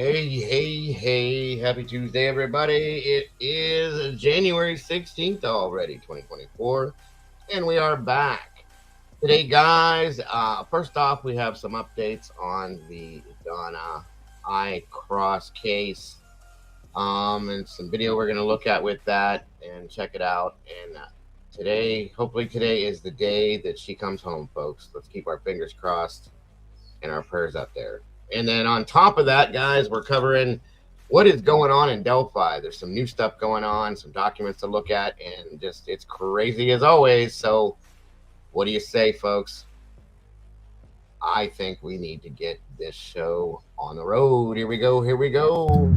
Hey, happy Tuesday, everybody. It is January 16th already, 2024, and we are back. Today, guys, first off, we have some updates on the Donna cross case, and some video we're going to look at with that and check it out. And hopefully today is the day that she comes home, folks. Let's keep our fingers crossed and our prayers up there. And then on top of that, guys, we're covering what is going on in Delphi. There's some new stuff going on, some documents to look at, and just it's crazy as always. So, what do you say, folks? I think we need to get this show on the road. Here we go. Here we go.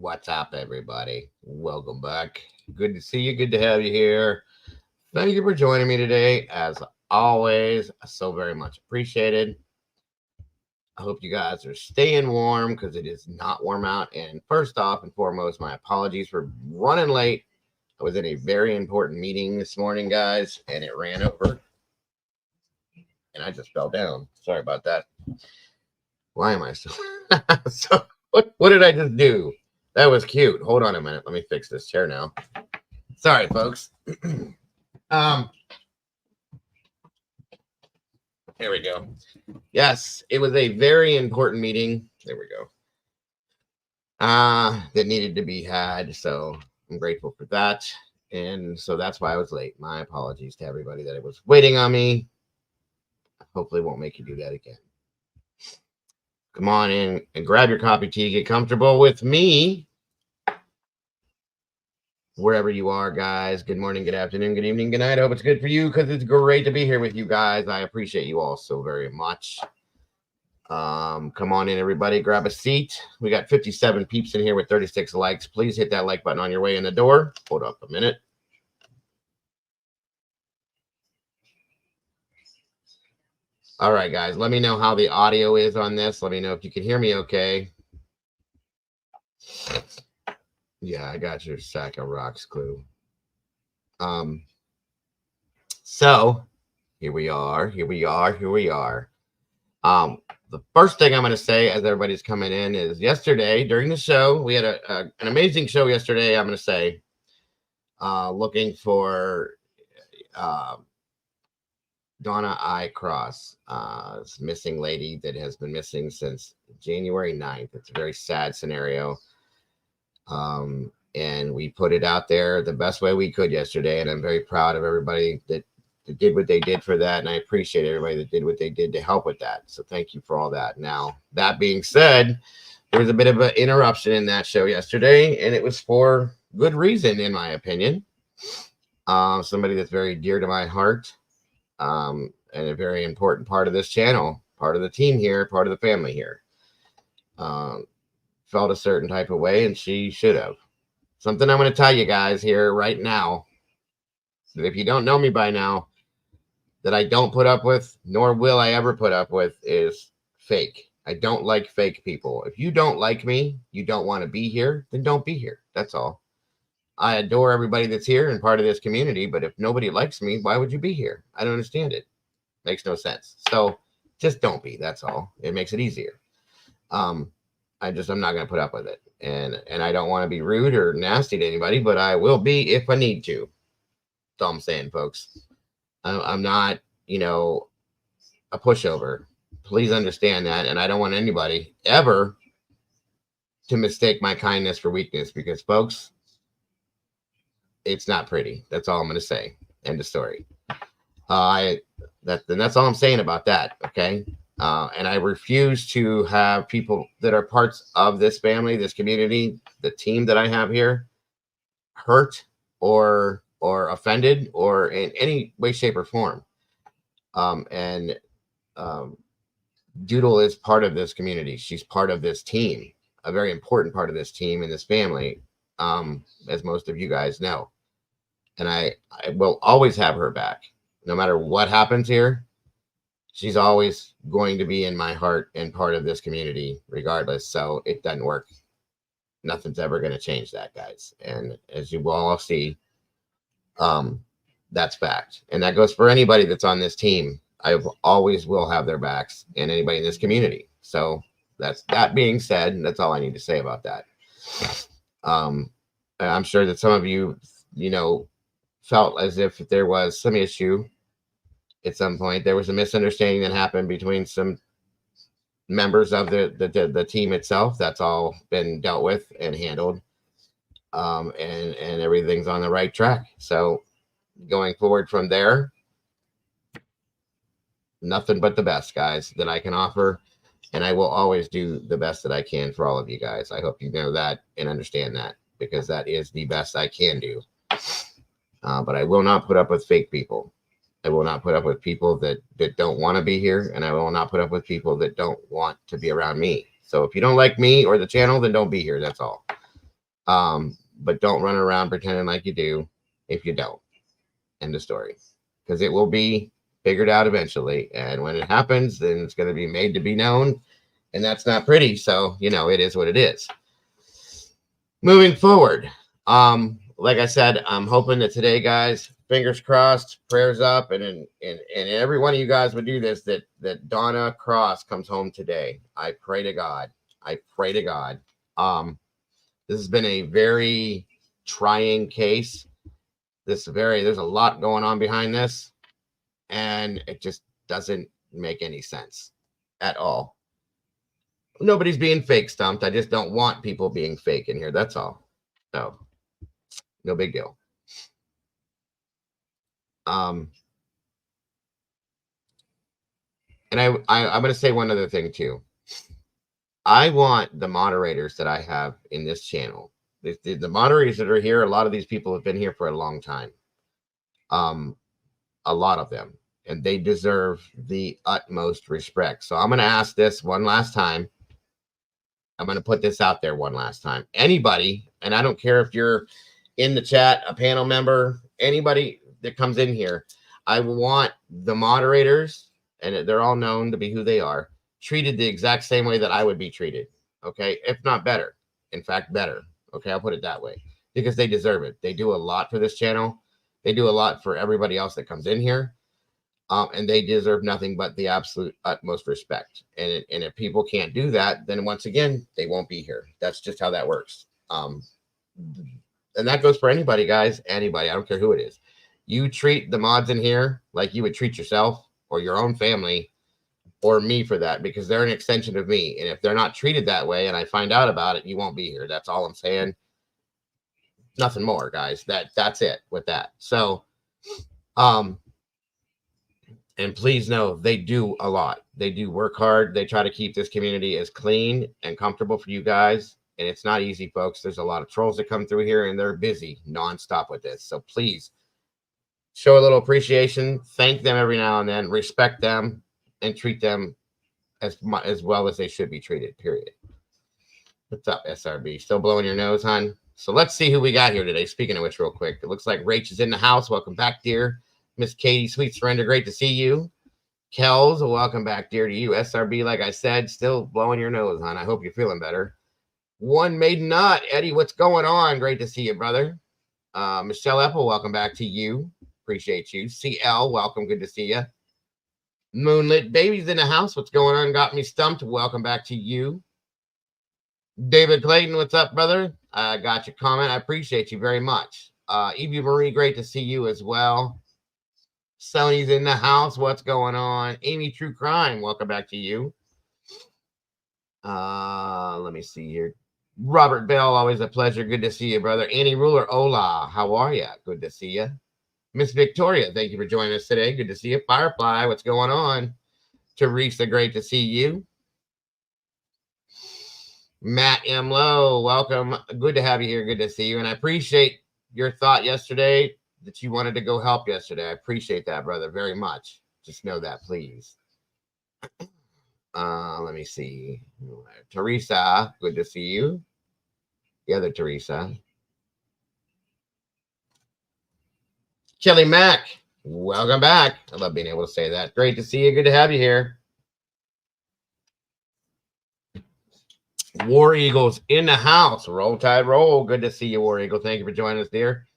What's up, everybody? Welcome back. Good to see you. Good to have you here. Thank you for joining me today. As always, so very much appreciated. I hope you guys are staying warm because it is not warm out. And first off and foremost, my apologies for running late. I was in a very important meeting this morning, guys, and it ran over. And I just fell down. Sorry about that. Why am I so what did I just do? That was cute. Hold on a minute. Let me fix this chair now. Sorry, folks. Here we go. Yes, it was a very important meeting. There we go. That needed to be had. So I'm grateful for that. And so that's why I was late. My apologies to everybody that it was waiting on me. Hopefully won't make you do that again. Come on in and grab your coffee, tea, get comfortable with me. Wherever you are, guys. Good morning, good afternoon, good evening, good night. I hope it's good for you because it's great to be here with you guys. I appreciate you all so very much. Come on in, everybody. Grab a seat. We got 57 peeps in here with 36 likes. Please hit that like button on your way in the door. Hold up a minute. All right, guys. Let me know how the audio is on this. Let me know if you can hear me okay. Yeah, I got your sack of rocks clue. So here we are. The first thing I'm going to say as everybody's coming in is yesterday during the show, we had an amazing show yesterday. I'm going to say, looking for Donna I. Cross, this missing lady that has been missing since January 9th. It's a very sad scenario. And we put it out there the best way we could yesterday. And I'm very proud of everybody that did what they did for that. And I appreciate everybody that did what they did to help with that. So thank you for all that. Now, that being said, there was a bit of an interruption in that show yesterday, and it was for good reason, in my opinion. Somebody that's very dear to my heart, and a very important part of this channel, part of the team here, part of the family here. Felt a certain type of way, and she should have. Something I'm going to tell you guys here right now, that if you don't know me by now, that I don't put up with, nor will I ever put up with, is fake. I don't like fake people. If you don't like me, you don't want to be here, then don't be here. That's all. I adore everybody that's here and part of this community, but if nobody likes me, why would you be here? I don't understand it. Makes no sense. So just don't be. That's all. It makes it easier. I'm not going to put up with it. And I don't want to be rude or nasty to anybody, but I will be if I need to. That's all I'm saying, folks. I'm not, a pushover. Please understand that. And I don't want anybody ever to mistake my kindness for weakness, because, folks, it's not pretty. That's all I'm going to say. End of story. That's all I'm saying about that. Okay. And I refuse to have people that are parts of this family, this community, the team that I have here, hurt or offended or in any way, shape, or form. Doodle is part of this community. She's part of this team, a very important part of this team and this family, as most of you guys know. And I will always have her back. No matter what happens here, she's always going to be in my heart and part of this community regardless. So it doesn't work. Nothing's ever going to change that, guys. And as you will all see, that's fact. And that goes for anybody that's on this team. I always will have their backs, and anybody in this community. So that being said, that's all I need to say about that. I'm sure that some of you, felt as if there was some issue at some point. There was a misunderstanding that happened between some members of the team itself. That's all been dealt with and handled. And everything's on the right track. So going forward from there, nothing but the best, guys, that I can offer. And I will always do the best that I can for all of you guys. I hope you know that and understand that, because that is the best I can do. But I will not put up with fake people. I will not put up with people that don't want to be here. And I will not put up with people that don't want to be around me. So if you don't like me or the channel, then don't be here. That's all. But don't run around pretending like you do if you don't. End of story. Because it will be figured out eventually. And when it happens, then it's going to be made to be known. And that's not pretty. So, it is what it is. Moving forward. Like I said, I'm hoping that today, guys, fingers crossed, prayers up, and every one of you guys would do this, that Donna Cross comes home today. I pray to God. I pray to God. This has been a very trying case. There's a lot going on behind this, and it just doesn't make any sense at all. Nobody's being fake stumped. I just don't want people being fake in here. That's all. So, no big deal. And I'm going to say one other thing too. I want the moderators that I have in this channel, the moderators that are here. A lot of these people have been here for a long time. A lot of them, and they deserve the utmost respect. So I'm going to ask this one last time. I'm going to put this out there one last time. Anybody, and I don't care if you're in the chat, a panel member, anybody that comes in here, I want the moderators, and they're all known to be who they are, treated the exact same way that I would be treated. Okay. If not better. In fact, better. Okay. I'll put it that way, because they deserve it. They do a lot for this channel. They do a lot for everybody else that comes in here. And they deserve nothing but the absolute utmost respect. And if people can't do that, then once again, they won't be here. That's just how that works. And that goes for anybody, guys. Anybody. I don't care who it is. You treat the mods in here like you would treat yourself, or your own family or me for that, because they're an extension of me. And if they're not treated that way and I find out about it, you won't be here. That's all I'm saying. Nothing more, guys. That's it with that. So, and please know they do a lot. They do work hard. They try to keep this community as clean and comfortable for you guys. And it's not easy, folks. There's a lot of trolls that come through here and they're busy nonstop with this. So please show a little appreciation. Thank them every now and then. Respect them and treat them as well as they should be treated, period. What's up, SRB? Still blowing your nose, hon? So let's see who we got here today. Speaking of which, real quick, it looks like Rach is in the house. Welcome back, dear. Miss Katie, sweet surrender, great to see you. Kells, welcome back, dear, to you. SRB, like I said, still blowing your nose, hon. I hope you're feeling better. One Maiden Nut, Eddie, what's going on? Great to see you, brother. Michelle Apple, welcome back to you. Appreciate you. CL, welcome, good to see you. Moonlit Baby's in the house. What's going on? Got me stumped. Welcome back to you. David Clayton, what's up, brother? I got your comment. I appreciate you very much. Evie Marie, great to see you as well. Sony's in the house. What's going on? Amy True Crime, welcome back to you. Let me see here. Robert Bell, always a pleasure. Good to see you, brother. Annie Ruler, hola. How are you? Good to see you. Miss Victoria, thank you for joining us today. Good to see you. Firefly, what's going on? Teresa, great to see you. Matt M. Lowe, welcome. Good to have you here. Good to see you. And I appreciate your thought yesterday that you wanted to go help yesterday. I appreciate that, brother, very much. Just know that, please. Let me see. Teresa, good to see you. The other Teresa. Kelly Mack, welcome back. I love being able to say that. Great to see you. Good to have you here. War Eagles in the house. Roll Tide Roll. Good to see you, War Eagle. Thank you for joining us, dear.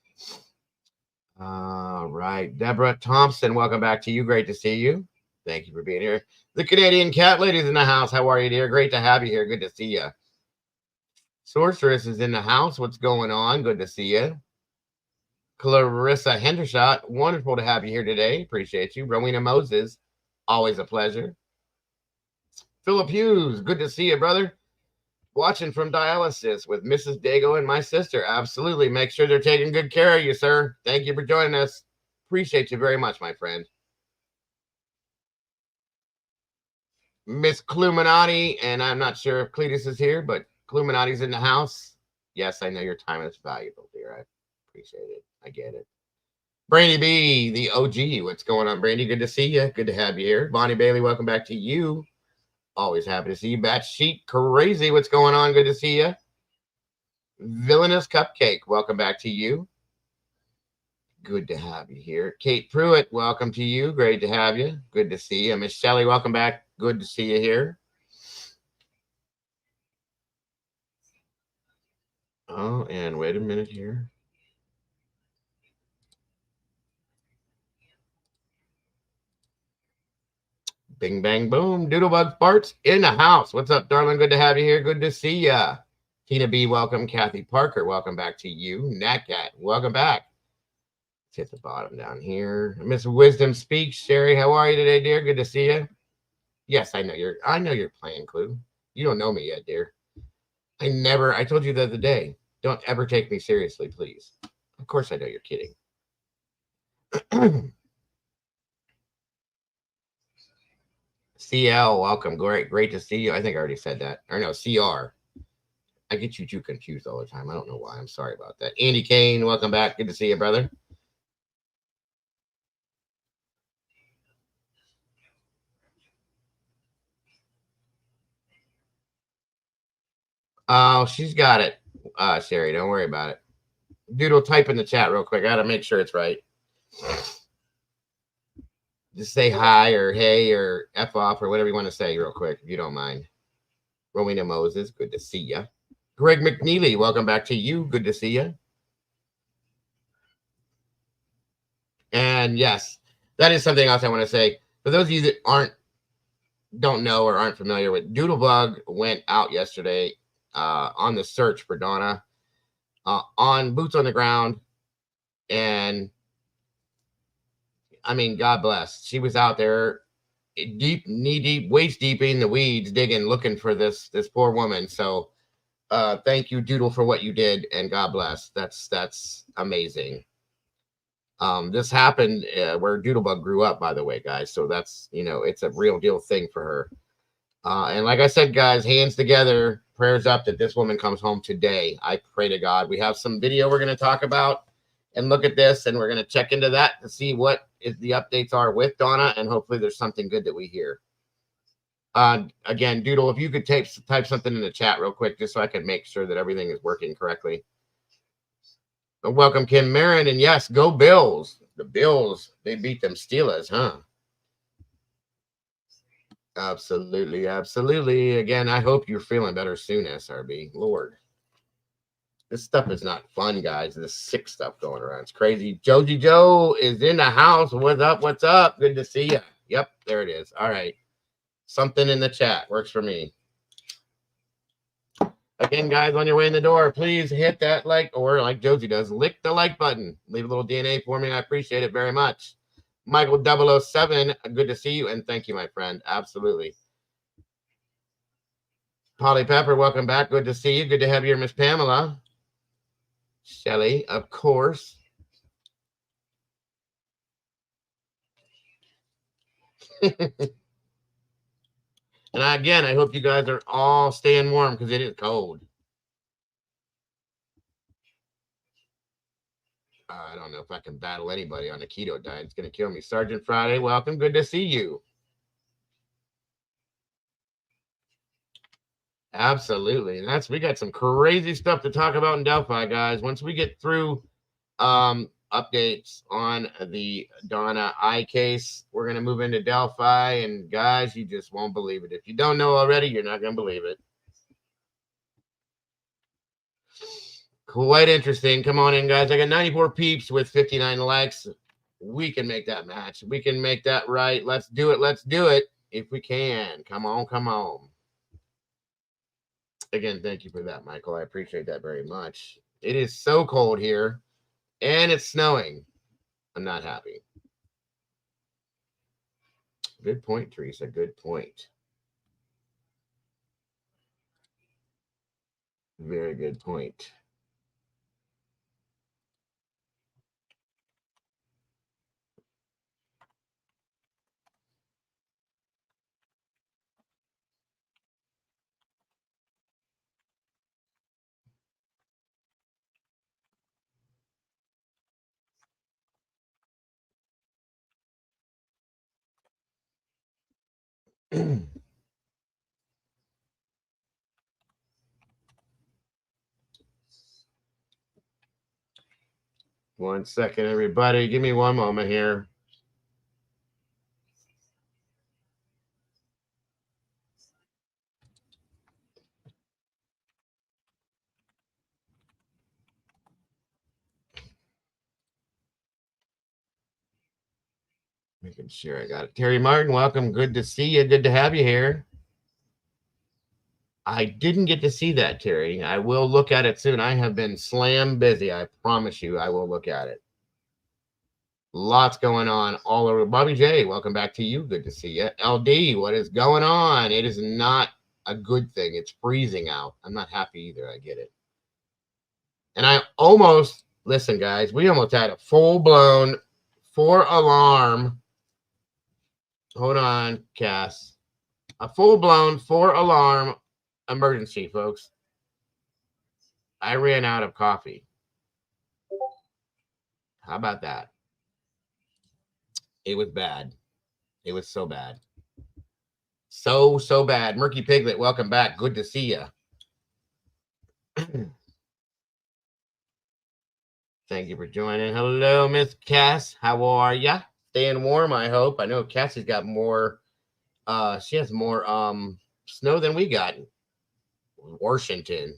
All right. Deborah Thompson, welcome back to you. Great to see you. Thank you for being here. The Canadian Cat Lady's in the house. How are you, dear? Great to have you here. Good to see you. Sorceress is in the house. What's going on? Good to see you. Clarissa Hendershot, wonderful to have you here today. Appreciate you. Rowena Moses, always a pleasure. Philip Hughes, good to see you, brother. Watching from dialysis with Mrs. Dago and my sister. Absolutely. Make sure they're taking good care of you, sir. Thank you for joining us. Appreciate you very much, my friend. Miss Cluminati, and I'm not sure if Cletus is here, but Cluminati's in the house. Yes, I know your time is valuable, dear. I appreciate it. I get it. Brandy B, the OG. What's going on, Brandy? Good to see you. Good to have you here. Bonnie Bailey, welcome back to you. Always happy to see you. Batch Sheet Crazy. What's going on? Good to see you. Villainous Cupcake, welcome back to you. Good to have you here. Kate Pruitt, welcome to you. Great to have you. Good to see you. Miss Shelley, welcome back. Good to see you here. Oh, and wait a minute here. Bing, bang, boom. Doodlebug Farts in the house. What's up, darling? Good to have you here. Good to see ya. Tina B, welcome. Kathy Parker, welcome back to you. Nat Cat, welcome back. Let's hit the bottom down here. Miss Wisdom Speaks. Sherry, how are you today, dear? Good to see you. Yes, I know you're playing, Clue. You don't know me yet, dear. I told you the other day, don't ever take me seriously, please. Of course I know you're kidding. CL, welcome. Great to see you. I think I already said that. Or no, CR. I get you two confused all the time. I don't know why. I'm sorry about that. Andy Kane, welcome back. Good to see you, brother. Oh, she's got it. Sherry, don't worry about it. Doodle, type in the chat real quick. I gotta make sure it's right. Just say hi or hey or F off or whatever you want to say real quick, if you don't mind. Rowena Moses, good to see you. Greg McNeely, welcome back to you. Good to see you. And yes, that is something else I want to say. For those of you that don't know or aren't familiar with, Doodlebug went out yesterday on the search for Donna on boots on the ground. And I mean, God bless. She was out there deep, knee deep, waist deep in the weeds, digging, looking for this poor woman. So thank you, Doodle, for what you did, and God bless. That's amazing. This happened where Doodlebug grew up, by the way, guys. So that's, it's a real deal thing for her. And like I said, guys, hands together, prayers up that this woman comes home today. I pray to God. We have some video we're going to talk about and look at this, and we're going to check into that to see what the updates are with Donna, and hopefully there's something good that we hear. Again, Doodle, if you could type something in the chat real quick, just so I can make sure that everything is working correctly. Welcome, Kim Marin, and yes, go Bills. The Bills, they beat them Steelers, huh? Absolutely, absolutely. Again, I hope you're feeling better soon, SRB. Lord. This stuff is not fun, guys. This sick stuff going around. It's crazy. Joji Joe is in the house. What's up? What's up? Good to see you. Yep, there it is. All right. Something in the chat works for me. Again, guys, on your way in the door, please hit that like, or like Josie does, lick the like button. Leave a little DNA for me. I appreciate it very much. Michael 007, good to see you, and thank you, my friend. Absolutely. Polly Pepper, welcome back. Good to see you. Good to have you here, Miss Pamela. Shelly, of course. And again, I hope you guys are all staying warm because it is cold. I don't know if I can battle anybody on a keto diet. It's going to kill me. Sergeant Friday, welcome. Good to see you. Absolutely. And we got some crazy stuff to talk about in Delphi, guys. Once we get through updates on the Donna I case, we're going to move into Delphi. And guys, you just won't believe it. If you don't know already, you're not going to believe it. Quite interesting. Come on in, guys. I got 94 peeps with 59 likes. We can make that match. We can make that right. Let's do it. Let's do it if we can. Come on, come on. Again, thank you for that, Michael. I appreciate that very much. It is so cold here, and it's snowing. I'm not happy. Good point, Teresa. Good point. Very good point. One second, everybody. Give me one moment here. Making sure I got it. Terry Martin, welcome. Good to see you. Good to have you here. I didn't get to see that, Terry. I will look at it soon. I have been slam busy. I promise you, I will look at it. Lots going on all over. Bobby J, welcome back to you. Good to see you. LD, what is going on? It is not a good thing. It's freezing out. I'm not happy either. I get it. And I almost, listen, guys, we almost had a full-blown 4-alarm. Hold on, Cass. A full-blown 4-alarm emergency, folks. I ran out of coffee. How about that? It was bad. It was so bad. So bad. Murky Piglet, welcome back. Good to see you. Thank you for joining. Hello, Miss Cass. How are ya? Staying warm, I hope. I know Cassie's got more. She has more snow than we got in Washington.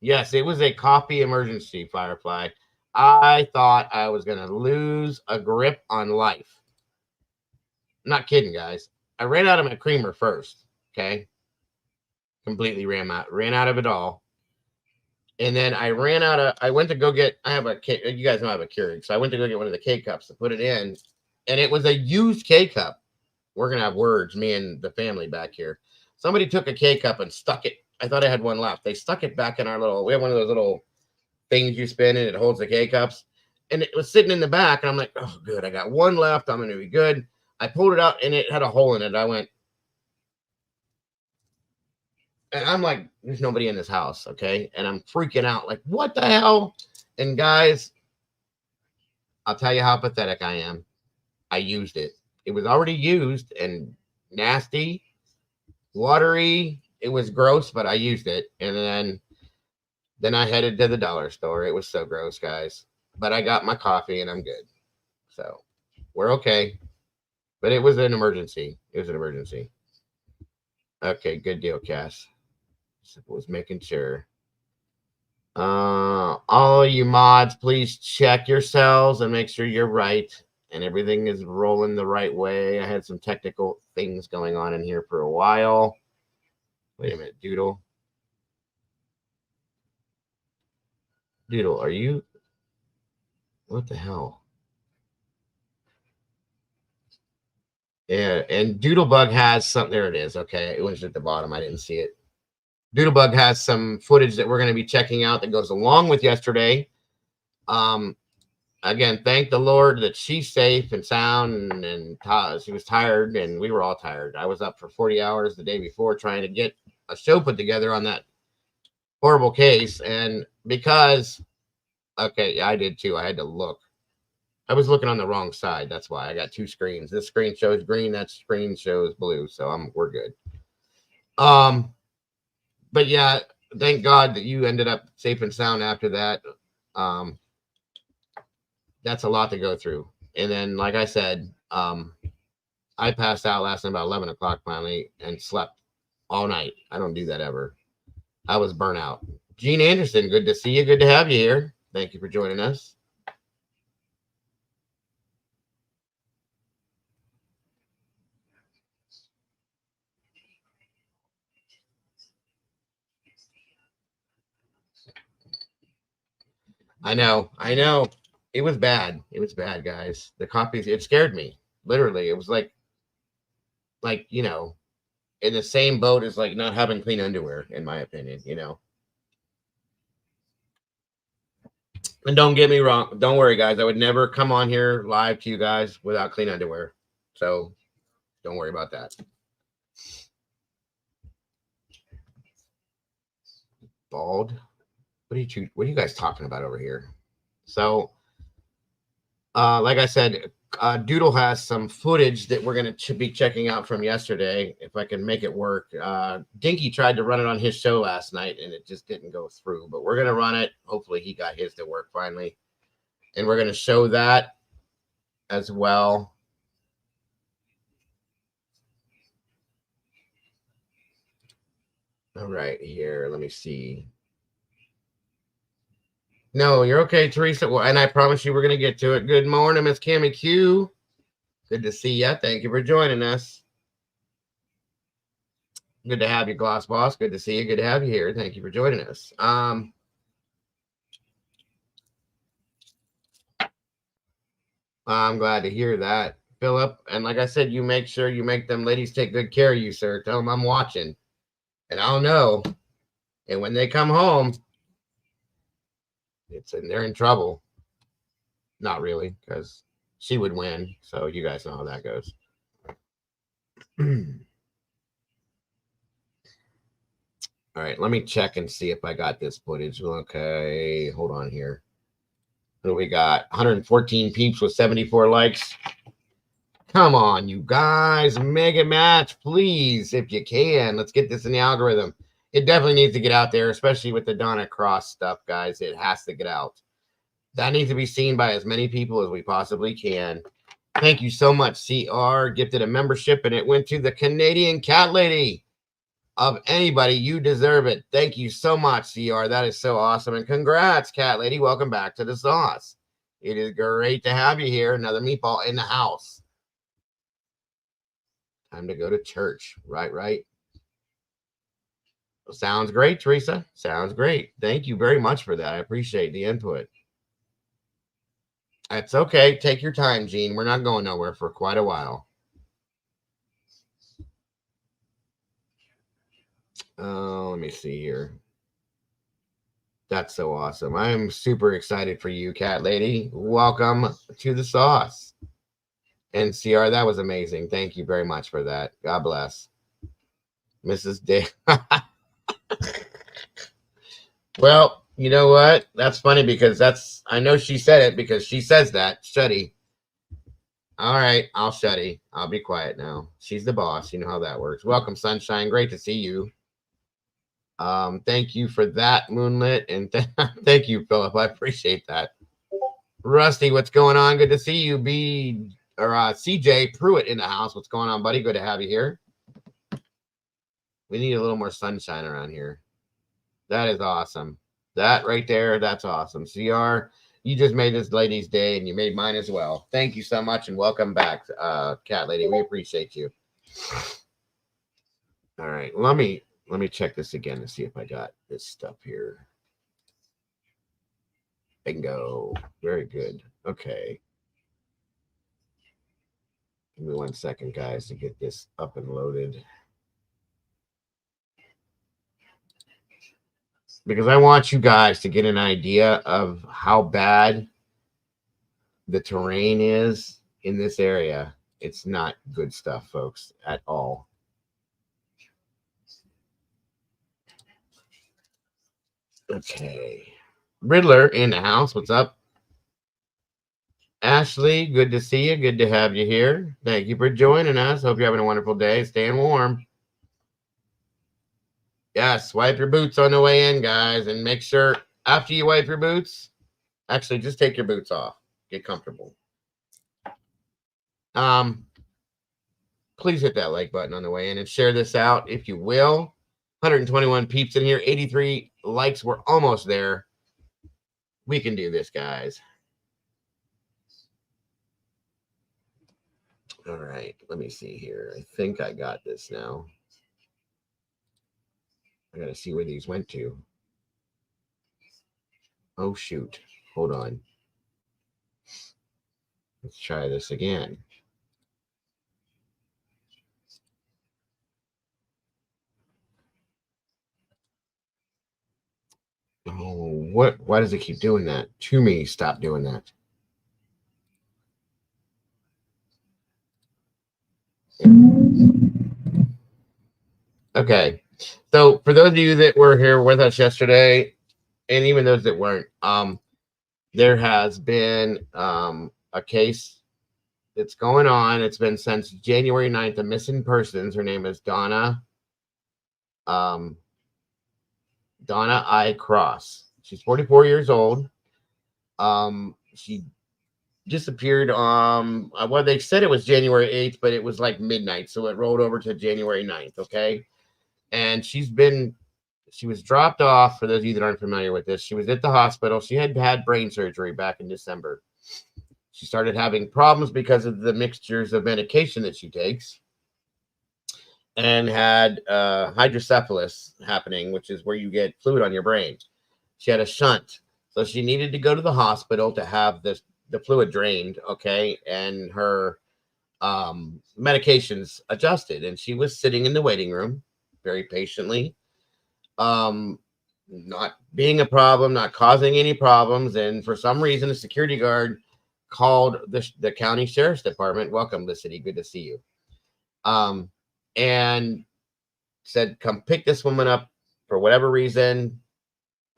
Yes, it was a coffee emergency, Firefly. I thought I was going to lose a grip on life. I'm not kidding, guys. I ran out of my creamer first, okay? Completely ran out of it all. And then I went to go get, I have a K, you guys know I have a Keurig. So I went to go get one of the K-cups to put it in. And it was a used K-cup. We're going to have words, me and the family back here. Somebody took a K-cup and stuck it. I thought I had one left. They stuck it back in our little, we have one of those little things you spin and it holds the K-cups. And it was sitting in the back. And I'm like, oh, good. I got one left. I'm going to be good. I pulled it out and it had a hole in it. I went, and I'm like, there's nobody in this house. Okay. And I'm freaking out. Like, what the hell? And guys, I'll tell you how pathetic I am. I used it. It was already used and nasty, watery. It was gross, but I used it. And then I headed to the dollar store. It was so gross, guys. But I got my coffee and I'm good. So we're okay. But it was an emergency. It was an emergency. Okay, good deal, Cass. Was making sure. All you mods, please check yourselves and make sure you're right and everything is rolling the right way. I had some technical things going on in here for a while. Wait a minute, Doodle. Doodle, are you? What the hell? Yeah, and Doodlebug has something. There it is. Okay, it was at the bottom. I didn't see it. Doodlebug has some footage that we're going to be checking out that goes along with yesterday. Again, thank the Lord that she's safe and sound, and she was tired, and we were all tired. I was up for 40 hours the day before trying to get a show put together on that horrible case, and because, okay, I did too. I had to look. I was looking on the wrong side. That's why I got two screens. This screen shows green. That screen shows blue. So we're good. But yeah, thank God that you ended up safe and sound after that. That's a lot to go through. And then, like I said, I passed out last night about 11 o'clock finally and slept all night. I don't do that ever. I was burnt out. Gene Anderson, good to see you. Good to have you here. Thank you for joining us. I know. It was bad. It was bad, guys. The copies, it scared me. Literally. It was like, you know, in the same boat as like not having clean underwear, in my opinion, you know. And don't get me wrong. Don't worry, guys. I would never come on here live to you guys without clean underwear. So don't worry about that. Bald. What are you guys talking about over here? So, like I said, Doodle has some footage that we're going to be checking out from yesterday, if I can make it work. Dinky tried to run it on his show last night, and it just didn't go through. But we're going to run it. Hopefully, he got his to work finally. And we're going to show that as well. All right, here. Let me see. No, you're okay, Teresa. Well, and I promise you we're going to get to it. Good morning, Miss Cammy Q. Good to see you. Thank you for joining us. Good to have you, Gloss Boss. Good to see you. Good to have you here. Thank you for joining us. I'm glad to hear that, Philip. And like I said, you make sure you make them ladies take good care of you, sir. Tell them I'm watching. And I'll know. And when they come home, they're in trouble. Not really, because she would win. So you guys know how that goes. All right, let me check and see if I got this footage. Okay, hold on here. What do we got? 114 peeps with 74 likes. Come on, you guys. Mega match, please, if you can. Let's get this in the algorithm. It definitely needs to get out there, especially with the Donna Cross stuff, guys. It has to get out. That needs to be seen by as many people as we possibly can. Thank you so much, CR. Gifted a membership, and it went to the Canadian Cat Lady. Of anybody, you deserve it. Thank you so much, CR. That is so awesome. And congrats, Cat Lady. Welcome back to the sauce. It is great to have you here. Another meatball in the house. Time to go to church. Right. Sounds great, Teresa. Sounds great. Thank you very much for that. I appreciate the input. That's okay. Take your time, Gene. We're not going nowhere for quite a while. Let me see here. That's so awesome. I'm super excited for you, cat lady. Welcome to the sauce. And CR, that was amazing. Thank you very much for that. God bless. Mrs. Day. Well, you know what? That's funny because I know she said it because she says that. Shuddy. All right, I'll shuddy. I'll be quiet now. She's the boss. You know how that works. Welcome, Sunshine. Great to see you. Thank you for that, Moonlit. And thank you, Philip. I appreciate that. Rusty, what's going on? Good to see you. CJ Pruitt in the house. What's going on, buddy? Good to have you here. We need a little more sunshine around here. That is awesome. That right there, that's awesome. CR, you just made this lady's day, and you made mine as well. Thank you so much, and welcome back, cat lady. We appreciate you. All right, let me check this again to see if I got this stuff here. Bingo. Very good. Okay. Give me 1 second, guys, to get this up and loaded. Because I want you guys to get an idea of how bad the terrain is in this area. It's not good stuff, folks, at all. Okay. Riddler in the house. What's up? Ashley, good to see you. Good to have you here. Thank you for joining us. Hope you're having a wonderful day. Staying warm. Yes, wipe your boots on the way in, guys, and make sure after you wipe your boots, actually just take your boots off. Get comfortable. Please hit that like button on the way in and share this out if you will. 121 peeps in here, 83 likes. We're almost there. We can do this, guys. All right, let me see here. I think I got this now. I gotta see where these went to. Oh, shoot. Hold on. Let's try this again. Oh, what? Why does it keep doing that? To me, stop doing that. Okay. So for those of you that were here with us yesterday, and even those that weren't, there has been a case that's going on. It's been since January 9th, a missing persons. Her name is Donna. Donna I. Cross. She's 44 years old. She disappeared. Well, they said it was January 8th, but it was like midnight, so it rolled over to January 9th. Okay, and she was dropped off. For those of you that aren't familiar with this, she was at the hospital. She had had brain surgery back in December. She started having problems because of the mixtures of medication that she takes, and had hydrocephalus happening, which is where you get fluid on your brain. She had a shunt, so she needed to go to the hospital to have the fluid drained, okay, and her medications adjusted. And she was sitting in the waiting room very patiently, not being a problem, not causing any problems. And for some reason, a security guard called the county sheriff's department. Welcome to the city. Good to see you. And said, come pick this woman up for whatever reason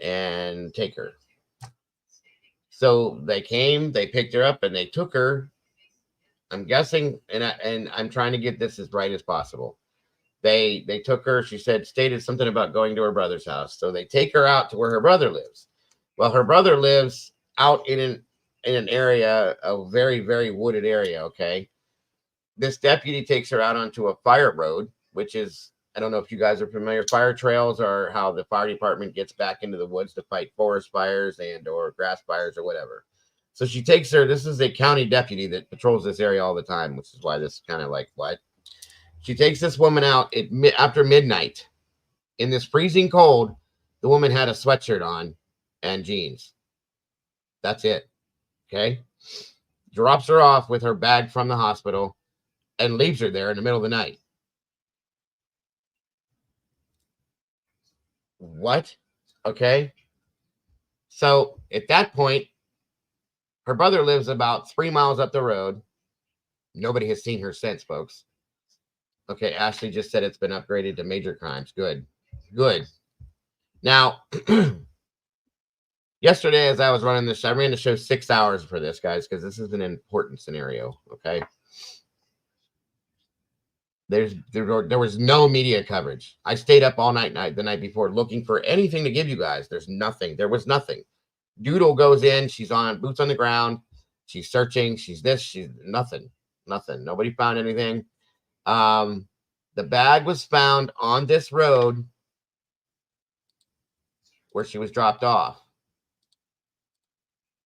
and take her. So they came, they picked her up, and they took her. I'm guessing, and I'm trying to get this as right as possible. They took her. She stated something about going to her brother's house. So they take her out to where her brother lives. Well, her brother lives out in an area, a very, very wooded area. Okay. This deputy takes her out onto a fire road, which is, I don't know if you guys are familiar. Fire trails are how the fire department gets back into the woods to fight forest fires and or grass fires or whatever. So she takes her. This is a county deputy that patrols this area all the time, which is why this is kind of like what. She takes this woman out after midnight in this freezing cold. The woman had a sweatshirt on and jeans. That's it. Okay. Drops her off with her bag from the hospital and leaves her there in the middle of the night. What? Okay. So at that point, her brother lives about 3 miles up the road. Nobody has seen her since, folks. Okay, Ashley just said it's been upgraded to major crimes. Good. Good. Now, yesterday, as I was running this, I ran the show 6 hours for this, guys, because this is an important scenario. Okay. There was no media coverage. I stayed up all night the night before looking for anything to give you guys. There's nothing. There was nothing. Doodle goes in. She's on boots on the ground. She's searching. She's this. She's nothing. Nothing. Nobody found anything. The bag was found on this road where she was dropped off.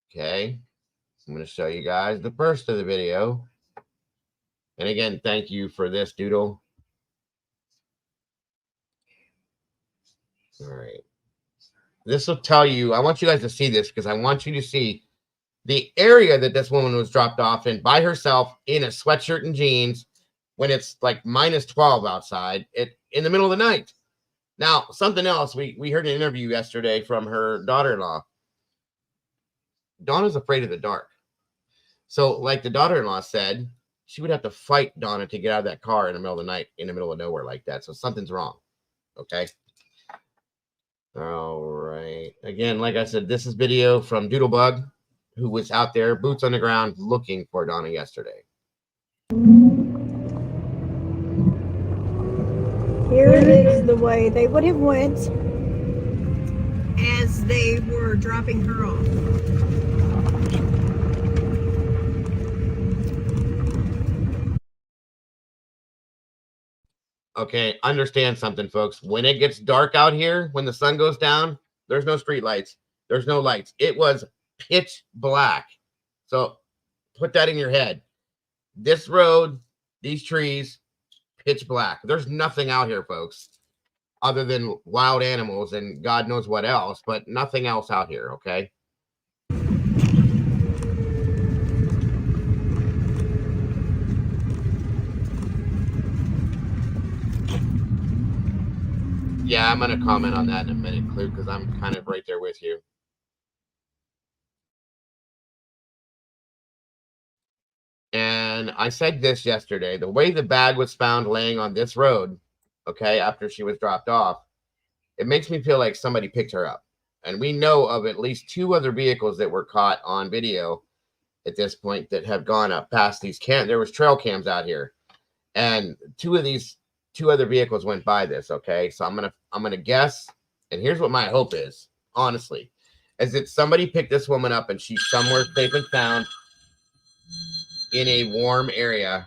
Okay. I'm going to show you guys the first of the video. And again, thank you for this, Doodle. All right. This will tell you, I want you guys to see this because I want you to see the area that this woman was dropped off in by herself in a sweatshirt and jeans when it's like minus 12 outside in the middle of the night. Now, something else, we heard an interview yesterday from her daughter-in-law. Donna's afraid of the dark. So like the daughter-in-law said, she would have to fight Donna to get out of that car in the middle of the night, in the middle of nowhere like that. So something's wrong. Okay. All right. Again, like I said, this is video from Doodlebug, who was out there, boots on the ground, looking for Donna yesterday. Here is the way they would have went as they were dropping her off. Okay, understand something, folks. When it gets dark out here, when the sun goes down, there's no street lights. There's no lights. It was pitch black. So put that in your head. This road, these trees, pitch black. There's nothing out here, folks, other than wild animals and God knows what else, but nothing else out here, okay? Yeah, I'm going to comment on that in a minute, Clue, because I'm kind of right there with you. And I said this yesterday, the way the bag was found laying on this road, okay, after she was dropped off, it makes me feel like somebody picked her up. And we know of at least 2 other vehicles that were caught on video at this point that have gone up past these there was trail cams out here. And 2 other vehicles went by this, okay? So I'm gonna guess, and here's what my hope is, honestly, is that somebody picked this woman up and she's somewhere safe and sound in a warm area,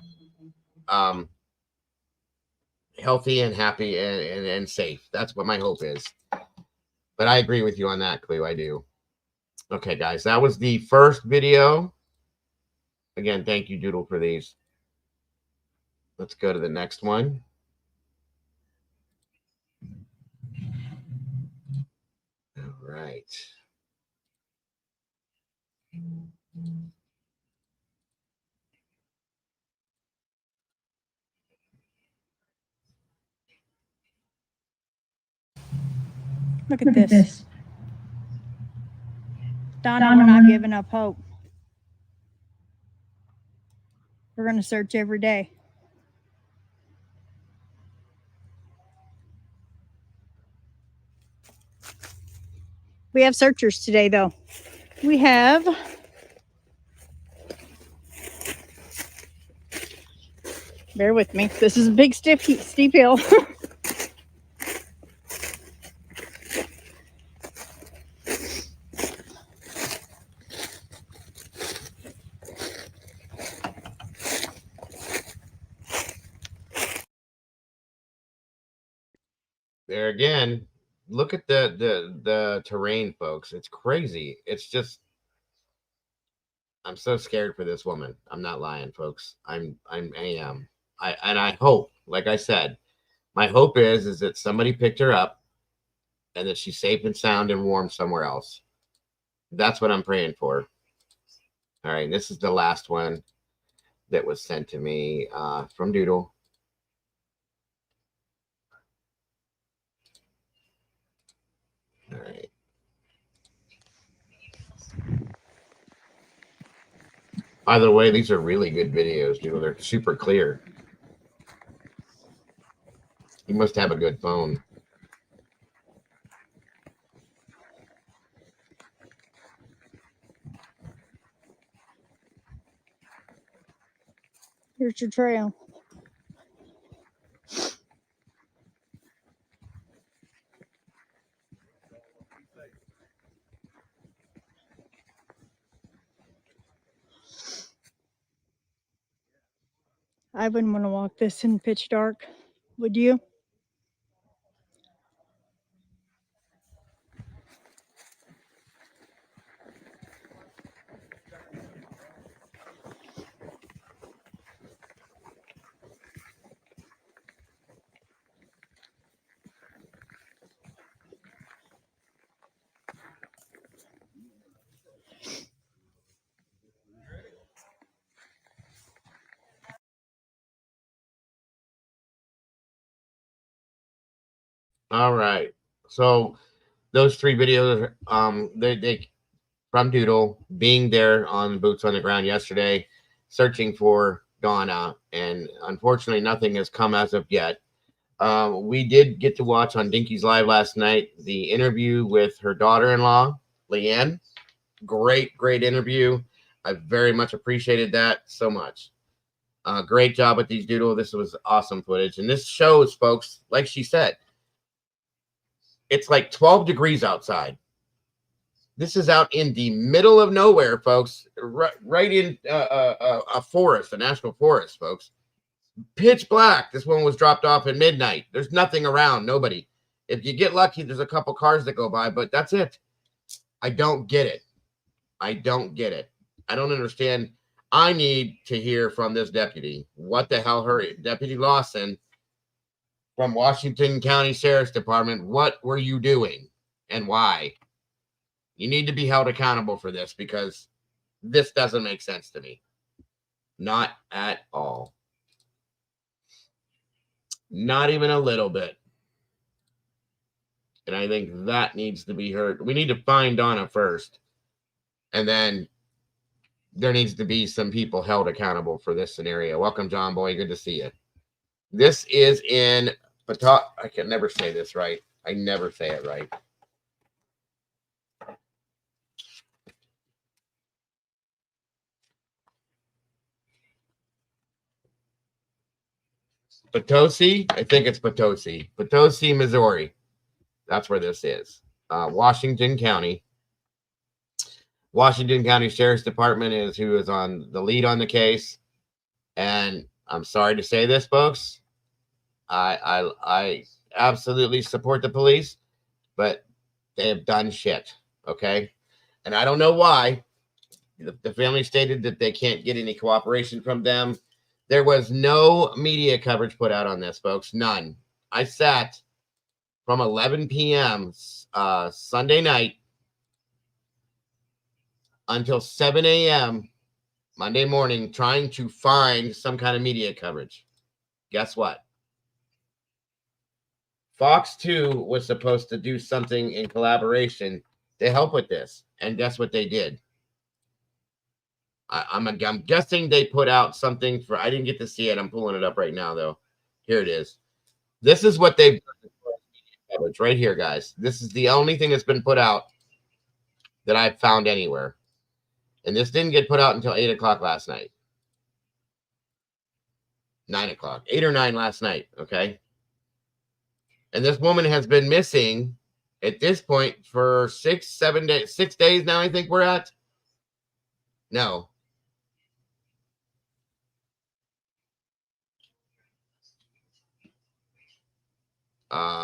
healthy and happy and safe. That's what my hope is. But I agree with you on that, Cleo. I do. Okay, guys, that was the first video. Again, thank you, Doodle, for these. Let's go to the next one. All right. Look at this. Donna, we're not giving up hope. We're going to search every day. We have searchers today, though. We have bear with me. This is a big steep hill. There again, look at the terrain, folks. It's crazy. It's just, I'm so scared for this woman. I'm not lying, folks. I am. I hope, like I said, my hope is that somebody picked her up and that she's safe and sound and warm somewhere else. That's what I'm praying for. All right, this is the last one that was sent to me from Doodle. All right. By the way, these are really good videos. You know, they're super clear. You must have a good phone. Here's your trail. I wouldn't want to walk this in pitch dark. Would you? All right. So those three videos, they from Doodle being there on boots on the ground yesterday, searching for Donna, and unfortunately, nothing has come as of yet. We did get to watch on Dinky's Live last night the interview with her daughter-in-law, Leanne. Great interview. I very much appreciated that so much. Great job with these Doodle. This was awesome footage, and this shows, folks, like she said, it's like 12 degrees outside. This is out in the middle of nowhere, folks. Right in a forest, a national forest, folks. Pitch black. This one was dropped off at midnight. There's nothing around, nobody. If you get lucky, there's a couple cars that go by, but that's it. I don't get it. I don't get it. I don't understand. I need to hear from this deputy. What the hell, her Deputy Lawson from Washington County Sheriff's Department, what were you doing and why? You need to be held accountable for this because this doesn't make sense to me. Not at all. Not even a little bit. And I think that needs to be heard. We need to find Donna first. And then there needs to be some people held accountable for this scenario. Welcome, John Boy. Good to see you. This is in I can never say this right. I never say it right. Potosi, I think it's Potosi, Missouri. That's where this is. Washington County. Washington County Sheriff's Department is who is on the lead on the case. And I'm sorry to say this, folks. I absolutely support the police, but they have done shit. Okay. And I don't know why. The family stated that they can't get any cooperation from them. There was no media coverage put out on this, folks. None. I sat from 11 p.m. Sunday night until 7 a.m. Monday morning trying to find some kind of media coverage. Guess what? Fox 2 was supposed to do something in collaboration to help with this. And guess what they did? I'm guessing they put out something for, I didn't get to see it. I'm pulling it up right now, though. Here it is. This is what they've done coverage right here, guys. This is the only thing that's been put out that I've found anywhere. And this didn't get put out until 8 o'clock last night. 9 o'clock. 8 or 9 last night, okay? And this woman has been missing at this point for 6 days. 6 days now, I think we're at. No.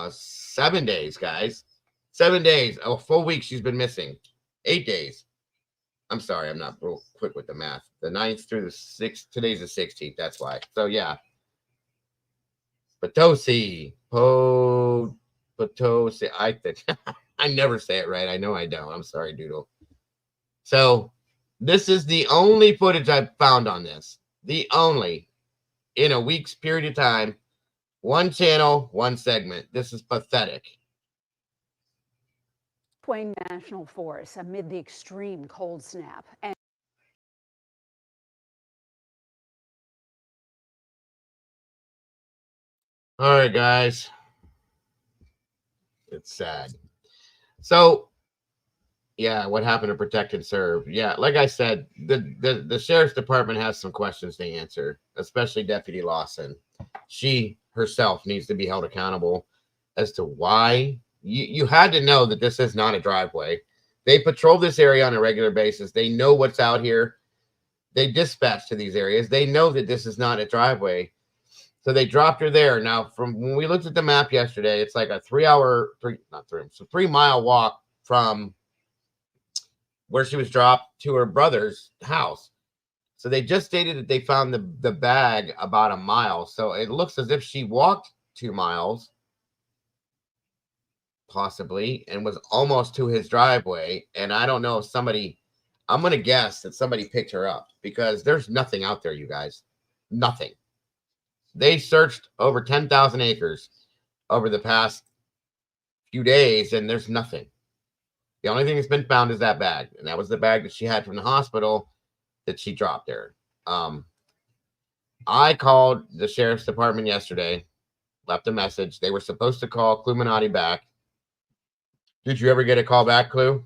7 days, guys. 7 days. A full week she's been missing. 8 days. I'm sorry, I'm not real quick with the math. The 9th through the 6th. Today's the 16th. That's why. So, yeah. Potosi. Potosi. I think I never say it right. I know I don't. I'm sorry, Doodle. So, this is the only footage I've found on this. The only. In a week's period of time. One channel, one segment. This is pathetic. Goin National Forest amid the extreme cold snap. And all right, guys. It's sad. So, yeah, what happened to protect and serve? Yeah, like I said, the sheriff's department has some questions to answer, especially Deputy Lawson. She herself needs to be held accountable as to why you had to know that this is not a driveway. They patrol this area on a regular basis. They know what's out here. They dispatch to these areas. They know that this is not a driveway. So they dropped her there. Now, from when we looked at the map yesterday, it's like a 3-mile walk from where she was dropped to her brother's house. So they just stated that they found the bag about a mile. So it looks as if she walked 2 miles, possibly, and was almost to his driveway. And I don't know if I'm going to guess that somebody picked her up because there's nothing out there, you guys. Nothing. They searched over 10,000 acres over the past few days, and there's nothing. The only thing that's been found is that bag, and that was the bag that she had from the hospital that she dropped there. I called the sheriff's department yesterday, left a message. They were supposed to call Cluminati back. Did you ever get a call back, Clue?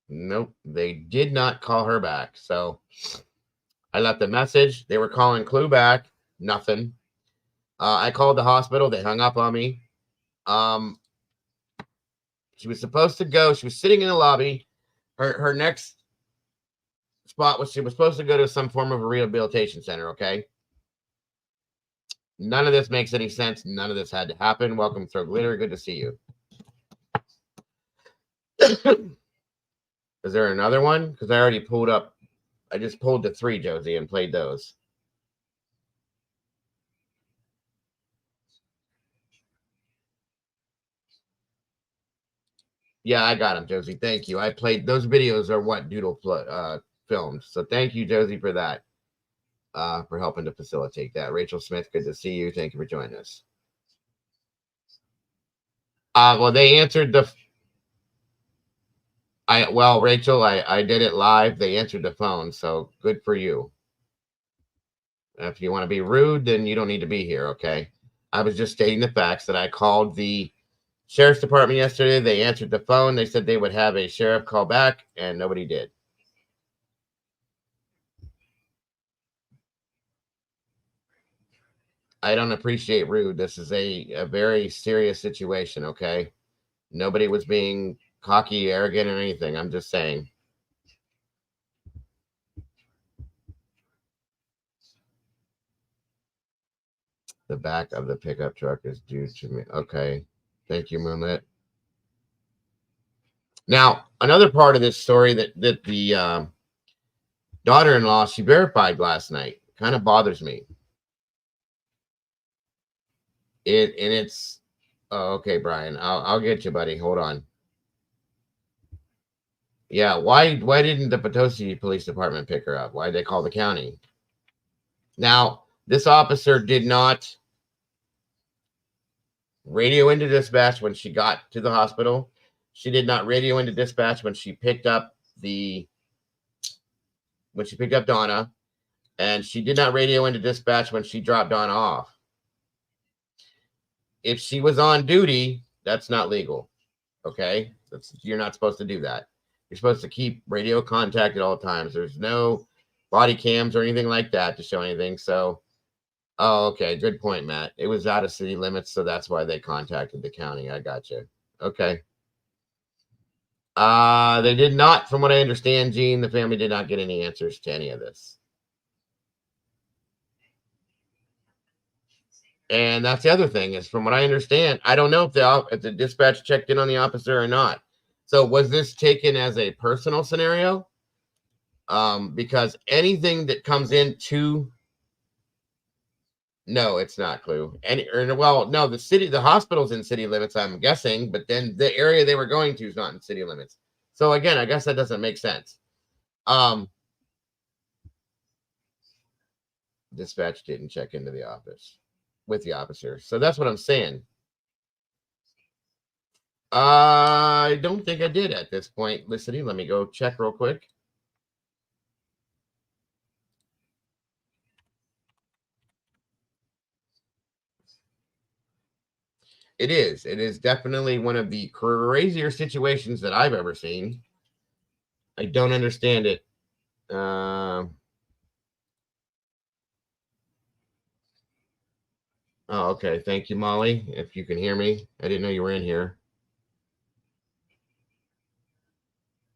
Nope, they did not call her back. So I left a message. They were calling Clue back. Nothing. I called the hospital. They hung up on me. She was supposed to go. She was sitting in the lobby. Her next spot was she was supposed to go to some form of a rehabilitation center. Okay. None of this makes any sense. None of this had to happen. Welcome, Throw Glitter. Good to see you. Is there another one? Because I already pulled up. I just pulled the 3, Josie, and played those. Yeah, I got them, Josie. Thank you. I played those videos are what Doodle filmed. So thank you, Josie, for that. For helping to facilitate that. Rachel Smith, good to see you. Thank you for joining us. Well, they answered the. Rachel, I did it live. They answered the phone, so good for you. If you want to be rude, then you don't need to be here, okay? I was just stating the facts that I called the sheriff's department yesterday. They answered the phone. They said they would have a sheriff call back, and nobody did. I don't appreciate rude. This is a very serious situation, okay? Nobody was being cocky, arrogant, or anything. I'm just saying. The back of the pickup truck is due to me. Okay. Thank you, Moonlit. Now, another part of this story that the daughter-in-law, she verified last night, kind of bothers me. It's okay, Brian. I'll get you, buddy. Hold on. Yeah, why didn't the Potosi Police Department pick her up? Why did they call the county? Now, this officer did not radio into dispatch when she got to the hospital. She did not radio into dispatch when she picked up Donna, and she did not radio into dispatch when she dropped Donna off. If she was on duty, that's not legal. Okay? You're not supposed to do that. You're supposed to keep radio contact at all times. There's no body cams or anything like that to show anything. So, okay. Good point, Matt. It was out of city limits, so that's why they contacted the county. I got you. Okay. They did not, from what I understand, Gene, the family did not get any answers to any of this. And that's the other thing is, from what I understand, I don't know if the dispatch checked in on the officer or not. So was this taken as a personal scenario? Because anything that comes into no, it's not, Clue. No, the hospital's in city limits, I'm guessing, but then the area they were going to is not in city limits. So again, I guess that doesn't make sense. Dispatch didn't check into the office with the officer. So that's what I'm saying. I don't think I did at this point. Listening, let me go check real quick. It is. It is definitely one of the crazier situations that I've ever seen. I don't understand it. Oh, okay. Thank you, Molly. If you can hear me, I didn't know you were in here.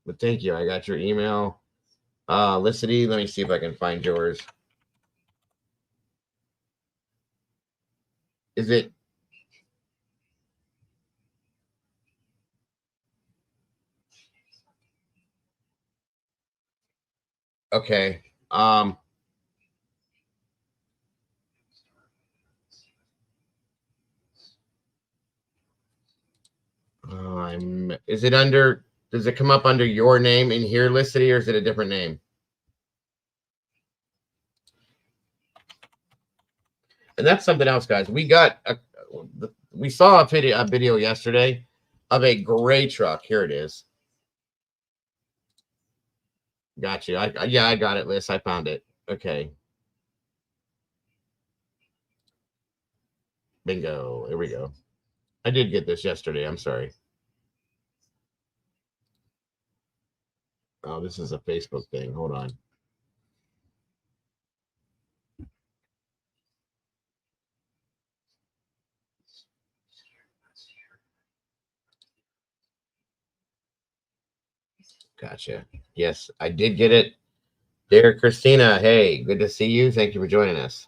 But thank you. I got your email. Licity, let me see if I can find yours. Is it? Okay. Is it under, does it come up under your name in here, Licity, or is it a different name? And that's something else, guys. We saw a video yesterday of a gray truck. Here it is. Got you. Yeah, I got it, Liz. I found it. Okay. Bingo. Here we go. I did get this yesterday. I'm sorry. Oh, this is a Facebook thing. Hold on. Gotcha. Yes, I did get it. Dear Christina, hey, good to see you. Thank you for joining us.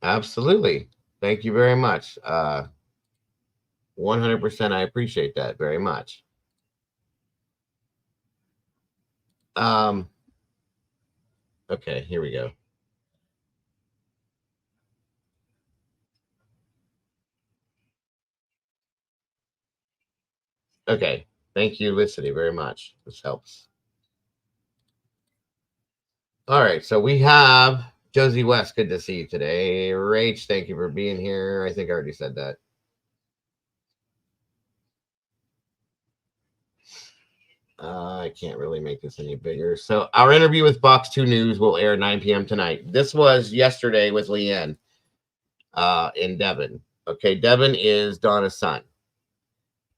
Absolutely. Thank you very much. 100%. I appreciate that very much. Okay, here we go. Okay. Thank you, Licity, very much. This helps. All right. So we have Josie West. Good to see you today. Rach, thank you for being here. I think I already said that. I can't really make this any bigger. So our interview with Fox 2 News will air 9 p.m. tonight. This was yesterday with Leanne in Devon. Okay, Devon is Donna's son.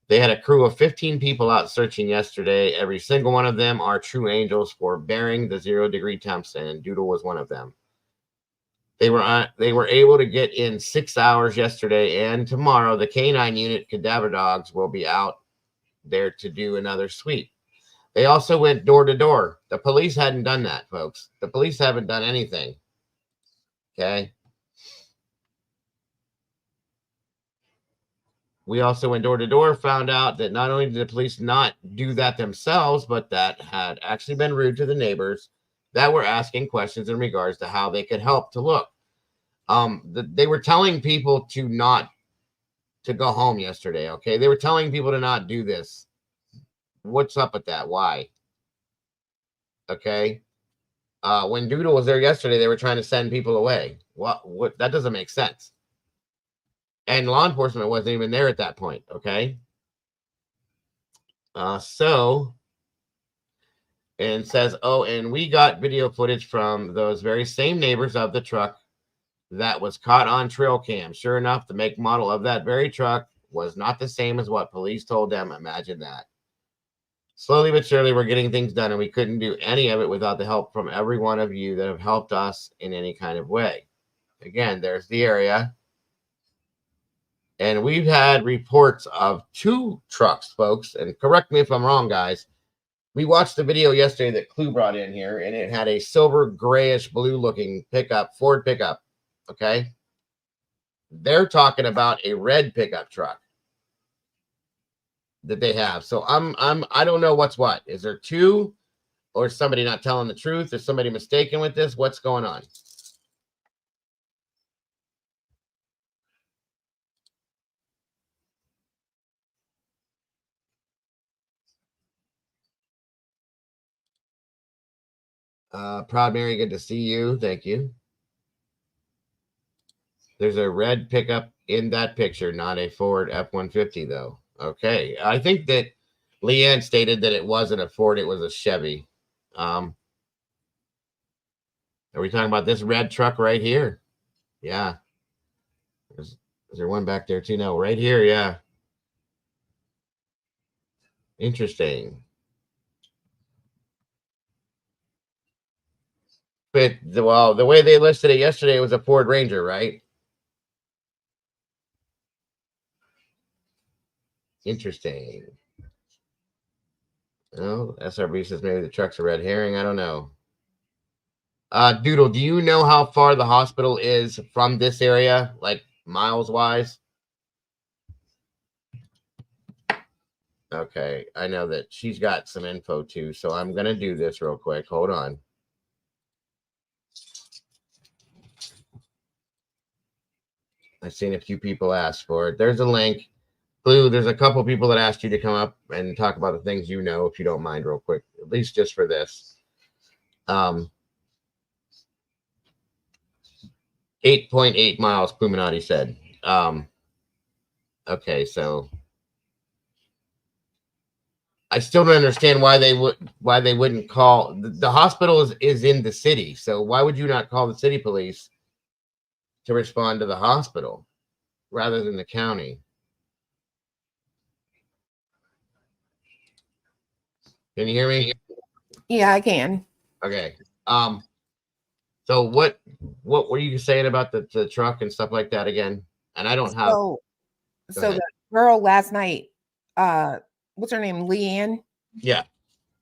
They had a crew of 15 people out searching yesterday. Every single one of them are true angels for bearing the 0-degree temps, and Doodle was one of them. They were able to get in 6 hours yesterday, and tomorrow the K9 unit cadaver dogs will be out there to do another sweep. They also went door to door. The police hadn't done that, folks. The police haven't done anything. Okay. We also went door to door, found out that not only did the police not do that themselves, but that had actually been rude to the neighbors that were asking questions in regards to how they could help to look. They were telling people to go home yesterday. Okay. They were telling people to not do this. What's up with that? Why? Okay. When Doodle was there yesterday, they were trying to send people away. What? That doesn't make sense. And law enforcement wasn't even there at that point. Okay. And says, oh, and we got video footage from those very same neighbors of the truck that was caught on trail cam. Sure enough, the make model of that very truck was not the same as what police told them. Imagine that. Slowly but surely, we're getting things done, and we couldn't do any of it without the help from every one of you that have helped us in any kind of way. Again, there's the area. And we've had reports of 2 trucks, folks. And correct me if I'm wrong, guys. We watched the video yesterday that Clue brought in here, and it had a silver, grayish, blue-looking pickup, Ford pickup. Okay? They're talking about a red pickup truck that they have. So I don't know what's what. Is there 2, or is somebody not telling the truth? Is somebody mistaken with this? What's going on? Proud Mary, good to see you. Thank you. There's a red pickup in that picture, not a Ford F-150 though. Okay, I think that Leanne stated that it wasn't a Ford, it was a Chevy. Are we talking about this red truck right here? Yeah. Is there one back there too? No, right here. Yeah. Interesting. But well, the way they listed it yesterday was a Ford Ranger, right? Interesting. Oh, SRB says maybe the truck's a red herring. I don't know. Doodle, do you know how far the hospital is from this area, like miles wise? Okay, I know that she's got some info too, so I'm gonna do this real quick. Hold on. I've seen a few people ask for it. There's a link. Blue, there's a couple people that asked you to come up and talk about the things you know, if you don't mind, real quick, at least just for this. 8.8 miles, Puminati said. Okay, so I still don't understand why they wouldn't call the hospital is in the city. So why would you not call the city police to respond to the hospital rather than the county? Can you hear me? Yeah, I can. Okay. So what were you saying about the truck and stuff like that again? And I don't have. So the girl last night, what's her name? Leanne. Yeah.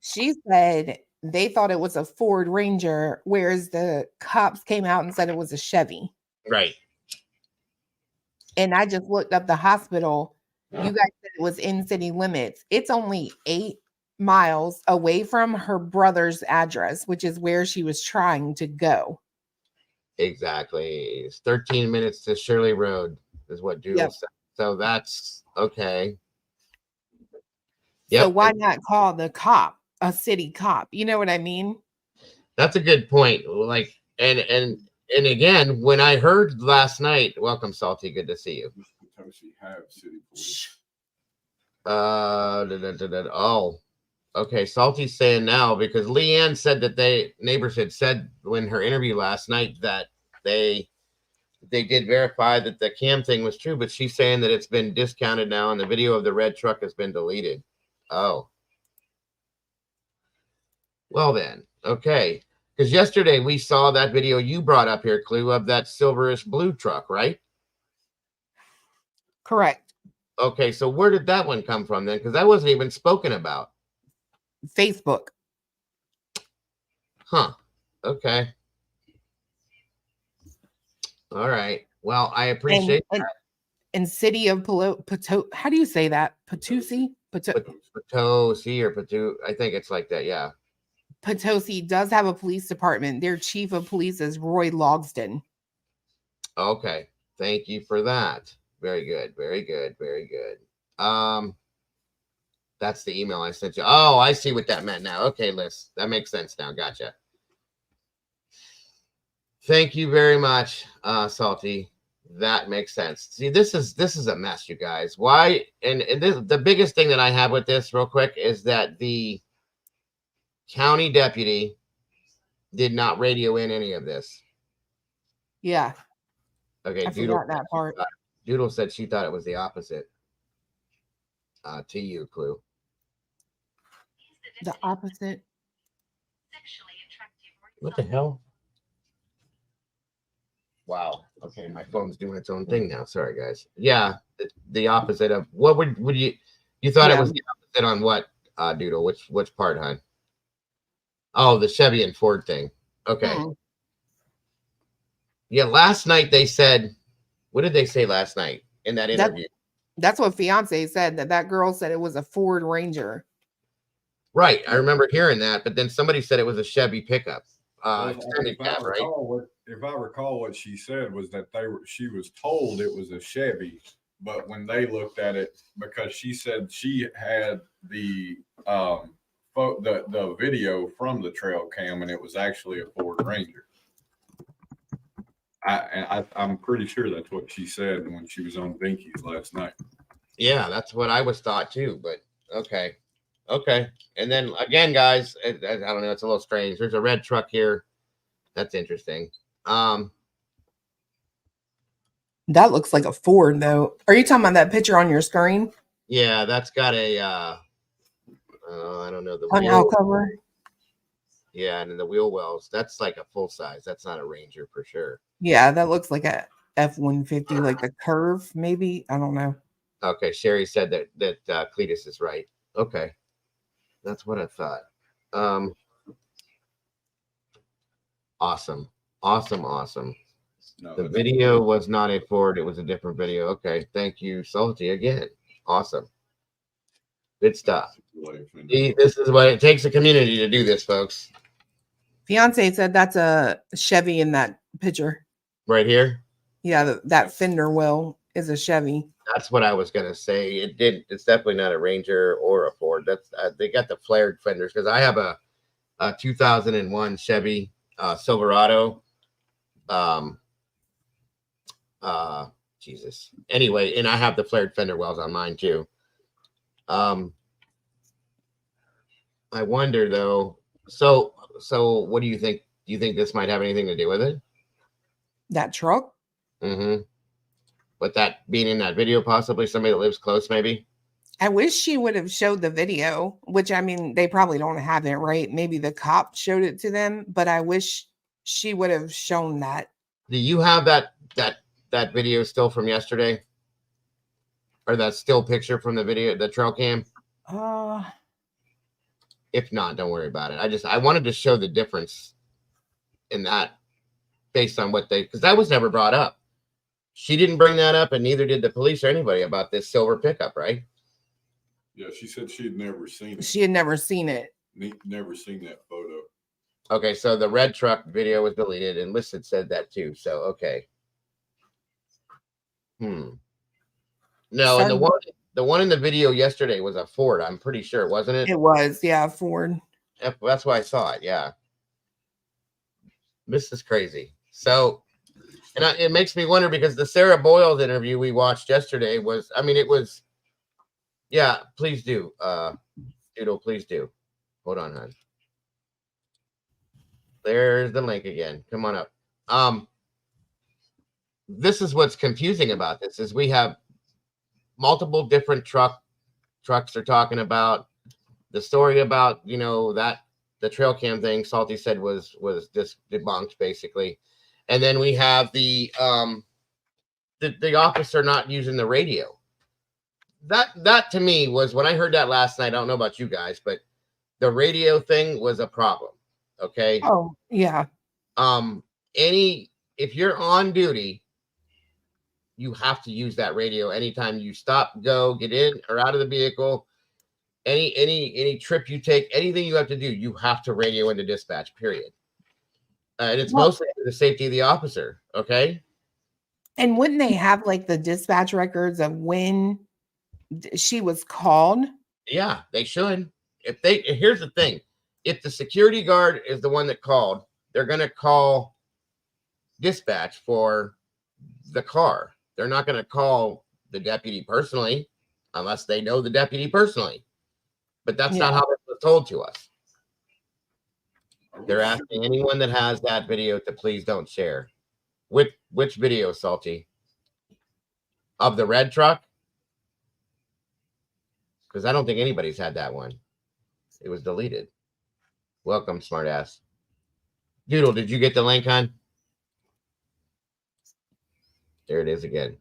She said they thought it was a Ford Ranger, whereas the cops came out and said it was a Chevy. Right. And I just looked up the hospital. You guys said it was in city limits. It's only 8 miles away from her brother's address, which is where she was trying to go. Exactly. It's 13 minutes to Shirley Road is what Doodle said. So that's okay. So why not call the cop a city cop? You know what I mean? That's a good point. Like, and again, when I heard last night, welcome, Salty. Good to see you. Oh, okay. Salty's saying now because Leanne said that neighbors had said when her interview last night that they did verify that the cam thing was true, but she's saying that it's been discounted now and the video of the red truck has been deleted. Oh. Well then, okay. Because yesterday we saw that video you brought up here, Clue, of that silverish blue truck, right? Correct. Okay, so where did that one come from then? Because that wasn't even spoken about. Facebook. Huh. Okay. All right. Well, I appreciate that. And city of how do you say that? Potosi? Potosi or Potu. I think it's like that, yeah. Potosi does have a police department. Their chief of police is Roy Logsdon. Okay. Thank you for that. Very good. Very good. Very good. That's the email I sent you. Oh, I see what that meant now. Okay, Liz. That makes sense now. Gotcha. Thank you very much, Salty. That makes sense. See, this is a mess, you guys. Why? And the biggest thing that I have with this, real quick, is that the county deputy did not radio in any of this. Yeah. Okay. I forgot that part. Doodle said she thought it was the opposite. To you, Clue. The opposite. What the hell? Wow. Okay, my phone's doing its own thing now. Sorry, guys. Yeah, the opposite of what would you thought it was the opposite on what, Doodle? Which part, hon? Oh, the Chevy and Ford thing. Okay. Yeah, last night they said, what did they say last night in that interview? That's what fiance said, that girl said it was a Ford Ranger. Right. I remember hearing that, but then somebody said it was a Chevy pickup. If I recall what she said was that she was told it was a Chevy, but when they looked at it, because she said she had the the video from the trail cam, and it was actually a Ford Ranger. I'm pretty sure that's what she said when she was on Binky's last night. Yeah, that's what I was thought too. But okay. And then again, guys, I don't know. It's a little strange. There's a red truck here. That's interesting. That looks like a Ford, though. Are you talking about that picture on your screen? Yeah, that's got a I don't know, the On wheel. cover. Yeah, and then the wheel wells. That's like a full size. That's not a Ranger for sure. Yeah, that looks like a F-150, like the curve, maybe. I don't know. Okay, Sherry said that Cletus is right. Okay, that's what I thought. Awesome. No, The video was not a Ford. It was a different video. Okay, thank you, Salty, again. Awesome. Good stuff. See, this is what it takes a community to do this, folks. Fiance said that's a Chevy in that picture. Right here? Yeah, that fender well is a Chevy. That's what I was gonna say. It's definitely not a Ranger or a Ford. That's they got the flared fenders because I have a 2001 Chevy Silverado. Jesus. Anyway, and I have the flared fender wells on mine too. I wonder though. So what do you think? Do you think this might have anything to do with it? That truck? Mm-hmm. But that being in that video, possibly somebody that lives close, maybe. I wish she would have showed the video, which I mean, they probably don't have it, right? Maybe the cop showed it to them, but I wish she would have shown that. Do you have that video still from yesterday? Or that still picture from the video, the trail cam? If not, don't worry about it. I wanted to show the difference in that based on what because that was never brought up. She didn't bring that up, and neither did the police or anybody about this silver pickup, right? Yeah, she said she had never seen it. She had never seen it. Never seen that photo. Okay, so the red truck video was deleted, and Listed said that too. So okay. No, and the one in the video yesterday was a Ford. I'm pretty sure, wasn't it? It was, yeah, Ford. That's why I saw it. Yeah, this is crazy. So, and it makes me wonder because the Sarah Boyles interview we watched yesterday was, I mean, it was. Yeah, please do, Doodle. Please do. Hold on, hon. There's the link again. Come on up. This is what's confusing about this is we have multiple different trucks are talking about the story about, that the trail cam thing Salty said was just debunked basically. And then we have the officer not using the radio. That to me was when I heard that last night. I don't know about you guys, but the radio thing was a problem. Okay. Oh, yeah. If you're on duty, you have to use that radio anytime you stop, go, get in or out of the vehicle. Any trip you take, anything you have to do, you have to radio into dispatch, period. And it's mostly for the safety of the officer. Okay. And wouldn't they have like the dispatch records of when she was called? Yeah, they should. Here's the thing. If the security guard is the one that called, they're going to call dispatch for the car. They're not going to call the deputy personally unless they know the deputy personally. But that's not how it was told to us. They're asking anyone that has that video to please don't share. Which video, Salty? Of the red truck? Because I don't think anybody's had that one. It was deleted. Welcome, smartass. Doodle, did you get the link, hon? There it is again.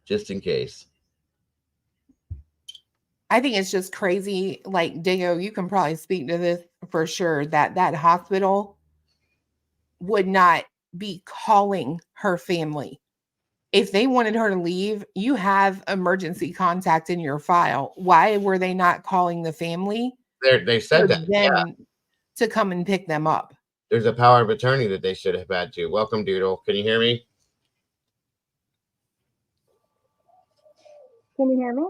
Just in case. I think it's just crazy. Like, Diego, you can probably speak to this for sure, that hospital would not be calling her family. If they wanted her to leave, you have emergency contact in your file. Why were they not calling the family? They said that. To come and pick them up. There's a power of attorney that they should have had to. Welcome, Doodle. Can you hear me? Can you hear me?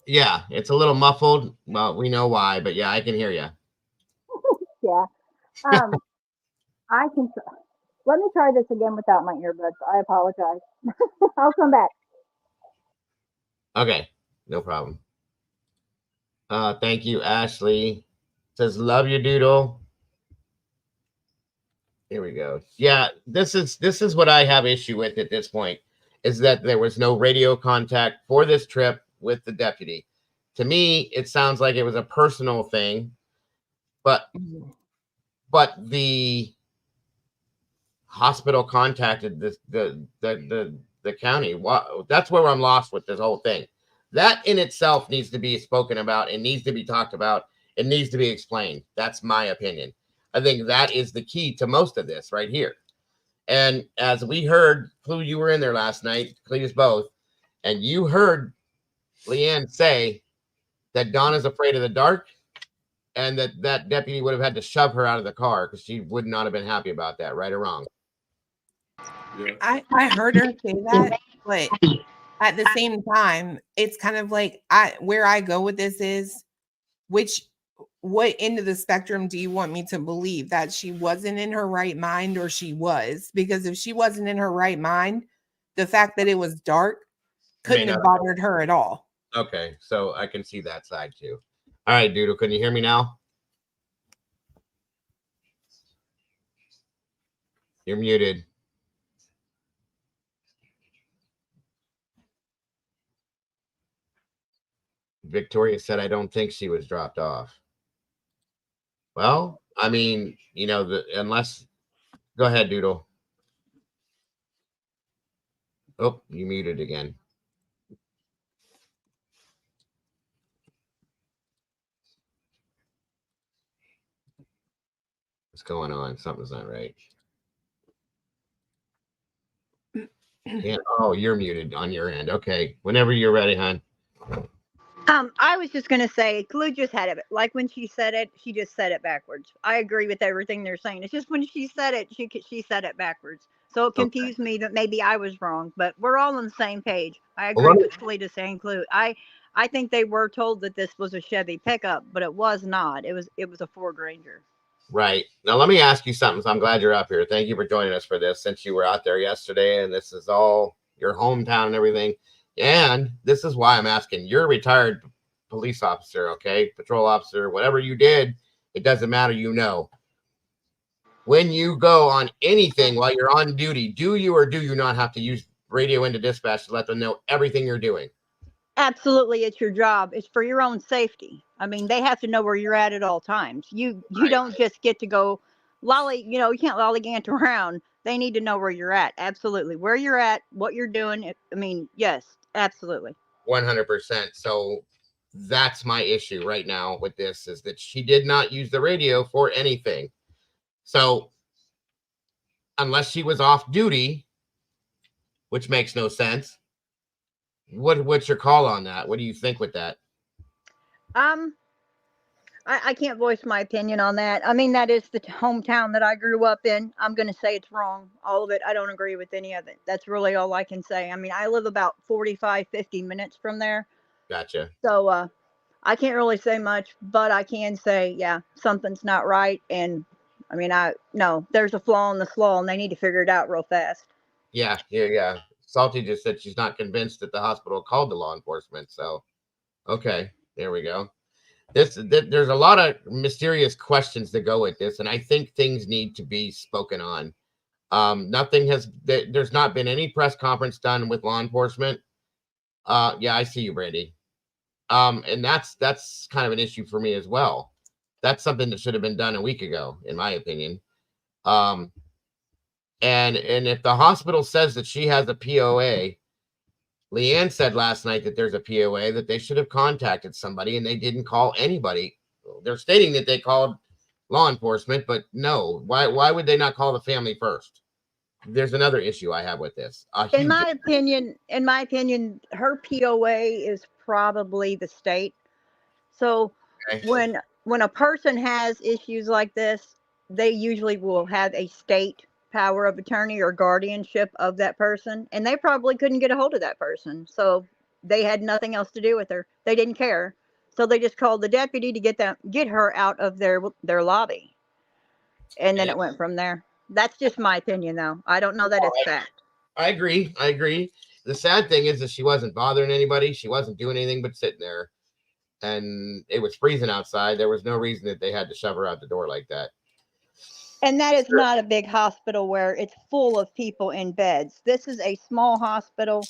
Yeah, it's a little muffled. Well, we know why, but yeah, I can hear you. Yeah. I can. Let me try this again without my earbuds. I apologize. I'll come back. Okay, no problem. Thank you, Ashley. Says love you, Doodle. Here we go. Yeah, this is what I have issue with at this point, is that there was no radio contact for this trip with the deputy. To me, it sounds like it was a personal thing, but the hospital contacted the county. That's where I'm lost with this whole thing. That in itself needs to be spoken about. It needs to be talked about. It needs to be explained. That's my opinion. I think that is the key to most of this right here. And as we heard, Clue, you were in there last night, Cletus both, and you heard Leanne say that Donna's afraid of the dark, and that deputy would have had to shove her out of the car because she would not have been happy about that, right or wrong. Yeah. I heard her say that, but at the same time, it's kind of like where I go with this is what end of the spectrum do you want me to believe, that she wasn't in her right mind or she was? Because if she wasn't in her right mind, the fact that it was dark couldn't have bothered her at all. Okay, so I can see that side too. All right, Doodle, can you hear me now? You're muted. Victoria said, I don't think she was dropped off. Well, I mean, unless, go ahead, Doodle. Oh, you muted again. What's going on? Something's not right. Yeah. Oh, you're muted on your end. Okay. Whenever you're ready, hon. I was just gonna say, Clue just had it. Like when she said it, she just said it backwards. I agree with everything they're saying. It's just when she said it, she said it backwards. So it confused me that maybe I was wrong. But we're all on the same page. I agree with Cletus and Clue. I think they were told that this was a Chevy pickup, but it was not. It was a Ford Ranger. Right. Now, let me ask you something. So I'm glad you're up here. Thank you for joining us for this, since you were out there yesterday and this is all your hometown and everything. And this is why I'm asking. You're a retired police officer, okay? Patrol officer, whatever you did, it doesn't matter, When you go on anything while you're on duty, do you or do you not have to use radio into dispatch to let them know everything you're doing? Absolutely, it's your job. It's for your own safety. I mean, they have to know where you're at all times. You don't just get to go you can't lollygant around. They need to know where you're at. Absolutely. Where you're at, what you're doing. I mean, yes, absolutely. 100%. So that's my issue right now with this, is that she did not use the radio for anything. So unless she was off duty, which makes no sense, what's your call on that? What do you think with that? I can't voice my opinion on that. I mean, that is the hometown that I grew up in. I'm going to say it's wrong. All of it. I don't agree with any of it. That's really all I can say. I mean, I live about 45, 50 minutes from there. Gotcha. So I can't really say much, but I can say, yeah, something's not right. And I mean, there's a flaw in the slaw and they need to figure it out real fast. Yeah. Salty just said she's not convinced that the hospital called the law enforcement. So, okay, there we go. There's a lot of mysterious questions that go with this, and I think things need to be spoken on. There's not been any press conference done with law enforcement. Yeah, I see you, Brandy. And that's kind of an issue for me as well. That's something that should have been done a week ago, in my opinion. And if the hospital says that she has a POA, Leanne said last night that there's a POA, that they should have contacted somebody, and they didn't call anybody. They're stating that they called law enforcement, but no. Why would they not call the family first? There's another issue I have with this. In my opinion, her POA is probably the state. So when a person has issues like this, they usually will have a state power of attorney or guardianship of that person, and they probably couldn't get a hold of that person. So They had nothing else to do with her. They didn't care. So they just called the deputy to get her out of their lobby. And then it went from there. That's just my opinion, though. I don't know that it's fact. I agree. I agree. The sad thing is that she wasn't bothering anybody. She wasn't doing anything but sitting there. And it was freezing outside. There was no reason that they had to shove her out the door like that. And that is not a big hospital where it's full of people in beds. This is a small hospital.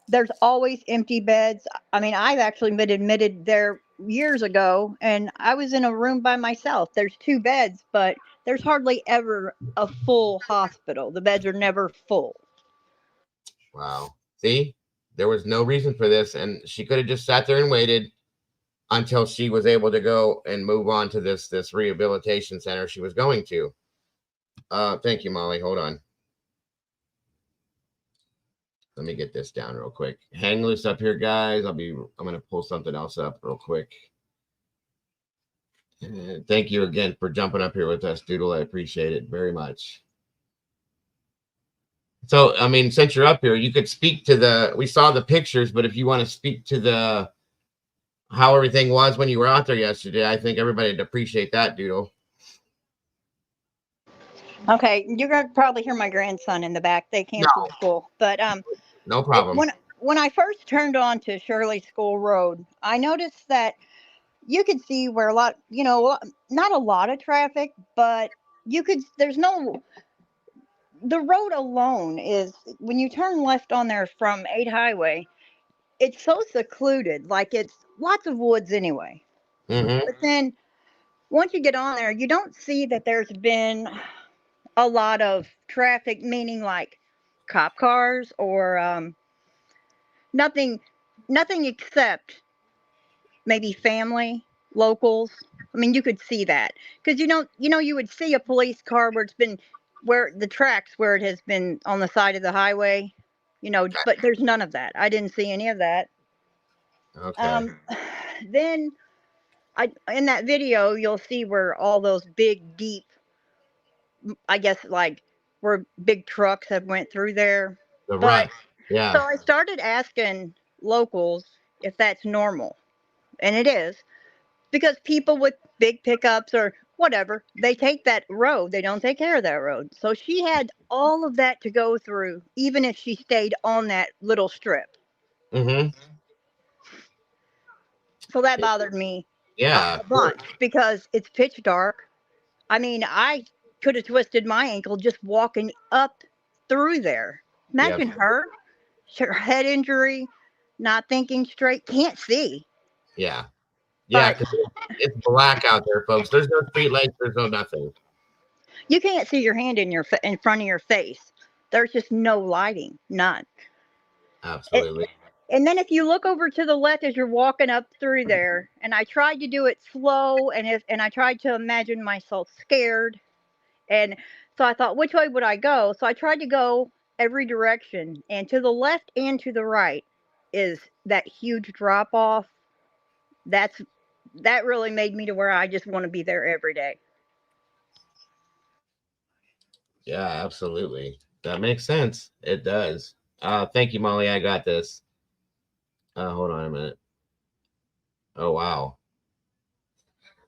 There's always empty beds. I mean, I've actually been admitted there years ago, and I was in a room by myself. There's 2 beds, but there's hardly ever a full hospital. The beds are never full. Wow. See, there was no reason for this, and she could have just sat there and waited until she was able to go and move on to this rehabilitation center she was going to. Thank you, Molly. Hold on. Let me get this down real quick. Hang loose up here, guys. I'm going to pull something else up real quick. And thank you again for jumping up here with us, Doodle. I appreciate it very much. So, I mean, since you're up here, you could speak to we saw the pictures, but if you want to speak to how everything was when you were out there yesterday, I think everybody would appreciate that, Doodle. Okay, you're going to probably hear my grandson in the back. They canceled school. But no problem. When I first turned on to Shirley School Road, I noticed that you could see where not a lot of traffic, but the road alone is, when you turn left on there from 8 Highway, it's so secluded, like it's lots of woods anyway. Mm-hmm. But then once you get on there, you don't see that there's been a lot of traffic, meaning like cop cars or nothing except maybe family, locals. I mean, you could see that because you would see a police car where it's been where the tracks where it has been on the side of the highway, but there's none of that. I didn't see any of that. Okay. Then in that video, you'll see where all those big, deep, I guess, like where big trucks have went through there. Right. Yeah. So I started asking locals if that's normal. And it is, because people with big pickups or whatever, they take that road. They don't take care of that road. So she had all of that to go through, even if she stayed on that little strip. Mm-hmm. So that bothered me a bunch because it's pitch dark. I mean, I could have twisted my ankle just walking up through there. Imagine her head injury, not thinking straight, can't see. Yeah. Yeah, it's black out there, folks. There's no street lights. There's no nothing. You can't see your hand in front of your face. There's just no lighting, none. Absolutely. And then if you look over to the left as you're walking up through there, and I tried to do it slow, and I tried to imagine myself scared, and so I thought, which way would I go? So I tried to go every direction, and to the left and to the right is that huge drop off. That really made me to where I just want to be there every day. Yeah, absolutely. That makes sense. It does. Thank you, Molly. I got this. Hold on a minute. Oh, wow.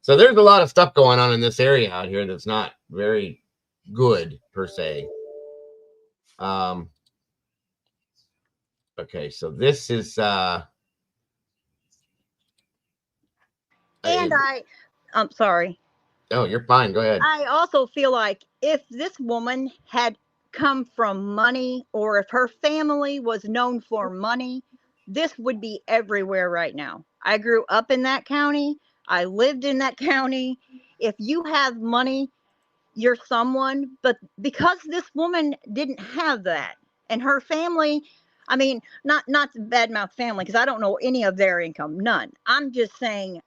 So there's a lot of stuff going on in this area out here that's not very good per se. Okay, so this is and I'm sorry. Oh, you're fine. Go ahead. I also feel like if this woman had come from money, or if her family was known for money, this would be everywhere right now. I grew up in that county. I lived in that county. If you have money, you're someone. But because this woman didn't have that, and her family, I mean, not to badmouth family, because I don't know any of their income, none. I'm just saying,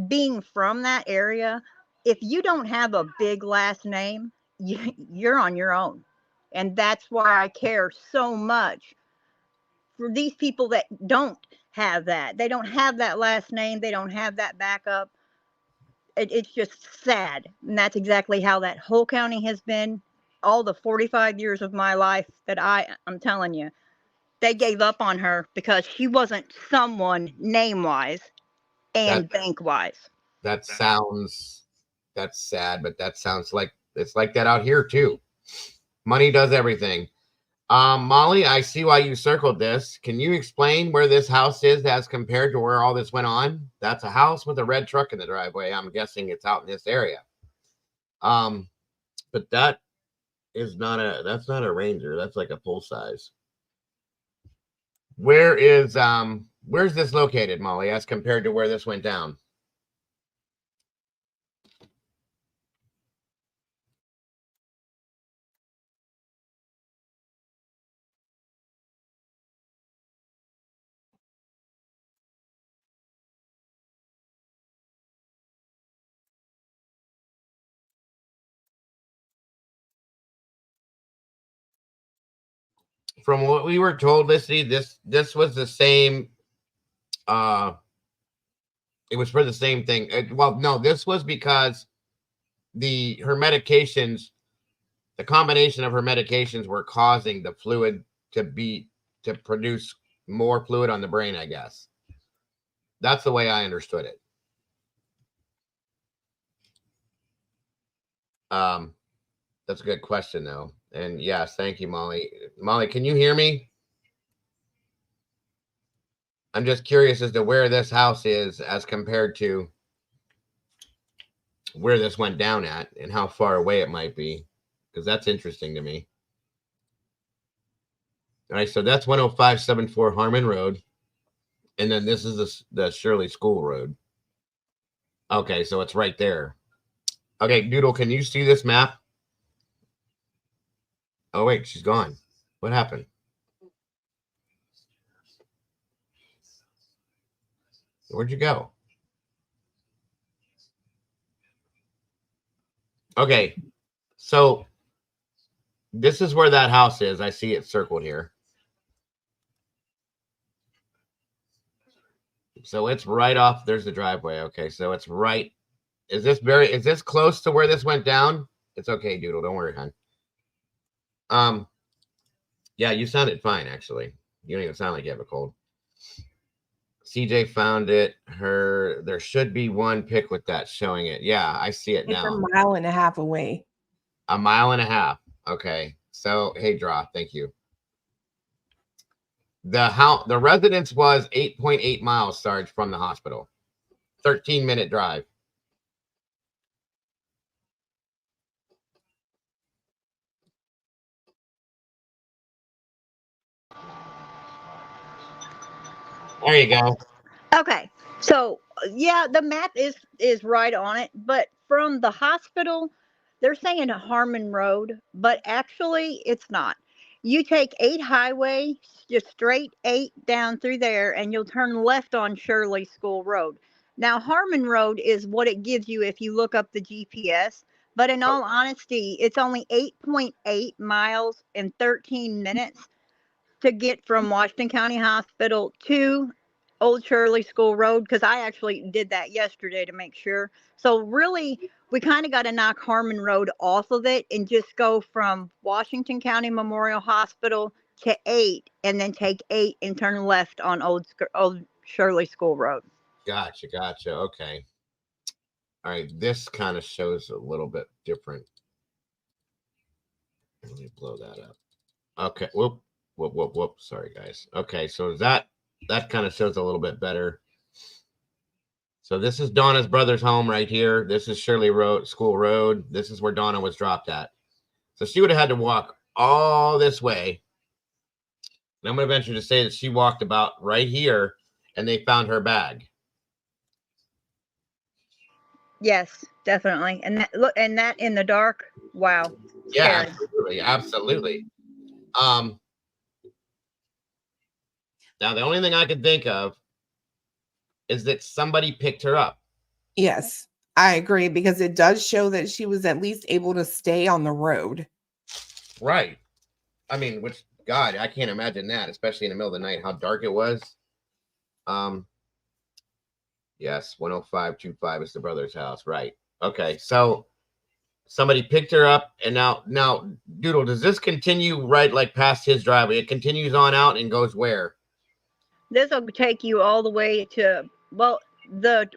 being from that area, if you don't have a big last name, you're on your own. And that's why I care so much for these people that don't have that. They don't have that last name. They don't have that backup. It's just sad. And that's exactly how that whole county has been all the 45 years of my life that I'm telling you. they gave up on her because she wasn't someone name-wise and bank-wise. That's sad, but that sounds like it's like that out here too. Money does everything. Molly, I see why you circled this. Can you explain where this house is as compared to where all this went on? That's a house with a red truck in the driveway. I'm guessing it's out in this area. But that's not a Ranger. That's like a full size. Where's this located, Molly, as compared to where this went down? From what we were told, this was the same. It was for the same thing. Well, no, this was because her medications, the combination of her medications, were causing the fluid to produce more fluid on the brain. I guess that's the way I understood it. That's a good question, though. And yes, thank you, Molly. Molly, can you hear me? I'm just curious as to where this house is as compared to where this went down at and how far away it might be, because that's interesting to me. All right, so that's 10574 Harmon Road. And then this is the Shirley School Road. Okay, so it's right there. Okay, Doodle, can you see this map? Oh, wait, she's gone. What happened? Where'd you go? Okay, so this is where that house is. I see it circled here. So it's right off. There's the driveway. Okay, so it's right. Is this close to where this went down? It's okay, Doodle. Don't worry, hon. Yeah, you sounded fine, actually. You don't even sound like you have a cold. CJ found it. There should be one pic with that showing it. Yeah, I see it now. It's a mile and a half away. A mile and a half. Okay. So, hey, Draw, thank you. The residence was 8.8 miles, Sarge, from the hospital. 13-minute drive. There you go. Okay, so yeah, the map is right on it, but from the hospital, they're saying Harmon Road, but actually it's not. You take 8 highway, just straight 8 down through there, and you'll turn left on Shirley School Road. Now, Harmon Road is what it gives you if you look up the GPS, but in all honesty, it's only 8.8 miles in 13 minutes to get from Washington County Hospital to Old Shirley School Road, because I actually did that yesterday to make sure. So really, we kind of got to knock Harmon Road off of it and just go from Washington County Memorial Hospital to 8, and then take 8 and turn left on Old Shirley School Road. Gotcha. Okay. All right, this kind of shows a little bit different. Let me blow that up. Okay, whoop. Sorry, guys. Okay, so that kind of shows a little bit better. So this is Donna's brother's home right here. This is Shirley School Road. This is where Donna was dropped at. So she would have had to walk all this way. And I'm going to venture to say that she walked about right here, and they found her bag. Yes, definitely. And that in the dark. Wow. Yeah, Scary. absolutely. Now, the only thing I could think of is that somebody picked her up. Yes, I agree, because it does show that she was at least able to stay on the road. Right. I mean, which, God, I can't imagine that, especially in the middle of the night, how dark it was. Yes, 10525 is the brother's house. Right. Okay. So somebody picked her up, and now, Doodle, does this continue right like past his driveway? It continues on out and goes where? This will take you all the way to, well, the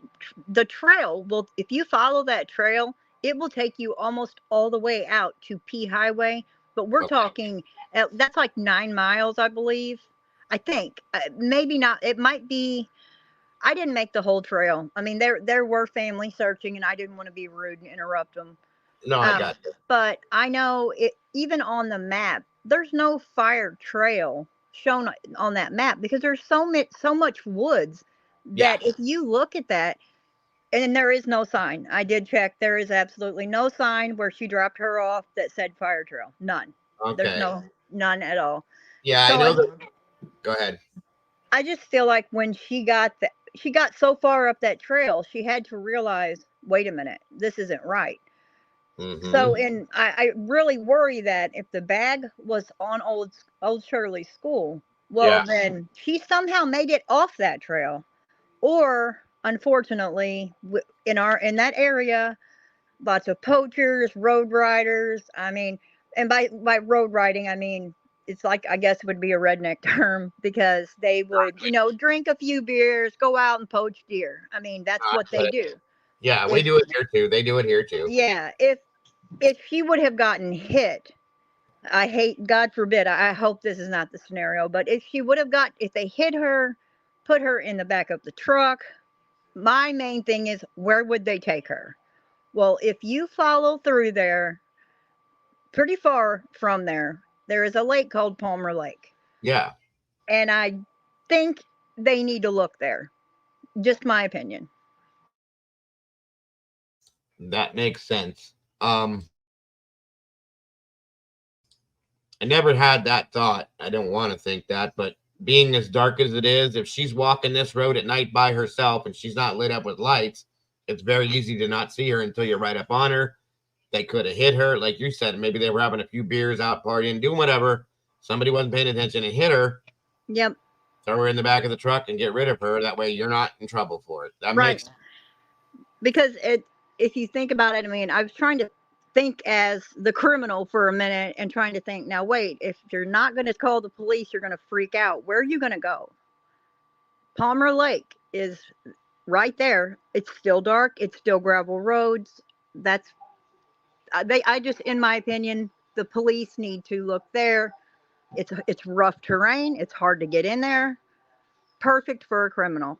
trail will, if you follow that trail, it will take you almost all the way out to P Highway. But we're Okay. talking, that's like 9 miles, I believe. I think maybe not. It might be. I didn't make the whole trail. I mean, there were families searching, and I didn't want to be rude and interrupt them. No, I got you. But I know it, even on the map, there's no fire trail shown on that map because there's so much woods Yeah. that if you look at that, and there is no sign. I did check. There is absolutely no sign where she dropped her off that said fire trail. None. There's Okay. none at all. Yeah, I So know that. Go ahead. I just feel like when she got so far up that trail, she had to realize, wait a minute, this isn't right. So, Mm-hmm. and I really worry that if the bag was on old Shirley's school, well, Yeah. then she somehow made it off that trail, or unfortunately, in that area, lots of poachers, road riders. I mean, and by road riding, I mean it's like, I guess it would be a redneck term, because they would, drink a few beers, go out and poach deer. I mean, that's what they do. Yeah, we If do it here too. They do it here too. Yeah, if she would have gotten hit, I hate, God forbid, I hope this is not the scenario, but if they hit her, put her in the back of the truck, my main thing is, where would they take her? Well, if you follow through there, pretty far from there is a lake called Palmer Lake. Yeah, And I think they need to look there. Just my opinion. that makes sense. I never had that thought. I don't want to think that, but being as dark as it is, if she's walking this road at night by herself and she's not lit up with lights, it's very easy to not see her until you're right up on her. They could have hit her, like you said. Maybe they were having a few beers out partying, doing whatever. Somebody wasn't paying attention and hit her. Yep. Throw her in the back of the truck and get rid of her. That way you're not in trouble for it. That Right. makes Because if you think about it, I mean, I was trying to think as the criminal for a minute and trying to think, now wait, if you're not going to call the police, you're going to freak out. Where are you going to go? Palmer Lake is right there. It's still dark. It's still gravel roads. That's I just, in my opinion, the police need to look there. It's rough terrain. It's hard to get in there. Perfect for a criminal.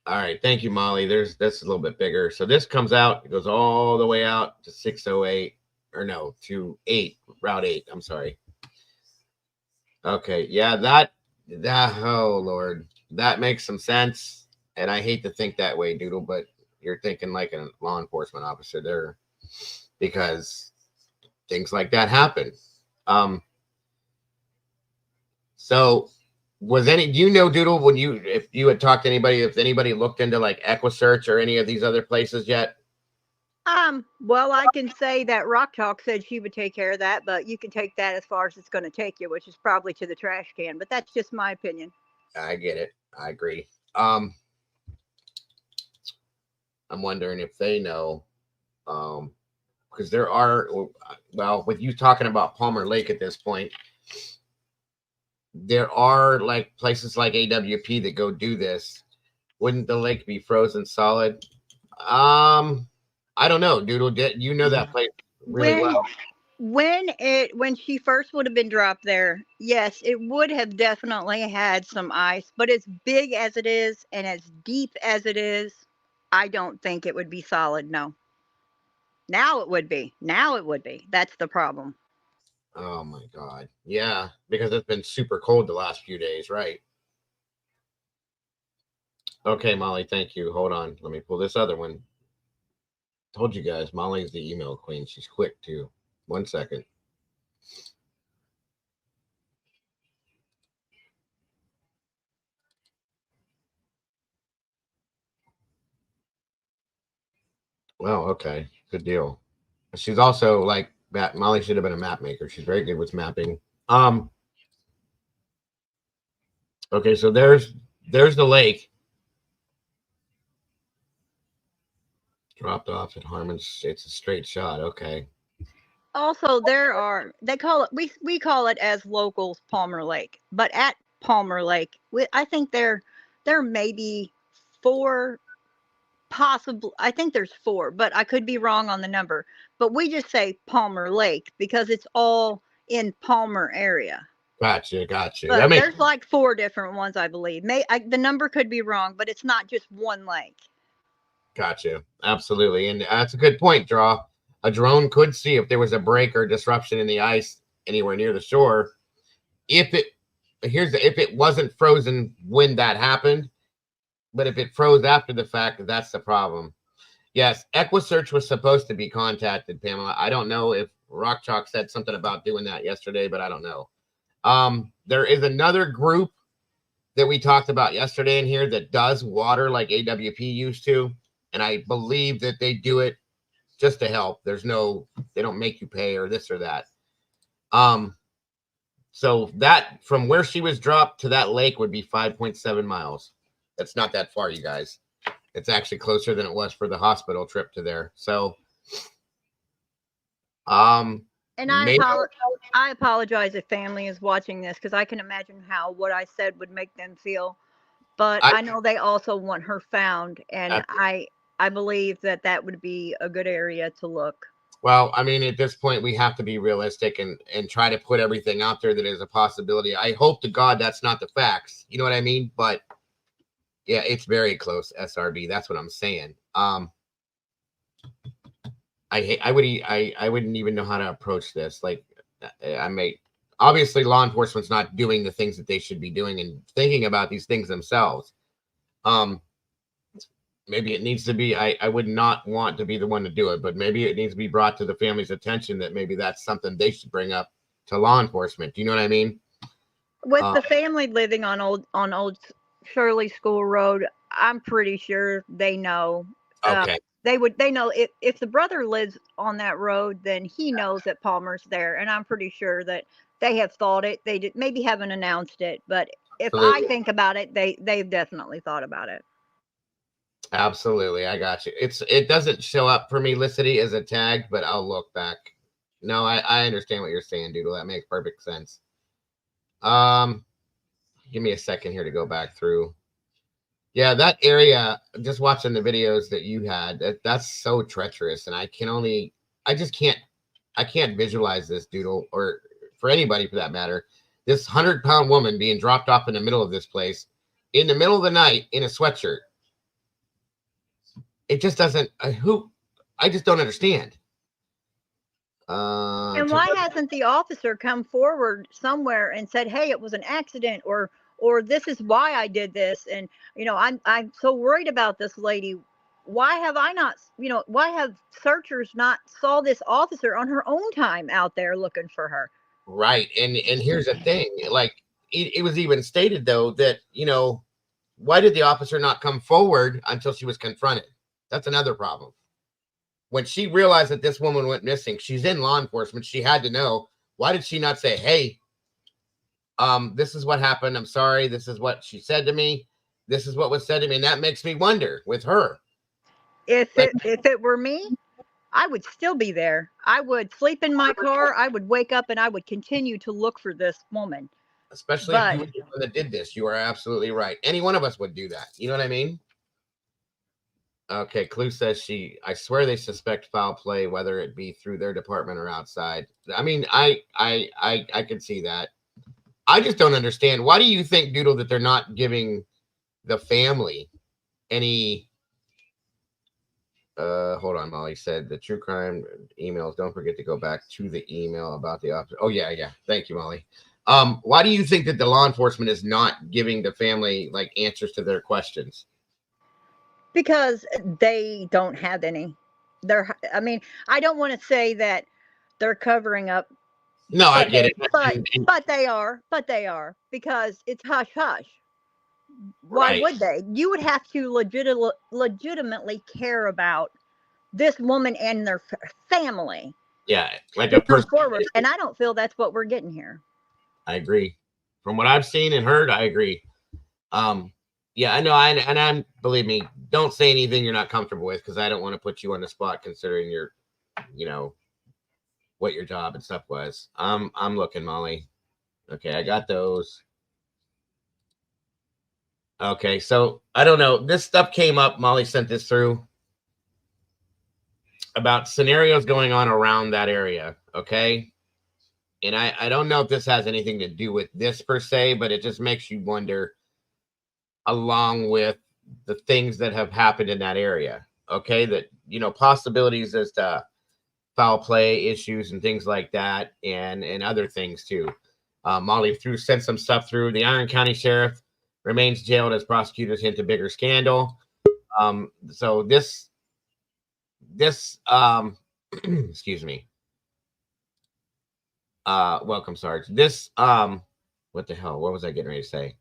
all right. Thank you, Molly. That's a little bit bigger. So this comes out, it goes all the way out to 608, or no, to 8, Route 8. I'm sorry. Okay. Yeah, oh Lord. That makes some sense. And I hate to think that way, Doodle, but you're thinking like a law enforcement officer there, because things like that happen. So was do you know, Doodle, if you had talked to anybody, if anybody looked into like EquiSearch or any of these other places yet? Well, I can say that Rock Talk said she would take care of that, but you can take that as far as it's going to take you, which is probably to the trash can. But that's just my opinion. I get it. I agree. I'm wondering if they know, because there are, well, with you talking about Palmer Lake at this point, there are like places like AWP that go do this. Wouldn't the lake be frozen solid? I don't know, Doodle. You know that place really well. When she first would have been dropped there, yes, it would have definitely had some ice, but as big as it is and as deep as it is, I don't think it would be solid. No. Now it would be. That's the problem. Oh my God. Yeah, because it's been super cold the last few days, right? Okay, Molly, thank you. Hold on. Let me pull this other one. Told you guys, Molly's the email queen. She's quick too. 1 second. Well, okay, good deal. She's also like Molly should have been a map maker. She's very good with mapping. Okay, so there's the lake. Dropped off at Harmon's. It's a straight shot. Okay. Also, they call it, we call it as locals Palmer Lake, but at Palmer Lake, I think there may be four, possible. I think there's four, but I could be wrong on the number. But we just say Palmer Lake because it's all in Palmer area. Gotcha. That But makes there's like four different ones, I believe. The number could be wrong, but it's not just one lake. Gotcha. Absolutely. And that's a good point, Draw. A drone could see if there was a break or disruption in the ice anywhere near the shore. If it wasn't frozen when that happened, but if it froze after the fact, that's the problem. Yes, EquiSearch was supposed to be contacted, Pamela. I don't know if Rock Chalk said something about doing that yesterday, but I don't know. There is another group that we talked about yesterday in here that does water like AWP used to. And I believe that they do it just to help. They don't make you pay or this or that. So that from where she was dropped to that lake would be 5.7 miles. That's not that far, you guys. It's actually closer than it was for the hospital trip to there. So, and I apologize if family is watching this because I can imagine how what I said would make them feel. But I know they also want her found, and I believe that would be a good area to look. Well, I mean, at this point, we have to be realistic and try to put everything out there that is a possibility. I hope to God that's not the facts. You know what I mean? But yeah, it's very close, SRB. That's what I'm saying. I wouldn't even know how to approach this. Like, obviously law enforcement's not doing the things that they should be doing and thinking about these things themselves. Maybe it needs to be, I would not want to be the one to do it, but maybe it needs to be brought to the family's attention that maybe that's something they should bring up to law enforcement. Do you know what I mean? With the family living on old Shirley School Road, I'm pretty sure they know. Okay. They know if the brother lives on that road, then he knows that Palmer's there. And I'm pretty sure that they have thought it. They maybe haven't announced it, but if I think about it, they've definitely thought about it. Absolutely. I got you. It doesn't show up for me, Licity, as a tag, but I'll look back. No, I understand what you're saying, Doodle. That makes perfect sense. Give me a second here to go back through. Yeah, that area, just watching the videos that you had, that's so treacherous. And I can't visualize this, Doodle, or for anybody for that matter. This 100-pound woman being dropped off in the middle of this place in the middle of the night in a sweatshirt. It just doesn't. I just don't understand. And why hasn't the officer come forward somewhere and said, "Hey, it was an accident," or "This is why I did this," and I'm so worried about this lady. Why have I not? Why have searchers not saw this officer on her own time out there looking for her? Right, and here's the thing. Like it was even stated though that why did the officer not come forward until she was confronted? That's another problem. When she realized that this woman went missing, she's in law enforcement. She had to know. Why did she not say, "Hey, this is what happened. I'm sorry. This is what she said to me. This is what was said to me." And that makes me wonder with her. If it were me, I would still be there. I would sleep in my car. I would wake up and I would continue to look for this woman. Especially if you were the one that did this. You are absolutely right. Any one of us would do that. You know what I mean? Okay, Clue says I swear they suspect foul play, whether it be through their department or outside. I mean, I can see that. I just don't understand. Why do you think, Doodle, that they're not giving the family any hold on, Molly said the true crime emails. Don't forget to go back to the email about the officer. Oh, yeah. Thank you, Molly. Why do you think that the law enforcement is not giving the family like answers to their questions? Because they don't have any. I don't want to say that they're covering up. No, I get it. But they are. Because it's hush hush. Why would they? You would have to legitimately care about this woman and their family Yeah, like to a come person. forward. And I don't feel that's what we're getting here. I agree. From what I've seen and heard, I agree. Yeah, I know. I'm believe me, don't say anything you're not comfortable with, because I don't want to put you on the spot considering your, you know, what your job and stuff was. I'm looking, Molly. Okay, I got those. Okay, so I don't know. This stuff came up. Molly sent this through about scenarios going on around that area. Okay. And I don't know if this has anything to do with this per se, but it just makes you wonder, along with the things that have happened in that area. Okay. That, you know, possibilities as to foul play issues and things like that, and other things too. Molly sent some stuff through. The Iron County Sheriff remains jailed as prosecutors hint a bigger scandal. So this excuse me. Welcome, Sarge. This what the hell? What was I getting ready to say?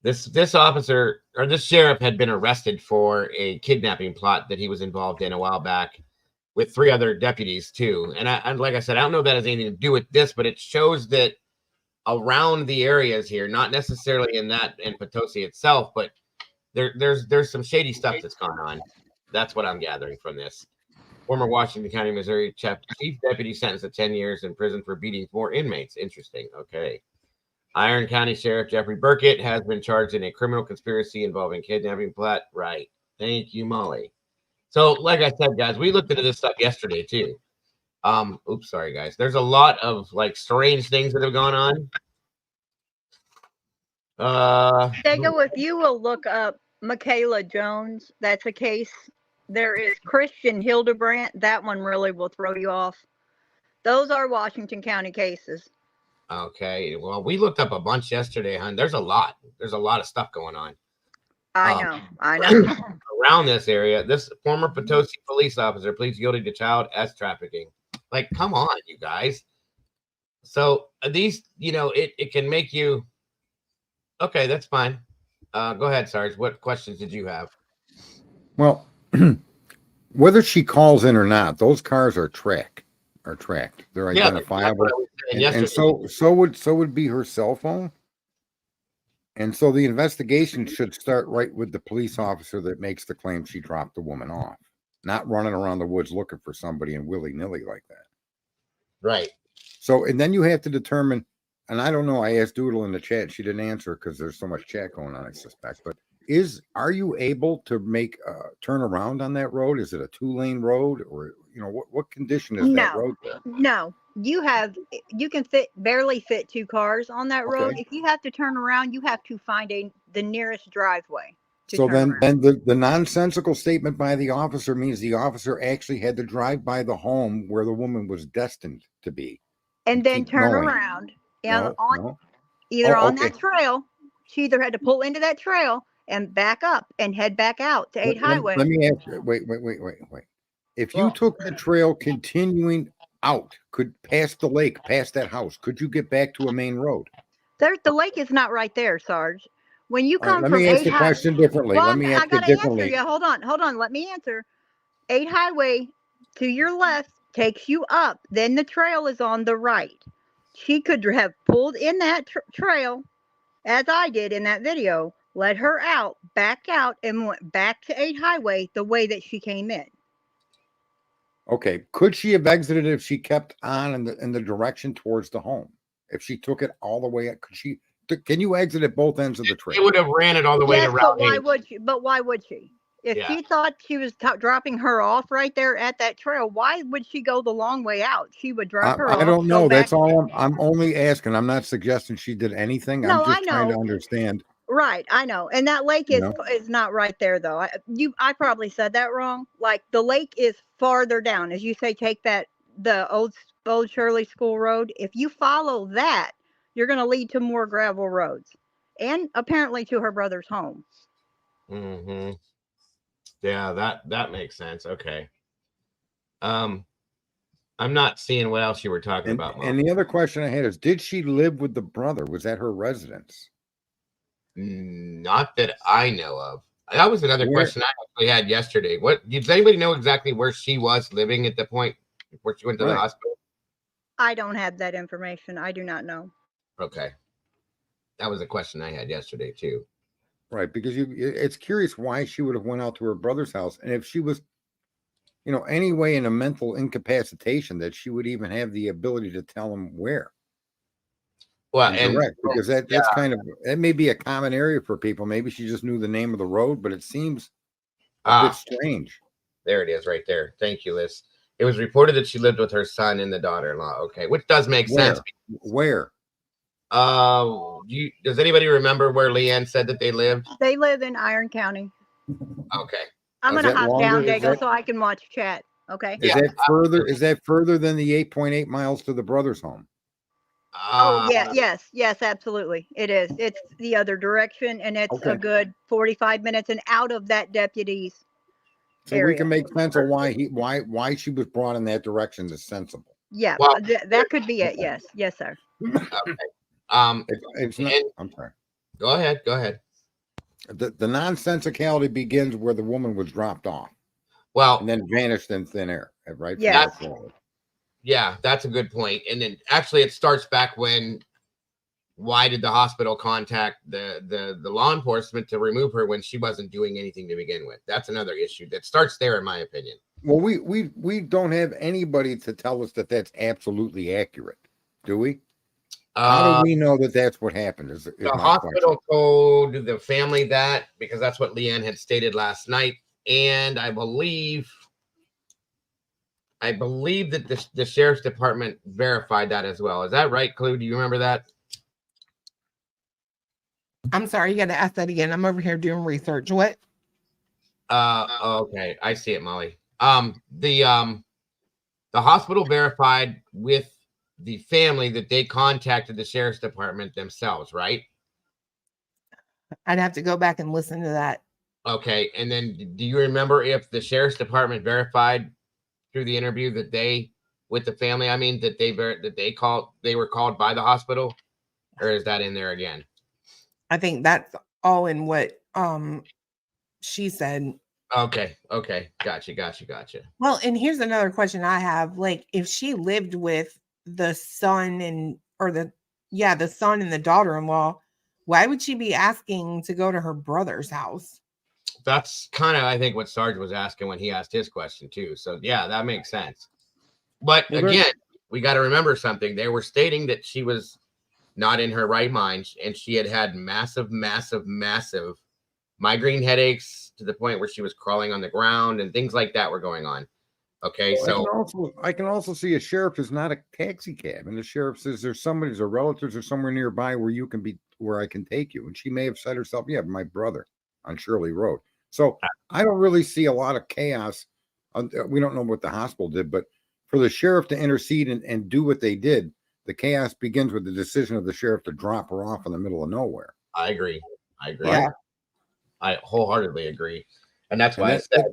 This officer, or this sheriff, had been arrested for a kidnapping plot that he was involved in a while back with 3 other deputies too. And I like I said, I don't know if that has anything to do with this, but it shows that around the areas here, not necessarily in Potosi itself, but there's some shady stuff that's gone on. That's what I'm gathering from this. Former Washington County, Missouri chief deputy sentenced to 10 years in prison for beating 4 inmates. Interesting. Okay. Iron County Sheriff Jeffrey Burkett has been charged in a criminal conspiracy involving kidnapping plot. Right. Thank you, Molly. So, like I said, guys, we looked into this stuff yesterday too. Oops, sorry, guys. There's a lot of like strange things that have gone on. Dago, if you will look up Michaela Jones, that's a case. There is Christian Hildebrandt. That one really will throw you off. Those are Washington County cases. Okay. Well, we looked up a bunch yesterday, hon. There's a lot. There's a lot of stuff going on. I know. Around this area, this former Potosi police officer pleads guilty to child sex trafficking. Like, come on, you guys. So these, you know, it can make you. Okay, that's fine. Go ahead, Sarge. What questions did you have? Well, whether she calls in or not, those cars are tracked. They're identifiable. And so would be her cell phone. And so the investigation should start right with the police officer that makes the claim she dropped the woman off, not running around the woods looking for somebody and willy-nilly like that. Right. So, and then you have to determine, and I don't know, I asked Doodle in the chat, she didn't answer because there's so much chat going on, I suspect, but are you able to make a turn around on that road? Is it a 2-lane road, or, you know, what condition is that road there? No, you can barely fit 2 cars on that road. If you have to turn around, you have to find the nearest driveway. So then the nonsensical statement by the officer means the officer actually had to drive by the home where the woman was destined to be. And then turn around and on that trail. She either had to pull into that trail and back up and head back out to 8 Highway. Let me ask you, wait. If you took the trail continuing out, could past the lake, past that house, could you get back to a main road? The lake is not right there, Sarge. When you come let from me ask the question differently. Well, I gotta answer you. Hold on. Let me answer. 8 Highway to your left takes you up. Then the trail is on the right. She could have pulled in that trail, as I did in that video, let her out, back out, and went back to 8 Highway the way that she came in. Okay. Could she have exited if she kept on in the direction towards the home? If she took it all the way, can you exit at both ends of the trail? It would have ran it all the way to Route 8. Why would she? If she thought she was dropping her off right there at that trail, why would she go the long way out? She would drop her off. I don't know. That's all I'm only asking. I'm not suggesting she did anything. No, I'm just trying to understand. Right, I know. And that lake is not right there, though. I probably said that wrong. Like, the lake is farther down. As you say, take the old Shirley School Road. If you follow that, you're going to lead to more gravel roads, and apparently to her brother's home. Mm-hmm. Yeah, that makes sense. Okay. I'm not seeing what else you were talking about, Mom. And the other question I had is, did she live with the brother? Was that her residence? Not that I know of. That was another question I actually had yesterday. What does anybody know exactly where she was living at the point before she went to the hospital? I don't have that information. I do not know. Okay. That was a question I had yesterday too. Right, because it's curious why she would have went out to her brother's house, and if she was, anyway in a mental incapacitation, that she would even have the ability to tell him where. Well, and direct, because that's kind of, that may be a common area for people. Maybe she just knew the name of the road, but it seems a bit strange. There it is, right there. Thank you, Liz. It was reported that she lived with her son and the daughter-in-law. Okay, which does make sense. Where? Does anybody remember where Leanne said that they lived? They live in Iron County. Okay. I'm gonna hop down, Dago, so I can watch chat. Okay. Is that further? Is that further than the 8.8 miles to the brother's home? Oh yeah, yes, absolutely. It is. It's the other direction, and it's a good 45 minutes and out of that deputy's area. We can make sense of why she was brought in that direction is sensible. Yeah, that could be it. Yes, sir. Okay. It's not. I'm sorry. Go ahead. The nonsensicality begins where the woman was dropped off. Well, and then vanished in thin air. Right. Yeah. Yeah, that's a good point. And then actually it starts back when, why did the hospital contact the law enforcement to remove her when she wasn't doing anything to begin with? That's another issue that starts there, in my opinion. Well, we don't have anybody to tell us that that's absolutely accurate, do we? How do we know that that's what happened? Is the hospital told the family that, because that's what Leanne had stated last night. And I believe that the sheriff's department verified that as well. Is that right, Clue? Do you remember that? I'm sorry, you got to ask that again. I'm over here doing research. What? Okay, I see it, Molly. The hospital verified with the family that they contacted the sheriff's department themselves, right? I'd have to go back and listen to that. Okay, and then do you remember if the sheriff's department verified through the interview that they, with the family, I mean, that they were called by the hospital, or is that in there again? I think that's all in what she said. Okay, gotcha. Well, and here's another question I have: like, if she lived with the son and the son and the daughter-in-law, why would she be asking to go to her brother's house? That's kind of, I think, what Sarge was asking when he asked his question too. So yeah, that makes sense. But again, we got to remember something. They were stating that she was not in her right mind, and she had massive migraine headaches to the point where she was crawling on the ground and things like that were going on. Okay, well, so I can also see a sheriff is not a taxi cab, and the sheriff says there's somebody's or relatives or somewhere nearby where I can take you. And she may have said herself, yeah, my brother on Shirley Road. So I don't really see a lot of chaos. We don't know what the hospital did, but for the sheriff to intercede and do what they did, the chaos begins with the decision of the sheriff to drop her off in the middle of nowhere. I agree. Yeah. I wholeheartedly agree. And that's why I said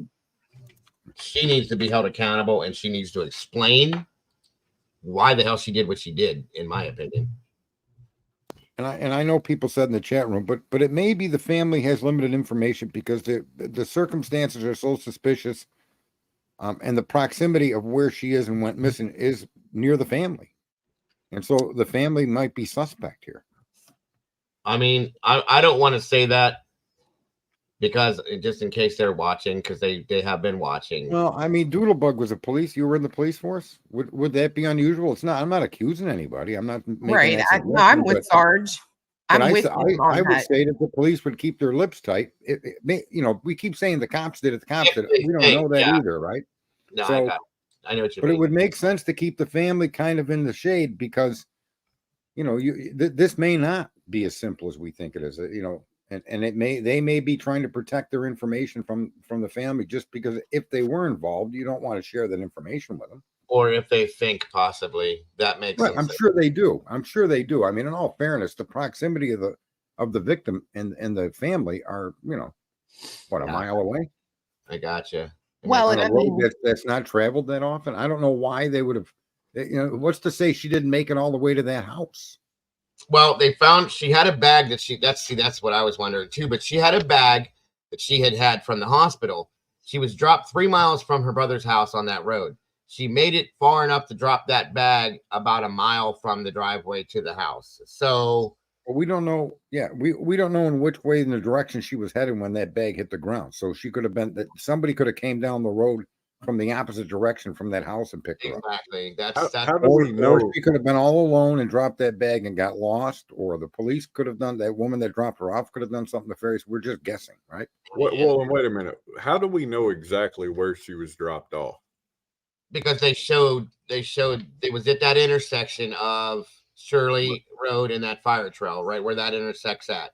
she needs to be held accountable, and she needs to explain why the hell she did what she did, in my opinion. And I know people said in the chat room, but it may be the family has limited information because the circumstances are so suspicious, and the proximity of where she is and went missing is near the family, and so the family might be suspect here. I mean, I don't want to say that because just in case they're watching, because they have been watching. Well, I mean, Doodlebug was a police. You were in the police force. Would that be unusual? It's not. I'm not accusing anybody. I'm not making right. I'm with Sarge. I would say that the police would keep their lips tight. We keep saying the cops did it. The cops did it. We don't know that either, right? No, so, I know what you mean. But it would make sense to keep the family kind of in the shade because, this may not be as simple as we think it is. And they may be trying to protect their information from the family, just because if they were involved, you don't want to share that information with them. Or if they think possibly that makes sense. I'm sure they do. I mean, in all fairness, the proximity of the victim and the family are, a mile away. I gotcha. Well, on a road that's not traveled that often. I don't know why they would have. What's to say she didn't make it all the way to that house? Well, they found she had a bag that's what I was wondering too. But she had a bag that she had from the hospital. She was dropped 3 miles from her brother's house on that road. She made it far enough to drop that bag about a mile from the driveway to the house. So we don't know. Yeah, we don't know in which way in the direction she was headed when that bag hit the ground. So she could have been that somebody could have came down the road from the opposite direction from that house and picked her up. Exactly. How do we know? Or she could have been all alone and dropped that bag and got lost, or the police could have done that. Woman that dropped her off could have done something nefarious. We're just guessing, right? Well, and wait a minute. How do we know exactly where she was dropped off? Because they showed it was at that intersection of Shirley Road and that fire trail, right where that intersects at.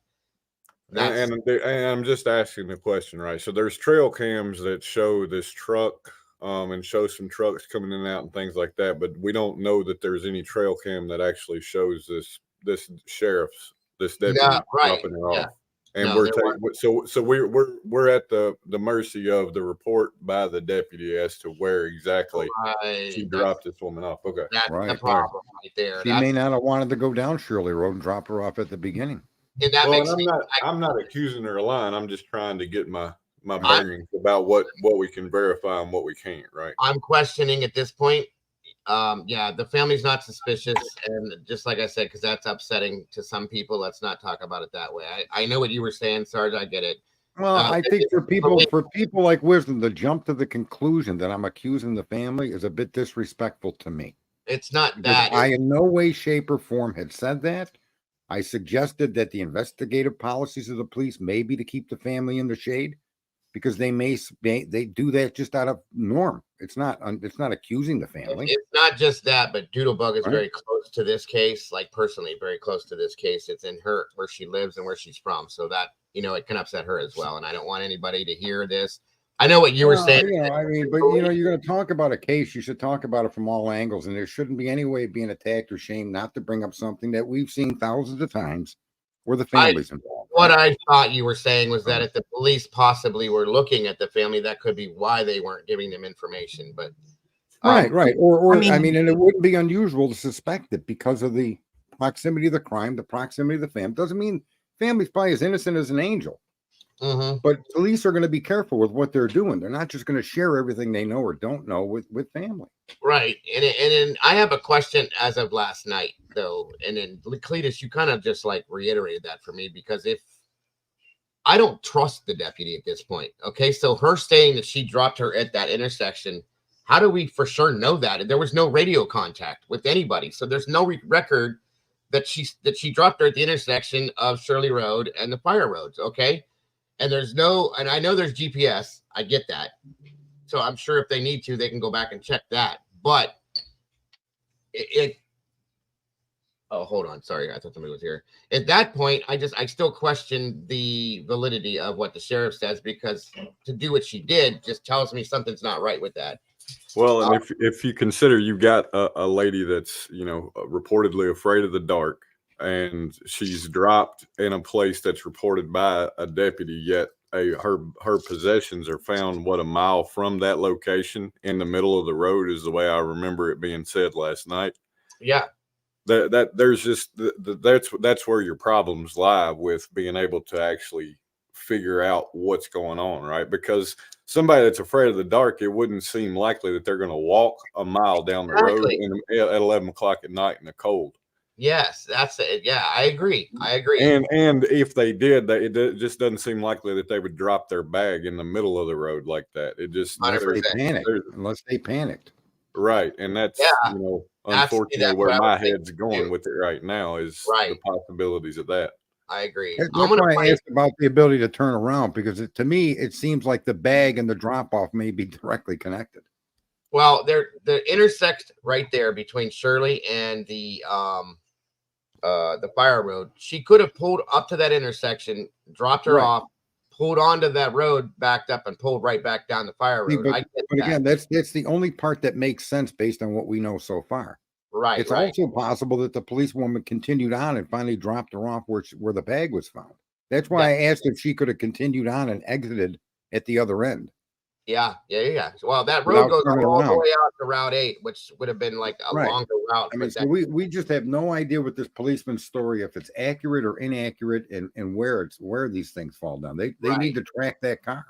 And I'm just asking the question, right? So there's trail cams that show this truck and show some trucks coming in and out and things like that, but we don't know that there's any trail cam that actually shows this deputy dropping her off. And No, we're at the mercy of the report by the deputy as to where exactly she dropped this woman off. Okay, that's the problem right there. She may not have wanted to go down Shirley Road and drop her off at the beginning. And that makes I'm not accusing her of lying. I'm just trying to get my bearings about what we can verify and what we can't. Right. I'm questioning at this point. The family's not suspicious, and just like I said, because that's upsetting to some people, let's not talk about it that way. I know what you were saying, Sarge. I get it. Well, I think for people like Wisdom to jump to the conclusion that I'm accusing the family is a bit disrespectful to me. It's not that. I in no way, shape, or form had said that. I suggested that the investigative policies of the police may be to keep the family in the shade, because they do that just out of norm. It's not accusing the family. It's not just that, but Doodlebug is very close to this case, like personally very close to this case. It's in her where she lives and where she's from, so that it can upset her as well. And I don't want anybody to hear this. I know what you were saying. But you're going to talk about a case. You should talk about it from all angles, and there shouldn't be any way of being attacked or shamed not to bring up something that we've seen thousands of times where the family's involved. What I thought you were saying was that if the police possibly were looking at the family, that could be why they weren't giving them information. But right. Or I mean, and it wouldn't be unusual to suspect it because of the proximity of the crime, the proximity of the family. Doesn't mean family's probably as innocent as an angel. Mm-hmm. But police are going to be careful with what they're doing. They're not just going to share everything they know or don't know with family. Right. And then I have a question as of last night, though. And then Cletus, you kind of just like reiterated that for me, because if I don't trust the deputy at this point. Okay. So her saying that she dropped her at that intersection, how do we for sure know that? There was no radio contact with anybody. So there's no record that she dropped her at the intersection of Shirley Road and the fire roads. Okay. And and I know there's GPS. I get that. So I'm sure if they need to, they can go back and check that. But oh, hold on. Sorry. I thought somebody was here. At that point, I still question the validity of what the sheriff says, because to do what she did just tells me something's not right with that. Well, and if you consider you've got a lady that's, reportedly afraid of the dark, and she's dropped in a place that's reported by a deputy, yet her possessions are found a mile from that location in the middle of the road, is the way I remember it being said last night. Yeah. That there's just that's where your problems lie with being able to actually figure out what's going on, right? Because somebody that's afraid of the dark, it wouldn't seem likely that they're going to walk a mile down the road at 11 o'clock at night in the cold. Yes, that's it. Yeah, I agree. And if they did, it just doesn't seem likely that they would drop their bag in the middle of the road like that. It just unless they panicked. Right. And that's unfortunately where my head's going with it right now is the possibilities of that. I agree. That's why I asked about the ability to turn around, because to me it seems like the bag and the drop off may be directly connected. Well, the intersect right there between Shirley and the fire road. She could have pulled up to that intersection, dropped her off, pulled onto that road, backed up, and pulled right back down the fire road. But again, that's the only part that makes sense based on what we know so far. Right. It's also possible that the policewoman continued on and finally dropped her off where the bag was found. That's why I asked if she could have continued on and exited at the other end. Yeah. Well, that road goes all the way out to Route 8, which would have been like a longer route. I mean, so we just have no idea with this policeman's story, if it's accurate or inaccurate, and where these things fall down. They need to track that car,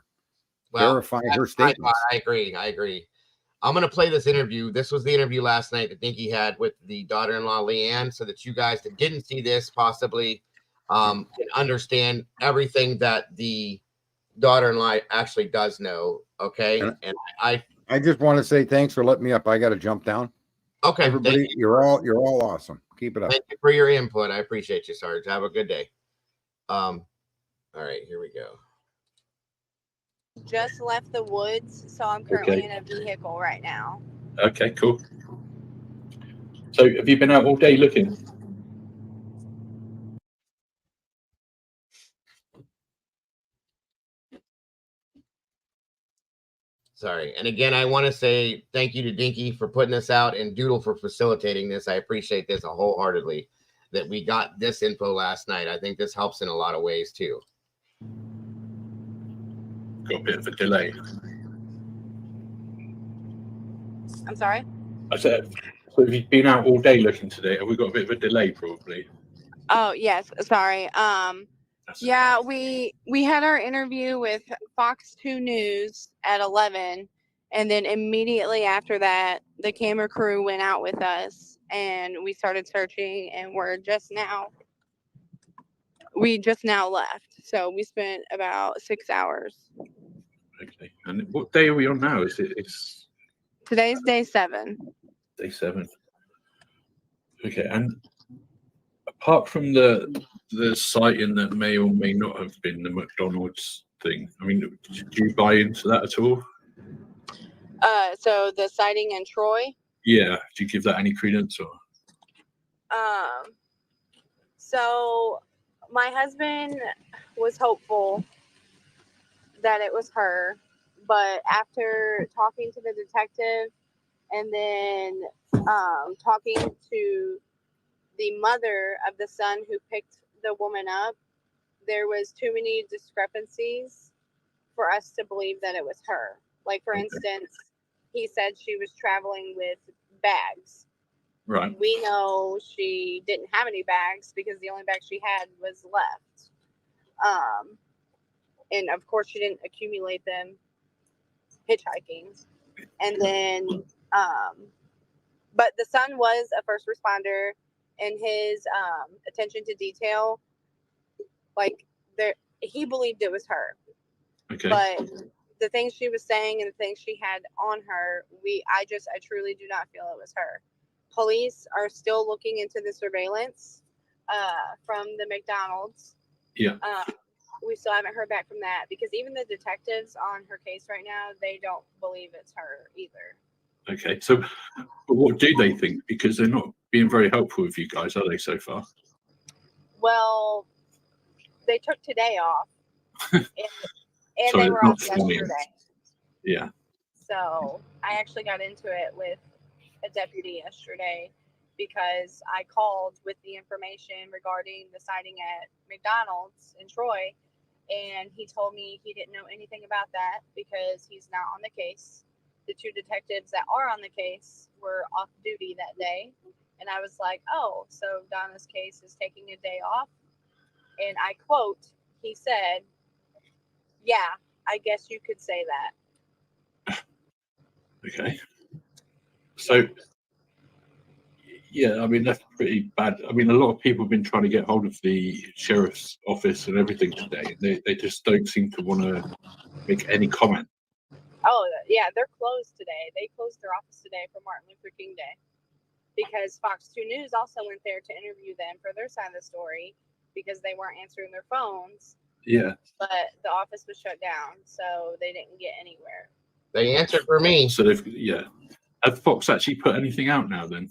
verify her statements. I agree. I'm going to play this interview. This was the interview last night that Dinky had with the daughter-in-law, Leanne, so that you guys that didn't see this possibly can understand everything that the daughter-in-law actually does know. Okay. And I just want to say thanks for letting me up. I got to jump down. Okay. Everybody, you're all awesome. Keep it up. Thank you for your input. I appreciate you, Sarge. Have a good day. All right, here we go. Just left the woods, so I'm currently in a vehicle right now. Okay, cool. So have you been out all day looking? Sorry. And again, I want to say thank you to Dinky for putting this out and Doodle for facilitating this. I appreciate this wholeheartedly, that we got this info last night. I think this helps in a lot of ways too. Got a bit of a delay. I'm sorry? I said, so have you been out all day looking today? Have we got a bit of a delay probably? Oh, yes. Sorry. Yeah, we had our interview with Fox 2 News at 11, and then immediately after that, the camera crew went out with us, and we started searching, and we just now left. So we spent about 6 hours. Okay. And what day are we on now? It's Today's day 7. Day 7. Okay, and apart from the sighting that may or may not have been the McDonald's thing, I mean, did you buy into that at all? So the sighting in Troy? Yeah, do you give that any credence or? So my husband was hopeful that it was her, but after talking to the detective and then talking to the mother of the son who picked the woman up, there was too many discrepancies for us to believe that it was her. Like, for instance, he said she was traveling with bags. Right. We know she didn't have any bags because the only bag she had was left. And of course she didn't accumulate them hitchhiking. And then, but the son was a first responder, and his attention to detail, like, he believed it was her. Okay. But the things she was saying and the things she had on her, I truly do not feel it was her. Police are still looking into the surveillance from the McDonald's. Yeah. We still haven't heard back from that, because even the detectives on her case right now, they don't believe it's her either. Okay, so but what do they think? Because they're not being very helpful with you guys, are they, so far? Well, they took today off, and they were off yesterday. Yeah. So I actually got into it with a deputy yesterday because I called with the information regarding the sighting at McDonald's in Troy, and he told me he didn't know anything about that because he's not on the case. The 2 detectives that are on the case were off duty that day. And I was like, oh, so Donna's case is taking a day off? And I quote, he said, yeah, I guess you could say that. Okay. So, yeah, I mean, that's pretty bad. I mean, a lot of people have been trying to get hold of the sheriff's office and everything today. They just don't seem to want to make any comment. Oh, yeah, they're closed today. They closed their office today for Martin Luther King Day because Fox 2 News also went there to interview them for their side of the story because they weren't answering their phones. Yeah. But the office was shut down, so they didn't get anywhere. They answered for me. So, have Fox actually put anything out now then?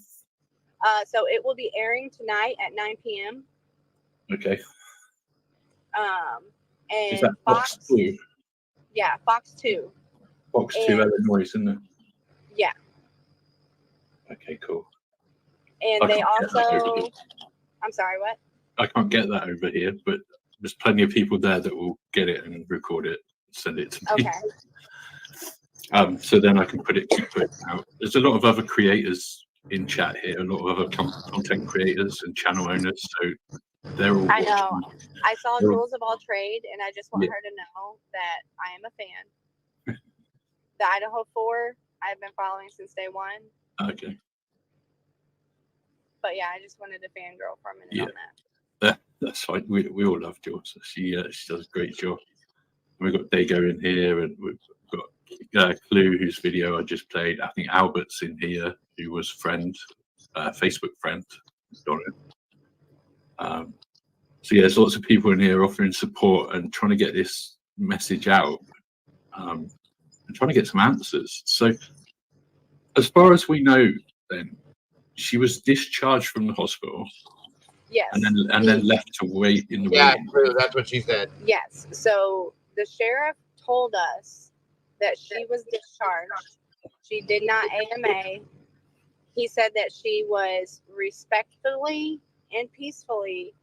So it will be airing tonight at 9 p.m. Okay. And is that Fox 2? Yeah, Fox 2. Fox 2 Illinois, isn't it? Yeah. Okay, cool. And they also, I'm sorry, what? I can't get that over here, but there's plenty of people there that will get it and record it, send it to me. Okay. So then I can keep putting out. There's a lot of other creators in chat here, a lot of other content creators and channel owners. So they're all. I know. I saw They're- Rules of All Trade, and I just want Yeah. her to know that I am a fan. The Idaho 4, I've been following since day one. Okay. But yeah, I just wanted to fangirl for a minute Yeah. on that. That's fine. We all love Jules. She does a great job. We've got Dago in here, and we've got Clue, whose video I just played. I think Albert's in here, who was Facebook friend, Donna. So yeah, there's lots of people in here offering support and trying to get this message out, and trying to get some answers. So, as far as we know, then she was discharged from the hospital. Yes. And then left to wait in the waiting room. True. That's what she said. Yes. So the sheriff told us that she was discharged. She did not AMA. He said that she was respectfully and peacefully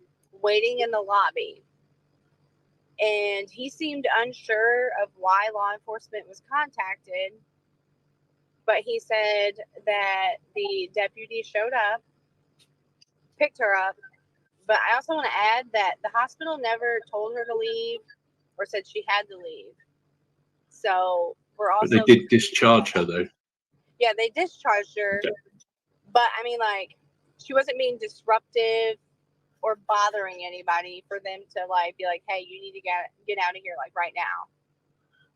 waiting in the lobby. And he seemed unsure of why law enforcement was contacted. But he said that the deputy showed up, picked her up. But I also want to add that the hospital never told her to leave or said she had to leave. So we're also. But they did discharge her, though. Yeah, they discharged her. Okay. But I mean, like, she wasn't being disruptive or bothering anybody for them to like be like, "Hey, you need to get out of here like right now."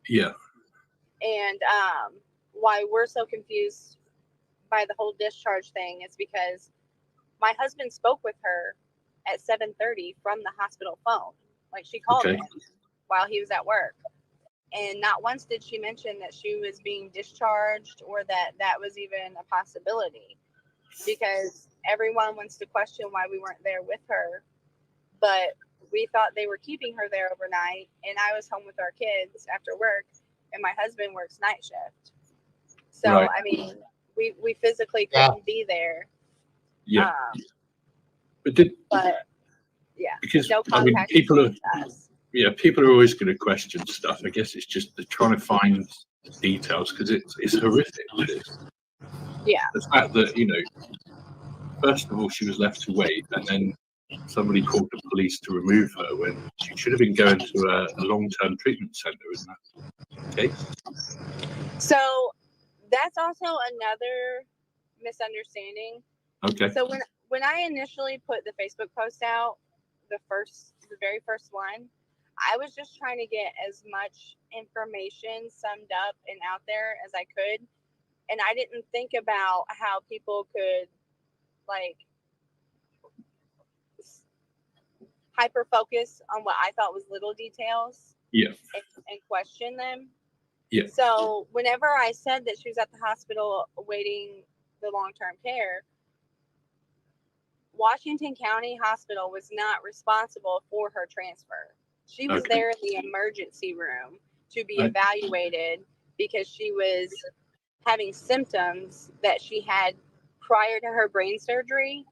Yeah. And why we're so confused by the whole discharge thing is because my husband spoke with her at 7:30 from the hospital phone. Like, she called him while he was at work. And not once did she mention that she was being discharged or that that was even a possibility, because everyone wants to question why we weren't there with her. But we thought they were keeping her there overnight, and I was home with our kids after work, and my husband works night shift. So, right. I mean, we physically couldn't be there. Yeah. But yeah, because no I mean, people are us. Yeah, people are always going to question stuff. I guess it's just they're trying to find details because it's horrific. Yeah. The fact that, you know, first of all, she was left to wait, and then somebody called the police to remove her when she should have been going to a long-term treatment center, isn't that the case? So that's also another misunderstanding. Okay. So when I initially put the Facebook post out, the very first one, I was just trying to get as much information summed up and out there as I could. And I didn't think about how people could, like, hyper focus on what I thought was little details. Yeah. And question them. Yeah. So whenever I said that she was at the hospital awaiting the long-term care, Washington County Hospital was not responsible for her transfer. She was there in the emergency room to be evaluated because she was having symptoms that she had prior to her brain surgery,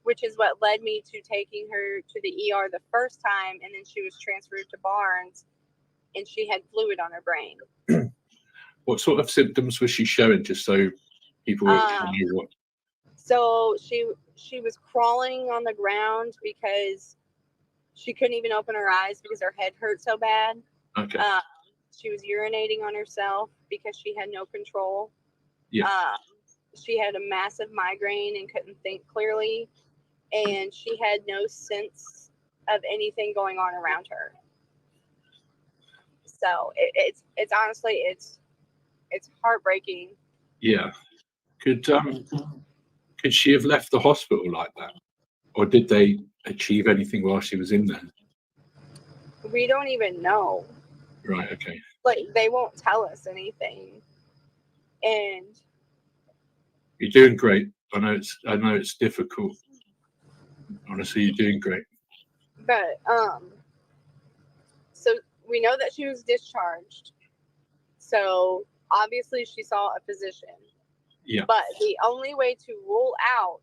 which is what led me to taking her to the ER the first time, and then she was transferred to Barnes, and she had fluid on her brain. What sort of symptoms was she showing, just so people can know what? So she was crawling on the ground because she couldn't even open her eyes because her head hurt so bad. Okay. She was urinating on herself because she had no control. Yeah. She had a massive migraine and couldn't think clearly, and she had no sense of anything going on around her. So it's honestly it's heartbreaking. Yeah. Could she have left the hospital like that, or did they achieve anything while she was in there? We don't even know. Right. Okay. Like, they won't tell us anything, and you're doing great. I know it's difficult. Honestly, you're doing great. But so we know that she was discharged. So obviously she saw a physician. Yeah. But the only way to rule out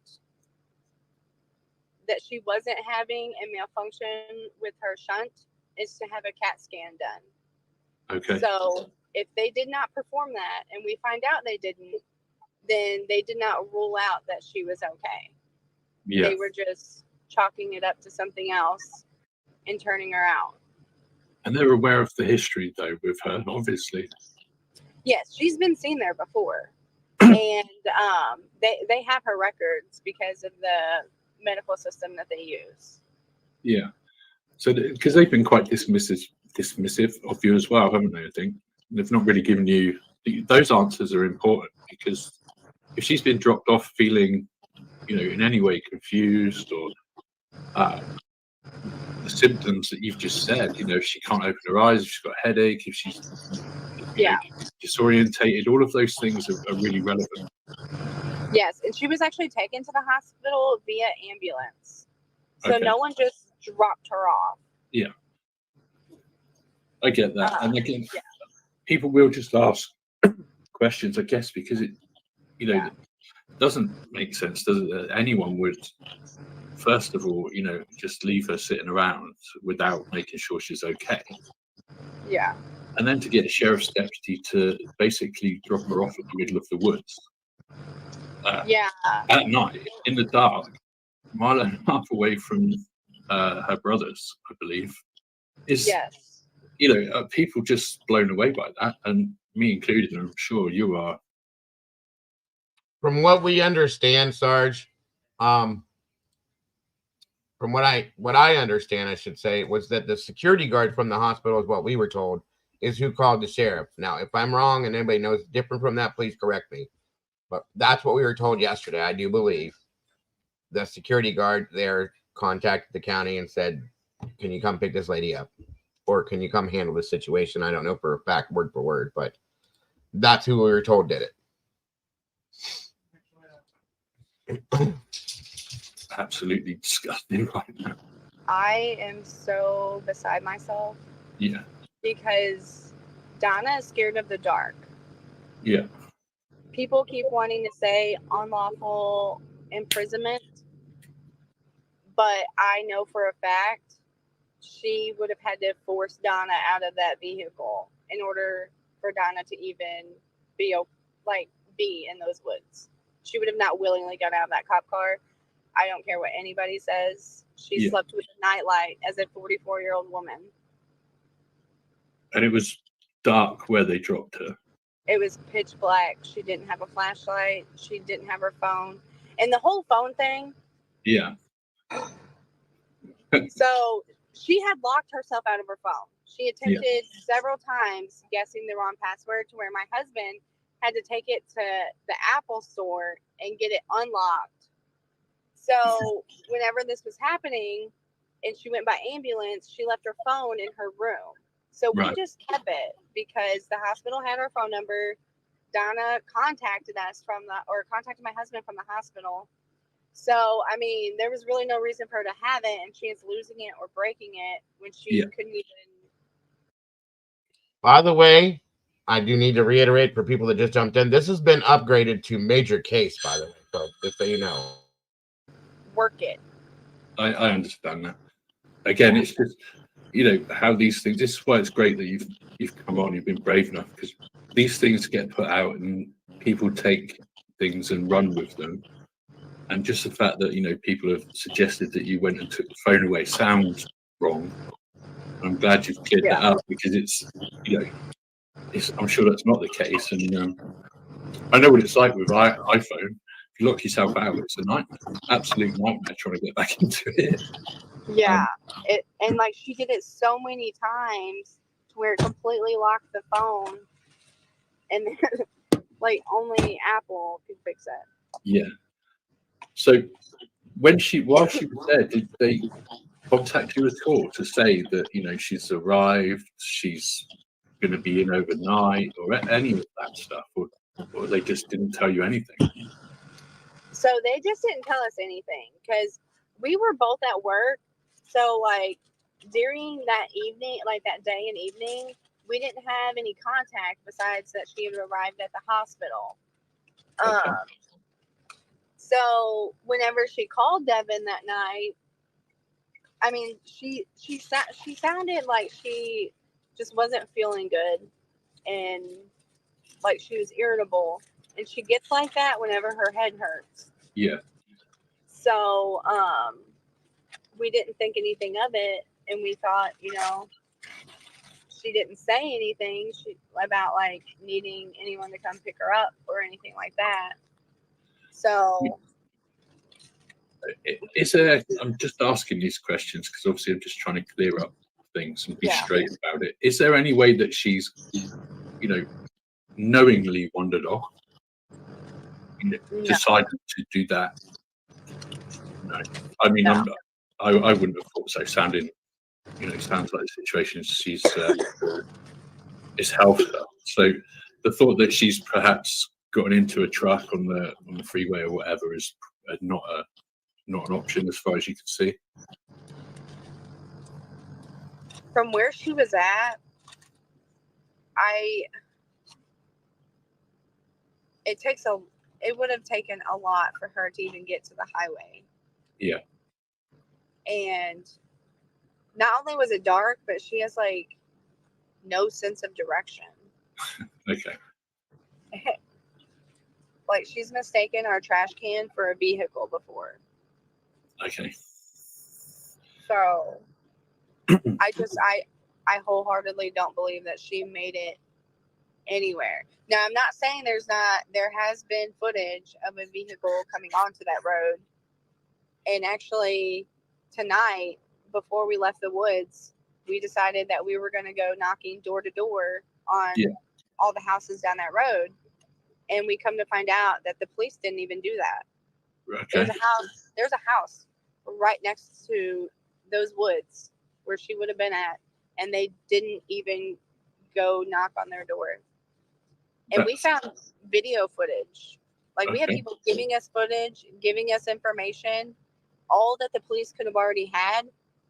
that she wasn't having a malfunction with her shunt is to have a CAT scan done. Okay. So if they did not perform that and we find out they didn't, then they did not rule out that she was okay. Yeah. They were just chalking it up to something else and turning her out. And they're aware of the history, though, with her, obviously. Yes, she's been seen there before. And they have her records because of the medical system that they use. Yeah. So, because they've been quite dismissive of you as well, haven't they, I think? They've not really given you... Those answers are important, because if she's been dropped off feeling, you know, in any way confused, or the symptoms that you've just said, you know, if she can't open her eyes, if she's got a headache, if she's disorientated, all of those things are really relevant. Yes, and she was actually taken to the hospital via ambulance. So no one just dropped her off. Yeah. I get that. And again, people will just ask questions, I guess, because it, you know, doesn't make sense, does it? That anyone would, first of all, you know, just leave her sitting around without making sure she's okay. Yeah. And then to get a sheriff's deputy to basically drop her off in the middle of the woods. At night, in the dark, a mile and a half away from her brothers, I believe, is, you know, people just blown away by that, and me included, and I'm sure you are. From what we understand, Sarge, from what I understand, I should say, was that the security guard from the hospital, is what we were told, is who called the sheriff. Now, if I'm wrong and anybody knows different from that, please correct me. But that's what we were told yesterday. I do believe the security guard there contacted the county and said, "Can you come pick this lady up, or can you come handle this situation?" I don't know for a fact, word for word, but that's who we were told did it. Absolutely disgusting right now. I am so beside myself. Yeah. Because Donna is scared of the dark. Yeah. People keep wanting to say unlawful imprisonment, but I know for a fact she would have had to force Donna out of that vehicle in order for Donna to even be in those woods. She would have not willingly got out of that cop car. I don't care what anybody says. She slept with a nightlight as a 44-year-old woman. And it was dark where they dropped her. It was pitch black. She didn't have a flashlight. She didn't have her phone. And the whole phone thing. Yeah. So she had locked herself out of her phone. She attempted several times guessing the wrong password, to where my husband had to take it to the Apple store and get it unlocked. So whenever this was happening and she went by ambulance, she left her phone in her room. So we just kept it because the hospital had our phone number. Donna contacted contacted my husband from the hospital. So, I mean, there was really no reason for her to have it, and she is losing it or breaking it when she couldn't even. By the way, I do need to reiterate for people that just jumped in, this has been upgraded to major case, by the way, so just so you know. Work it. I understand that. Again, it's just, you know, how these things, this is why it's great that you've come on, you've been brave enough, because these things get put out and people take things and run with them. And just the fact that, you know, people have suggested that you went and took the phone away sounds wrong. I'm glad you've cleared that up, because it's, you know, I'm sure that's not the case. And I know what it's like with iPhone. If you lock yourself out, it's a nightmare, absolute nightmare trying to get back into it. Yeah, and like she did it so many times to where it completely locked the phone, and then, like only Apple could fix it. Yeah. So while she was there, did they contact you at all to say that, you know, she's arrived, she's going to be in overnight, or any of that stuff, or they just didn't tell you anything? So they just didn't tell us anything because we were both at work. So like during that evening, like that day and evening, we didn't have any contact besides that she had arrived at the hospital. Okay. So whenever she called Devin that night, I mean, she sounded like she just wasn't feeling good. and like she was irritable, and she gets like that whenever her head hurts. Yeah. So we didn't think anything of it, and we thought, she didn't say anything about like needing anyone to come pick her up or anything like that. So I'm just asking these questions because obviously I'm just trying to clear up things and be straight about it. Is there any way that she's, knowingly wandered off, decided to do that? No. I mean, no. I wouldn't have thought so. Sounds like the situation she's is health. So the thought that she's perhaps gotten into a truck on the freeway or whatever is not an option as far as you can see. From where she was at, it would have taken a lot for her to even get to the highway. Yeah. And not only was it dark, but she has like no sense of direction. Okay. Like she's mistaken our trash can for a vehicle before. Okay. So I wholeheartedly don't believe that she made it anywhere. Now, I'm not saying there has been footage of a vehicle coming onto that road. And actually tonight, before we left the woods, we decided that we were going to go knocking door to door on all the houses down that road. And we come to find out that the police didn't even do that. Okay. There's a house right next to those woods where she would have been at, and they didn't even go knock on their door. And we found video footage. Like we had people giving us footage, giving us information, all that the police could have already had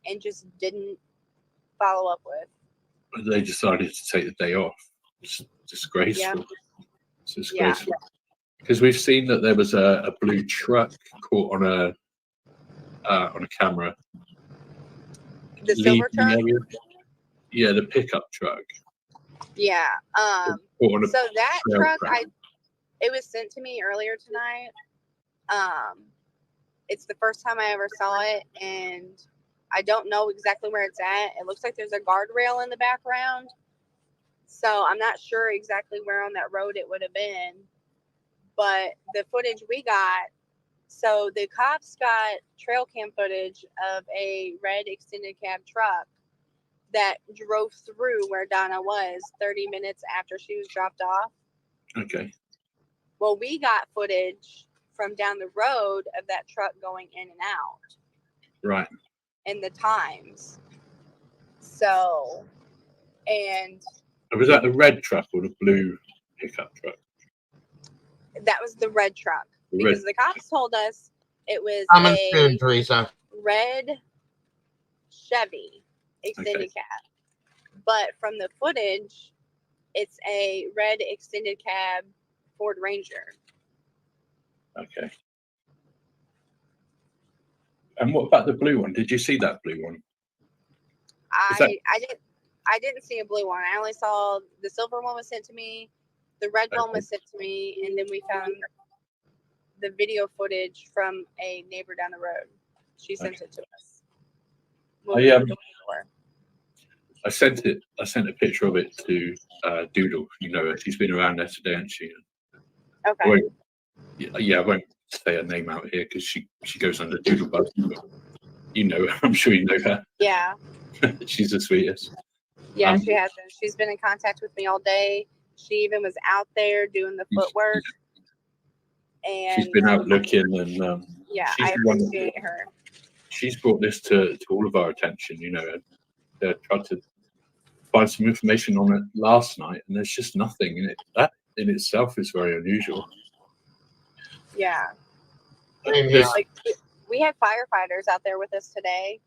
and just didn't follow up with. They decided to take the day off. It's disgraceful. Yeah. It's disgraceful. Because we've seen that there was a blue truck caught on a camera. The silver truck? Yeah, the pickup truck. Yeah. So that truck, it was sent to me earlier tonight. It's the first time I ever saw it, and I don't know exactly where it's at. It looks like there's a guardrail in the background. So I'm not sure exactly where on that road it would have been. But the footage we got, so the cops got trail cam footage of a red extended cab truck that drove through where Donna was 30 minutes after she was dropped off. Okay. Well, we got footage from down the road of that truck going in and out. Right. And the times. So, and... Was that the red truck or the blue pickup truck? That was the red truck. Because the cops told us it was Teresa. Red Chevy extended cab. But from the footage, it's a red extended cab Ford Ranger. Okay. And what about the blue one? Did you see that blue one? I didn't see a blue one. I only saw the silver one was sent to me, the red one was sent to me, and then we found the video footage from a neighbor down the road. She sent it to us. I sent a picture of it to Doodle. You know her. She's been around there today, hasn't she? Okay. I won't say her name out here because she goes under Doodlebug. You know her. I'm sure you know her. Yeah. She's the sweetest. Yeah, she has been. She's been in contact with me all day. She even was out there doing the footwork. And she's been out looking, and I appreciate her. She's brought this to all of our attention. You know, they tried to find some information on it last night, and there's just nothing in it. That in itself is very unusual. Yeah. Yeah. Like we had firefighters out there with us today,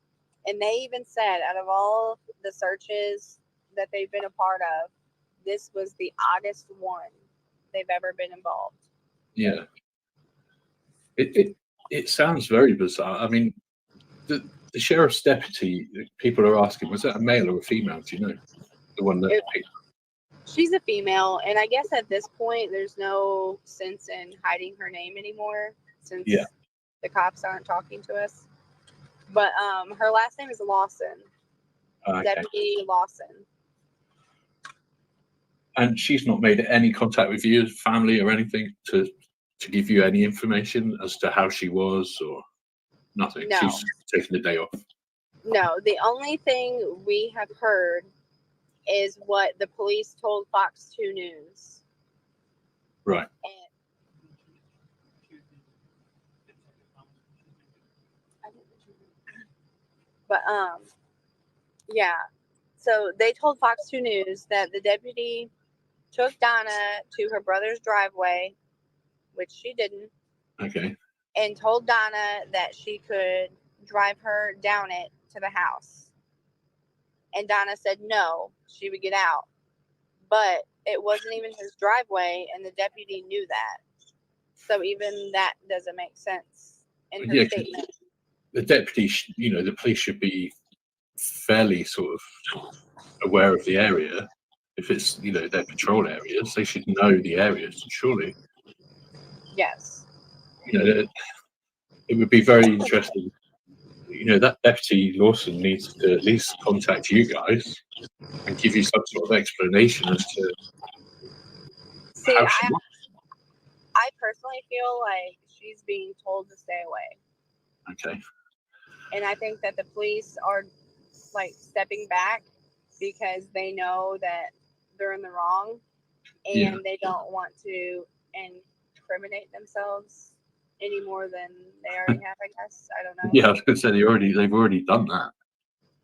and they even said out of all the searches that they've been a part of, this was the oddest one they've ever been involved. Yeah. It sounds very bizarre. I mean, the sheriff's deputy, people are asking, was that a male or a female? Do you know? The one that She's a female, and I guess at this point, there's no sense in hiding her name anymore since the cops aren't talking to us. But her last name is Lawson. Okay. Deputy Lawson. And she's not made any contact with you, family, or anything to give you any information as to how she was, or nothing. No. She's taken the day off. No, the only thing we have heard is what the police told Fox 2 News. Right. But yeah. So they told Fox 2 News that the deputy took Donna to her brother's driveway, which she didn't. Okay. And told Donna that she could drive her down it to the house. And Donna said no, she would get out. But it wasn't even his driveway, and the deputy knew that. So even that doesn't make sense in her statement. The deputy, the police should be fairly sort of aware of the area. If it's, their patrol areas, they should know the areas, surely. Yes. It would be very interesting. That Deputy Lawson needs to at least contact you guys and give you some sort of explanation as to how she was. I personally feel like she's being told to stay away. Okay. And I think that the police are like stepping back because they know that they're in the wrong, and they don't want to incriminate themselves any more than they already have, I guess. I don't know. Yeah, I was going to say they've already done that.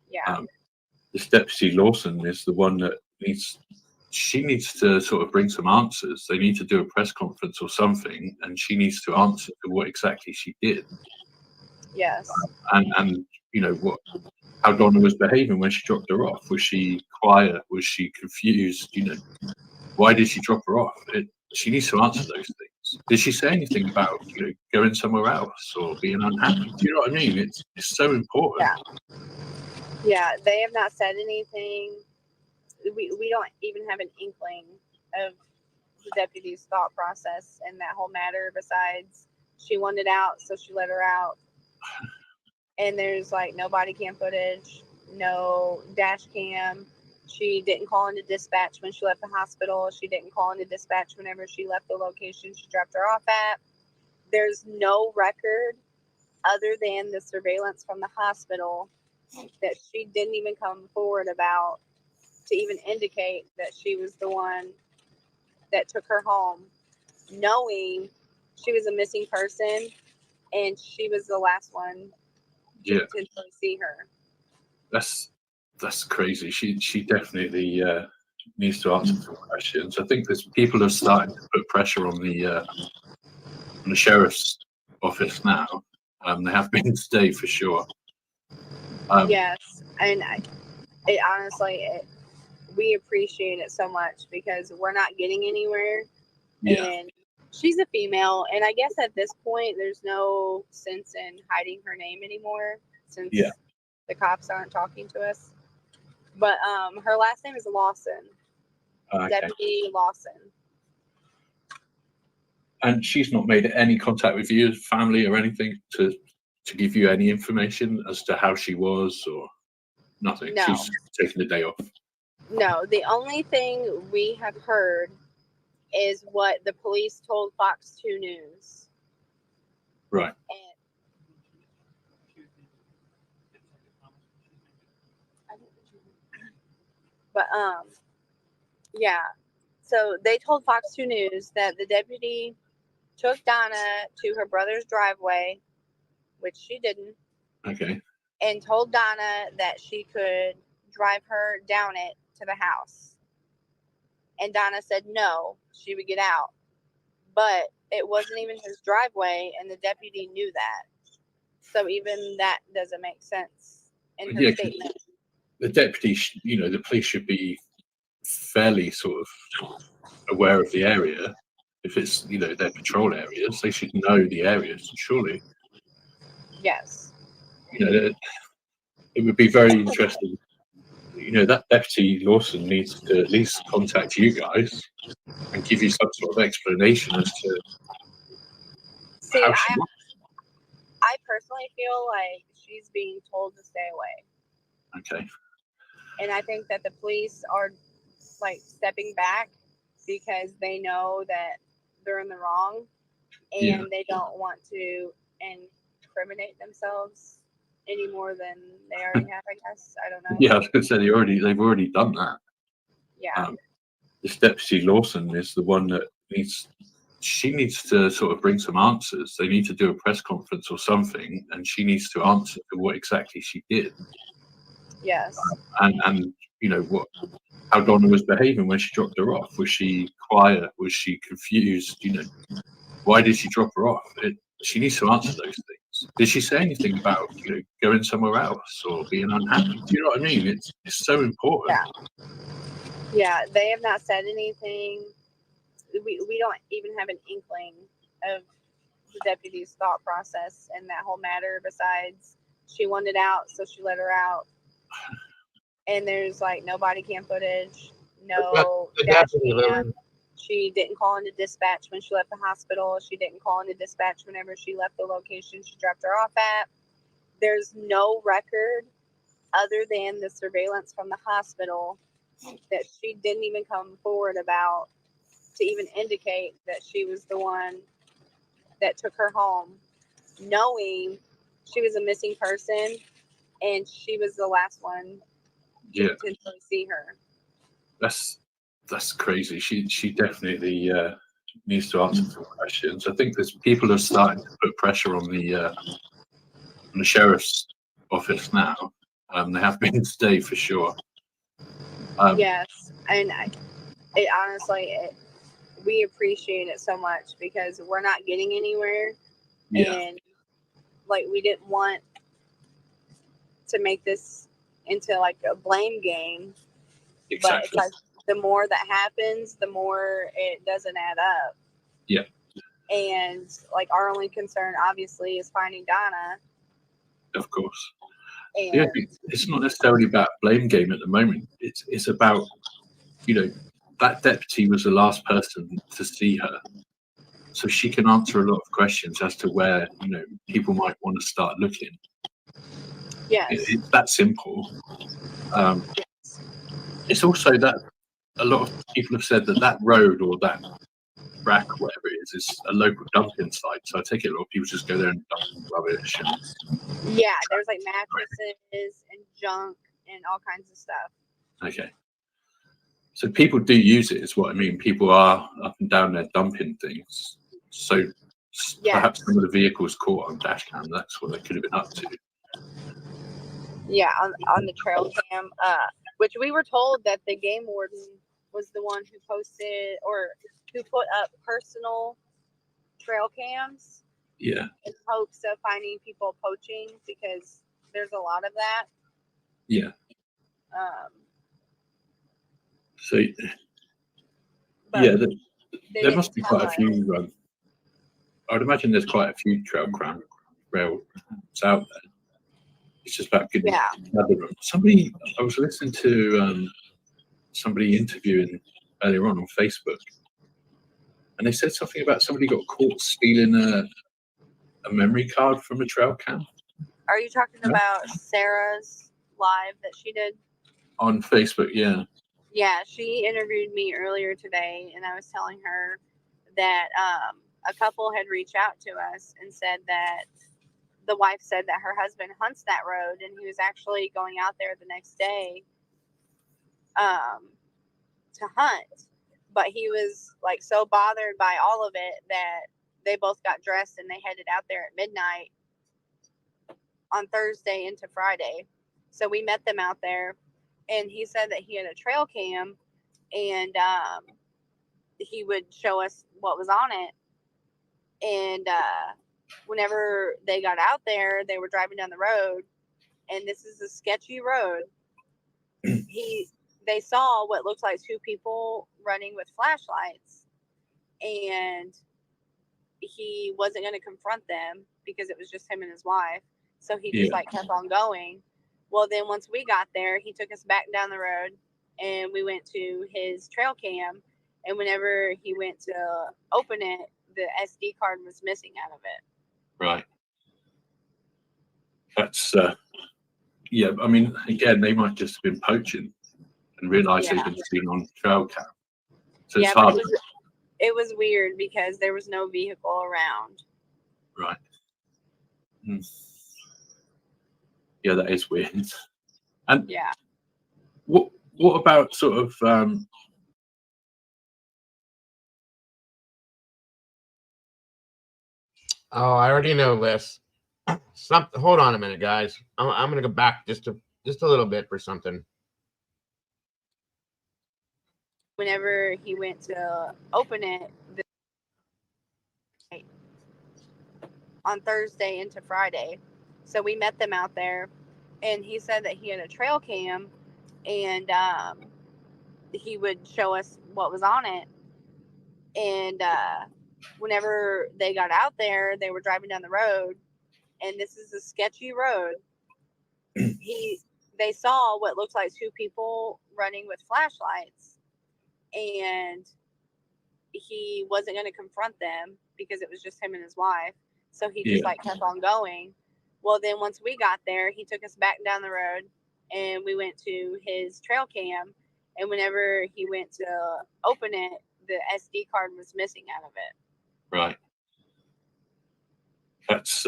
Yeah. This Deputy Lawson is the one that needs to sort of bring some answers. They need to do a press conference or something, and she needs to answer to what exactly she did. Yes. And how Donna was behaving when she dropped her off. Was she quiet? Was she confused? Why did she drop her off? She needs to answer those things. Did she say anything about going somewhere else or being unhappy? Do you know what I mean? It's so important. Yeah, they have not said anything. We don't even have an inkling of the deputy's thought process in that whole matter, besides she wanted out, so she let her out. And there's no body cam footage, no dash cam. She didn't call into dispatch when she left the hospital. She didn't call into dispatch whenever she left the location she dropped her off at. There's no record other than the surveillance from the hospital that she didn't even come forward about to even indicate that she was the one that took her home, knowing she was a missing person and she was the last one to potentially see her. That's crazy. She definitely needs to answer some questions. I think there's people are starting to put pressure on the sheriff's office now. They have been today for sure. Yes, and honestly, we appreciate it so much because we're not getting anywhere. Yeah. And she's a female, and I guess at this point, there's no sense in hiding her name anymore since the cops aren't talking to us. But her last name is Lawson. Okay. Deputy Lawson. And she's not made any contact with you, family, or anything to give you any information as to how she was, or nothing. No. She's taken the day off. No, the only thing we have heard is what the police told Fox 2 News. Right. But yeah. So they told Fox 2 News that the deputy took Donna to her brother's driveway, which she didn't. Okay. And told Donna that she could drive her down it to the house. And Donna said no, she would get out. But it wasn't even his driveway, and the deputy knew that. So even that doesn't make sense in her statement. The deputy, the police should be fairly sort of aware of the area. If it's, their patrol areas, they should know the areas, surely. Yes. It would be very interesting. that Deputy Lawson needs to at least contact you guys and give you some sort of explanation as to how she. I personally feel like she's being told to stay away. Okay. And I think that the police are like stepping back because they know that they're in the wrong, and they don't want to incriminate themselves any more than they already have, I guess. I don't know. Yeah, I was going to say they've already done that. Yeah. This Deputy Lawson is the one that she needs to sort of bring some answers. They need to do a press conference or something, and she needs to answer to what exactly she did. Yes. And how Donna was behaving when she dropped her off. Was she quiet? Was she confused? Why did she drop her off? She needs to answer those things. Did she say anything about going somewhere else or being unhappy? Do you know what I mean? It's so important. Yeah, they have not said anything. We don't even have an inkling of the deputy's thought process in that whole matter, besides she wanted out, so she let her out. And there's like no body cam footage, no dash cam. She didn't call into dispatch when she left the hospital. She didn't call into dispatch whenever she left the location she dropped her off at. There's no record other than the surveillance from the hospital that she didn't even come forward about to even indicate that she was the one that took her home, knowing she was a missing person and she was the last one to potentially see her. That's crazy. She definitely needs to answer some questions. I think there's people are starting to put pressure on the sheriff's office now. They have been today for sure. Yes, and we appreciate it so much because we're not getting anywhere, and like we didn't want to make this into like a blame game. Exactly. But it's like the more that happens, the more it doesn't add up. Yeah. And like our only concern, obviously, is finding Donna. Of course. And it's not necessarily about blame game at the moment. It's about that deputy was the last person to see her, so she can answer a lot of questions as to where people might want to start looking. Yes. It's that simple. It's also that a lot of people have said that road or that rack, whatever it is a local dumping site. So I take it a lot of people just go there and dump rubbish. Yeah, there's like mattresses and junk and all kinds of stuff. Okay. So people do use it, is what I mean. People are up and down there dumping things. So perhaps some of the vehicles caught on dash cam, that's what they could have been up to. Yeah, on the trail cam, which we were told that the game warden was the one who posted or who put up personal trail cams. Yeah. In hopes of finding people poaching, because there's a lot of that. Yeah. So, there must be quite a few. I'd imagine there's quite a few trails out there. It's just about getting another room. I was listening to somebody interviewing earlier on Facebook, and they said something about somebody got caught stealing a memory card from a trail cam. Are you talking about Sarah's live that she did on Facebook? Yeah. Yeah, she interviewed me earlier today, and I was telling her that a couple had reached out to us and said that the wife said that her husband hunts that road, and he was actually going out there the next day to hunt. But he was like so bothered by all of it that they both got dressed and they headed out there at midnight on Thursday into Friday. So we met them out there, and he said that he had a trail cam, and he would show us what was on it. And whenever they got out there, they were driving down the road, and this is a sketchy road. They saw what looked like two people running with flashlights, and he wasn't going to confront them because it was just him and his wife. So he just like kept on going. Well, then once we got there, he took us back down the road and we went to his trail cam. And whenever he went to open it, the SD card was missing out of it. Right. That's, yeah, I mean, again, they might just have been poaching and realised they've been seen on trail cam. So it's hard. It was weird because there was no vehicle around. Right. Yeah, that is weird. And what about sort of Oh, I already know this. Something. Hold on a minute, guys. I'm gonna go back just a little bit for something. Whenever he went to open it on Thursday into Friday, so we met them out there, and he said that he had a trail cam, and he would show us what was on it. And whenever they got out there, they were driving down the road, and this is a sketchy road. They saw what looked like two people running with flashlights, and he wasn't going to confront them because it was just him and his wife. So he just kept on going. Well, then once we got there, he took us back down the road and we went to his trail cam. And whenever he went to open it, the SD card was missing out of it. Right. That's,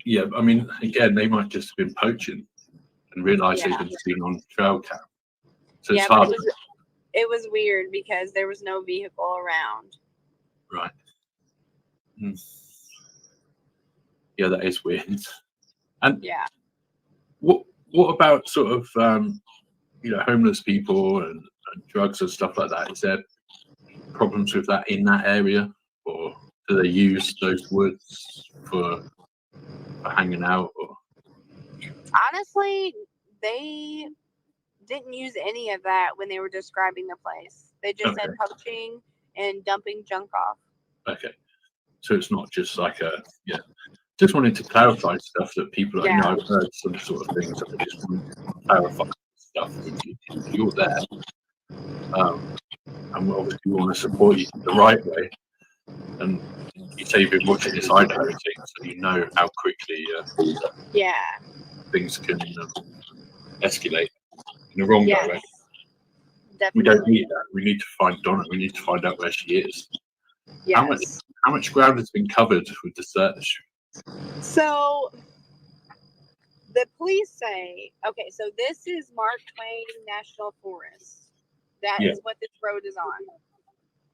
yeah, I mean, again, they might just have been poaching and realised they've been seen on trail cam. So it's hard. It was weird because there was no vehicle around. Right. Yeah, that is weird. And what about sort of homeless people and drugs and stuff like that? Is there problems with that in that area, or do they use those woods for hanging out? Or honestly, they didn't use any of that when they were describing the place. They just said poaching and dumping junk off. Okay, so it's not just like just wanted to clarify stuff that people, I've heard some sort of things that they just want to clarify stuff. You're there, and obviously we want to support you the right way. And you say you've been watching this Idaho thing, so you know how quickly things can escalate in the wrong direction. Definitely. We don't need that. We need to find Donna. We need to find out where she is. Yes. How much ground has been covered with the search? So the police say, okay, so this is Mark Twain National Forest. That is what this road is on.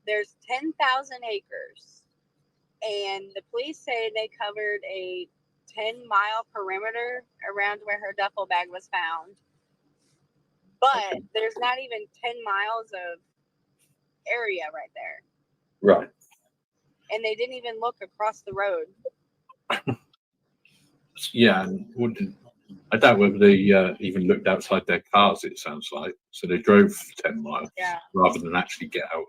There's 10,000 acres. And the police say they covered a 10-mile perimeter around where her duffel bag was found. But there's not even 10 miles of area right there. Right. And they didn't even look across the road. Yeah, and I doubt whether they even looked outside their cars, it sounds like. So they drove 10 miles rather than actually get out.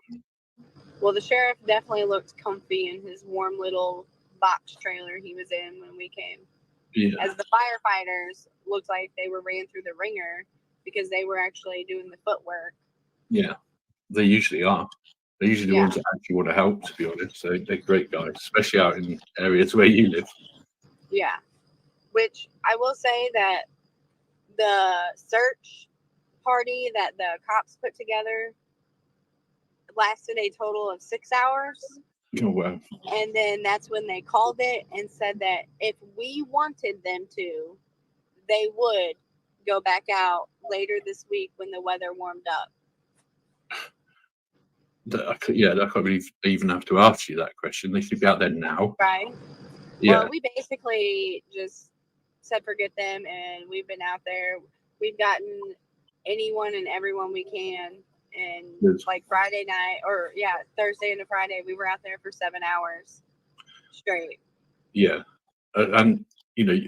Well, the sheriff definitely looked comfy in his warm little box trailer he was in when we came. Yeah. As the firefighters looked like they were ran through the ringer because they were actually doing the footwork. Yeah, they usually are. They're usually the ones that actually want to help, to be honest. So they're great guys, especially out in areas where you live. Yeah, which I will say that the search party that the cops put together lasted a total of 6 hours. Oh, wow. And then that's when they called it and said that if we wanted them to, they would go back out later this week when the weather warmed up. I can't really even have to ask you that question. They should be out there now. Right. Yeah. Well, we basically just said forget them, and we've been out there. We've gotten anyone and everyone we can. And like Friday night, or Thursday into Friday, we were out there for 7 hours straight. Yeah. And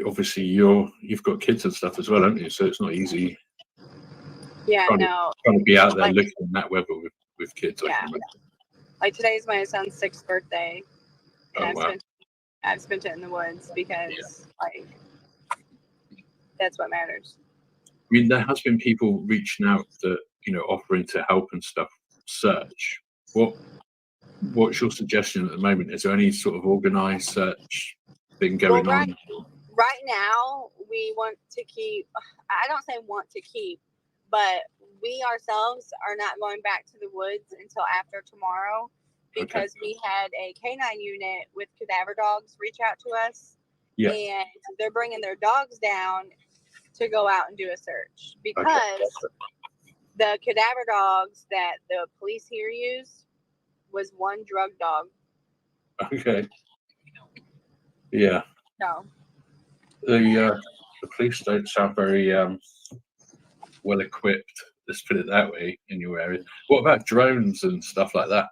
obviously you've got kids and stuff as well, haven't you? So it's not easy. Yeah, trying to be out there looking in that weather with kids. Yeah. Like today's my son's 6th birthday. And I've spent it in the woods because that's what matters. I mean, there has been people reaching out that, offering to help and stuff search. What's your suggestion at the moment? Is there any sort of organized search thing going on? Right now, we want to keep, I don't say want to keep, but we ourselves are not going back to the woods until after tomorrow, because we had a canine unit with cadaver dogs reach out to us. Yeah. And they're bringing their dogs down to go out and do a search, because the cadaver dogs that the police here used was one drug dog. Okay. Yeah. No. The police don't sound very well equipped. Let's put it that way in your area. What about drones and stuff like that?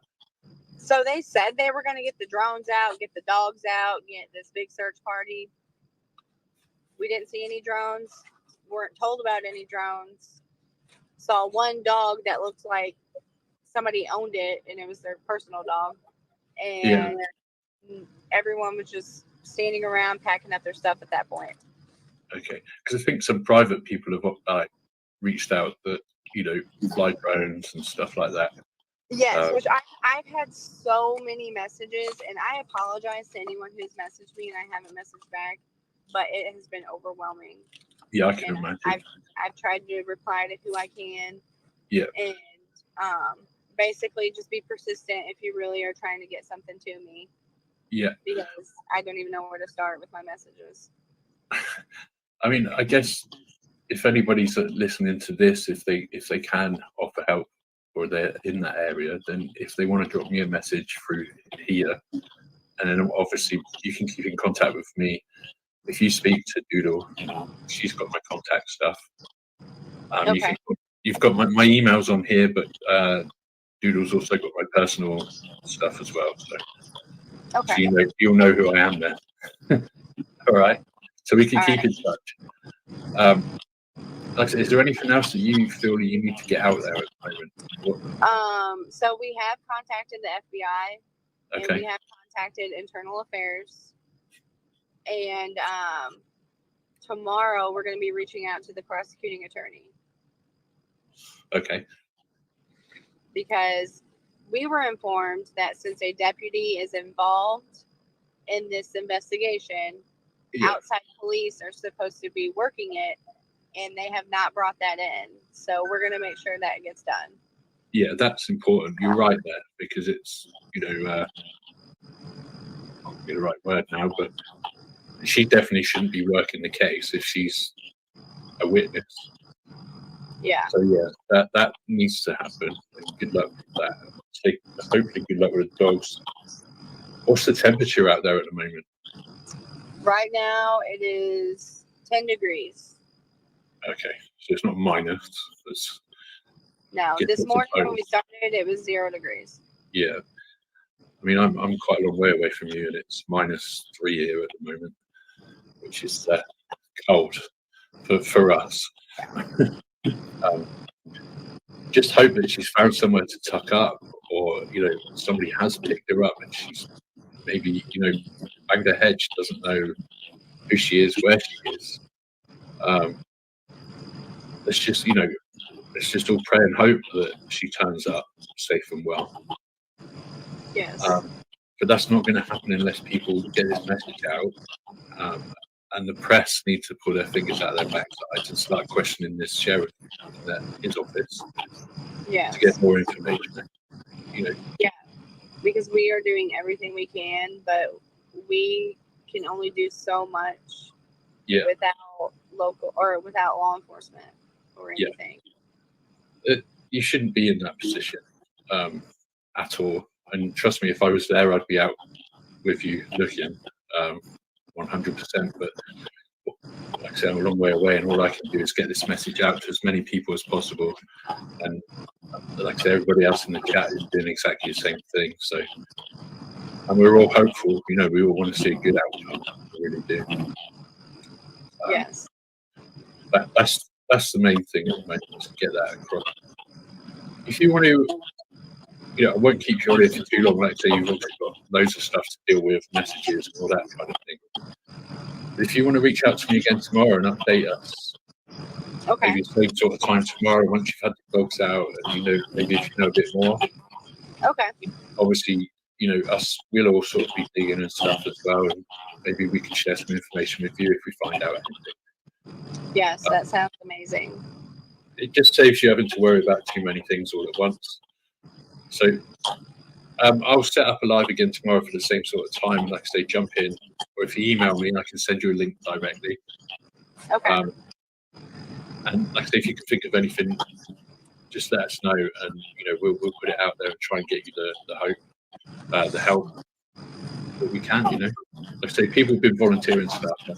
So they said they were going to get the drones out, get the dogs out, get this big search party. We didn't see any drones. Weren't told about any drones. Saw one dog that looked like somebody owned it, and it was their personal dog. And everyone was just standing around packing up their stuff at that point. Okay, because I think some private people have reached out that fly drones and stuff like that. Yes, which I've had so many messages, and I apologize to anyone who's messaged me and I haven't messaged back, but it has been overwhelming. Yeah, I can imagine. I've tried to reply to who I can. Yeah. And basically just be persistent if you really are trying to get something to me. Yeah. Because I don't even know where to start with my messages. I mean, I guess if anybody's listening to this, if they can offer help or they're in that area, then if they want to drop me a message through here, and then obviously you can keep in contact with me. If you speak to Doodle, she's got my contact stuff. You've got my emails on here, but Doodle's also got my personal stuff as well. So, so you'll know who I am then. All right. So we can keep in touch. Like I said, is there anything else that you feel that you need to get out there at the moment? So we have contacted the FBI, and we have contacted Internal Affairs, and tomorrow we're going to be reaching out to the prosecuting attorney. Okay. Because we were informed that since a deputy is involved in this investigation, outside police are supposed to be working it, and they have not brought that in. So we're going to make sure that gets done. Yeah, that's important. You're right there, because it's, I can't get the right word now, but she definitely shouldn't be working the case if she's a witness. Yeah. So yeah, that needs to happen. Good luck with that. Hopefully good luck with the dogs. What's the temperature out there at the moment? Right now it is 10 degrees. Okay, so it's not minus. No, this morning when we started, it was 0 degrees. Yeah. I mean, I'm quite a long way away from you, and it's -3 here at the moment, which is cold for us. Just hope that she's found somewhere to tuck up, or somebody has picked her up and she's maybe banged her head. She doesn't know who she is, where she is. Let's just all pray and hope that she turns up safe and well. Yes. But that's not going to happen unless people get this message out. And the press need to pull their fingers out of their backsides and start questioning this sheriff at his office to get more information. Yeah, because we are doing everything we can, but we can only do so much without without law enforcement or anything. You shouldn't be in that position at all. And trust me, if I was there, I'd be out with you looking. 100%, but like I said, I'm a long way away, and all I can do is get this message out to as many people as possible. And like I said, everybody else in the chat is doing exactly the same thing. So, and we're all hopeful. We all want to see a good outcome. We really do. Yes. That's the main thing at the moment, to get that across. If you want to, I won't keep you on here for too long. Like I say, you've also got loads of stuff to deal with, messages and all that kind of thing. If you want to reach out to me again tomorrow and update us, Okay. maybe same sort of time tomorrow once you've had the dogs out, and maybe if you know a bit more. Okay. Obviously, us, we'll all sort of be digging and stuff as well, and maybe we can share some information with you if we find out anything. Yes, that sounds amazing. It just saves you having to worry about too many things all at once. So I'll set up a live again tomorrow for the same sort of time. Like I say, jump in, or if you email me, I can send you a link directly. Okay. And like I say, if you can think of anything, just let us know, and we'll put it out there and try and get you the help that we can. Like I say, people have been volunteering stuff.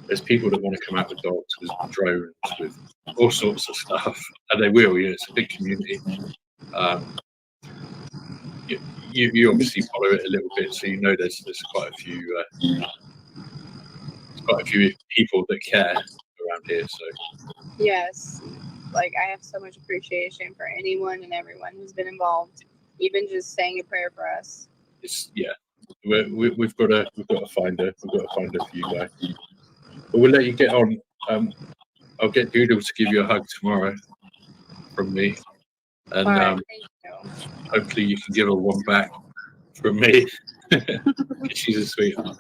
There's people that want to come out with dogs, with drones, with all sorts of stuff, and they will. It's a big community. You obviously follow it a little bit, so there's quite a few people that care around here. So yes, like I have so much appreciation for anyone and everyone who's been involved, even just saying a prayer for us. We've got to find her. We've got to find her for you guys. But we'll let you get on. I'll get Doodle to give you a hug tomorrow from me, and Right, thank you. hopefully you can give her one back from me. She's a sweetheart.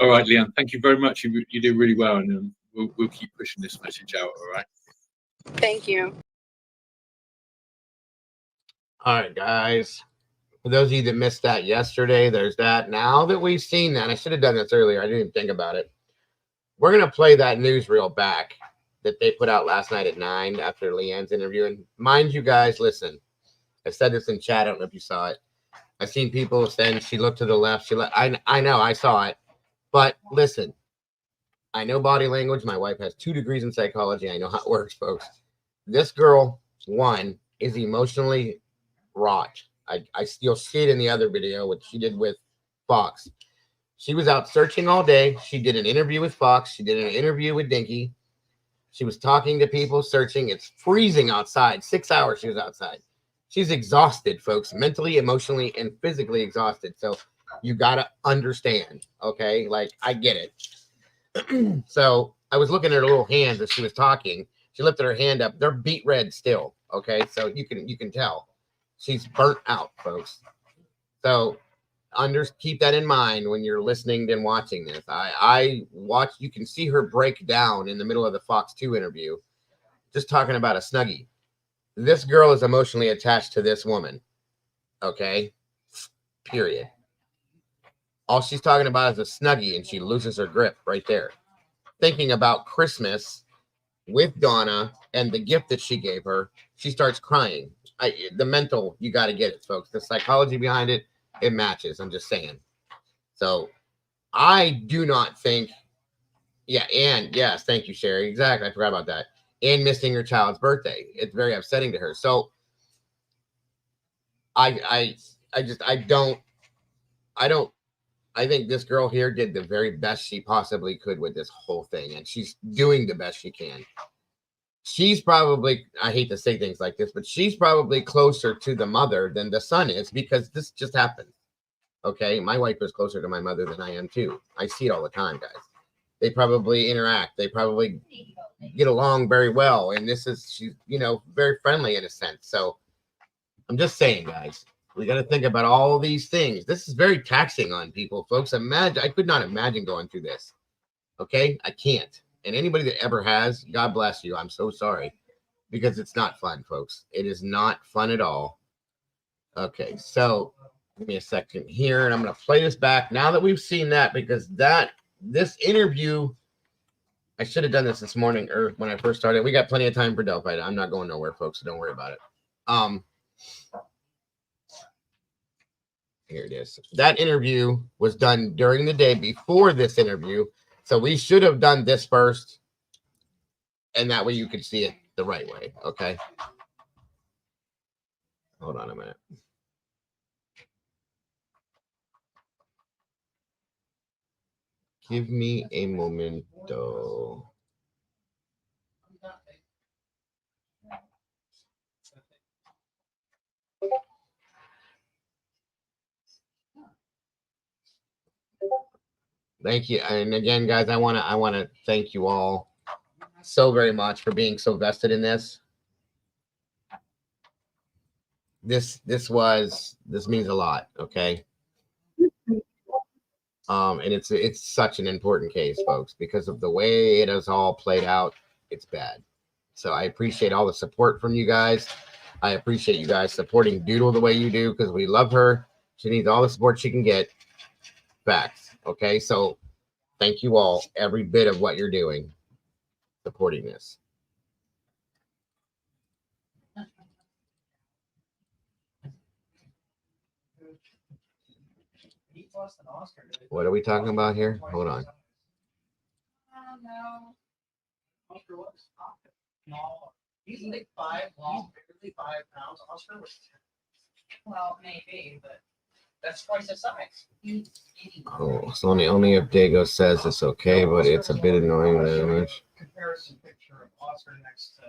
All right, Leanne, thank you very much. You do really well, and we'll keep pushing this message out. All right. Thank you. All right, guys. For those of you that missed that yesterday, there's that. Now that we've seen that, I should have done this earlier. I didn't even think about it. We're going to play that newsreel back that they put out last night at 9 after Leanne's interview. And mind you guys, listen, I said this in chat. I don't know if you saw it. I've seen people saying she looked to the left. I know, I saw it. But listen, I know body language. My wife has 2 degrees in psychology. I know how it works, folks. This girl, one, is emotionally wrought. You'll see it in the other video, what she did with Fox. She was out searching all day. She did an interview with Fox. She did an interview with Dinky. She was talking to people, searching. It's freezing outside. 6 hours she was outside. She's exhausted, folks, mentally, emotionally, and physically exhausted. So you got to understand, okay? Like, I get it. So I was looking at her little hands as she was talking. She lifted her hand up. They're beet red still, okay? So you can tell. She's burnt out, folks. So keep that in mind when you're listening and watching this. I watch. You can see her break down in the middle of the Fox 2 interview, just talking about a Snuggie. This girl is emotionally attached to this woman. Okay, period. All she's talking about is a Snuggie, and she loses her grip right there. Thinking about Christmas with Donna and the gift that she gave her, she starts crying. The mental, you got to get it, folks. The psychology behind it, it matches. I'm just saying. So I do not think, and yes, thank you, Sherry. Exactly. I forgot about that. And missing her child's birthday. It's very upsetting to her. So I think this girl here did the very best she possibly could with this whole thing. And she's doing the best she can. She's probably, I hate to say things like this, but she's probably closer to the mother than the son is, because this just happened. Okay. My wife is closer to my mother than I am too. I see it all the time, guys. They probably interact. They probably get along very well. And she's, very friendly in a sense. So I'm just saying, guys, we got to think about all these things. This is very taxing on people, folks. I could not imagine going through this. Okay. I can't. And anybody that ever has, God bless you. I'm so sorry, because it's not fun, folks. It is not fun at all. Okay. So give me a second here, and I'm going to play this back now that we've seen that, because this interview, I should have done this morning or when I first started. We got plenty of time for Delphi. I'm not going nowhere, folks, so don't worry about it. Here it is. That interview was done during the day before this interview. So we should have done this first, and that way you could see it the right way. Okay. Hold on a minute. Give me a momento. Thank you. And again, guys, I want to thank you all so very much for being so vested in this. This means a lot, okay? And it's such an important case, folks, because of the way it has all played out. It's bad. So I appreciate all the support from you guys. I appreciate you guys supporting Doodle the way you do, because we love her. She needs all the support she can get. Facts. Okay, so thank you all, every bit of what you're doing, supporting this. What are we talking about here? Hold on. He's like 5 long, barely 5 pounds. Oscar was 10. Well, maybe, but that's twice the size. Oh, so only if Dago says it's okay, but it's a bit annoying very much. Comparison picture of Oscar next to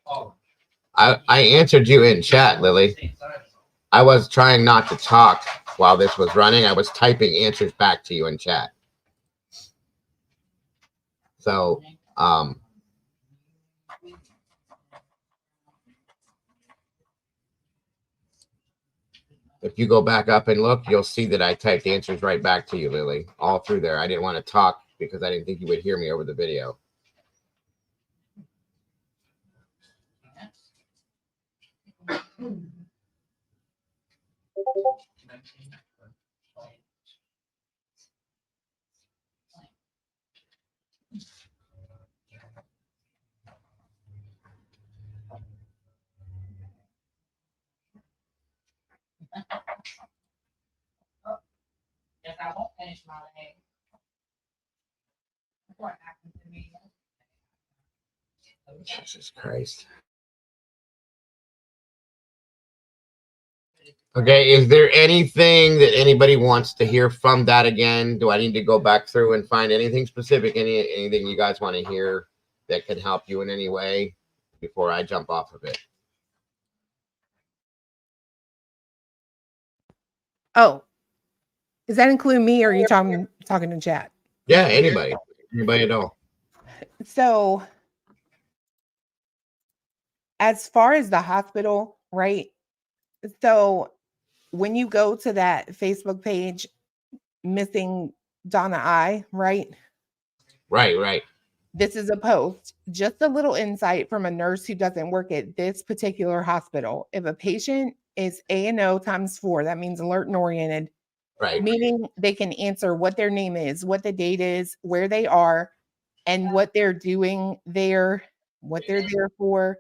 Oliver. I answered you in chat, Lily. I was trying not to talk while this was running. I was typing answers back to you in chat. So, if you go back up and look, you'll see that I typed answers right back to you, Lily, all through there. I didn't want to talk because I didn't think you would hear me over the video. Yes, I won't finish my leg. What happened to me? Jesus Christ. Okay, is there anything that anybody wants to hear from that again? Do I need to go back through and find anything specific, anything you guys want to hear that can help you in any way before I jump off of it? Oh, does that include me, or are you talking to chat? Yeah, anybody at all. So, as far as the hospital, right? So, when you go to that Facebook page, Missing Donna I, right? Right. This is a post, just a little insight from a nurse who doesn't work at this particular hospital. If a patient is A&O × 4, that means alert and oriented, right? Meaning they can answer what their name is, what the date is, where they are, and what they're doing there, what they're there for.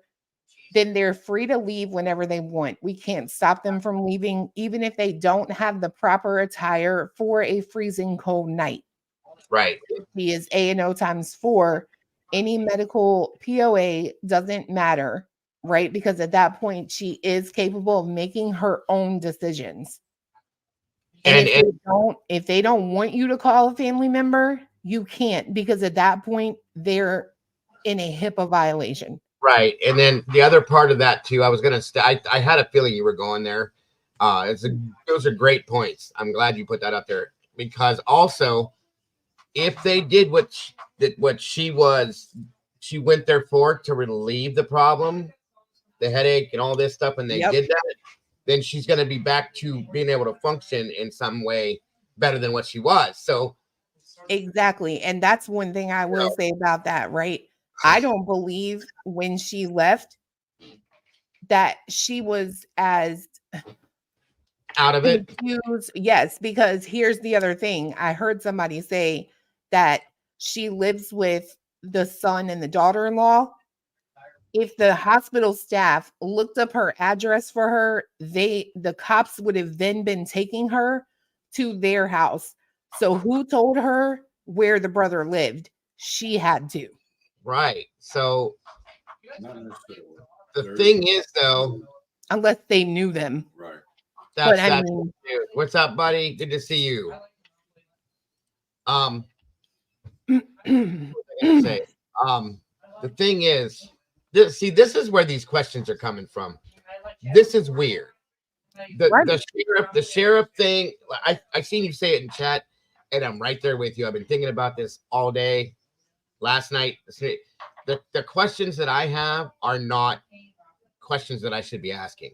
Then they're free to leave whenever they want. We can't stop them from leaving, even if they don't have the proper attire for a freezing cold night. Right. He is A&O × 4. Any medical POA doesn't matter, right? Because at that point, she is capable of making her own decisions. And if they don't want you to call a family member, you can't, because at that point, they're in a HIPAA violation. Right. And then the other part of that too, I was going to, I had a feeling you were going there. Those are great points. I'm glad you put that up there, because also if they did what she went there for, to relieve the problem, the headache and all this stuff, and they did that, then she's going to be back to being able to function in some way better than what she was. So exactly. And that's one thing I will say about that, right? I don't believe when she left that she was as out of it. Confused. Yes, because here's the other thing. I heard somebody say that she lives with the son and the daughter-in-law. If the hospital staff looked up her address for her, the cops would have then been taking her to their house. So who told her where the brother lived? She had to. Right. So the thing is, though, unless they knew them. Right. That's what's up, buddy? Good to see you. The thing is, this is where these questions are coming from. This is weird. The sheriff thing, I seen you say it in chat. and I'm right there with you. I've been thinking about this all day. Last night, the questions that I have are not questions that I should be asking.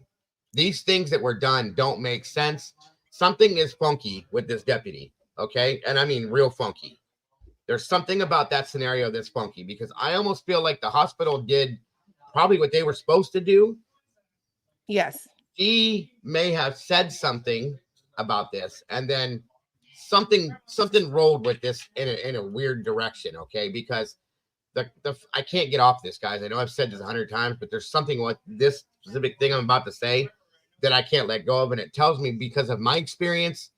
These things that were done don't make sense. Something is funky with this deputy, okay? And I mean real funky. There's something about that scenario that's funky because I almost feel like the hospital did probably what they were supposed to do. Yes. She may have said something about this, and then something rolled with this in a weird direction, okay? Because the I can't get off this, guys. I know I've said this 100 times, but there's something with this specific thing I'm about to say that I can't let go of, and it tells me because of my experience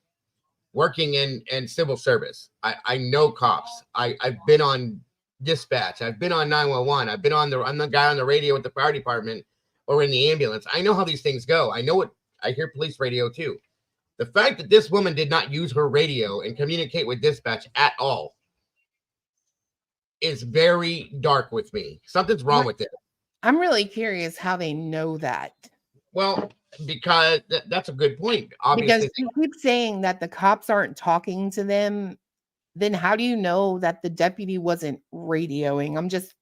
working in civil service. I know cops. I've been on dispatch. I've been on 911. I'm the guy on the radio with the fire department or in the ambulance. I know how these things go. I know what I hear police radio too. The fact that this woman did not use her radio and communicate with dispatch at all is very dark with me. Something's wrong with it. I'm really curious how they know that. Well, because that's a good point. Obviously, because you keep saying that the cops aren't talking to them. Then how do you know that the deputy wasn't radioing? That's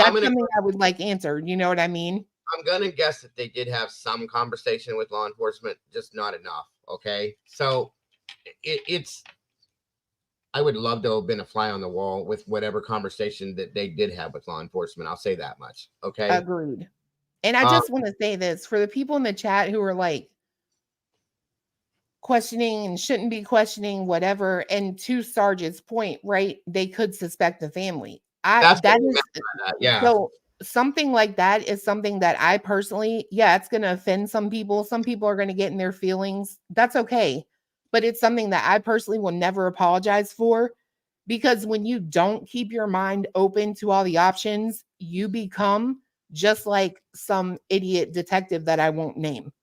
something I would like answered. You know what I mean? I'm gonna guess that they did have some conversation with law enforcement, just not enough. Okay, so it's. I would love to have been a fly on the wall with whatever conversation that they did have with law enforcement. I'll say that much. Okay. Agreed. And I just want to say this for the people in the chat who are like questioning and shouldn't be questioning whatever. And to Sarge's point, right? They could suspect the family. So something like that is something that I personally, it's going to offend some people. Some people are going to get in their feelings. That's okay. But it's something that I personally will never apologize for, because when you don't keep your mind open to all the options, you become just like some idiot detective that I won't name.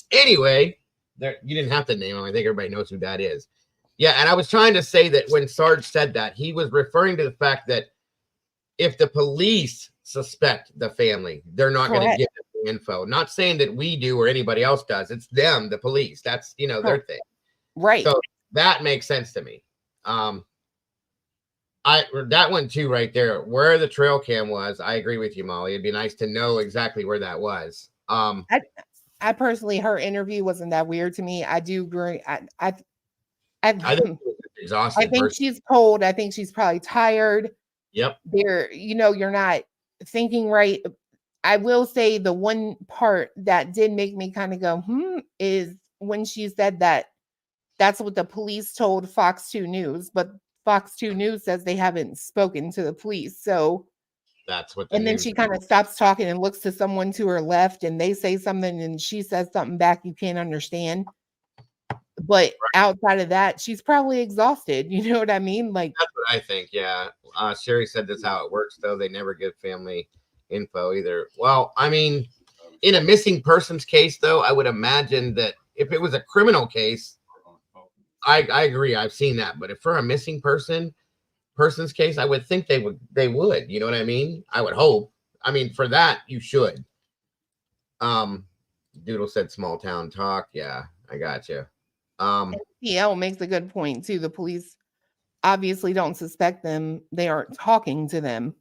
Anyway, you didn't have to name him. I think everybody knows who that is. Yeah, and I was trying to say that when Sarge said that, he was referring to the fact that if the police suspect the family, they're not going to give them the info. Not saying that we do or anybody else does. It's them, the police. That's, their thing. Right. So that makes sense to me. That one too, right there, where the trail cam was. I agree with you, Molly. It'd be nice to know exactly where that was. I personally, her interview wasn't that weird to me. I do agree. I think exhausted. I think she's cold. I think she's probably tired. Yep. You're not thinking right. I will say the one part that did make me kind of go, is when she said that that's what the police told Fox 2 News, but Fox 2 News says they haven't spoken to the police. So that's what. And then she kind of stops talking and looks to someone to her left, and they say something and she says something back you can't understand. But outside of that, she's probably exhausted. You know what I mean? Like, that's what I think. Yeah. Sherry said that's how it works, though. They never give family info either. Well, I mean, in a missing persons case, though, I would imagine that if it was a criminal case, I agree. I've seen that. But if for a missing person's case, I would think they would. You know what I mean? I would hope. I mean, for that, you should. Doodle said small town talk. Yeah, I got you. PL makes a good point too. The police obviously don't suspect them. They aren't talking to them.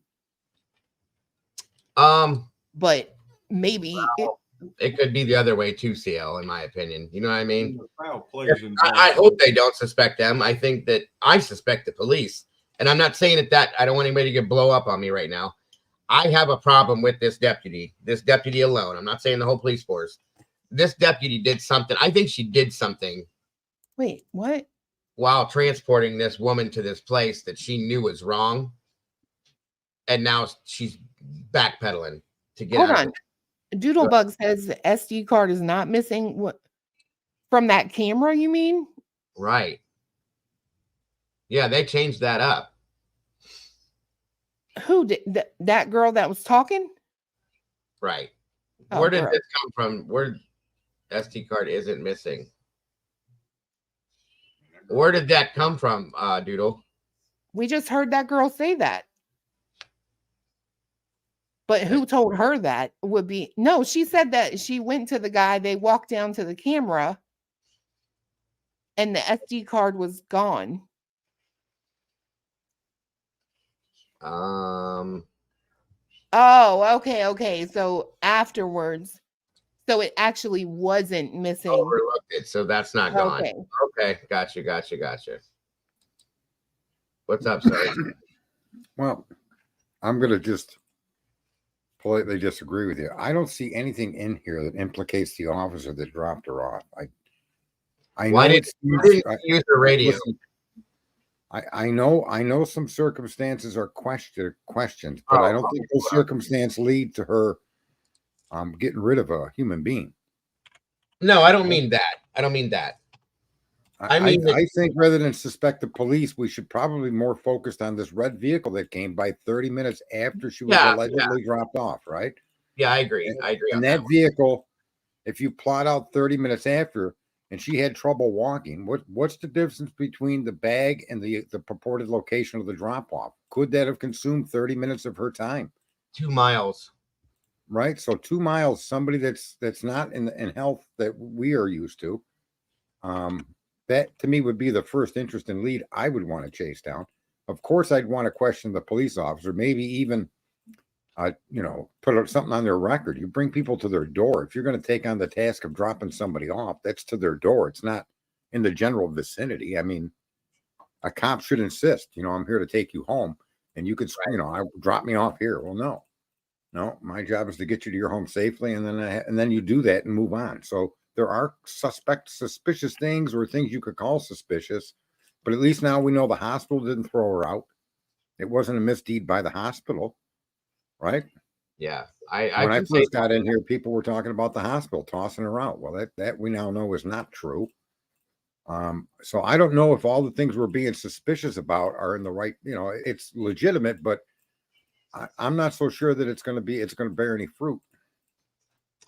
But maybe it could be the other way too, CL, in my opinion. You know what I mean? I hope they don't suspect them. I think that I suspect the police. And I'm not saying that I don't want anybody to get blow up on me right now. I have a problem with this deputy alone. I'm not saying the whole police force. This deputy did something. I think she did something. Wait, what? While transporting this woman to this place that she knew was wrong. And now she's backpedaling to get out. Hold on. Doodlebug says the SD card is not missing. What? From that camera, you mean? Right. Yeah, they changed that up. Who did that girl that was talking? Right. Where did this come from? Where SD card isn't missing? Where did that come from, Doodle? We just heard that girl say that. But who told her that would be? No, she said that she went to the guy. They walked down to the camera. and the SD card was gone. Oh, Okay. So afterwards, so it actually wasn't missing. Overlooked it, so that's not gone. Okay. Okay, gotcha. What's up, sir? Well, I'm gonna just politely disagree with you. I don't see anything in here that implicates the officer that dropped her off. I know Why didn't you use the radio? Listen, I know some circumstances are questions, but I don't think those circumstances lead to her getting rid of a human being. No, I don't mean that. I mean, I think rather than suspect the police, we should probably be more focused on this red vehicle that came by 30 minutes after she was allegedly dropped off, right? Yeah, I agree. And that vehicle, if you plot out 30 minutes after, and she had trouble walking, what's the difference between the bag and the purported location of the drop-off? Could that have consumed 30 minutes of her time? 2 miles. Right? So 2 miles, somebody that's not in health that we are used to, that to me would be the first interest and lead I would want to chase down. Of course, I'd want to question the police officer, maybe even, put something on their record. You bring people to their door. If you're going to take on the task of dropping somebody off, that's to their door. It's not in the general vicinity. I mean, a cop should insist, I'm here to take you home, and you could, drop me off here. Well, no, my job is to get you to your home safely, and then you do that and move on. So there are suspicious things or things you could call suspicious, but at least now we know the hospital didn't throw her out. It wasn't a misdeed by the hospital, right? Yeah. When I first got in here, people were talking about the hospital tossing her out. Well, that we now know is not true. So I don't know if all the things we're being suspicious about are in the right, it's legitimate, but I'm not so sure that it's going to bear any fruit.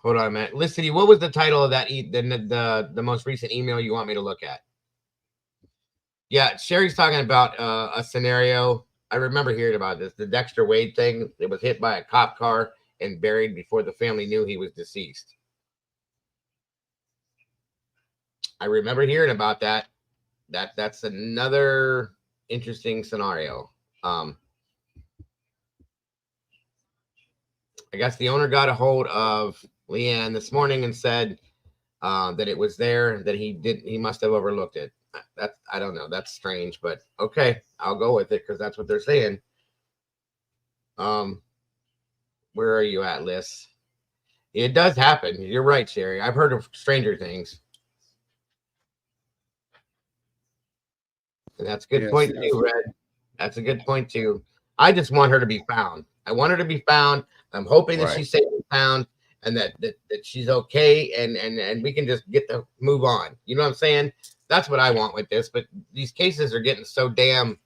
Hold on, man. Listen, what was the title of that? The most recent email you want me to look at? Yeah, Sherry's talking about a scenario. I remember hearing about this. The Dexter Wade thing. It was hit by a cop car and buried before the family knew he was deceased. I remember hearing about that. That's another interesting scenario. I guess the owner got a hold of Leanne this morning and said that it was there, that he must have overlooked it. I don't know. That's strange, but okay, I'll go with it because that's what they're saying. Where are you at, Liz? It does happen. You're right, Sherry. I've heard of stranger things. And that's a good point too, Red. That's a good point too. I just want her to be found. I want her to be found. I'm hoping that she's safe and found, and that she's okay, and we can just get to move on. You know what I'm saying? That's what I want with this. But these cases are getting so damn.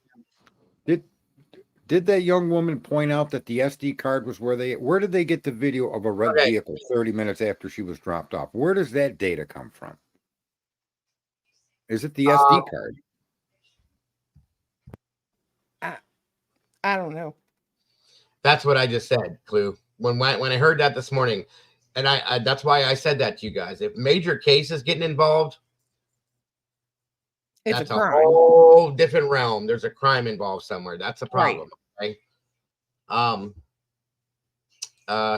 Did that young woman point out that the SD card was where did they get the video of a red vehicle 30 minutes after she was dropped off? Where does that data come from? Is it the SD card? I don't know. That's what I just said, Clue. When I heard that this morning, and I that's why I said that to you guys. If major cases getting involved, that's a whole different realm. There's a crime involved somewhere. That's a problem, right?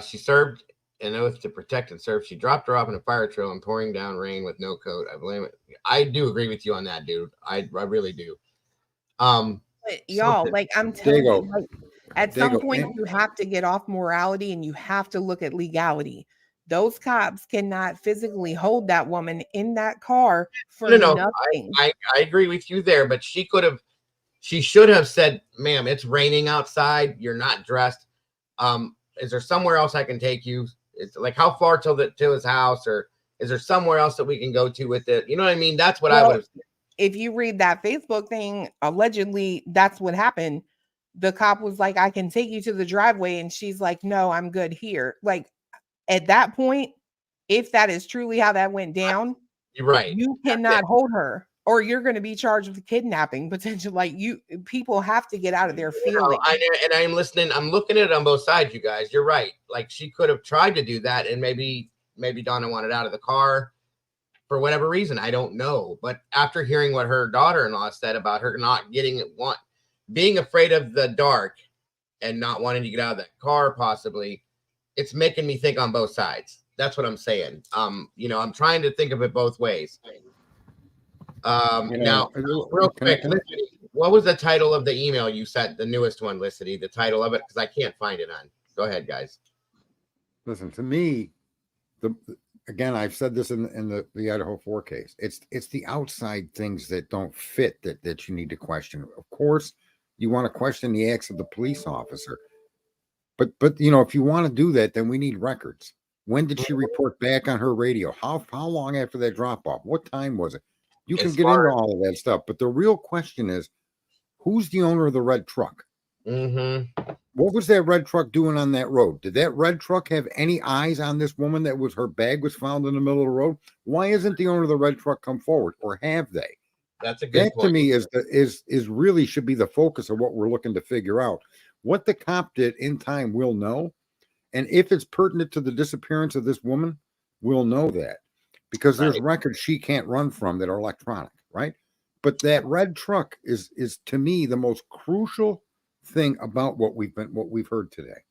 She served an oath to protect and serve. She dropped her off in a fire trail and pouring down rain with no coat. I blame it. I do agree with you on that, dude. I really do. But y'all, like I'm telling you, like, at some point you have to get off morality and you have to look at legality. Those cops cannot physically hold that woman in that car for nothing. I agree with you there, but she should have said, ma'am, it's raining outside. You're not dressed. Is there somewhere else I can take you? It's like, how far till his house, or is there somewhere else that we can go to with it? You know what I mean? That's what I would have said. If you read that Facebook thing, allegedly that's what happened. The cop was like, I can take you to the driveway. And she's like, no, I'm good here. Like, at that point, if that is truly how that went down, you're right. You cannot hold her, or you're going to be charged with kidnapping potential. Like, people have to get out of their feelings. And I'm listening. I'm looking at it on both sides, you guys. You're right. Like, she could have tried to do that, and maybe Donna wanted out of the car for whatever reason. I don't know. But after hearing what her daughter-in-law said about her not being afraid of the dark and not wanting to get out of that car, possibly, it's making me think on both sides. That's what I'm saying. I'm trying to think of it both ways. Now, real quick, what was the title of the email you sent? The newest one, Licity, the title of it, because I can't find it on. Go ahead, guys. Listen, to me, again, I've said this in the Idaho 4 case. It's the outside things that don't fit that you need to question. Of course, you want to question the acts of the police officer. But if you want to do that, then we need records. When did she report back on her radio? How long after that drop off? What time was it? You can get into all of that stuff, but the real question is, who's the owner of the red truck? Mm-hmm. What was that red truck doing on that road? Did that red truck have any eyes on this woman her bag was found in the middle of the road? Why isn't the owner of the red truck come forward, or have they? That's a good point. To me is really should be the focus of what we're looking to figure out. What the cop did in time, we'll know. And if it's pertinent to the disappearance of this woman, we'll know that. Because there's records she can't run from that are electronic, right? But that red truck is to me the most crucial thing about what we've heard today.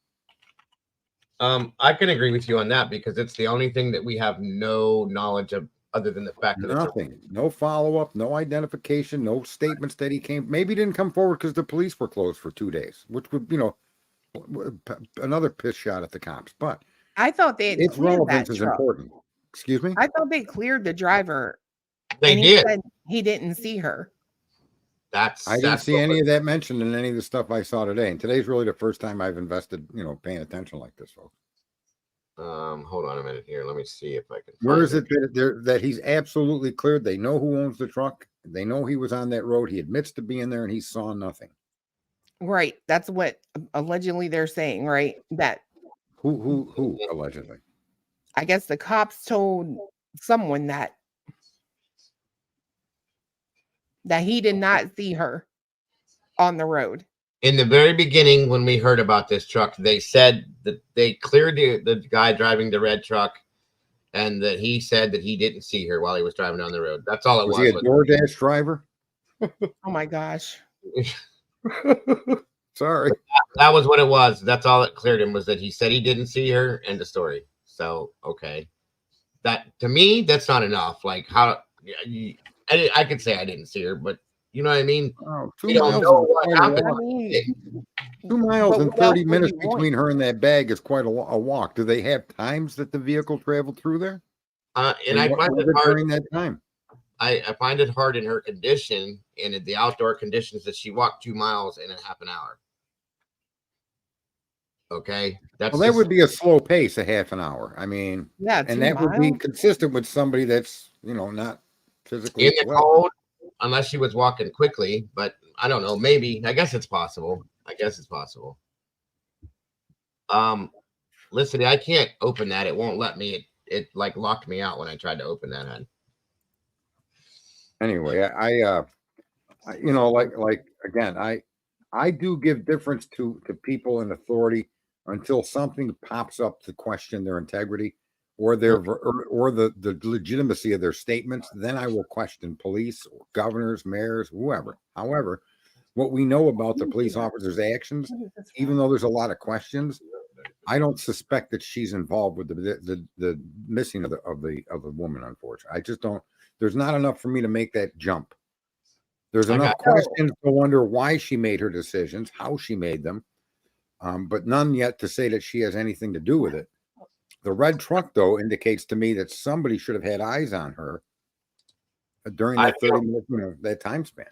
I can agree with you on that, because it's the only thing that we have no knowledge of, other than the fact that nothing, no follow-up, no identification, no statements that he maybe didn't come forward because the police were closed for 2 days, which would, another piss shot at the cops. But I thought its relevance is important. Excuse me? I thought they cleared the driver. They did. Said he didn't see her. I didn't see any of that mentioned in any of the stuff I saw today. And today's really the first time I've invested, paying attention like this, folks. Hold on a minute here. Let me see if I can. Where is it that he's absolutely cleared? They know who owns the truck. They know he was on that road. He admits to being there, and he saw nothing. Right. That's what allegedly they're saying, right? That who allegedly? I guess the cops told someone that he did not see her on the road. In the very beginning, when we heard about this truck, they said that they cleared the guy driving the red truck, and that he said that he didn't see her while he was driving down the road. That's all it was. Was he a DoorDash driver? Oh my gosh. Sorry. That was what it was. That's all that cleared him, was that he said he didn't see her. End of story. So, okay. That, to me, that's not enough. Like, how I could say I didn't see her, but you know what I mean? Oh, 2 miles, 2 miles and 30 minutes between her and that bag is quite a walk. Do they have times that the vehicle traveled through there? And I find it hard during that time. I find it hard in her condition and in the outdoor conditions that she walked 2 miles in a half an hour. Okay, that would be a slow pace, a half an hour. I mean, yeah, and that would be consistent with somebody that's not physically in the cold, unless she was walking quickly. But I don't know. Maybe, I guess it's possible. Listen, I can't open that. It won't let me. It like locked me out when I tried to open that one. Anyway, I do give difference to people in authority until something pops up to question their integrity or the legitimacy of their statements. Then I will question police, or governors, mayors, whoever. However, what we know about the police officer's actions, even though there's a lot of questions, I don't suspect that she's involved with the missing of the woman. Unfortunately, I just don't. There's not enough for me to make that jump. There's enough questions to wonder why she made her decisions, how she made them, but none yet to say that she has anything to do with it. The red truck, though, indicates to me that somebody should have had eyes on her during that 30 minutes, that time span.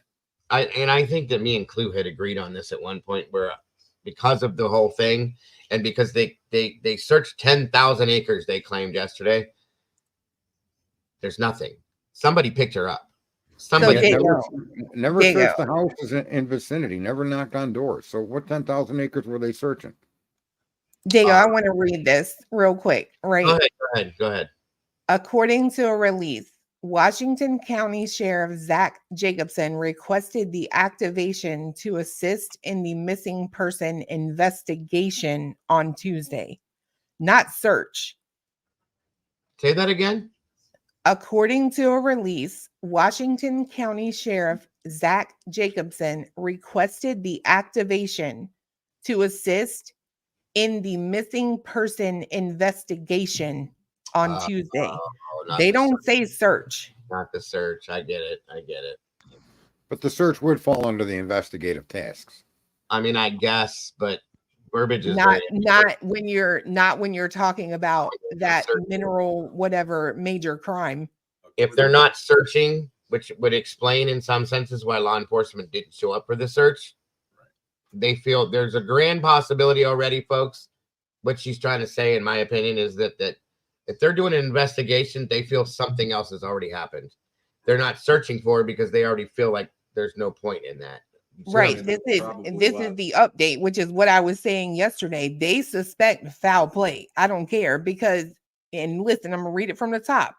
I think that me and Clue had agreed on this at one point, where because of the whole thing, and because they searched 10,000 acres, they claimed yesterday, there's nothing. Somebody picked her up. Somebody never searched the houses in vicinity, never knocked on doors. So what 10,000 acres were they searching? Diego, I want to read this real quick, right? Go ahead. According to a release, Washington County Sheriff Zach Jacobson requested the activation to assist in the missing person investigation on Tuesday, not search. Say that again? According to a release, Washington County Sheriff Zach Jacobson requested the activation to assist in the missing person investigation on Tuesday. They don't say search. Not the search. I get it. I get it. But the search would fall under the investigative tasks. I mean, I guess, but verbiage is not when you're talking about that mineral whatever major crime. If they're not searching, which would explain in some senses why law enforcement didn't show up for the search, they feel there's a grand possibility already, folks. What she's trying to say, in my opinion, is that if they're doing an investigation, they feel something else has already happened. They're not searching for it because they already feel like there's no point in that. Right. This is the update, which is what I was saying yesterday. They suspect foul play. I don't care because, and listen, I'm gonna read it from the top.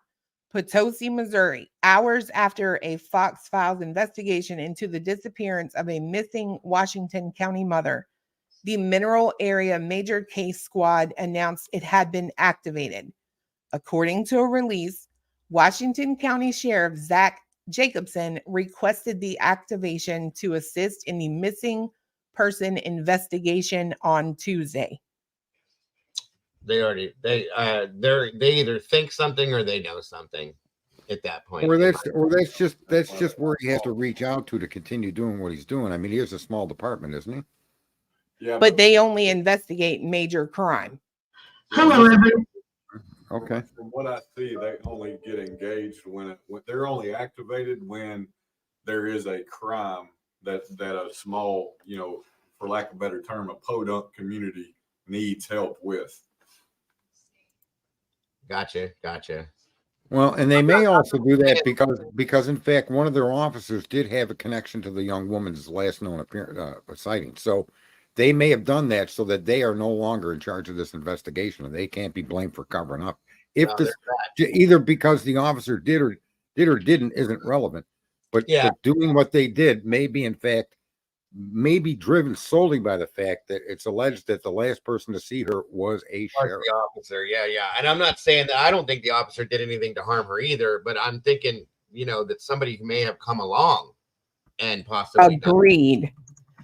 Potosi, Missouri, hours after a Fox Files investigation into the disappearance of a missing Washington County mother, the Mineral Area Major Case Squad announced it had been activated. According to a release, Washington County Sheriff Zach Jacobson requested the activation to assist in the missing person investigation on Tuesday. They either think something or they know something at that point. Or that's just where he has to reach out to continue doing what he's doing. I mean, he is a small department, isn't he? Yeah. But they only investigate major crime. Hello, everyone. Okay. From what I see, they only get engaged when they're only activated when there is a crime that a small, for lack of a better term, a podunk community needs help with. Gotcha. Well, and they may also do that because in fact, one of their officers did have a connection to the young woman's last known sighting. So they may have done that so that they are no longer in charge of this investigation and they can't be blamed for covering up. Either because the officer did or didn't isn't relevant, but doing what they did may be driven solely by the fact that it's alleged that the last person to see her was a sheriff. The officer, yeah. And I'm not saying that I don't think the officer did anything to harm her either, but I'm thinking, that somebody may have come along and possibly agreed.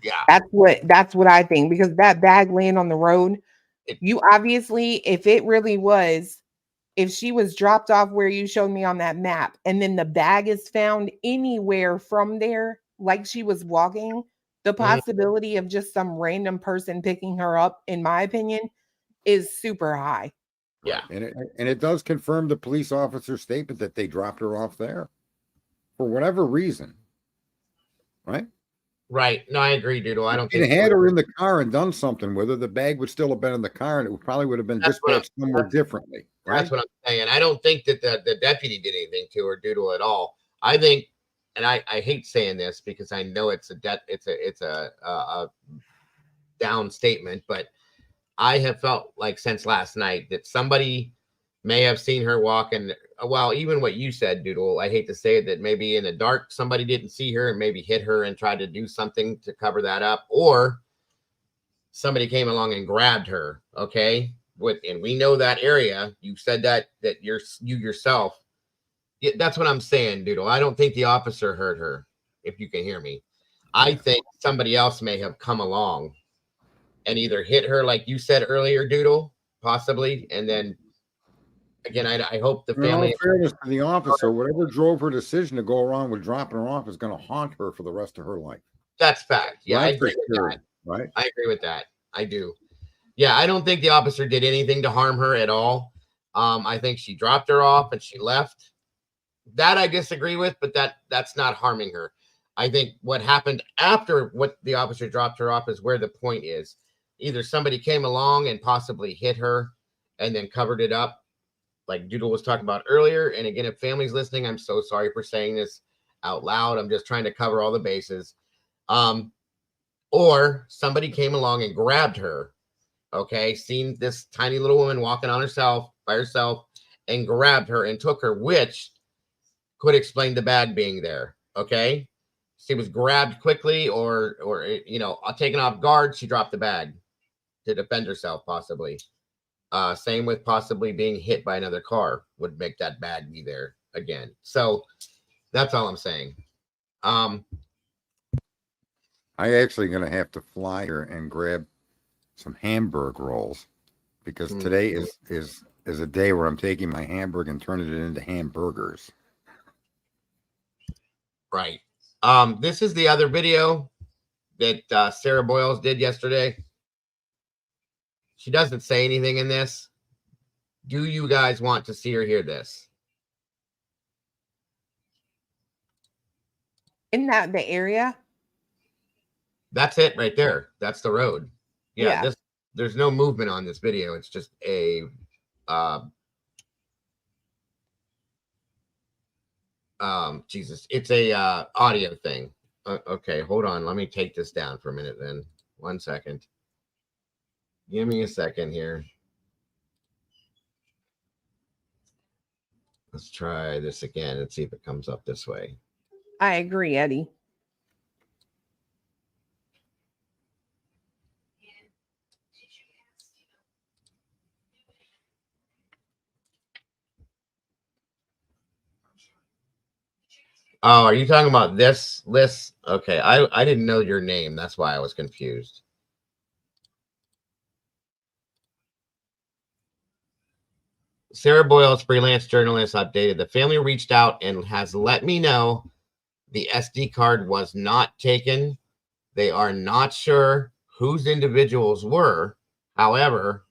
Yeah, that's what I think, because that bag laying on the road, you obviously, if she was dropped off where you showed me on that map, and then the bag is found anywhere from there, like she was walking, the possibility of just some random person picking her up, in my opinion, is super high. Yeah. And it does confirm the police officer's statement that they dropped her off there for whatever reason. Right? Right. No, I agree, Doodle. I don't think if they had her in the car and done something with her, the bag would still have been in the car and it probably would have been dispatched somewhere differently. Right? That's what I'm saying. I don't think that the deputy did anything to her, Doodle, at all. I think, and I hate saying this because I know it's a down statement, but I have felt like since last night that somebody may have seen her walking. Well, even what you said, Doodle, I hate to say it, that maybe in the dark somebody didn't see her and maybe hit her and tried to do something to cover that up, or somebody came along and grabbed her. Okay, and we know that area. You said that you yourself. Yeah, that's what I'm saying, Doodle. I don't think the officer heard her. If you can hear me, I think somebody else may have come along and either hit her, like you said earlier, Doodle, possibly, and then. Again, I hope the family. In fairness to the officer, whatever drove her decision to go around with dropping her off is going to haunt her for the rest of her life. That's fact. Yeah, I agree with that. Right. I agree with that. I do. Yeah, I don't think the officer did anything to harm her at all. I think she dropped her off and she left. That I disagree with, but that's not harming her. I think what happened after what the officer dropped her off is where the point is. Either somebody came along and possibly hit her and then covered it up, like Doodle was talking about earlier. And again, if family's listening, I'm so sorry for saying this out loud. I'm just trying to cover all the bases. Or somebody came along and grabbed her. Okay. Seen this tiny little woman walking by herself and grabbed her and took her, which could explain the bag being there. Okay. She was grabbed quickly or taken off guard. She dropped the bag to defend herself, possibly. Same with possibly being hit by another car would make that bag be there again. So that's all I'm saying. I actually going to have to fly here and grab some hamburg rolls because today is a day where I'm taking my hamburger and turning it into hamburgers. Right. This is the other video that Sarah Boyles did yesterday. She doesn't say anything in this. Do you guys want to see or hear this? Isn't that the area? That's it right there. That's the road. Yeah. Yeah. There's no movement on this video. It's just a Jesus. It's a audio thing. Okay, hold on. Let me take this down for a minute then. 1 second. Give me a second here. Let's try this again and see if it comes up this way. I agree, Eddie. Oh, are you talking about this list? Okay, I didn't know your name. That's why I was confused. Sarah Boyles, freelance journalist, updated. The family reached out and has let me know the SD card was not taken. They are not sure whose individuals were. However,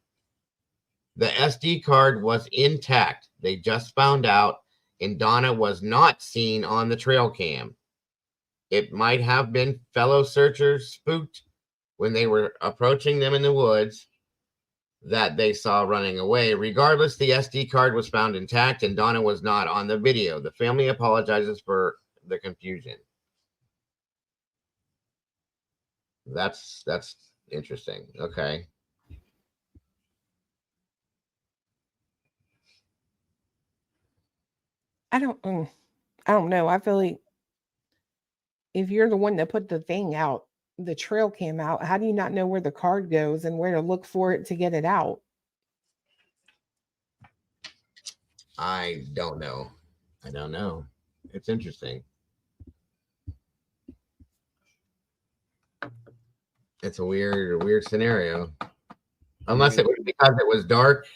the SD card was intact. They just found out, and Donna was not seen on the trail cam. It might have been fellow searchers spooked when they were approaching them in the woods that they saw running away. Regardless, the SD card was found intact and Donna was not on the video. The family apologizes for the confusion. That's interesting. Okay. I don't know. I feel like if you're the one that put the thing out, the trail cam out, how do you not know where the card goes and where to look for it to get it out? I don't know. I don't know. It's interesting. It's a weird scenario. Unless it was because it was dark.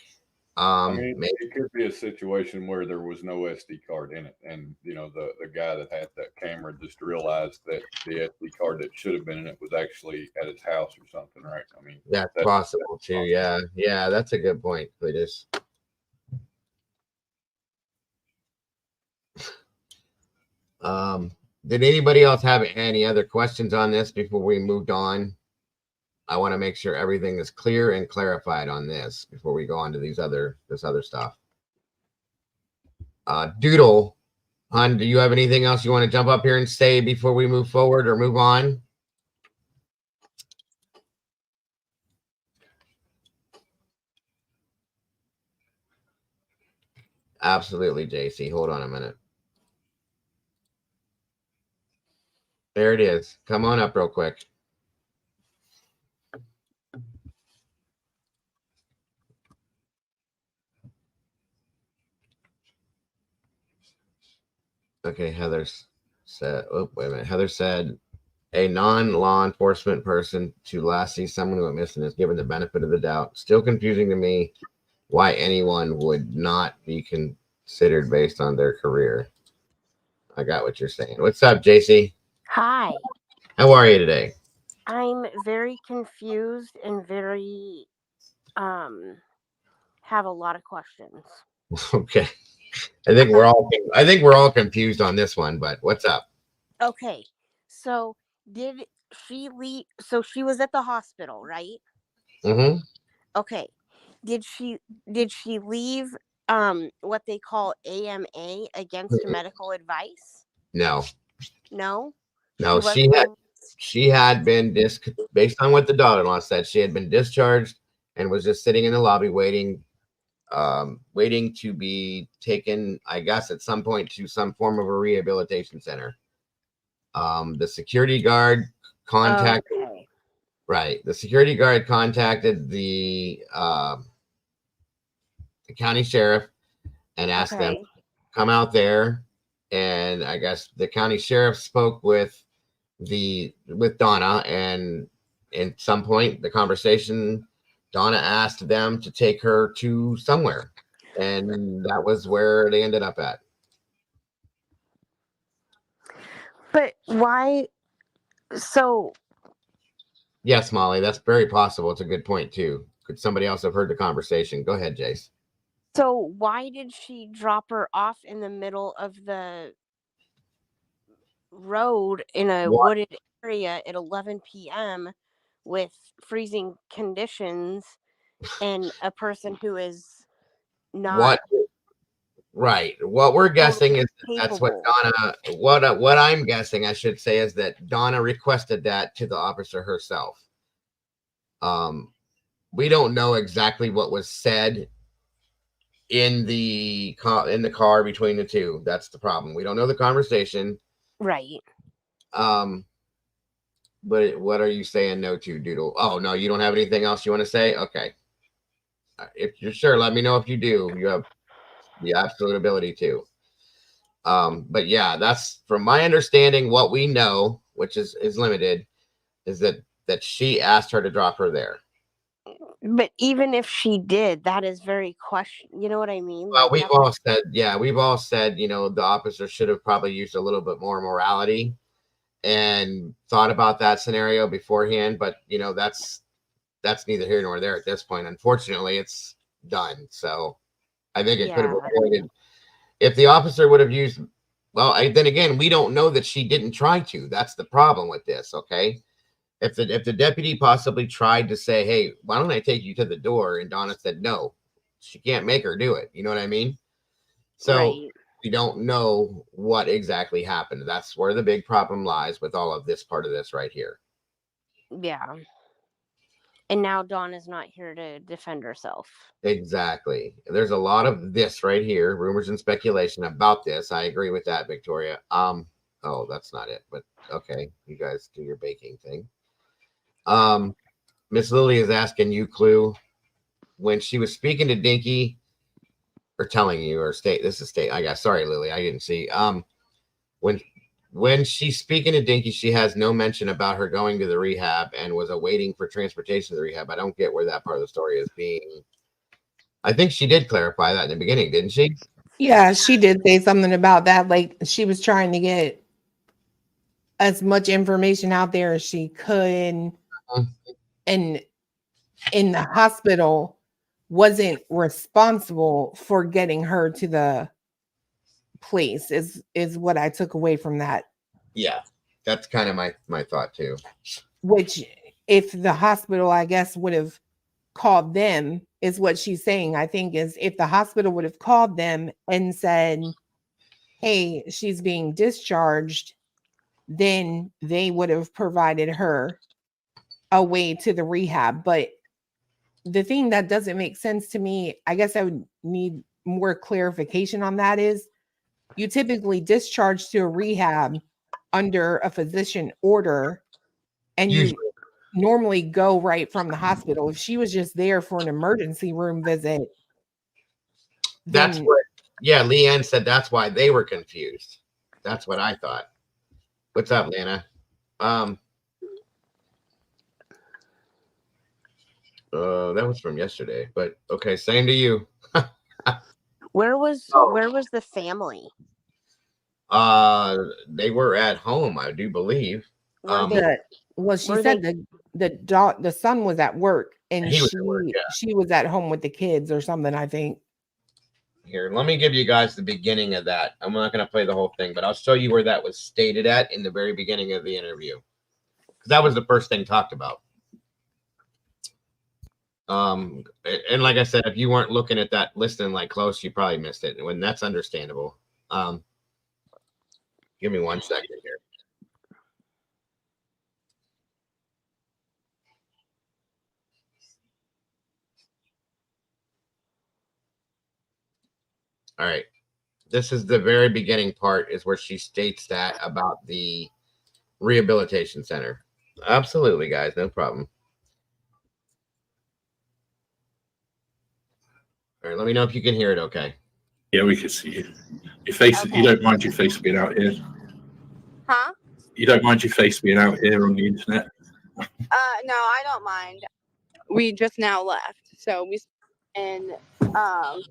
I mean, it could be a situation where there was no SD card in it, and you know the guy that had that camera just realized that the SD card that should have been in it was actually at his house or something, right? I mean, that's possible too. Yeah, that's a good point, Cletus. Did anybody else have any other questions on this before we moved on? I want to make sure everything is clear and clarified on this before we go on to this other stuff. Doodle, hon, do you have anything else you want to jump up here and say before we move forward or move on? Absolutely, JC. Hold on a minute. There it is. Come on up real quick. Okay, Heather said, oh, wait a minute. Heather said, a non-law enforcement person to last see someone who went missing is given the benefit of the doubt. Still confusing to me why anyone would not be considered based on their career. I got what you're saying. What's up, JC? Hi. How are you today? I'm very confused and very have a lot of questions. Okay. I think we're all confused on this one, but what's up? Okay. So did she leave? So she was at the hospital, right? Mm-hmm. Okay. Did she leave what they call AMA, against medical advice? No. No? No, she had been based on what the daughter-in-law said, she had been discharged and was just sitting in the lobby waiting to be taken, I guess, at some point to some form of a rehabilitation center. The security guard contacted the security guard contacted the county sheriff and asked them come out there, and I guess the county sheriff spoke with Donna, and at some point the conversation, Donna asked them to take her to somewhere, and that was where they ended up at. But why? So Yes, Molly, that's very possible. It's a good point too. Could somebody else have heard the conversation? Go ahead, Jace. So why did she drop her off in the middle of the road in a wooded area at 11 p.m. with freezing conditions and a person who is not Right. What we're guessing totally is that's what capable? Donna. What I'm guessing, I should say, is that Donna requested that to the officer herself. We don't know exactly what was said in the car between the two. That's the problem. We don't know the conversation. Right. But what are you saying no to, Doodle? Oh no, you don't have anything else you want to say? Okay. If you're sure, let me know if you do. You have the absolute ability to. But yeah, that's from my understanding. What we know, which is limited, is that she asked her to drop her there. But even if she did, that is very question. You know what I mean? Well, Like we've all said, the officer should have probably used a little bit more morality and thought about that scenario beforehand. But that's neither here nor there at this point. Unfortunately, it's done. So I think it could have avoided if the officer would have used. Well, then again, we don't know that she didn't try to. That's the problem with this. Okay. If the deputy possibly tried to say, hey, why don't I take you to the door? And Donna said, no, she can't make her do it. You know what I mean? So we don't know what exactly happened. That's where the big problem lies with all of this part of this right here. Yeah. And now Donna's not here to defend herself. Exactly. There's a lot of this right here, rumors and speculation about this. I agree with that, Victoria. Oh, that's not it, but okay, you guys do your baking thing. Miss Lily is asking you, Clue, when she was speaking to Dinky, or telling you, or state. This is state. I got sorry, Lily, I didn't see. When she's speaking to Dinky, she has no mention about her going to the rehab and was awaiting for transportation to the rehab. I don't get where that part of the story is being. I think she did clarify that in the beginning, didn't she? Yeah, she did say something about that. Like she was trying to get as much information out there as she could. And in the hospital wasn't responsible for getting her to the place is what I took away from that. Yeah, that's kind of my thought too. Which if the hospital, I guess, would have called them, is what she's saying, I think, is if the hospital would have called them and said, hey, she's being discharged, then they would have provided her a way to the rehab. But the thing that doesn't make sense to me, I guess I would need more clarification on that, is you typically discharge to a rehab under a physician order, and you normally go right from the hospital. If she was just there for an emergency room visit, that's what, yeah, Leanne said that's why they were confused. That's what I thought. What's up, Lana? That was from yesterday, but okay, same to you. Where was the family? They were at home, I do believe. Well, she said the son was at work and she was at home with the kids or something, I think. Here, let me give you guys the beginning of that. I'm not going to play the whole thing, but I'll show you where that was stated at in the very beginning of the interview. Because that was the first thing talked about. And like I said, if you weren't looking at that listening like close, you probably missed it. And that's understandable. Give me 1 second here. All right. This is the very beginning part, is where she states that about the rehabilitation center. Absolutely, guys. No problem. All right. Let me know if you can hear it okay. Yeah, we can see it. Your face. Okay. You don't mind your face being out here. Huh? You don't mind your face being out here on the internet. No, I don't mind. We just now left, so we and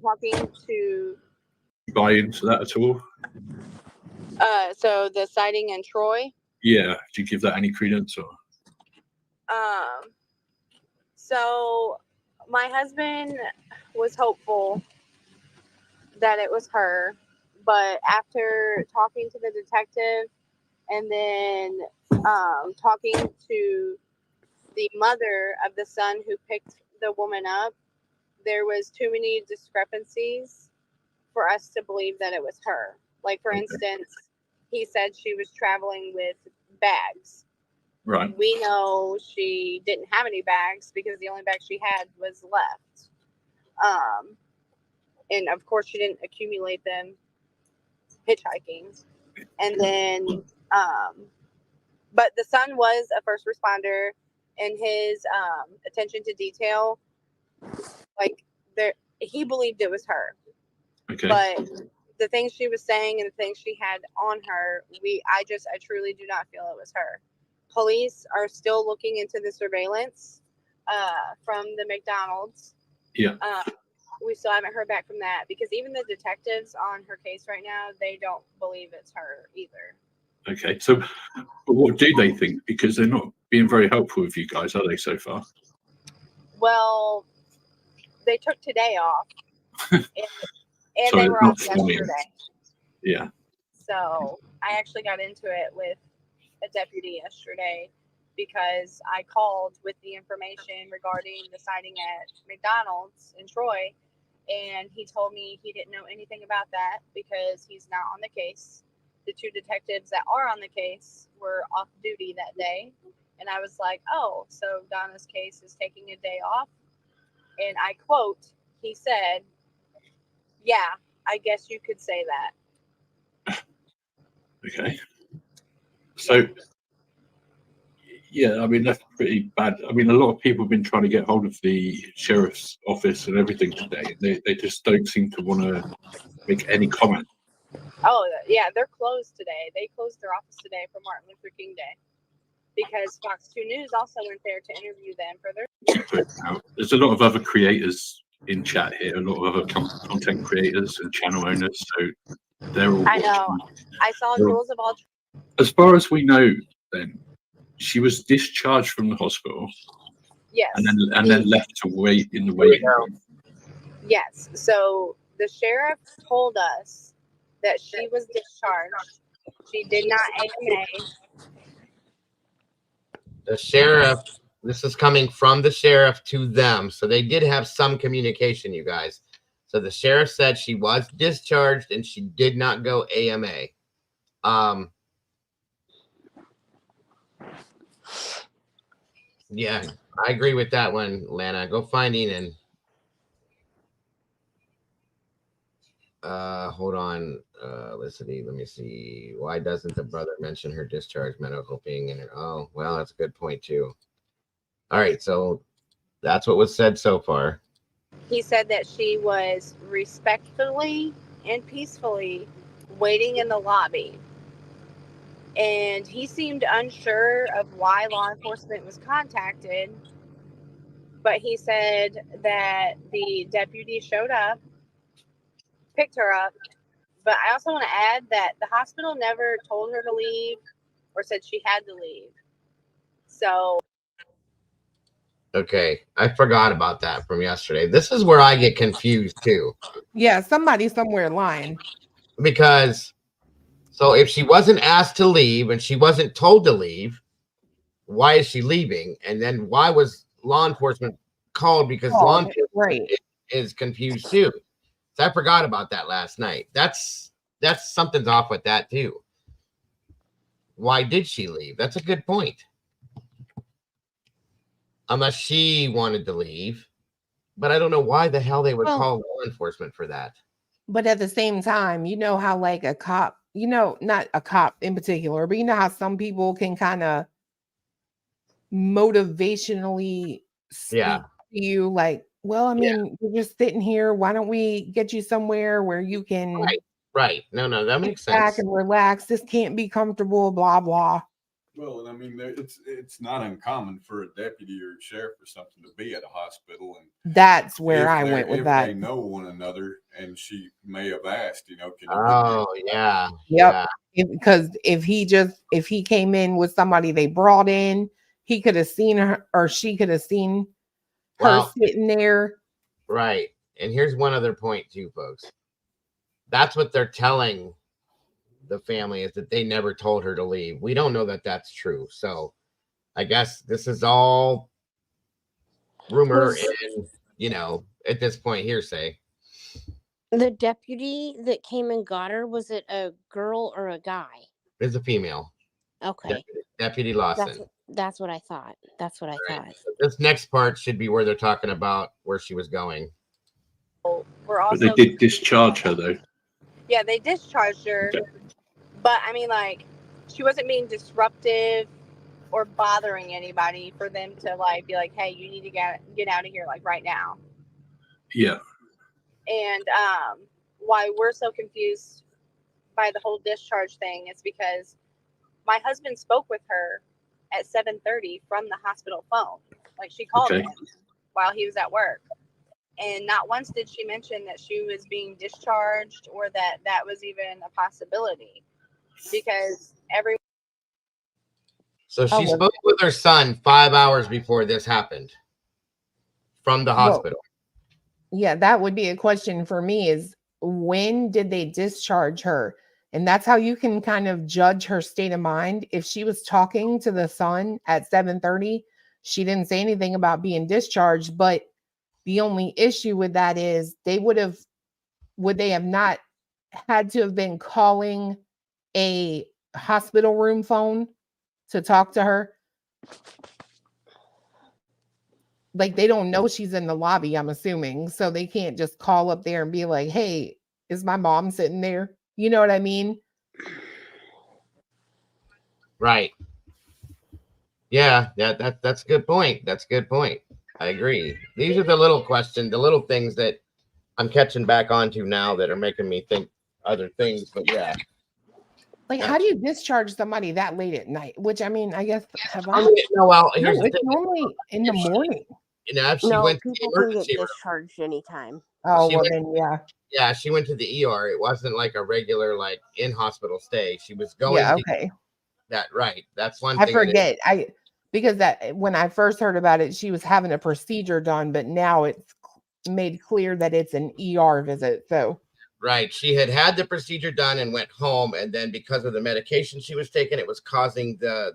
talking to. Buy into that at all? So the sighting in Troy. Yeah. Do you give that any credence or? So my husband was hopeful that it was her, but after talking to the detective and then talking to the mother of the son who picked the woman up, there was too many discrepancies for us to believe that it was her. Like, for instance, he said she was traveling with bags. Right. We know she didn't have any bags because the only bag she had was left. And of course she didn't accumulate them hitchhiking. And then, but the son was a first responder, and his attention to detail, like, he believed it was her. Okay. But the things she was saying and the things she had on her, I truly do not feel it was her. Police are still looking into the surveillance from the McDonald's. Yeah. We still haven't heard back from that because even the detectives on her case right now, they don't believe it's her either. Okay. So what do they think? Because they're not being very helpful with you guys, are they, so far? Well, they took today off. and they were off yesterday. Yeah. So I actually got into it with a deputy yesterday because I called with the information regarding the sighting at McDonald's in Troy, and he told me he didn't know anything about that because he's not on the case. The two detectives that are on the case were off duty that day, and I was like, oh, so Donna's case is taking a day off? And I quote, he said, yeah, I guess you could say that. Okay. So, yeah, I mean, that's pretty bad. I mean, a lot of people have been trying to get hold of the sheriff's office and everything today. They just don't seem to want to make any comment. Oh, yeah, they're closed today. They closed their office today for Martin Luther King Day because Fox 2 News also went there to interview them for their. There's a lot of other creators in chat here, a lot of other content creators and channel owners. So they're all. I know. I saw Jules of all. As far as we know, then she was discharged from the hospital. Yes. And then left to wait in the waiting room. Yes. So the sheriff told us that she was discharged. She did not AMA. The sheriff, this is coming from the sheriff to them. So they did have some communication, you guys. So the sheriff said she was discharged and she did not go AMA. Yeah, I agree with that one, Lana. Go find Enan. Hold on. Let me see. Why doesn't the brother mention her discharge medical being in it? Oh, well, that's a good point too. All right, so that's what was said so far. He said that she was respectfully and peacefully waiting in the lobby. And he seemed unsure of why law enforcement was contacted. But he said that the deputy showed up, picked her up. But I also want to add that the hospital never told her to leave or said she had to leave. So. Okay, I forgot about that from yesterday. This is where I get confused too. Yeah, somebody somewhere lying. Because, so if she wasn't asked to leave and she wasn't told to leave, why is she leaving? And then why was law enforcement called? Because law enforcement is confused too. So I forgot about that last night. That's something's off with that too. Why did she leave? That's a good point. Unless she wanted to leave. But I don't know why the hell they would call law enforcement for that. But at the same time, you know how like a cop, you know, not a cop in particular, but you know how some people can kind of motivationally speak to you like, well, I mean, you're just sitting here. Why don't we get you somewhere where you can Right. No, that makes Back sense. and relax. This can't be comfortable. Blah blah. Well, and I mean, it's not uncommon for a deputy or sheriff or something to be at a hospital, and That's where I went with if that. they know one another, and she may have asked, can you give me? Oh, yeah. Yep. Because if he came in with somebody they brought in, he could have seen her, or she could have seen her sitting there. Right. And here's one other point too, folks. That's what they're telling the family, is that they never told her to leave. We don't know that that's true. So I guess this is all rumor and, at this point, hearsay. The deputy that came and got her, was it a girl or a guy? It's a female. Okay. Deputy Lawson. That's what I thought. That's what I thought. So this next part should be where they're talking about where she was going. We're also. But they did discharge her, though. Yeah, they discharged her. Okay. But I mean, like, she wasn't being disruptive or bothering anybody for them to like be like, hey, you need to get out of here like right now. Yeah. And why we're so confused by the whole discharge thing is because my husband spoke with her at 7:30 from the hospital phone. Like, she called him while he was at work. And not once did she mention that she was being discharged or that that was even a possibility, because So she spoke with her son 5 hours before this happened from the hospital. Yeah, that would be a question for me, is when did they discharge her? And that's how you can kind of judge her state of mind. If she was talking to the son at 7:30, she didn't say anything about being discharged, but the only issue with that is would they have not had to have been calling a hospital room phone to talk to her? Like, they don't know she's in the lobby, I'm assuming. So they can't just call up there and be like, hey, is my mom sitting there? You know what I mean? Right. Yeah, that's a good point. That's a good point. I agree. These are the little questions, the little things that I'm catching back onto now that are making me think other things. But yeah. Like, how do you discharge somebody that late at night? Which, I mean, I guess, here's the it's normally in the morning. If she went to the people can get emergency room, discharged anytime. Oh, well, then, yeah. Yeah, she went to the ER. It wasn't like a regular, like, in-hospital stay. She was going okay. That, right. That's one I thing. forget. Because that when I first heard about it, she was having a procedure done, but now it's made clear that it's an ER visit. So right, she had the procedure done and went home, and then because of the medication she was taking, it was causing the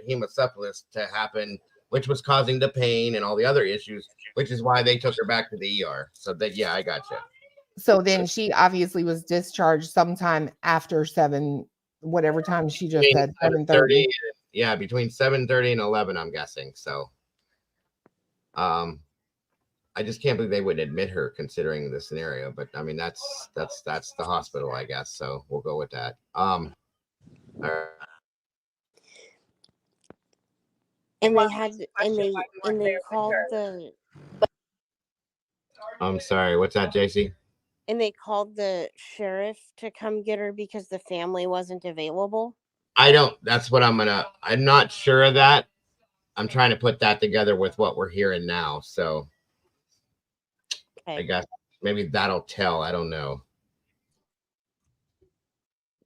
hemocephalus to happen, which was causing the pain and all the other issues, which is why they took her back to the ER. So that, yeah, I gotcha. So then she obviously was discharged sometime after 7, whatever time she just said, 7:30. Yeah, between 7:30 and 11, I'm guessing. So, I just can't believe they would admit her considering the scenario. But I mean, that's the hospital, I guess. So we'll go with that. And they called the. I'm sorry. What's that, JC? And they called the sheriff to come get her because the family wasn't available. That's what I'm not sure of that. I'm trying to put that together with what we're hearing now. So I guess maybe that'll tell. I don't know.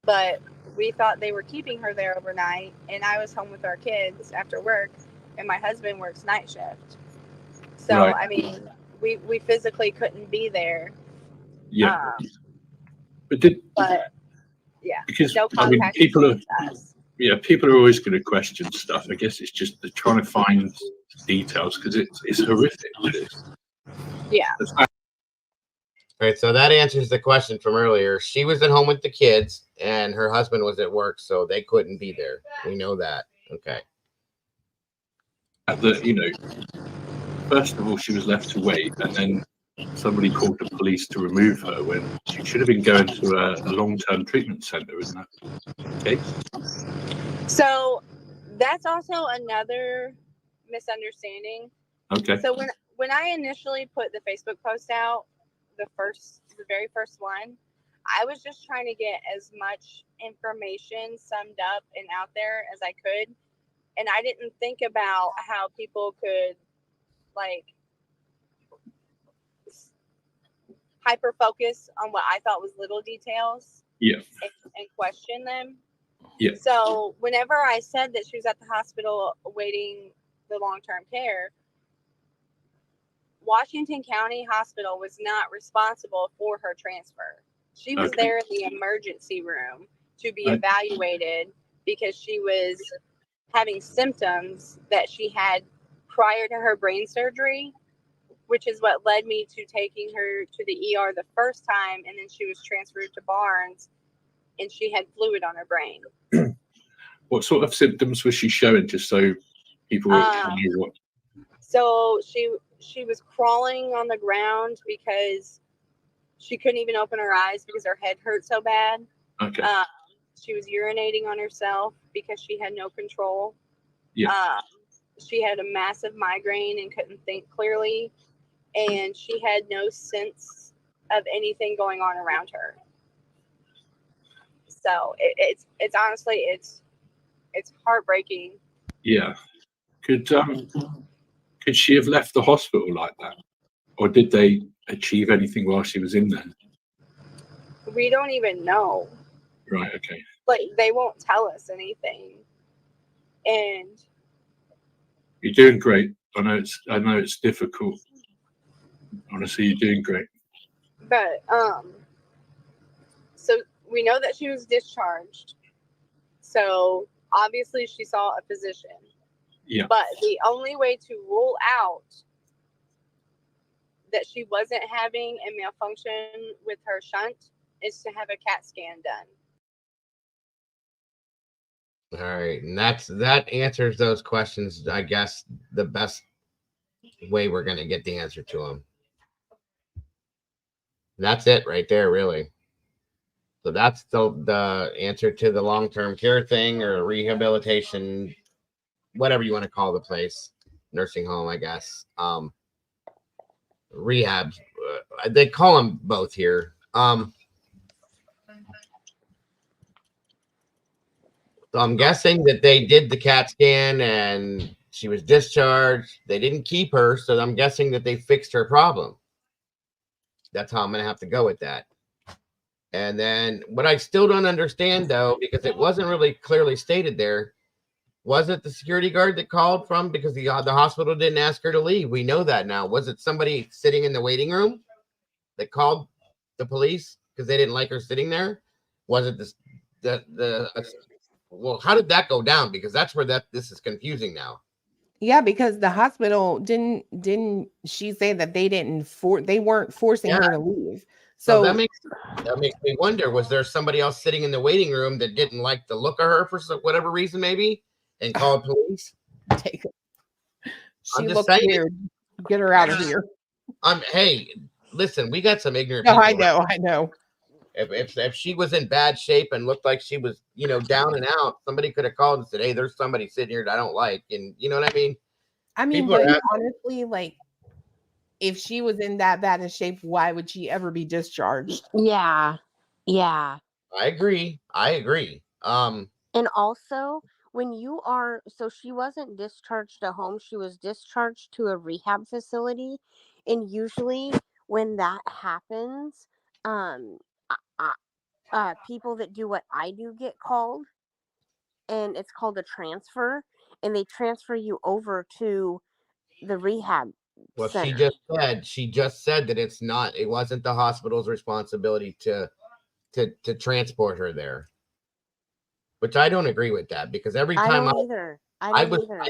But we thought they were keeping her there overnight, and I was home with our kids after work, and my husband works night shift. So, I mean, we physically couldn't be there. Yeah. But yeah, because no I mean, contact people between are us. people are always going to question stuff. I guess it's just they're trying to find details because it's horrific. Yeah. All right, so that answers the question from earlier. She was at home with the kids, and her husband was at work, so they couldn't be there. We know that. Okay. First of all, she was left to wait, and then somebody called the police to remove her when she should have been going to a long-term treatment center, isn't that case? So that's also another misunderstanding. Okay. So when I initially put the Facebook post out, the very first one, I was just trying to get as much information summed up and out there as I could. And I didn't think about how people could like hyper focus on what I thought was little details. Yeah. And question them. Yeah. So whenever I said that she was at the hospital awaiting the long-term care, Washington County Hospital was not responsible for her transfer. She was there in the emergency room to be evaluated because she was having symptoms that she had prior to her brain surgery, which is what led me to taking her to the ER the first time, and then she was transferred to Barnes, and she had fluid on her brain. What sort of symptoms was she showing, just so people know what? So she was crawling on the ground because she couldn't even open her eyes because her head hurt so bad. Okay. She was urinating on herself because she had no control. Yeah. She had a massive migraine and couldn't think clearly, and she had no sense of anything going on around her. So it's honestly it's heartbreaking. Yeah. Could she have left the hospital like that, or did they achieve anything while she was in there? We don't even know. Right. Okay. Like, they won't tell us anything. And you're doing great. I know it's difficult. Honestly, you're doing great. But so we know that she was discharged. So obviously she saw a physician. Yeah. But the only way to rule out that she wasn't having a malfunction with her shunt is to have a CAT scan done. All right, and that answers those questions, I guess, the best way we're going to get the answer to them. And that's it right there, really. So that's the answer to the long-term care thing, or rehabilitation, whatever you want to call the place, nursing home, I guess. Rehab, they call them both here. So I'm guessing that they did the CAT scan and she was discharged. They didn't keep her, so I'm guessing that they fixed her problem. That's how I'm going to have to go with that. And then what I still don't understand, though, because it wasn't really clearly stated there, was it the security guard that called from, because the hospital didn't ask her to leave? We know that now. Was it somebody sitting in the waiting room that called the police because they didn't like her sitting there? Was it well, how did that go down? Because that's where this is confusing now. Yeah, because the hospital didn't she say that they weren't forcing her to leave. So that makes me wonder, was there somebody else sitting in the waiting room that didn't like the look of her for whatever reason, maybe, and called police? She looks weird. Get her out of here. Hey, listen, we got some ignorant people. I know. If she was in bad shape and looked like she was, down and out, somebody could have called and said, "Hey, there's somebody sitting here that I don't like," and you know what I mean? But honestly, like, if she was in that bad of shape, why would she ever be discharged? Yeah. I agree. And also, when you are, so she wasn't discharged at home, she was discharged to a rehab facility. And usually when that happens, people that do what I do get called, and it's called a transfer, and they transfer you over to the rehab center. She just said that it wasn't the hospital's responsibility to transport her there, which I don't agree with that, because every time I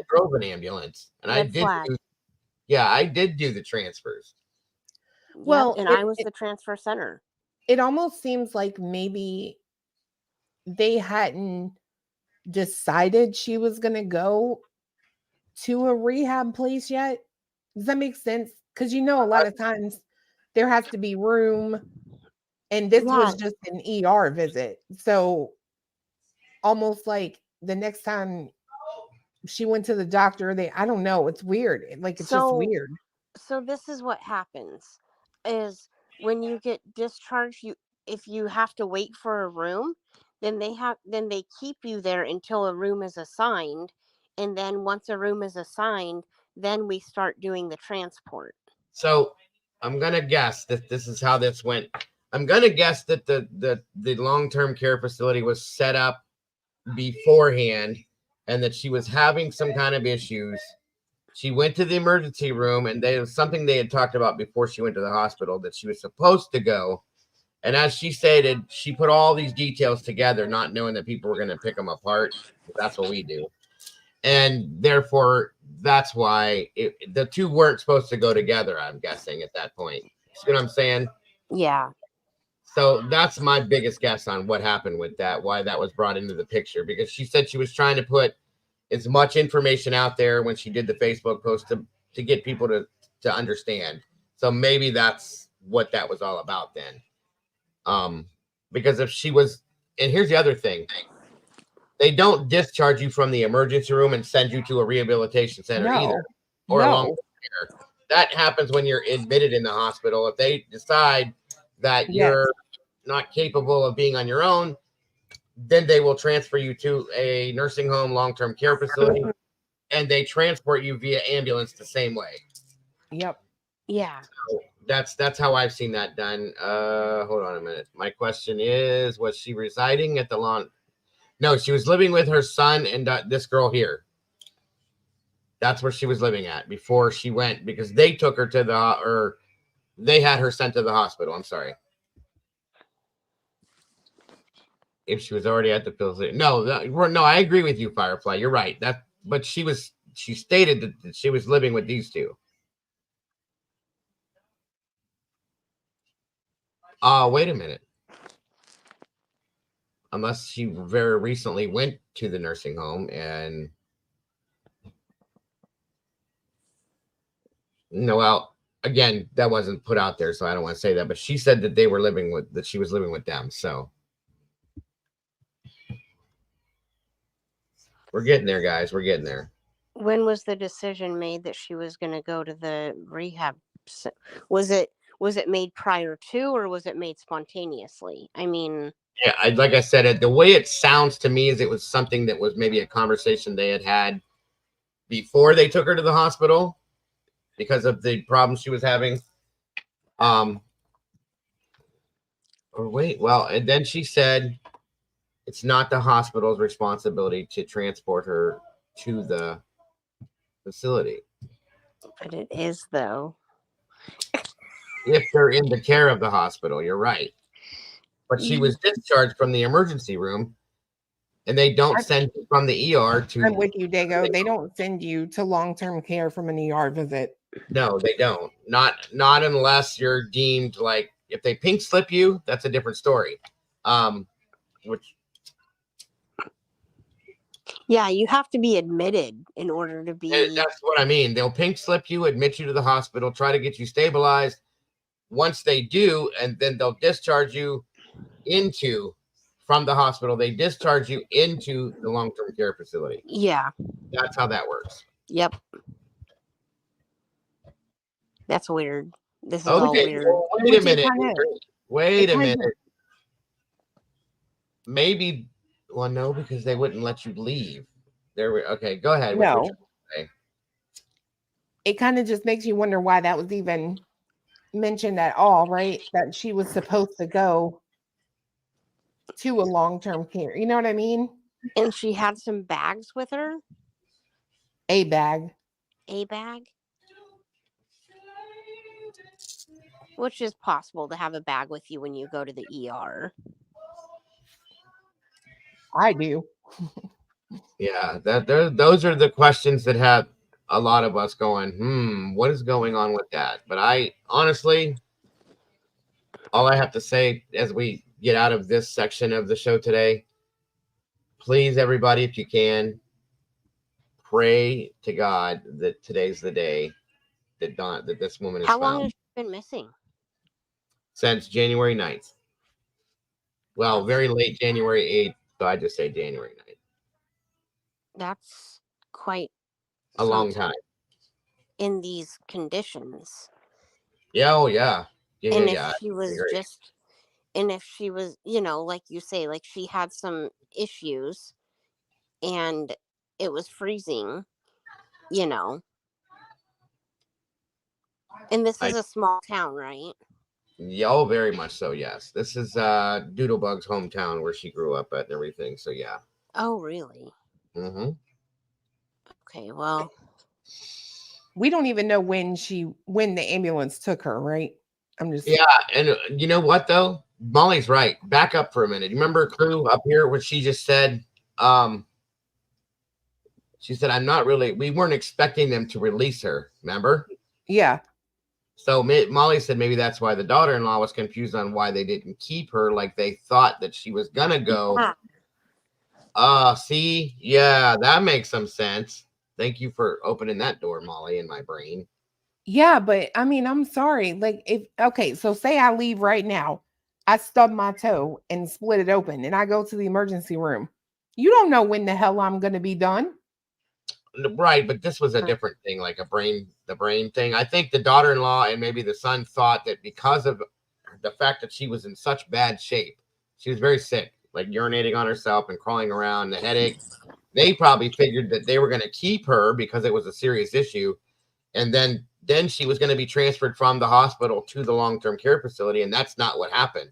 drove an ambulance and I did do the transfers. Well, and I was the transfer center. It almost seems like maybe they hadn't decided she was going to go to a rehab place yet. Does that make sense? Because a lot of times there has to be room, and this was just an ER visit. So almost like the next time she went to the doctor, I don't know, it's weird. It's just weird. So this is what happens is when you get discharged, if you have to wait for a room, then they keep you there until a room is assigned, and then once a room is assigned, then we start doing the transport. So I'm gonna guess that this is how this went. I'm gonna guess that the long-term care facility was set up beforehand, and that she was having some kind of issues. She went to the emergency room, and there was something they had talked about before she went to the hospital that she was supposed to go. And as she stated, she put all these details together, not knowing that people were going to pick them apart. That's what we do. And therefore, that's why the two weren't supposed to go together, I'm guessing, at that point. See what I'm saying? Yeah. So that's my biggest guess on what happened with that, why that was brought into the picture, because she said she was trying to put as much information out there when she did the Facebook post to get people to understand. So maybe that's what that was all about then. Because if she was, and here's the other thing, they don't discharge you from the emergency room and send you to a rehabilitation center either, or a long-term care. That happens when you're admitted in the hospital. If they decide that you're not capable of being on your own, then they will transfer you to a nursing home, long-term care facility, and they transport you via ambulance the same way. Yep. Yeah. So that's how I've seen that done. Hold on a minute. My question is, was she residing at the lawn? No, she was living with her son and this girl here. That's where she was living at before she went, because they took her to they had her sent to the hospital. I'm sorry. If she was already at the facility. No, I agree with you, Firefly. You're right. But she stated that she was living with these two. Wait a minute. Unless she very recently went to the nursing home and no, well, again, that wasn't put out there, so I don't want to say that, but she said that she was living with them. So we're getting there, guys. We're getting there. When was the decision made that she was going to go to the rehab? Was it made prior to, or was it made spontaneously? I mean, yeah, like I said, the way it sounds to me is it was something that was maybe a conversation they had before they took her to the hospital because of the problems she was having. And then she said it's not the hospital's responsibility to transport her to the facility. But it is, though. If they're in the care of the hospital, you're right. But she was discharged from the emergency room, and they don't send you from the ER to. I'm with you, Dago. They don't send you to long-term care from an ER visit. No, they don't. Not unless you're deemed like, if they pink slip you, that's a different story. Which. Yeah, you have to be admitted in order to be. That's what I mean. They'll pink slip you, admit you to the hospital, try to get you stabilized. Once they do, and then they'll discharge you from the hospital. They discharge you into the long-term care facility. Yeah. That's how that works. Yep. That's weird. This is all weird. Well, wait a minute. Wait a minute. Maybe. Well, no, because they wouldn't let you leave. Okay, go ahead. No. It kind of just makes you wonder why that was even mentioned at all, right? That she was supposed to go to a long-term care. You know what I mean? And she had some bags with her? A bag. A bag? Which is possible to have a bag with you when you go to the ER. I do. Yeah, those are the questions that have a lot of us going, what is going on with that? But I honestly, all I have to say as we get out of this section of the show today, please, everybody, if you can, pray to God that today's the day that this woman is found. How long has she been missing? Since January 9th. Well, very late January 8th, so I just say January 9th. That's quite a long time in these conditions. Yeah, oh yeah. And if she was And if she was, like you say, like she had some issues and it was freezing, you know. And this is a small town, right? Yeah, oh, very much so, yes. This is Doodlebug's hometown where she grew up at and everything, so yeah. Oh, really? Mm-hmm. Okay, well. We don't even know when the ambulance took her, right? I'm just. Yeah, and you know what, though? Molly's right. Back up for a minute. You remember Crew up here what she just said? She said, we weren't expecting them to release her, remember? Yeah. So Molly said maybe that's why the daughter-in-law was confused on why they didn't keep her, like they thought that she was gonna go. See? Yeah, that makes some sense. Thank you for opening that door, Molly, in my brain. Yeah, but I mean, I'm sorry. Like, so say I leave right now, I stub my toe and split it open, and I go to the emergency room. You don't know when the hell I'm going to be done. Right, but this was a different thing, like the brain thing. I think the daughter-in-law and maybe the son thought that because of the fact that she was in such bad shape, she was very sick, like urinating on herself and crawling around, the headache. They probably figured that they were going to keep her because it was a serious issue, and then she was going to be transferred from the hospital to the long-term care facility, and that's not what happened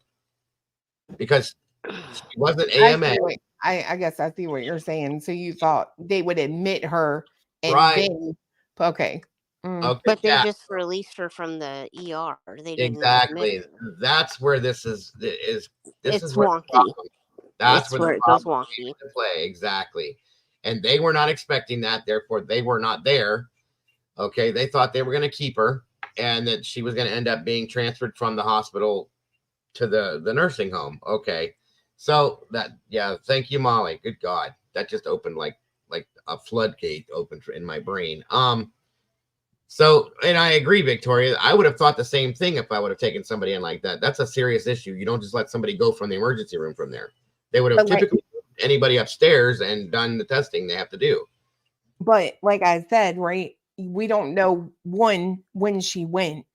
because she wasn't AMA. I guess I see what you're saying. So you thought they would admit her and right. then okay. Okay, but they just released her from the ER. They didn't exactly. That's where this is wonky. That's where it goes wonky. Play exactly, and they were not expecting that. Therefore, they were not there. Okay, they thought they were going to keep her, and that she was going to end up being transferred from the hospital to the nursing home. Okay, so thank you, Molly. Good God, that just opened like a floodgate opened in my brain. So, and I agree, Victoria. I would have thought the same thing if I would have taken somebody in like that. That's a serious issue. You don't just let somebody go from the emergency room from there. They would have typically anybody upstairs and done the testing they have to do. But like I said, right, we don't know when she went.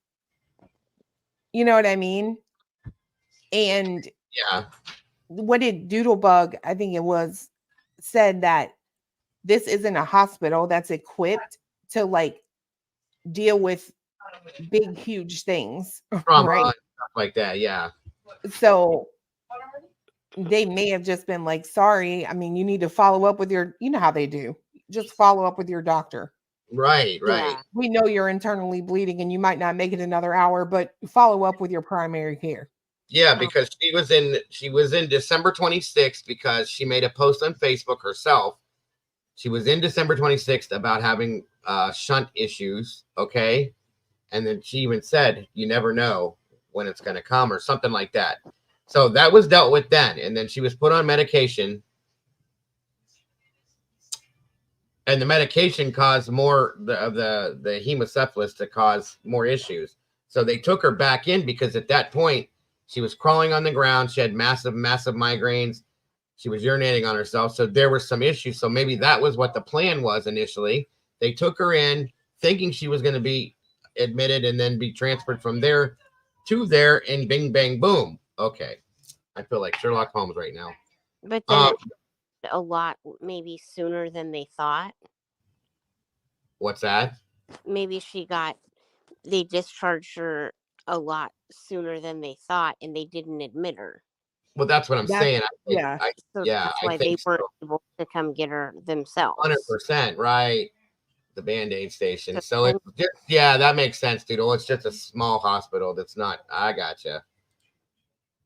You know what I mean? And yeah, what did Doodlebug, I think it was, said that this isn't a hospital that's equipped to like deal with big, huge things, right? Stuff like that, yeah. So they may have just been like, sorry, I mean, you need to follow up with you know how they do. Just follow up with your doctor. Right. Yeah. We know you're internally bleeding and you might not make it another hour, but follow up with your primary care. Yeah, because she was in December 26th because she made a post on Facebook herself. She was in December 26th about having shunt issues, okay? And then she even said, you never know when it's going to come or something like that. So that was dealt with then. And then she was put on medication. And the medication caused more of the hemocephalus to cause more issues. So they took her back in because at that point, she was crawling on the ground. She had massive migraines. She was urinating on herself. So there were some issues. So maybe that was what the plan was initially. They took her in thinking she was going to be admitted and then be transferred from there to there and bing, bang, boom. Okay. I feel like Sherlock Holmes right now. But then a lot maybe sooner than they thought. What's that? Maybe they discharged her a lot sooner than they thought and they didn't admit her. Well, that's what I'm saying. That's why they weren't able to come get her themselves. 100%, right. The Band-Aid station. So it's just, that makes sense, dude. Well, it's just a small hospital that's not, I gotcha.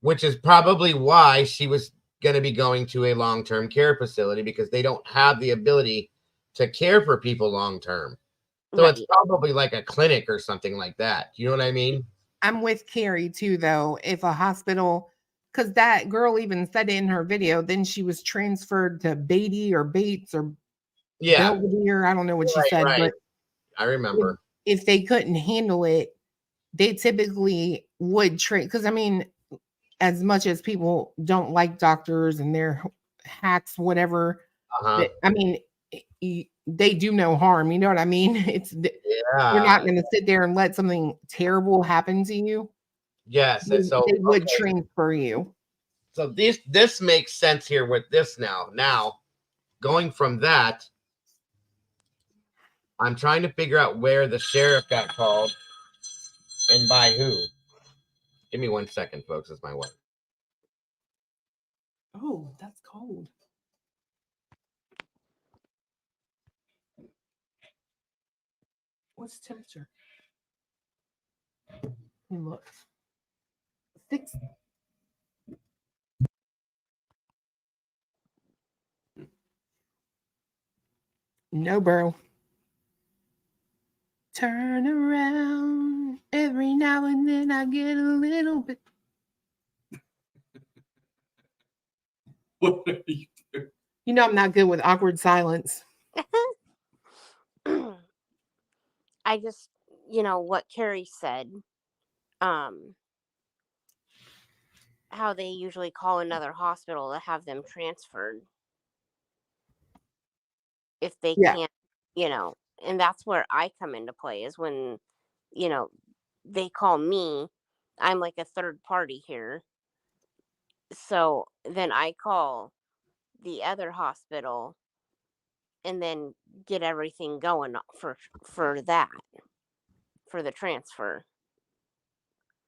Which is probably why she was going to be going to a long-term care facility because they don't have the ability to care for people long-term. So it's probably like a clinic or something like that. You know what I mean? I'm with Carrie too, though. If a hospital, because that girl even said in her video, then she was transferred to Beatty or Bates or Belvedere. I don't know what she said, but I remember. If they couldn't handle it, they typically would because I mean, as much as people don't like doctors and they're hacks, whatever, I mean, they do no harm. You know what I mean? You're not going to sit there and let something terrible happen to you. Yes, they, and so they would okay, transfer you. so this makes sense here with this now. Now, going from that, I'm trying to figure out where the sheriff got called and by who. Give me 1 second, folks. It's my wife. Oh, that's cold. What's the temperature? Look. 6. No, bro. Turn around. Every now and then I get a little bit. What are you doing? You know I'm not good with awkward silence. I just, what Carrie said, how they usually call another hospital to have them transferred if they can't, and that's where I come into play is when, they call me. I'm like a third party here. So then I call the other hospital and then get everything going for that, for the transfer.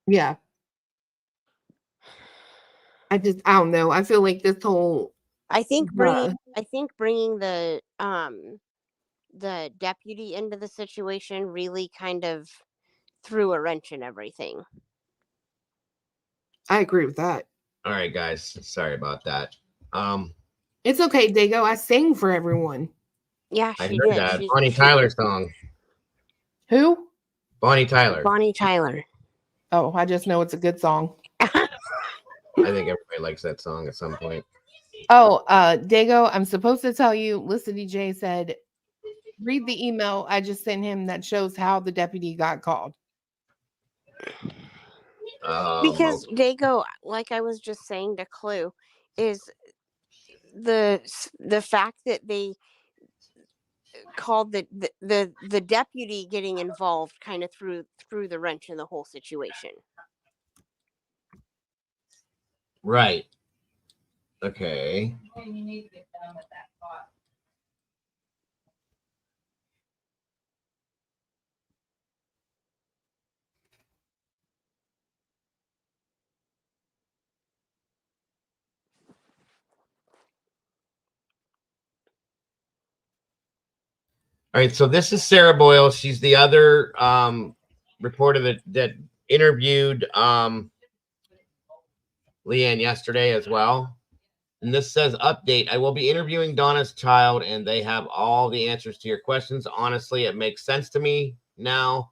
Yeah. I don't know. I feel like this whole I think bringing the deputy into the situation really kind of threw a wrench in everything. I agree with that. All right, guys. Sorry about that. It's okay, Dago. I sing for everyone. Yeah, I she heard did. that. Bonnie Tyler song. Who? Bonnie Tyler. Bonnie Tyler. Oh, I just know it's a good song. I think everybody likes that song at some point. Oh, Dago, I'm supposed to tell you, Lissa DJ said, read the email I just sent him that shows how the deputy got called. Because Dago, like I was just saying to Clue, is the fact that they called the deputy getting involved kind of threw the wrench in the whole situation. Right. Okay. And you need to get done with that thought. All right, so this is Sarah Boyle. She's the other reporter that interviewed Leanne yesterday as well. And this says, update, I will be interviewing Donna's child, and they have all the answers to your questions. Honestly, it makes sense to me now.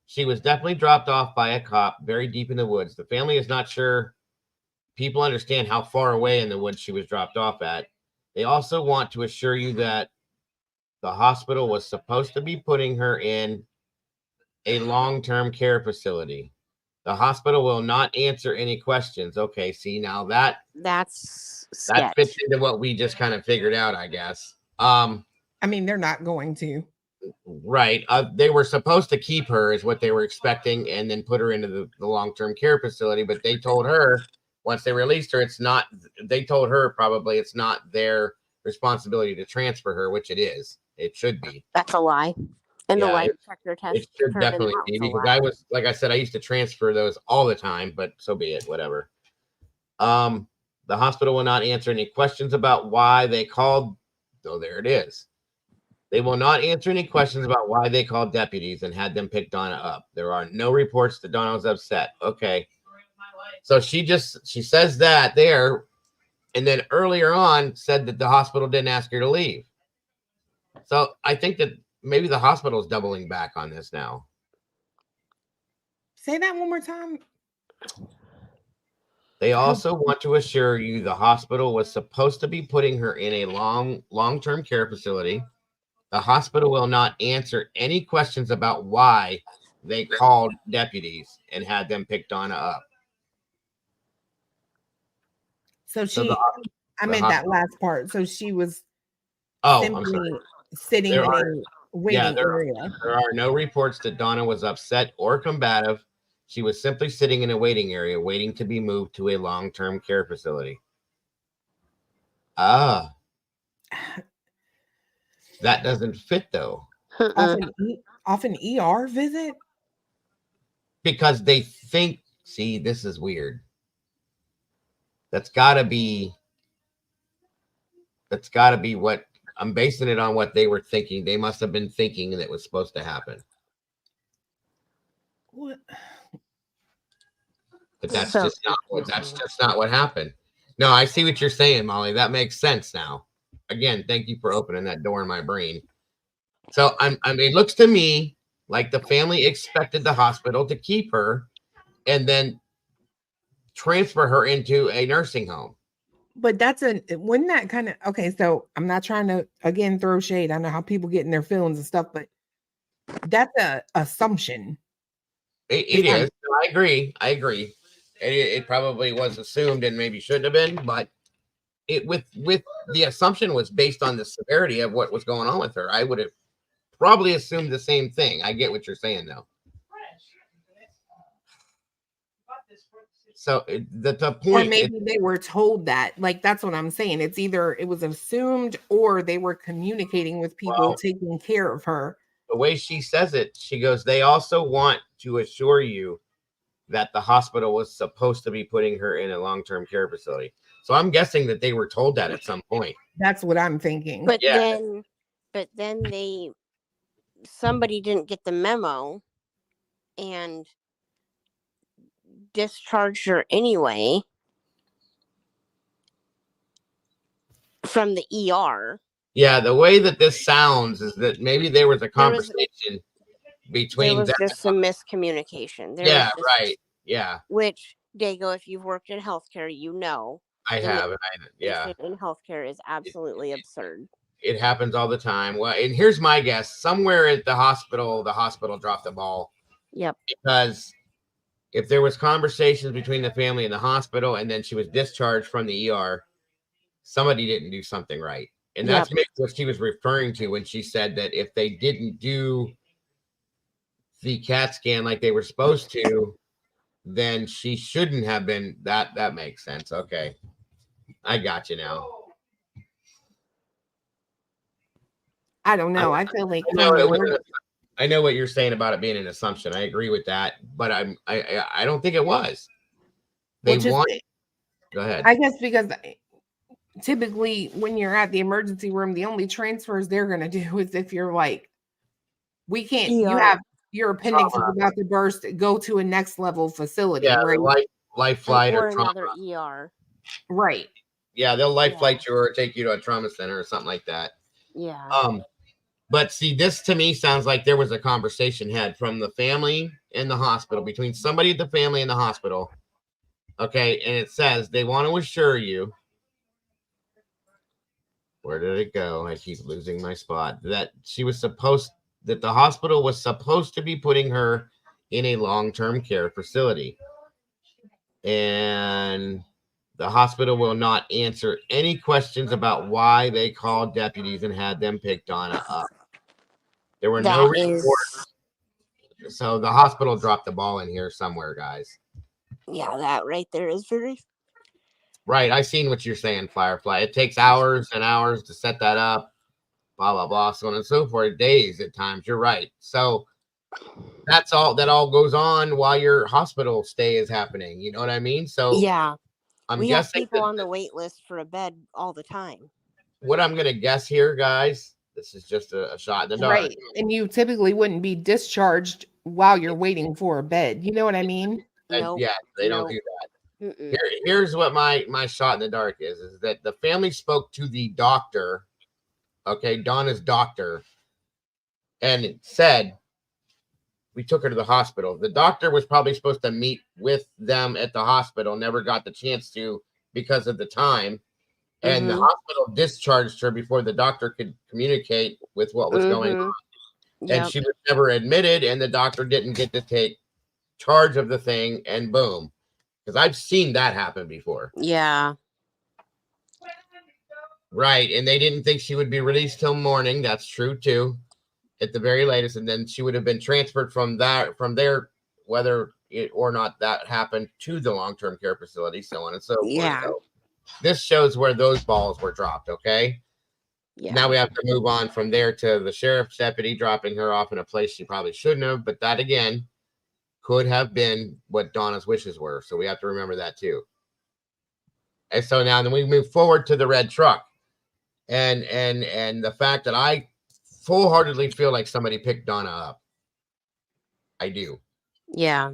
She was definitely dropped off by a cop very deep in the woods. The family is not sure people understand how far away in the woods she was dropped off at. They also want to assure you that the hospital was supposed to be putting her in a long-term care facility. The hospital will not answer any questions. Okay, see, now that fits into what we just kind of figured out, I guess. I mean, they're not going to. Right. They were supposed to keep her is what they were expecting and then put her into the long-term care facility, but they told her once they released her, they told her probably it's not their responsibility to transfer her, which it is. It should be. That's a lie. And the lie detector test. It should definitely be because I was, like I said, I used to transfer those all the time, but so be it, whatever. The hospital will not answer any questions about why they called. Oh, there it is. They will not answer any questions about why they called deputies and had them pick Donna up. There are no reports that Donna was upset. Okay. So she says that there, and then earlier on said that the hospital didn't ask her to leave. So I think that maybe the hospital is doubling back on this now. Say that one more time. They also want to assure you the hospital was supposed to be putting her in a long-term care facility. The hospital will not answer any questions about why they called deputies and had them pick Donna up. So I meant that last part. So she was simply sitting in a waiting area. There are no reports that Donna was upset or combative. She was simply sitting in a waiting area, waiting to be moved to a long-term care facility. Ah, that doesn't fit though. Off an ER visit? Because they think, see, this is weird. That's gotta be what I'm basing it on, what they were thinking. They must have been thinking that was supposed to happen. What? But that's just not what happened. No, I see what you're saying, Molly. That makes sense now. Again, thank you for opening that door in my brain. So I mean, it looks to me like the family expected the hospital to keep her and then transfer her into a nursing home. But wouldn't that kind of, okay, so I'm not trying to, again, throw shade. I know how people get in their feelings and stuff, but that's a assumption. It is. I agree. It probably was assumed and maybe shouldn't have been, but it with the assumption was based on the severity of what was going on with her. I would have probably assumed the same thing. I get what you're saying though. So the point, or maybe they were told that, like, that's what I'm saying. It's either it was assumed or they were communicating with people taking care of her. The way she says it, she goes, they also want to assure you that the hospital was supposed to be putting her in a long-term care facility. So I'm guessing that they were told that at some point. That's what I'm thinking. But then somebody didn't get the memo and discharged her anyway from the ER. Yeah, the way that this sounds is that maybe there was a conversation between there was just some miscommunication. Right. Yeah. Which, Dago, if you've worked in healthcare, you know. I have. In healthcare is absolutely absurd. It happens all the time. Well, and here's my guess. Somewhere at the hospital dropped the ball. Yep. Because if there was conversations between the family and the hospital and then she was discharged from the ER, somebody didn't do something right. And that's maybe what she was referring to when she said that if they didn't do the CAT scan like they were supposed to, then she shouldn't have been. That makes sense. Okay. I got you now. I don't know. I feel like I know what you're saying about it being an assumption. I agree with that, but I don't think it was. Go ahead. I guess because typically when you're at the emergency room, the only transfers they're going to do is if you're like, we can't, you have your appendix is about to burst, go to a next level facility. Yeah, right? Life flight or another ER. Right. Yeah, they'll life flight you or take you to a trauma center or something like that. Yeah. But see, this to me sounds like there was a conversation had from the family and the hospital, between somebody at the family and the hospital. Okay, and it says they want to assure you. Where did it go? I keep losing my spot. That the hospital was supposed to be putting her in a long-term care facility. And the hospital will not answer any questions about why they called deputies and had them pick Donna up. There were no reports. So the hospital dropped the ball in here somewhere, guys. Yeah, that right there is very... Right, I seen what you're saying, Firefly. It takes hours and hours to set that up, blah, blah, blah, so on and so forth, days at times. You're right. So that all goes on while your hospital stay is happening. You know what I mean? So yeah, I'm guessing guessing people on the wait list for a bed all the time. What I'm going to guess here, guys, this is just a shot in the dark. Right, and you typically wouldn't be discharged while you're waiting for a bed. You know what I mean? Nope. Yeah, they don't do that. Here's what my shot in the dark is that the family spoke to the doctor, okay, Donna's doctor, and it said, we took her to the hospital. The doctor was probably supposed to meet with them at the hospital, never got the chance to because of the time. And the hospital discharged her before the doctor could communicate with what was going on. Yep. And she was never admitted, and the doctor didn't get to take charge of the thing, and boom. Because I've seen that happen before. Yeah. Right. And they didn't think she would be released till morning. That's true too. At the very latest. And then she would have been transferred from there, whether or not that happened to the long-term care facility, so on and so forth. Yeah. So this shows where those balls were dropped. Okay. Yeah. Now we have to move on from there to the sheriff's deputy dropping her off in a place she probably shouldn't have. But that again could have been what Donna's wishes were. So we have to remember that too. And so now then we move forward to the red truck. And the fact that I full-heartedly feel like somebody picked Donna up. I do. Yeah.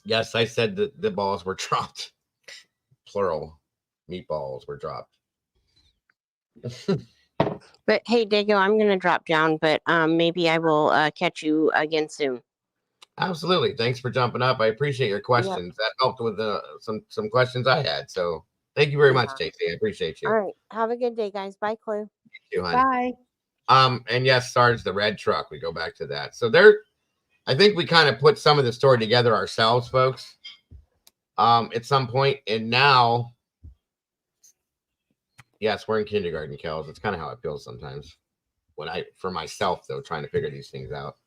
Yes, I said that the balls were dropped. Plural. Meatballs were dropped. But hey, Dago, I'm going to drop down, but maybe I will catch you again soon. Absolutely. Thanks for jumping up. I appreciate your questions. Yep. That helped with some questions I had. So thank you very much, JC. I appreciate you. All right. Have a good day, guys. Bye, Clue. You, bye. And yes, Sarge, the red truck. We go back to that. So I think we kind of put some of the story together ourselves, folks. At some point, and now. Yes, we're in kindergarten, Kels. It's kind of how it feels sometimes. For myself, though, trying to figure these things out.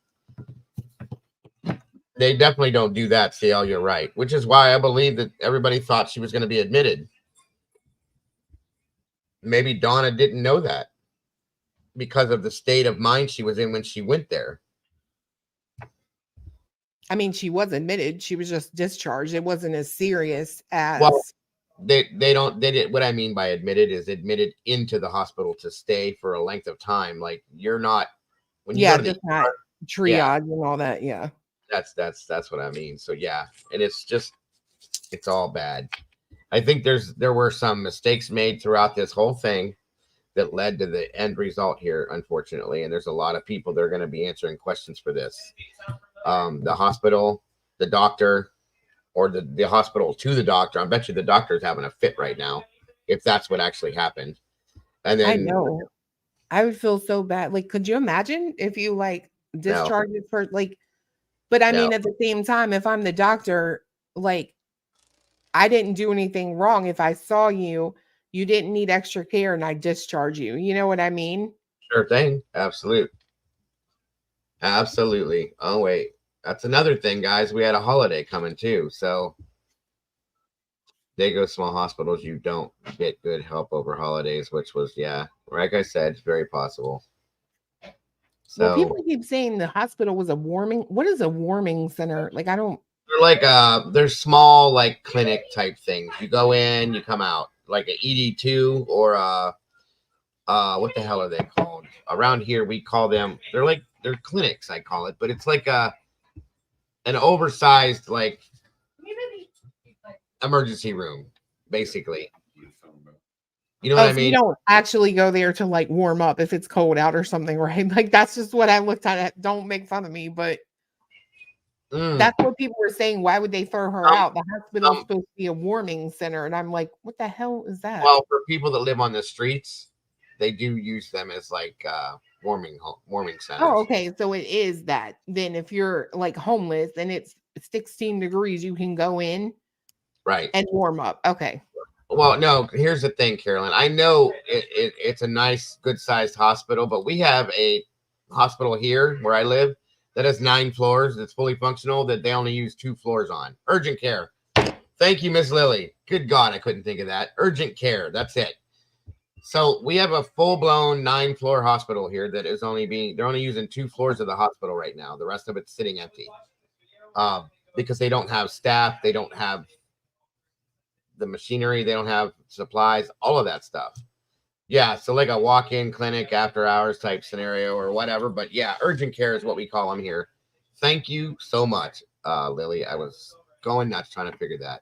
They definitely don't do that, CL. You're right. Which is why I believe that everybody thought she was going to be admitted. Maybe Donna didn't know that because of the state of mind she was in when she went there. I mean, she was admitted. She was just discharged. It wasn't as serious as... Well, they did. What I mean by admitted is admitted into the hospital to stay for a length of time. Like you're not when you go to just not triage and all that. Yeah, that's what I mean. So yeah, and it's all bad. I think there were some mistakes made throughout this whole thing that led to the end result here, unfortunately. And there's a lot of people that are going to be answering questions for this. The hospital, the doctor. Or the hospital to the doctor. I bet you the doctor's having a fit right now, if that's what actually happened. And then I know I would feel so bad. Like, could you imagine if you like discharged it for like? But I mean, at the same time, if I'm the doctor, like, I didn't do anything wrong. If I saw you didn't need extra care, and I discharge you. You know what I mean? Sure thing. Absolutely. Oh wait. That's another thing, guys. We had a holiday coming too. So they go small hospitals. You don't get good help over holidays, which was, like I said, it's very possible. So well, people keep saying the hospital was a warming. What is a warming center? Like, I don't. They're like they're small like clinic type things. You go in, you come out, like a ED2 or what the hell are they called? Around here we call them. They're clinics. I call it, but it's like an oversized like emergency room, basically. You know what I mean? You don't actually go there to like warm up if it's cold out or something, right? Like that's just what I looked at. Don't make fun of me, but that's what people were saying. Why would they throw her out? The hospital's supposed to be a warming center, and I'm like, what the hell is that? Well, for people that live on the streets, they do use them as like warming centers. Oh, okay. So it is that. Then if you're like homeless and it's 16 degrees, you can go in, right, and warm up. Okay. Well, no. Here's the thing, Carolyn. I know it's a nice, good-sized hospital, but we have a hospital here where I live that has 9 floors. That's fully functional. That they only use 2 floors on. Urgent care. Thank you, Miss Lily. Good God, I couldn't think of that. Urgent care. That's it. So we have a full-blown 9-floor hospital here that is they're only using 2 floors of the hospital right now. The rest of it's sitting empty because they don't have staff. They don't have the machinery. They don't have supplies, all of that stuff. Yeah. So like a walk-in clinic after hours type scenario or whatever. But yeah, urgent care is what we call them here. Thank you so much, Lily. I was going nuts trying to figure that.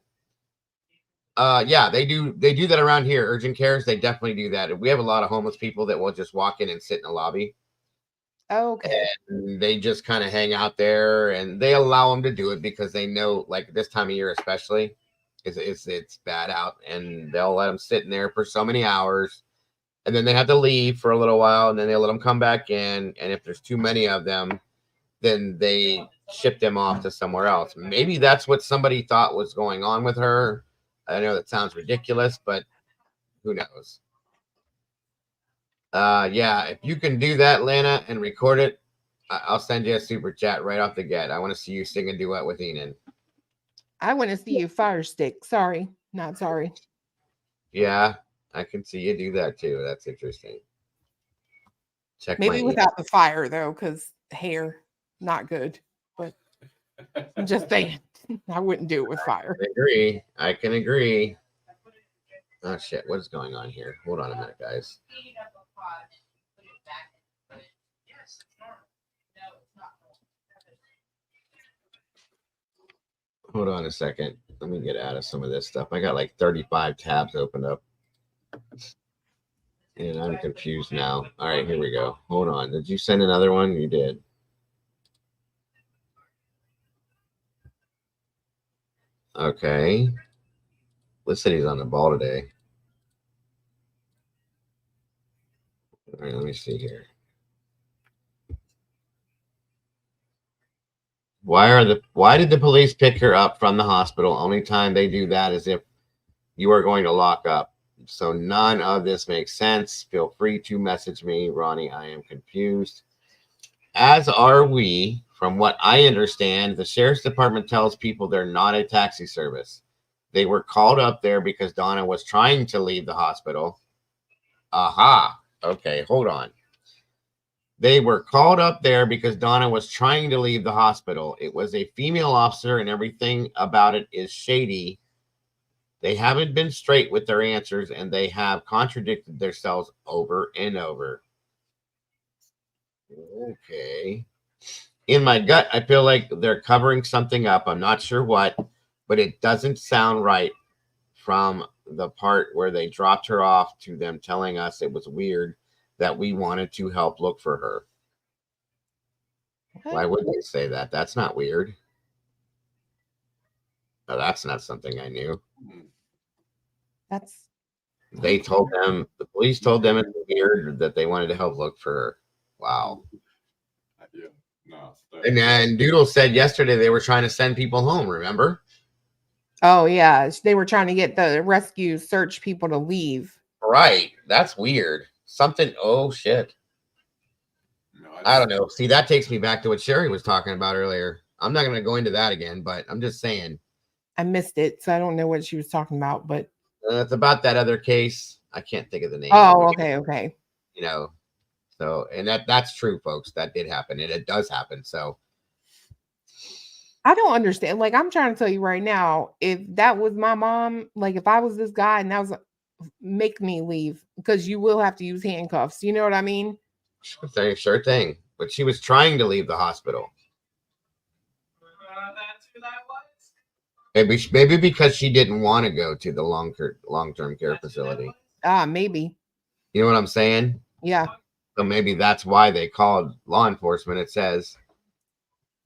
Yeah, they do that around here. Urgent cares, they definitely do that. We have a lot of homeless people that will just walk in and sit in the lobby. Okay. And they just kind of hang out there, and they allow them to do it because they know, like this time of year especially, it's bad out, and they'll let them sit in there for so many hours, and then they have to leave for a little while, and then they let them come back in, and if there's too many of them, then they ship them off to somewhere else. Maybe that's what somebody thought was going on with her. I know that sounds ridiculous, but who knows? Yeah, if you can do that, Lana, and record it, I'll send you a super chat right off the get. I want to see you sing a duet with Enan. I want to see you fire stick. Sorry, not sorry. Yeah, I can see you do that too. That's interesting. Check maybe without the fire though, because hair not good. But I'm just saying, I wouldn't do it with fire. I agree. I can agree. Oh shit! What is going on here? Hold on a minute, guys. Hold on a second. Let me get out of some of this stuff. I got like 35 tabs opened up. And I'm confused now. All right, here we go. Hold on. Did you send another one? You did. Okay. Let's say he's on the ball today. All right, let me see here. Why did the police pick her up from the hospital? Only time they do that is if you are going to lock up. So none of this makes sense. Feel free to message me, Ronnie. I am confused. As are we. From what I understand, the sheriff's department tells people they're not a taxi service. They were called up there because Donna was trying to leave the hospital. Aha. Okay, hold on. They were called up there because Donna was trying to leave the hospital. It was a female officer and everything about it is shady. They haven't been straight with their answers and they have contradicted themselves over and over. Okay. In my gut, I feel like they're covering something up. I'm not sure what, but it doesn't sound right from the part where they dropped her off to them telling us it was weird that we wanted to help look for her. Why would they say that? That's not weird. No, that's not something I knew. They told them, the police told them it's weird that they wanted to help look for her. Wow. Yeah. No. And then Doodle said yesterday they were trying to send people home, remember? Oh, yeah. They were trying to get the rescue search people to leave. Right. That's weird. Something. Oh, shit. No, I don't know. See, that takes me back to what Sherry was talking about earlier. I'm not going to go into that again, but I'm just saying. I missed it, so I don't know what she was talking about, but. It's about that other case. I can't think of the name. Oh, okay. You know, so, and that's true, folks. That did happen, and it does happen, so. I don't understand. Like, I'm trying to tell you right now, if that was my mom, like if I was this guy and that was make me leave because you will have to use handcuffs. You know what I mean? Sure thing. But she was trying to leave the hospital. That's who that was? Maybe because she didn't want to go to the long-term care facility. Maybe. You know what I'm saying? Yeah. So maybe that's why they called law enforcement. It says,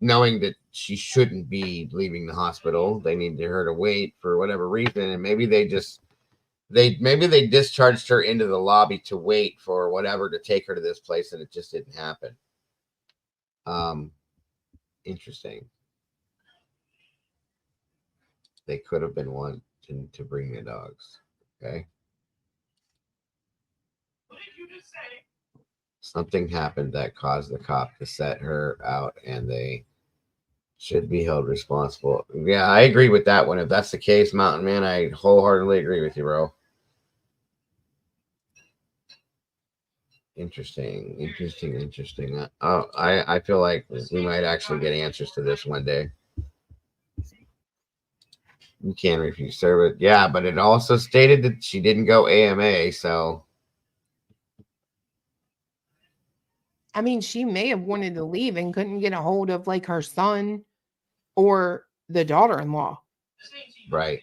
knowing that she shouldn't be leaving the hospital, they needed her to wait for whatever reason, and maybe they discharged her into the lobby to wait for whatever to take her to this place, and it just didn't happen. Interesting. They could have been wanting to bring the dogs. Okay. What did you just say? Something happened that caused the cop to set her out, and they should be held responsible. Yeah, I agree with that one. If that's the case, Mountain Man, I wholeheartedly agree with you, bro. Interesting. I feel like we might actually get answers to this one day. You can't refuse service. Yeah, but it also stated that she didn't go AMA, so. I mean, she may have wanted to leave and couldn't get a hold of like her son or the daughter-in-law. Right.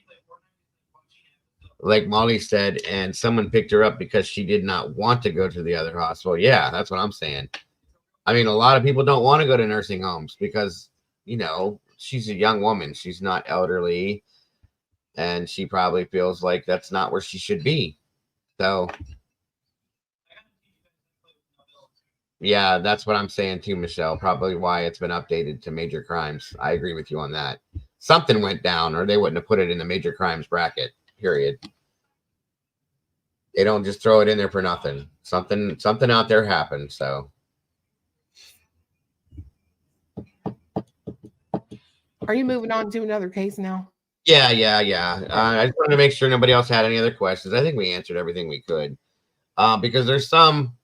Like Molly said, and someone picked her up because she did not want to go to the other hospital. Yeah, that's what I'm saying. I mean, a lot of people don't want to go to nursing homes because, you know, she's a young woman. She's not elderly, and she probably feels like that's not where she should be. So, yeah, that's what I'm saying too, Michelle. Probably why it's been updated to major crimes. I agree with you on that. Something went down, or they wouldn't have put it in the major crimes bracket, period. They don't just throw it in there for nothing. Something out there happened, so. Are you moving on to another case now? Yeah. I just wanted to make sure nobody else had any other questions. I think we answered everything we could. Because there's some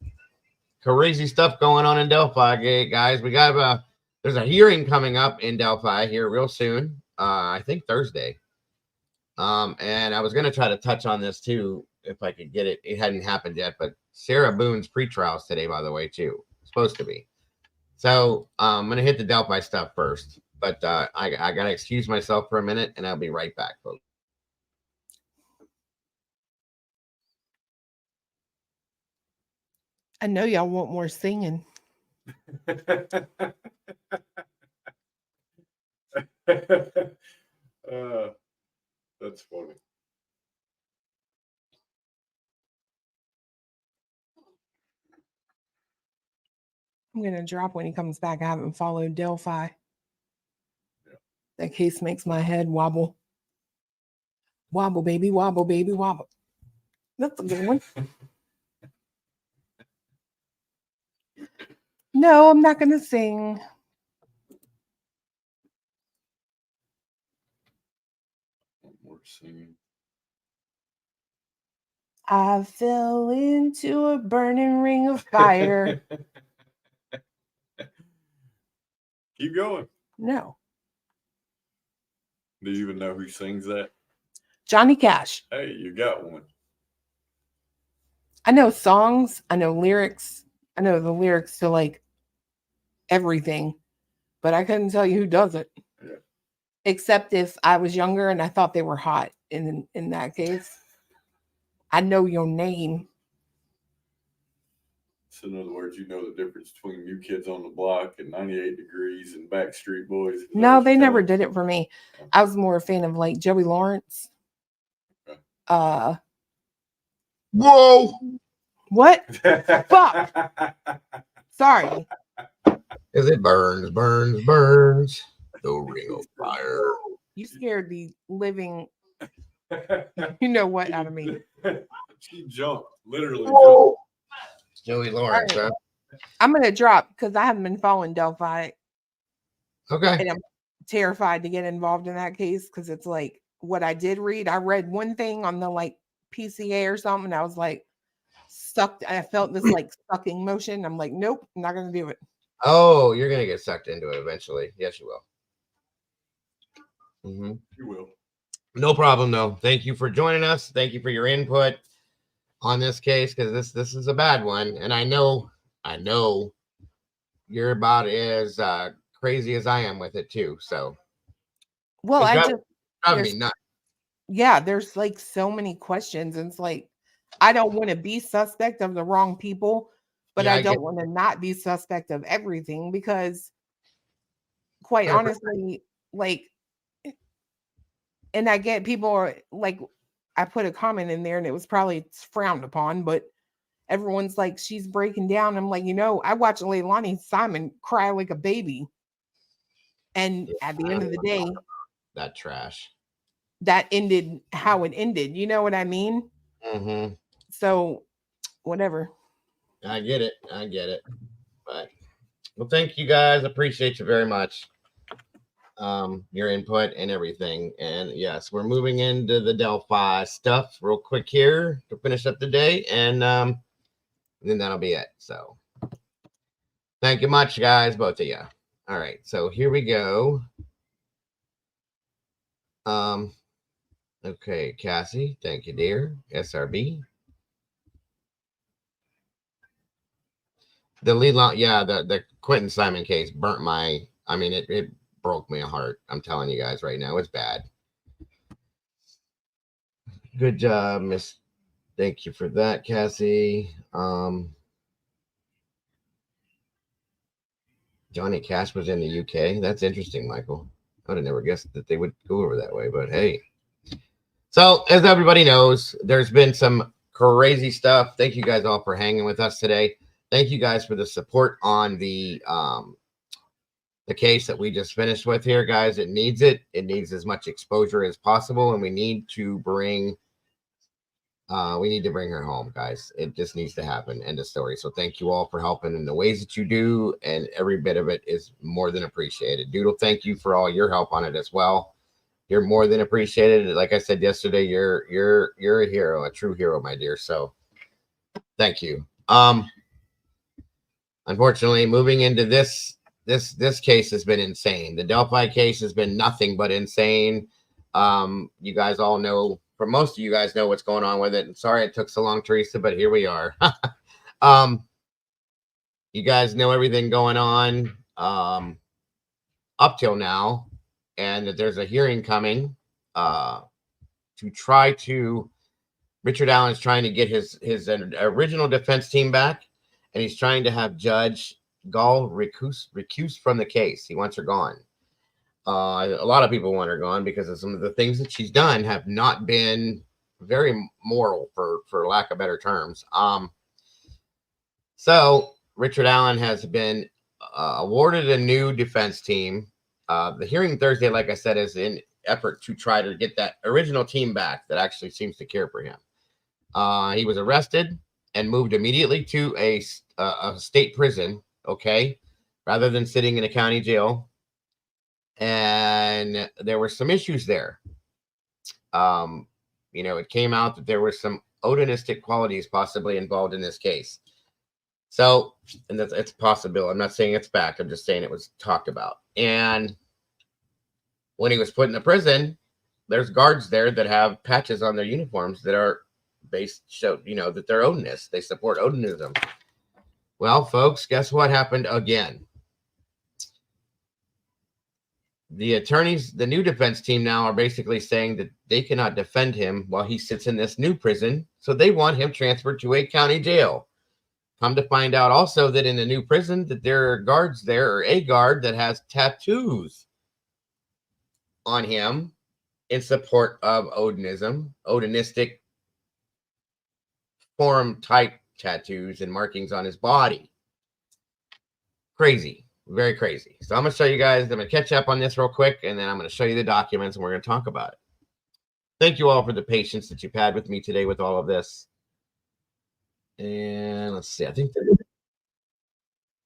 crazy stuff going on in Delphi, guys. We got there's a hearing coming up in Delphi here real soon. I think Thursday. And I was going to try to touch on this too if I could get it. It hadn't happened yet, but Sarah Boone's pretrials today, by the way, too. Supposed to be. So I'm going to hit the Delphi stuff first, but I got to excuse myself for a minute, and I'll be right back, folks. I know y'all want more singing. That's funny. I'm going to drop when he comes back. I haven't followed Delphi. Yeah. That case makes my head wobble. Wobble, baby, wobble, baby, wobble. That's a good one. No, I'm not going to sing. More singing. I fell into a burning ring of fire. Keep going. No. Do you even know who sings that? Johnny Cash. Hey, you got one. I know songs. I know lyrics. I know the lyrics to like everything, but I couldn't tell you who does it. Yeah. Except if I was younger and I thought they were hot. In that case, I know your name. So in other words, you know the difference between New Kids on the Block and 98 Degrees and Backstreet Boys. No, they never did it for me. I was more a fan of like Joey Lawrence. Okay. Whoa! What? Fuck! Sorry. Because it burns. The ring of fire. You scared the living, you know what, out of me. She jumped. Literally Whoa. Joey Lawrence, Right. huh? I'm going to drop because I haven't been following Delphi. Okay. And I'm terrified to get involved in that case because it's like what I did read. I read one thing on the like PCA or something. And I was like sucked. I felt this like sucking motion. I'm like, nope, I'm not going to do it. Oh, you're going to get sucked into it eventually. Yes, you will. Mm-hmm. You will. No problem, though. Thank you for joining us. Thank you for your input on this case because this is a bad one. And I know you're about as crazy as I am with it, too. So, well, I just drive me nuts. Yeah, there's like so many questions. And it's like, I don't want to be suspect of the wrong people, but I don't want to not be suspect of everything because quite honestly, like, and I get people are like, I put a comment in there and it was probably frowned upon, but everyone's like, she's breaking down. I'm like, I watched Leilani Simon cry like a baby. And at the end of the day, that trash. That ended how it ended. You know what I mean? Mm-hmm. So, whatever. I get it. But, well, thank you guys. Appreciate you very much. Your input and everything. And yes, we're moving into the Delphi stuff real quick here to finish up the day. And then that'll be it. So, thank you much, guys, both of you. All right. So, here we go. Okay, Cassie, thank you, dear. SRB. The the Quentin Simon case burnt it broke my heart. I'm telling you guys right now, it's bad. Good job, Miss. Thank you for that, Cassie. Johnny Cash was in the UK. That's interesting, Michael. I would have never guessed that they would go over that way, but hey. So, as everybody knows, there's been some crazy stuff. Thank you guys all for hanging with us today. Thank you guys for the support on the case that we just finished with here, guys. It needs it. It needs as much exposure as possible, and we need to bring We need to bring her home, guys. It just needs to happen. End of story. So thank you all for helping in the ways that you do, and every bit of it is more than appreciated. Doodle, thank you for all your help on it as well. You're more than appreciated. Like I said yesterday, you're a hero, a true hero, my dear. So thank you. Unfortunately, moving into this case has been insane. The Delphi case has been nothing but insane. You guys all know, for most of you guys know what's going on with it. And sorry it took so long, Teresa, but here we are. You guys know everything going on up till now, and that there's a hearing coming to try to. Richard Allen's trying to get his original defense team back, and he's trying to have Judge Gall recused from the case. He wants her gone. A lot of people want her gone because of some of the things that she's done have not been very moral, for lack of better terms. So Richard Allen has been awarded a new defense team. The hearing Thursday, like I said, is in effort to try to get that original team back that actually seems to care for him. He was arrested and moved immediately to a state prison, okay, rather than sitting in a county jail. And there were some issues there. You know, it came out that there were some odonistic qualities possibly involved in this case. So, and it's possible. I'm not saying it's fact. I'm just saying it was talked about. And when he was put in the prison, there's guards there that have patches on their uniforms that are show, you know, that they're odinists. They support odinism. Well, folks, guess what happened again? The attorneys, the new defense team now are basically saying that they cannot defend him while he sits in this new prison. So they want him transferred to a county jail. Come to find out also that in the new prison that there are guards there, or a guard that has tattoos on him in support of odinism, odinistic form type tattoos and markings on his body. Crazy, very crazy. So I'm going to show you guys, I'm going to catch up on this real quick, and then I'm going to show you the documents, and we're going to talk about it. Thank you all for the patience that you've had with me today with all of this. And let's see, I think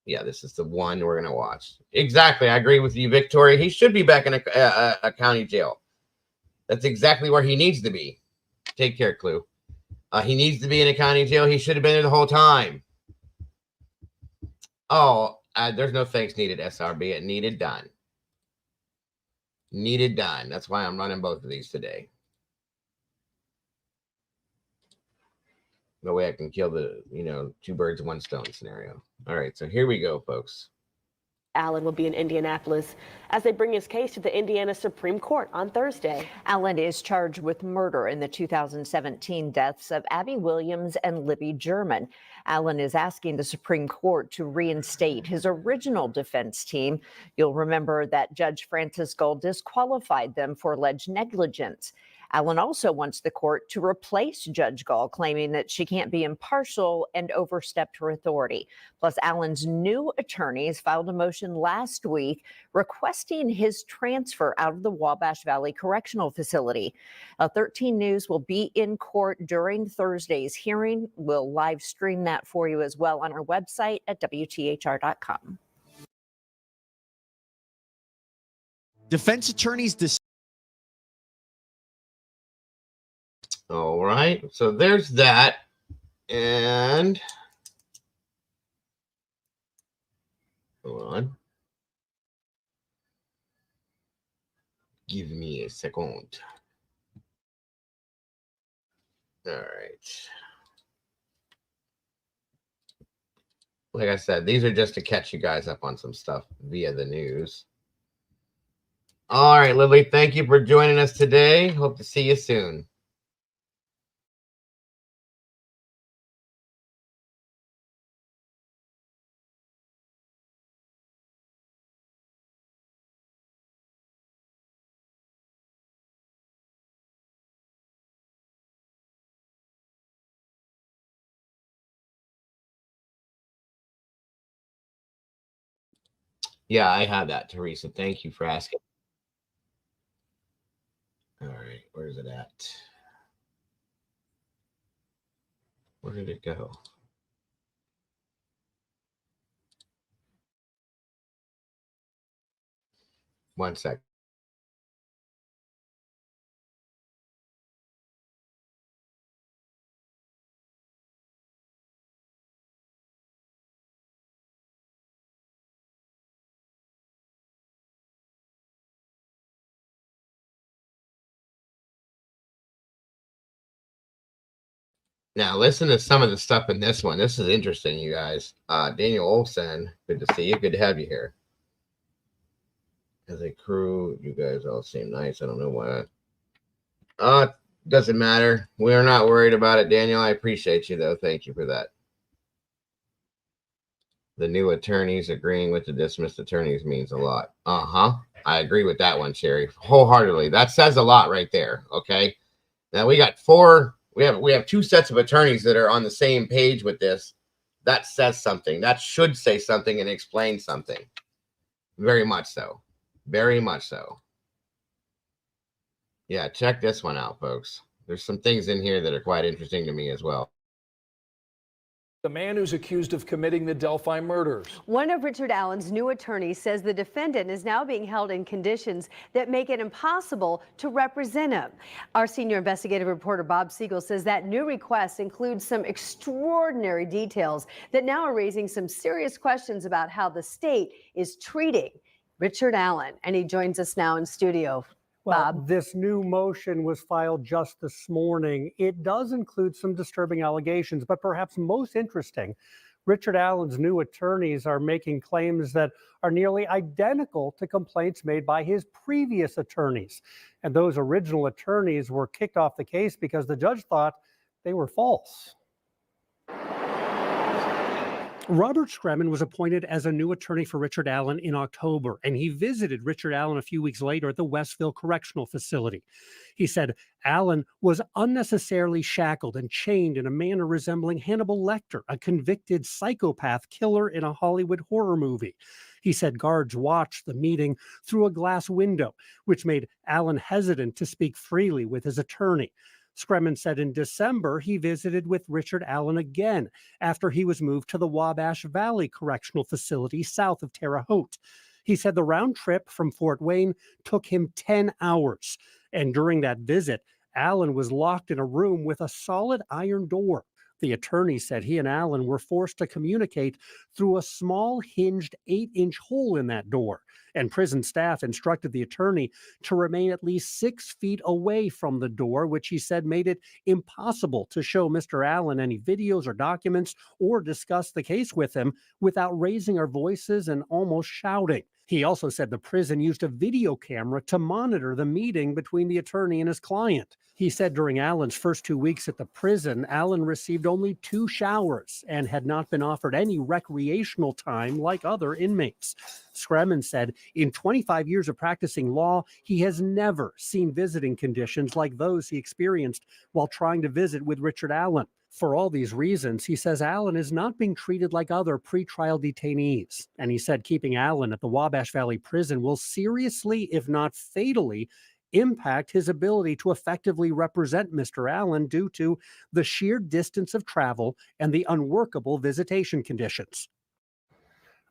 yeah, this is the one we're going to watch. Exactly, I agree with you, Victoria. He should be back in a county jail. That's exactly where he needs to be. Take care, Clue. He needs to be in a county jail. He should have been there the whole time. Oh, there's no thanks needed, SRB. It needed done. Needed done. That's why I'm running both of these today. No way I can kill the, you know, two birds, one stone scenario. All right, so here we go, folks. Allen will be in Indianapolis as they bring his case to the Indiana Supreme Court on Thursday. Allen is charged with murder in the 2017 deaths of Abby Williams and Libby German. Allen is asking the Supreme Court to reinstate his original defense team. You'll remember that Judge Francis Gull disqualified them for alleged negligence. Allen also wants the court to replace Judge Gull, claiming that she can't be impartial and overstepped her authority. Plus, Allen's new attorneys filed a motion last week requesting his transfer out of the Wabash Valley Correctional Facility. 13 News will be in court during Thursday's hearing. We'll live stream that for you as well on our website at WTHR.com. Defense attorneys all right, so there's that. And hold on. Give me a second. All right. Like I said, these are just to catch you guys up on some stuff via the news. All right, Lily, thank you for joining us today. Hope to see you soon. Yeah, I have that, Teresa. Thank you for asking. All right, where's it at? Where did it go? One sec. Now listen to some of the stuff in this one. This is interesting, you guys. Daniel Olson, good to see you. Good to have you here. As a crew, you guys all seem nice. I don't know why. Doesn't matter. We're not worried about it, Daniel. I appreciate you, though. Thank you for that. The new attorneys agreeing with the dismissed attorneys means a lot. I agree with that one, Sherry, wholeheartedly. That says a lot right there. Okay. Now we got four. We have two sets of attorneys that are on the same page with this. That says something. That should say something and explain something. Very much so. Very much so. Yeah, check this one out, folks. There's some things in here that are quite interesting to me as well. The man who's accused of committing the Delphi murders. One of Richard Allen's new attorneys says the defendant is now being held in conditions that make it impossible to represent him. Our senior investigative reporter Bob Siegel says that new request includes some extraordinary details that now are raising some serious questions about how the state is treating Richard Allen. And he joins us now in studio. Well, Bob. This new motion was filed just this morning. It does include some disturbing allegations, but perhaps most interesting, Richard Allen's new attorneys are making claims that are nearly identical to complaints made by his previous attorneys. And those original attorneys were kicked off the case because the judge thought they were false. Robert Scremin was appointed as a new attorney for Richard Allen in October, and he visited Richard Allen a few weeks later at the Westville Correctional Facility. He said Allen was unnecessarily shackled and chained in a manner resembling Hannibal Lecter, a convicted psychopath killer in a Hollywood horror movie. He said guards watched the meeting through a glass window, which made Allen hesitant to speak freely with his attorney. Scremin said in December he visited with Richard Allen again after he was moved to the Wabash Valley Correctional Facility south of Terre Haute. He said the round trip from Fort Wayne took him 10 hours. And during that visit, Allen was locked in a room with a solid iron door. The attorney said he and Allen were forced to communicate through a small hinged 8-inch hole in that door. And prison staff instructed the attorney to remain at least 6 feet away from the door, which he said made it impossible to show Mr. Allen any videos or documents or discuss the case with him without raising our voices and almost shouting. He also said the prison used a video camera to monitor the meeting between the attorney and his client. He said during Allen's first 2 weeks at the prison, Allen received only 2 showers and had not been offered any recreational time like other inmates. Scremin said in 25 years of practicing law, he has never seen visiting conditions like those he experienced while trying to visit with Richard Allen. For all these reasons, he says Allen is not being treated like other pretrial detainees. And he said keeping Allen at the Wabash Valley Prison will seriously, if not fatally, impact his ability to effectively represent Mr. Allen due to the sheer distance of travel and the unworkable visitation conditions.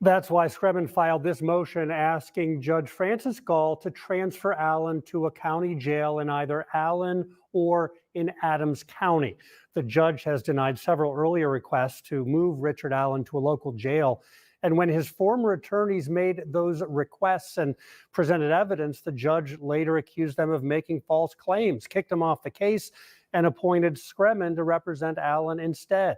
That's why Scremin filed this motion asking Judge Francis Gall to transfer Allen to a county jail in either Allen or in Adams County. The judge has denied several earlier requests to move Richard Allen to a local jail. And when his former attorneys made those requests and presented evidence, the judge later accused them of making false claims, kicked him off the case, and appointed Scremin to represent Allen instead.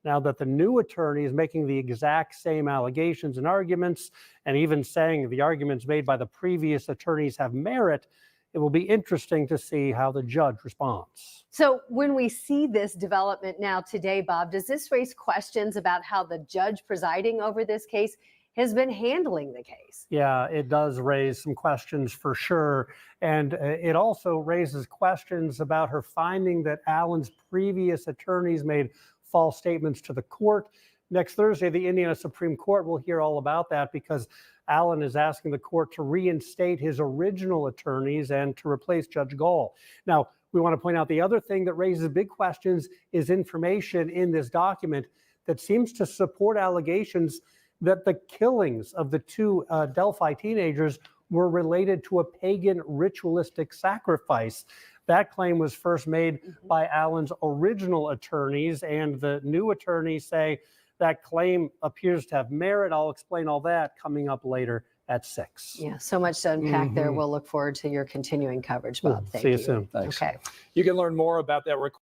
Now that the new attorney is making the exact same allegations and arguments, and even saying the arguments made by the previous attorneys have merit, it will be interesting to see how the judge responds. So when we see this development now today, Bob, does this raise questions about how the judge presiding over this case has been handling the case? Yeah, it does raise some questions for sure. And it also raises questions about her finding that Allen's previous attorneys made false statements to the court. Next Thursday, the Indiana Supreme Court will hear all about that because Allen is asking the court to reinstate his original attorneys and to replace Judge Gall. Now, we want to point out the other thing that raises big questions is information in this document that seems to support allegations that the killings of the two Delphi teenagers were related to a pagan ritualistic sacrifice. That claim was first made by Allen's original attorneys, and the new attorneys say that claim appears to have merit. I'll explain all that coming up later at 6. Yeah, so much to unpack there. We'll look forward to your continuing coverage, Bob. Thank you. See you soon. Thanks. Okay. You can learn more about that recording.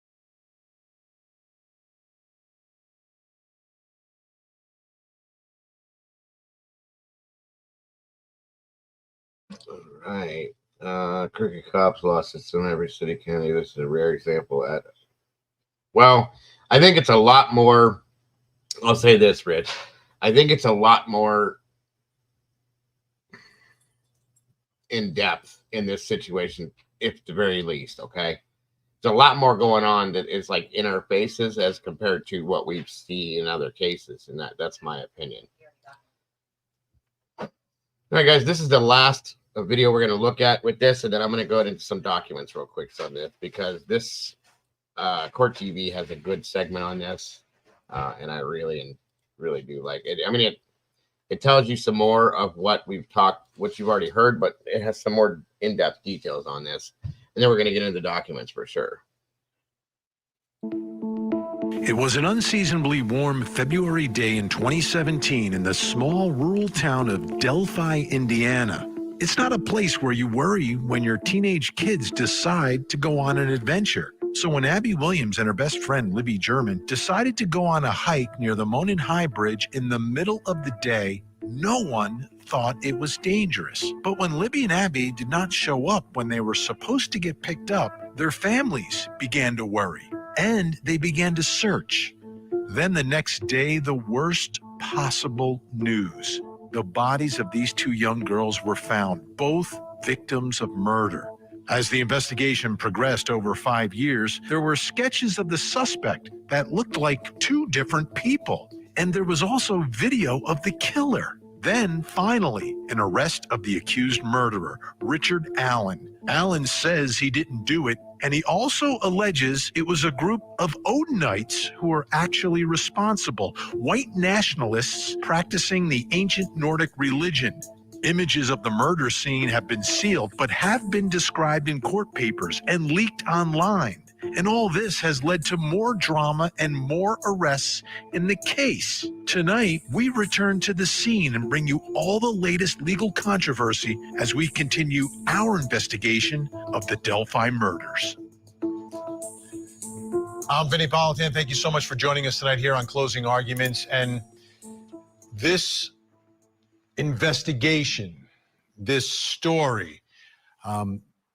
All right. Crooked cops lawsuits in every city, county. This is a rare example. Well, I think it's a lot more. I'll say this, Rich. I think it's a lot more in depth in this situation, if the very least. Okay, there's a lot more going on that is like in our faces as compared to what we see in other cases, and that's my opinion. All right, guys, this is the last video we're going to look at with this, and then I'm going to go into some documents real quick on this, because this Court TV has a good segment on this, and I really do like it. I mean, it tells you some more of what you've already heard, but it has some more in-depth details on this, and then we're going to get into the documents for sure. It was an unseasonably warm February day in 2017 in the small rural town of Delphi, Indiana. It's not a place where you worry when your teenage kids decide to go on an adventure. So when Abby Williams and her best friend Libby German decided to go on a hike near the Monon High Bridge in the middle of the day, no one thought it was dangerous. But when Libby and Abby did not show up when they were supposed to get picked up, their families began to worry, and they began to search. Then the next day, the worst possible news. The bodies of these two young girls were found, both victims of murder. As the investigation progressed over 5 years, there were sketches of the suspect that looked like two different people. And there was also video of the killer. Then, finally, an arrest of the accused murderer, Richard Allen. Allen says he didn't do it, and he also alleges it was a group of Odinites who were actually responsible, white nationalists practicing the ancient Nordic religion. Images of the murder scene have been sealed, but have been described in court papers and leaked online. And all this has led to more drama and more arrests in the case. Tonight, we return to the scene and bring you all the latest legal controversy as we continue our investigation of the Delphi murders. I'm Vinny Politan. Thank you so much for joining us tonight here on Closing Arguments. And this investigation, this story,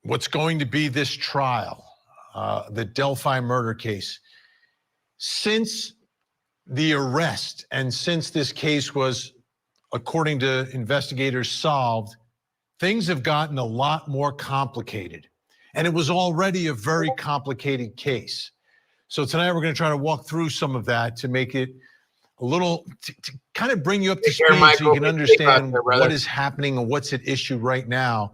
what's going to be this trial, the Delphi murder case, since the arrest and since this case was, according to investigators, solved, things have gotten a lot more complicated. And it was already a very complicated case. So tonight we're going to try to walk through some of that to make it a little, to kind of bring you up to speed so you can understand what is happening and what's at issue right now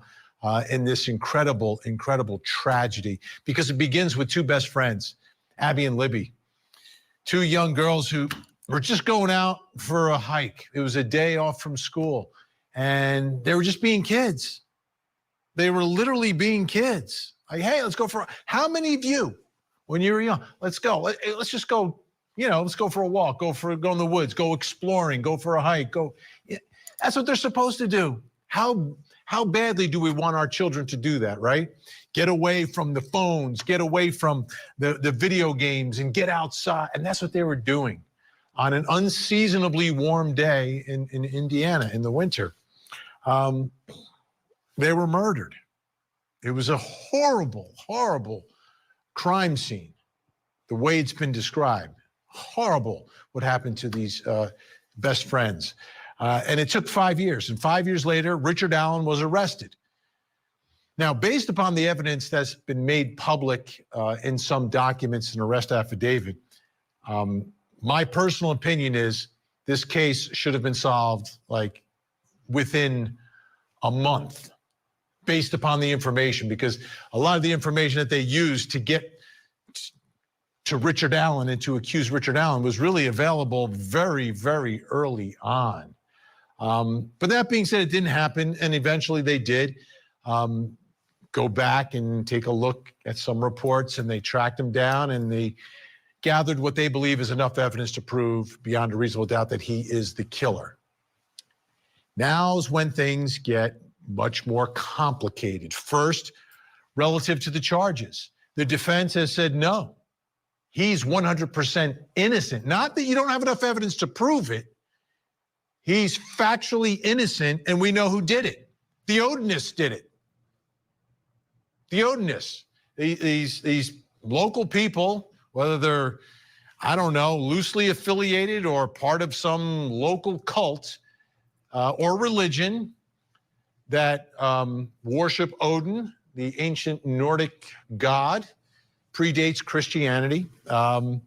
in this incredible, incredible tragedy. Because it begins with two best friends, Abby and Libby. Two young girls who were just going out for a hike. It was a day off from school. And they were just being kids. They were literally being kids. Like, hey, let's go for, how many of you, when you were young, let's go. Let's just go, let's go for a walk, go in the woods, go exploring, go for a hike, go. Yeah, that's what they're supposed to do. How badly do we want our children to do that, right? Get away from the phones, get away from the video games and get outside. And that's what they were doing on an unseasonably warm day in Indiana in the winter. They were murdered. It was a horrible, horrible crime scene, the way it's been described. Horrible what happened to these best friends. And it took 5 years. And 5 years later, Richard Allen was arrested. Now, based upon the evidence that's been made public in some documents and arrest affidavit, my personal opinion is this case should have been solved like within a month, based upon the information, because a lot of the information that they used to get to Richard Allen and to accuse Richard Allen was really available very, very early on. But that being said, it didn't happen, and eventually they did go back and take a look at some reports, and they tracked him down, and they gathered what they believe is enough evidence to prove beyond a reasonable doubt that he is the killer. Now's when things get much more complicated. First, relative to the charges, the defense has said no, he's 100% innocent. Not that you don't have enough evidence to prove it. He's factually innocent, and we know who did it. The Odinists did it. The Odinists, these local people, whether they're, I don't know, loosely affiliated or part of some local cult or religion that worship Odin, the ancient Nordic god, predates Christianity. And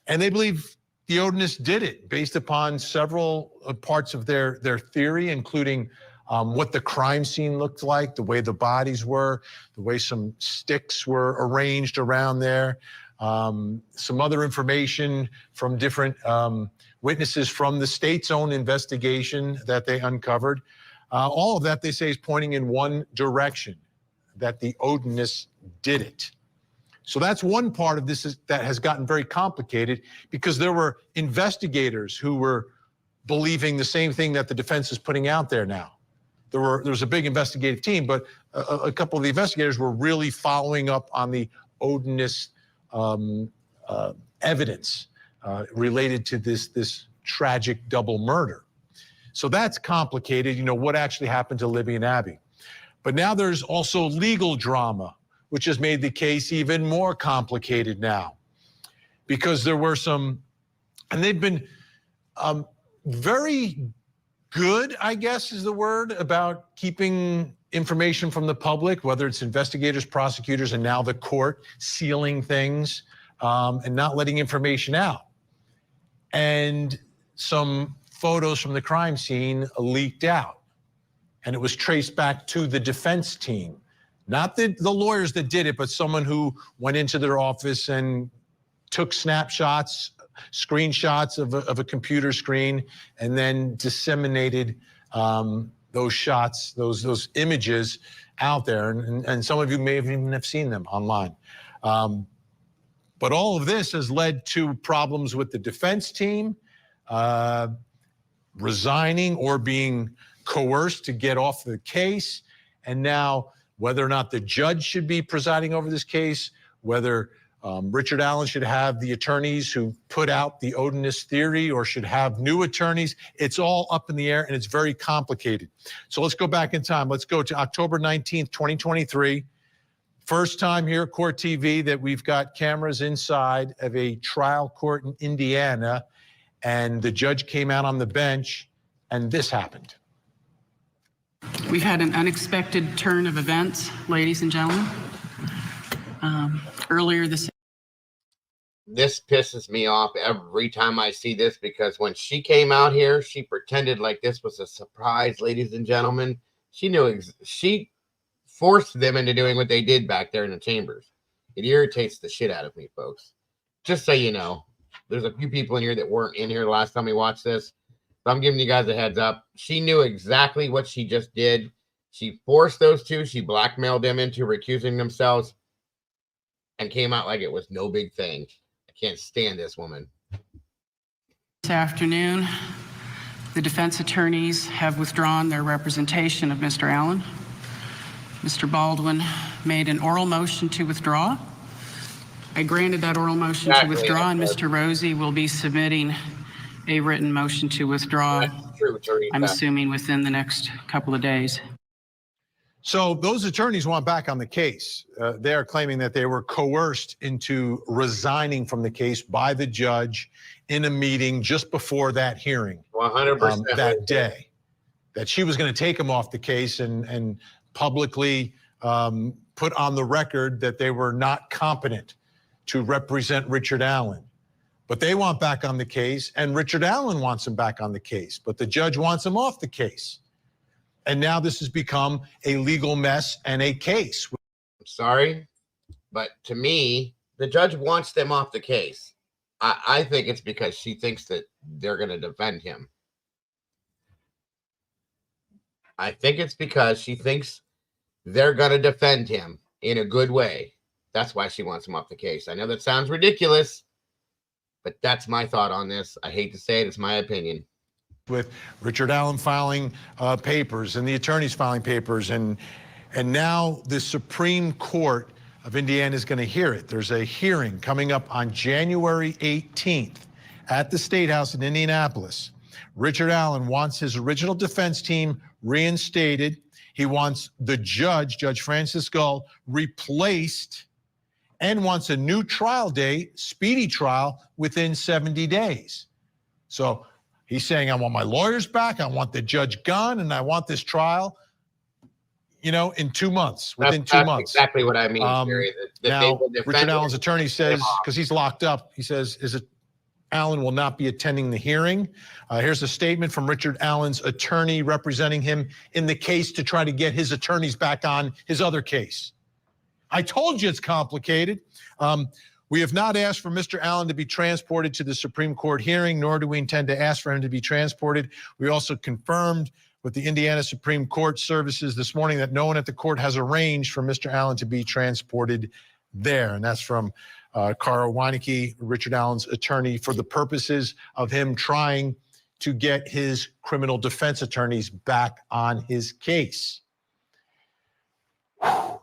they believe the Odinists did it based upon several parts of their theory, including what the crime scene looked like, the way the bodies were, the way some sticks were arranged around there, some other information from different witnesses from the state's own investigation that they uncovered. All of that, they say, is pointing in one direction, that the Odinists did it. So that's one part of this that has gotten very complicated, because there were investigators who were believing the same thing that the defense is putting out there now. There was a big investigative team, but a couple of the investigators were really following up on the Odinist evidence related to this tragic double murder. So that's complicated, you know, what actually happened to Libby and Abby. But now there's also legal drama, which has made the case even more complicated now, because there were some, and they've been very good, I guess is the word, about keeping information from the public, whether it's investigators, prosecutors, and now the court, sealing things and not letting information out. And some photos from the crime scene leaked out, and it was traced back to the defense team. Not the lawyers that did it, but someone who went into their office and took snapshots, screenshots of a computer screen, and then disseminated those shots, those images out there. And some of you may even have seen them online. But all of this has led to problems with the defense team resigning or being coerced to get off the case. And now, whether or not the judge should be presiding over this case, whether Richard Allen should have the attorneys who put out the Odinist theory or should have new attorneys, it's all up in the air, and it's very complicated. So let's go back in time. Let's go to October 19th, 2023. First time here at Court TV that we've got cameras inside of a trial court in Indiana, and the judge came out on the bench, and this happened. We've had an unexpected turn of events, ladies and gentlemen. Earlier this pisses me off every time I see this, because when she came out here, she pretended like this was a surprise, ladies and gentlemen. She knew she forced them into doing what they did back there in the chambers. It irritates the shit out of me, folks. Just so you know, there's a few people in here that weren't in here the last time we watched this. So I'm giving you guys a heads up. She knew exactly what she just did. She forced those two. She blackmailed them into recusing themselves and came out like it was no big thing. I can't stand this woman. This afternoon, the defense attorneys have withdrawn their representation of Mr. Allen. Mr. Baldwin made an oral motion to withdraw. I granted that oral motion to withdraw, and Mr. Rosie will be submitting a written motion to withdraw. I'm assuming within the next couple of days. So those attorneys want back on the case. They are claiming that they were coerced into resigning from the case by the judge in a meeting just before that hearing. 100% that day, that she was going to take them off the case and publicly put on the record that they were not competent to represent Richard Allen. But they want back on the case, and Richard Allen wants him back on the case, but the judge wants him off the case. And now this has become a legal mess and a case. I'm sorry, but to me, the judge wants them off the case. I think it's because she thinks that they're going to defend him. I think it's because she thinks they're going to defend him in a good way. That's why she wants him off the case. I know that sounds ridiculous, but that's my thought on this. I hate to say it. It's my opinion. With Richard Allen filing papers and the attorneys filing papers, and now the Supreme Court of Indiana is going to hear it. There's a hearing coming up on January 18th at the State House in Indianapolis. Richard Allen wants his original defense team reinstated. He wants the judge, Judge Francis Gull, replaced, and wants a new trial date, speedy trial, within 70 days. So he's saying, I want my lawyers back, I want the judge gone, and I want this trial, in 2 months, within 2 months. Exactly what I mean, Jerry. Now, Richard Allen's attorney says, because he's locked up, he says, Allen will not be attending the hearing. Here's a statement from Richard Allen's attorney representing him in the case to try to get his attorneys back on his other case. I told you it's complicated. We have not asked for Mr. Allen to be transported to the Supreme Court hearing, nor do we intend to ask for him to be transported. We also confirmed with the Indiana Supreme Court services this morning that no one at the court has arranged for Mr. Allen to be transported there. And that's from Cara Weineke, Richard Allen's attorney, for the purposes of him trying to get his criminal defense attorneys back on his case. Whew.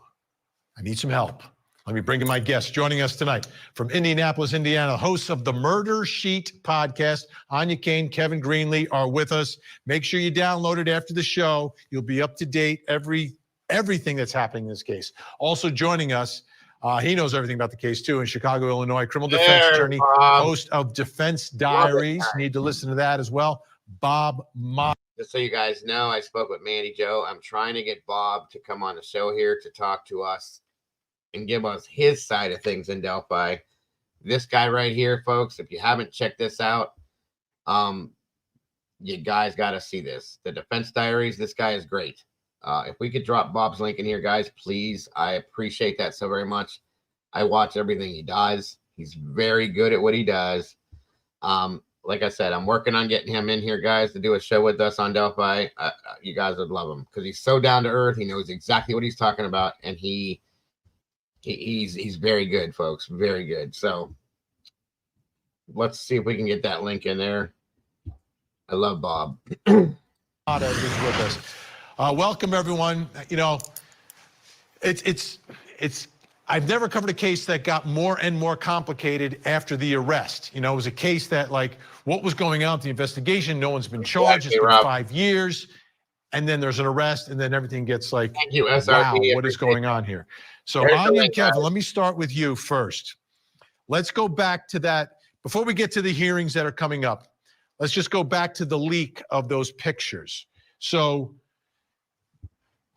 I need some help. Let me bring in my guest joining us tonight from Indianapolis, Indiana. Hosts of the Murder Sheet podcast, Anya Kane, Kevin Greenlee are with us. Make sure you download it after the show. You'll be up to date everything that's happening in this case. Also joiing us, he knows everything about the case too, in Chicago, Illinois, criminal defense attorney, host of Defense Diaries. Need to listen to that as well. Bob Mott. Just so you guys know, I spoke with Mandy Joe. I'm trying to get Bob to come on the show here to talk to us and give us his side of things in Delphi. This guy right here, folks, if you haven't checked this out, you guys got to see this. The Defense Diaries, this guy is great. If we could drop Bob's link in here, guys, please. I appreciate that so very much. I watch everything he does. He's very good at what he does. Like I said, I'm working on getting him in here, guys, to do a show with us on Delphi. You guys would love him because he's so down to earth. He knows exactly what he's talking about, and he's very good, folks. Very good. So let's see if we can get that link in there. I love Bob. Is with us. Welcome, everyone. It's I've never covered a case that got more and more complicated after the arrest. It was a case that, like, what was going on with the investigation? No one's been charged. It's been 5 years. And then there's an arrest, and then everything gets like, thank you, SRP, wow, what is going on here? So Anya and Kevin, let me start with you first. Let's go back to that. Before we get to the hearings that are coming up, let's just go back to the leak of those pictures. So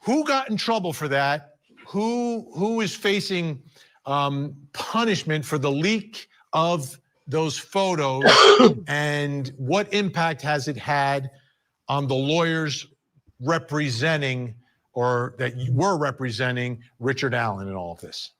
who got in trouble for that? Who is facing punishment for the leak of those photos, and what impact has it had on the lawyers representing, or that you were representing, Richard Allen in all of this?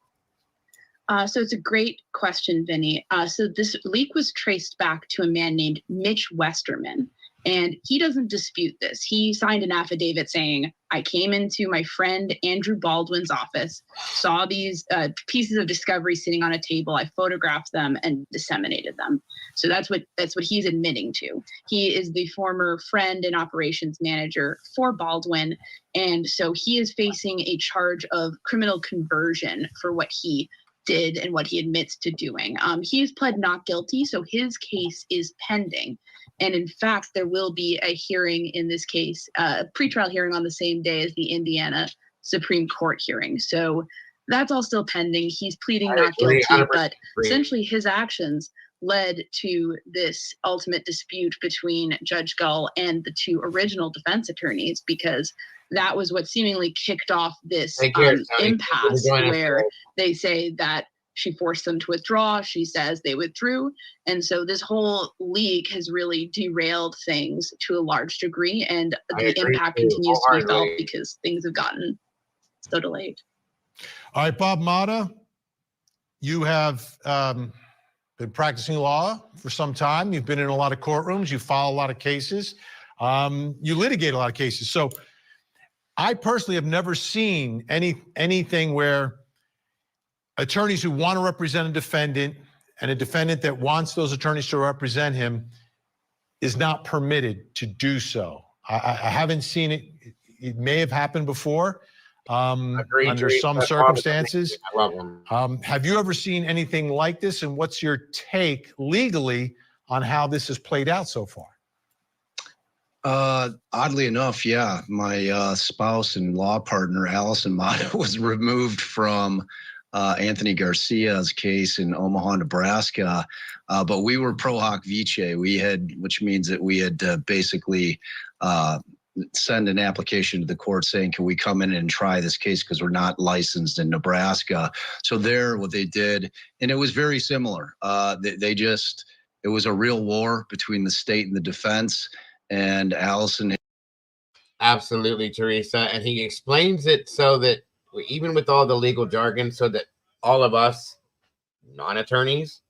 So it's a great question, Vinny. So this leak was traced back to a man named Mitch Westerman, and he doesn't dispute this. He signed an affidavit saying, I came into my friend Andrew Baldwin's office, saw these pieces of discovery sitting on a table, I photographed them and disseminated them. So that's what he's admitting to. He is the former friend and operations manager for Baldwin, and so he is facing a charge of criminal conversion for what he did and what he admits to doing. He has pled not guilty, so his case is pending. And in fact, there will be a hearing in this case, a pretrial hearing on the same day as the Indiana Supreme Court hearing. So that's all still pending. He's pleading not guilty, but essentially his actions led to this ultimate dispute between Judge Gull and the two original defense attorneys, because that was what seemingly kicked off this impasse where they say that she forced them to withdraw. She says they withdrew. And so this whole leak has really derailed things to a large degree. And the impact continues to be felt because things have gotten so delayed. All right, Bob Mata, you have been practicing law for some time. You've been in a lot of courtrooms. You file a lot of cases. You litigate a lot of cases. So I personally have never seen anything where attorneys who want to represent a defendant and a defendant that wants those attorneys to represent him is not permitted to do so. I haven't seen it. It may have happened before under some circumstances. I love them. Have you ever seen anything like this? And what's your take legally on how this has played out so far? Oddly enough, yeah. My spouse and law partner, Allison Mata, was removed from Anthony Garcia's case in Omaha, Nebraska. But we were pro hoc vice. Which means that we had basically send an application to the court saying, can we come in and try this case because we're not licensed in Nebraska. So what they did, and it was very similar. It was a real war between the state and the defense, and Allison. Absolutely, Teresa. And he explains it so that even with all the legal jargon, so that all of us non-attorneys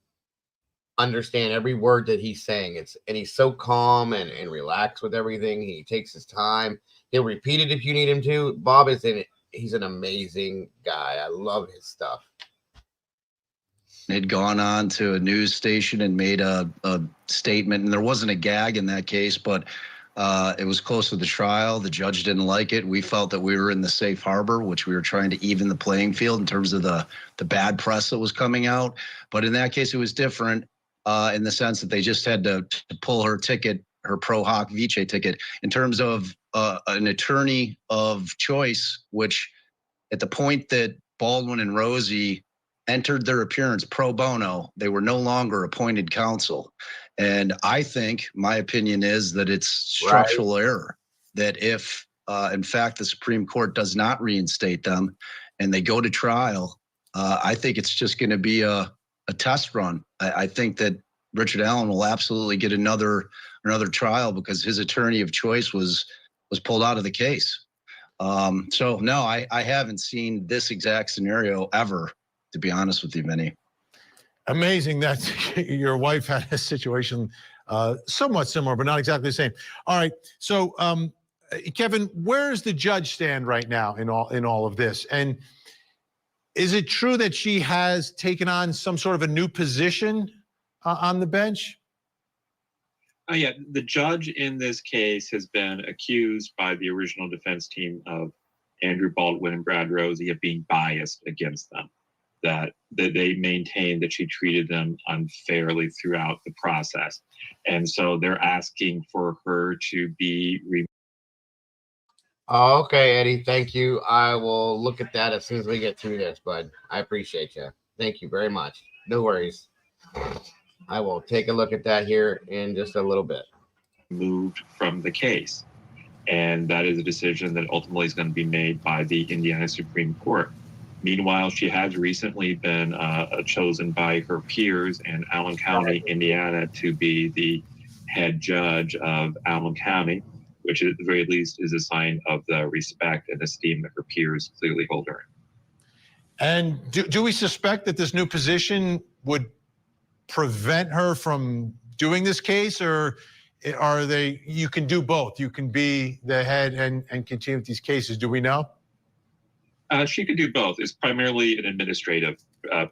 understand every word that he's saying. And he's so calm and relaxed with everything. He takes his time. He'll repeat it if you need him to. Bob is in it. He's an amazing guy. I love his stuff. Had gone on to a news station and made a statement, and there wasn't a gag in that case, but it was close to the trial. The judge didn't like it. We felt that we were in the safe harbor, which we were trying to even the playing field in terms of the bad press that was coming out. But in that case, it was different in the sense that they just had to pull her ticket, her pro hoc vice ticket. In terms of an attorney of choice, which at the point that Baldwin and Rosie entered their appearance pro bono, they were no longer appointed counsel. And I think my opinion is that it's structural error, that if in fact the Supreme Court does not reinstate them and they go to trial, I think it's just going to be a test run. I think that Richard Allen will absolutely get another trial because his attorney of choice was pulled out of the case. So no, I haven't seen this exact scenario ever, to be honest with you, Vinny. Amazing that your wife had a situation somewhat similar, but not exactly the same. All right, so Kevin, where does the judge stand right now in all of this? And is it true that she has taken on some sort of a new position on the bench? Yeah, the judge in this case has been accused by the original defense team of Andrew Baldwin and Brad Rosie of being biased against them. That they maintain that she treated them unfairly throughout the process. And so they're asking for her to be removed. Okay, Eddie, thank you. I will look at that as soon as we get through this, bud. I appreciate you. Thank you very much. No worries. I will take a look at that here in just a little bit. Moved from the case. And that is a decision that ultimately is going to be made by the Indiana Supreme Court. Meanwhile, she has recently been chosen by her peers in Allen County, Indiana, to be the head judge of Allen County, which at the very least is a sign of the respect and esteem that her peers clearly hold her. And do we suspect that this new position would prevent her from doing this case, or are you can do both? You can be the head and continue with these cases. Do we know? She could do both. It's primarily an administrative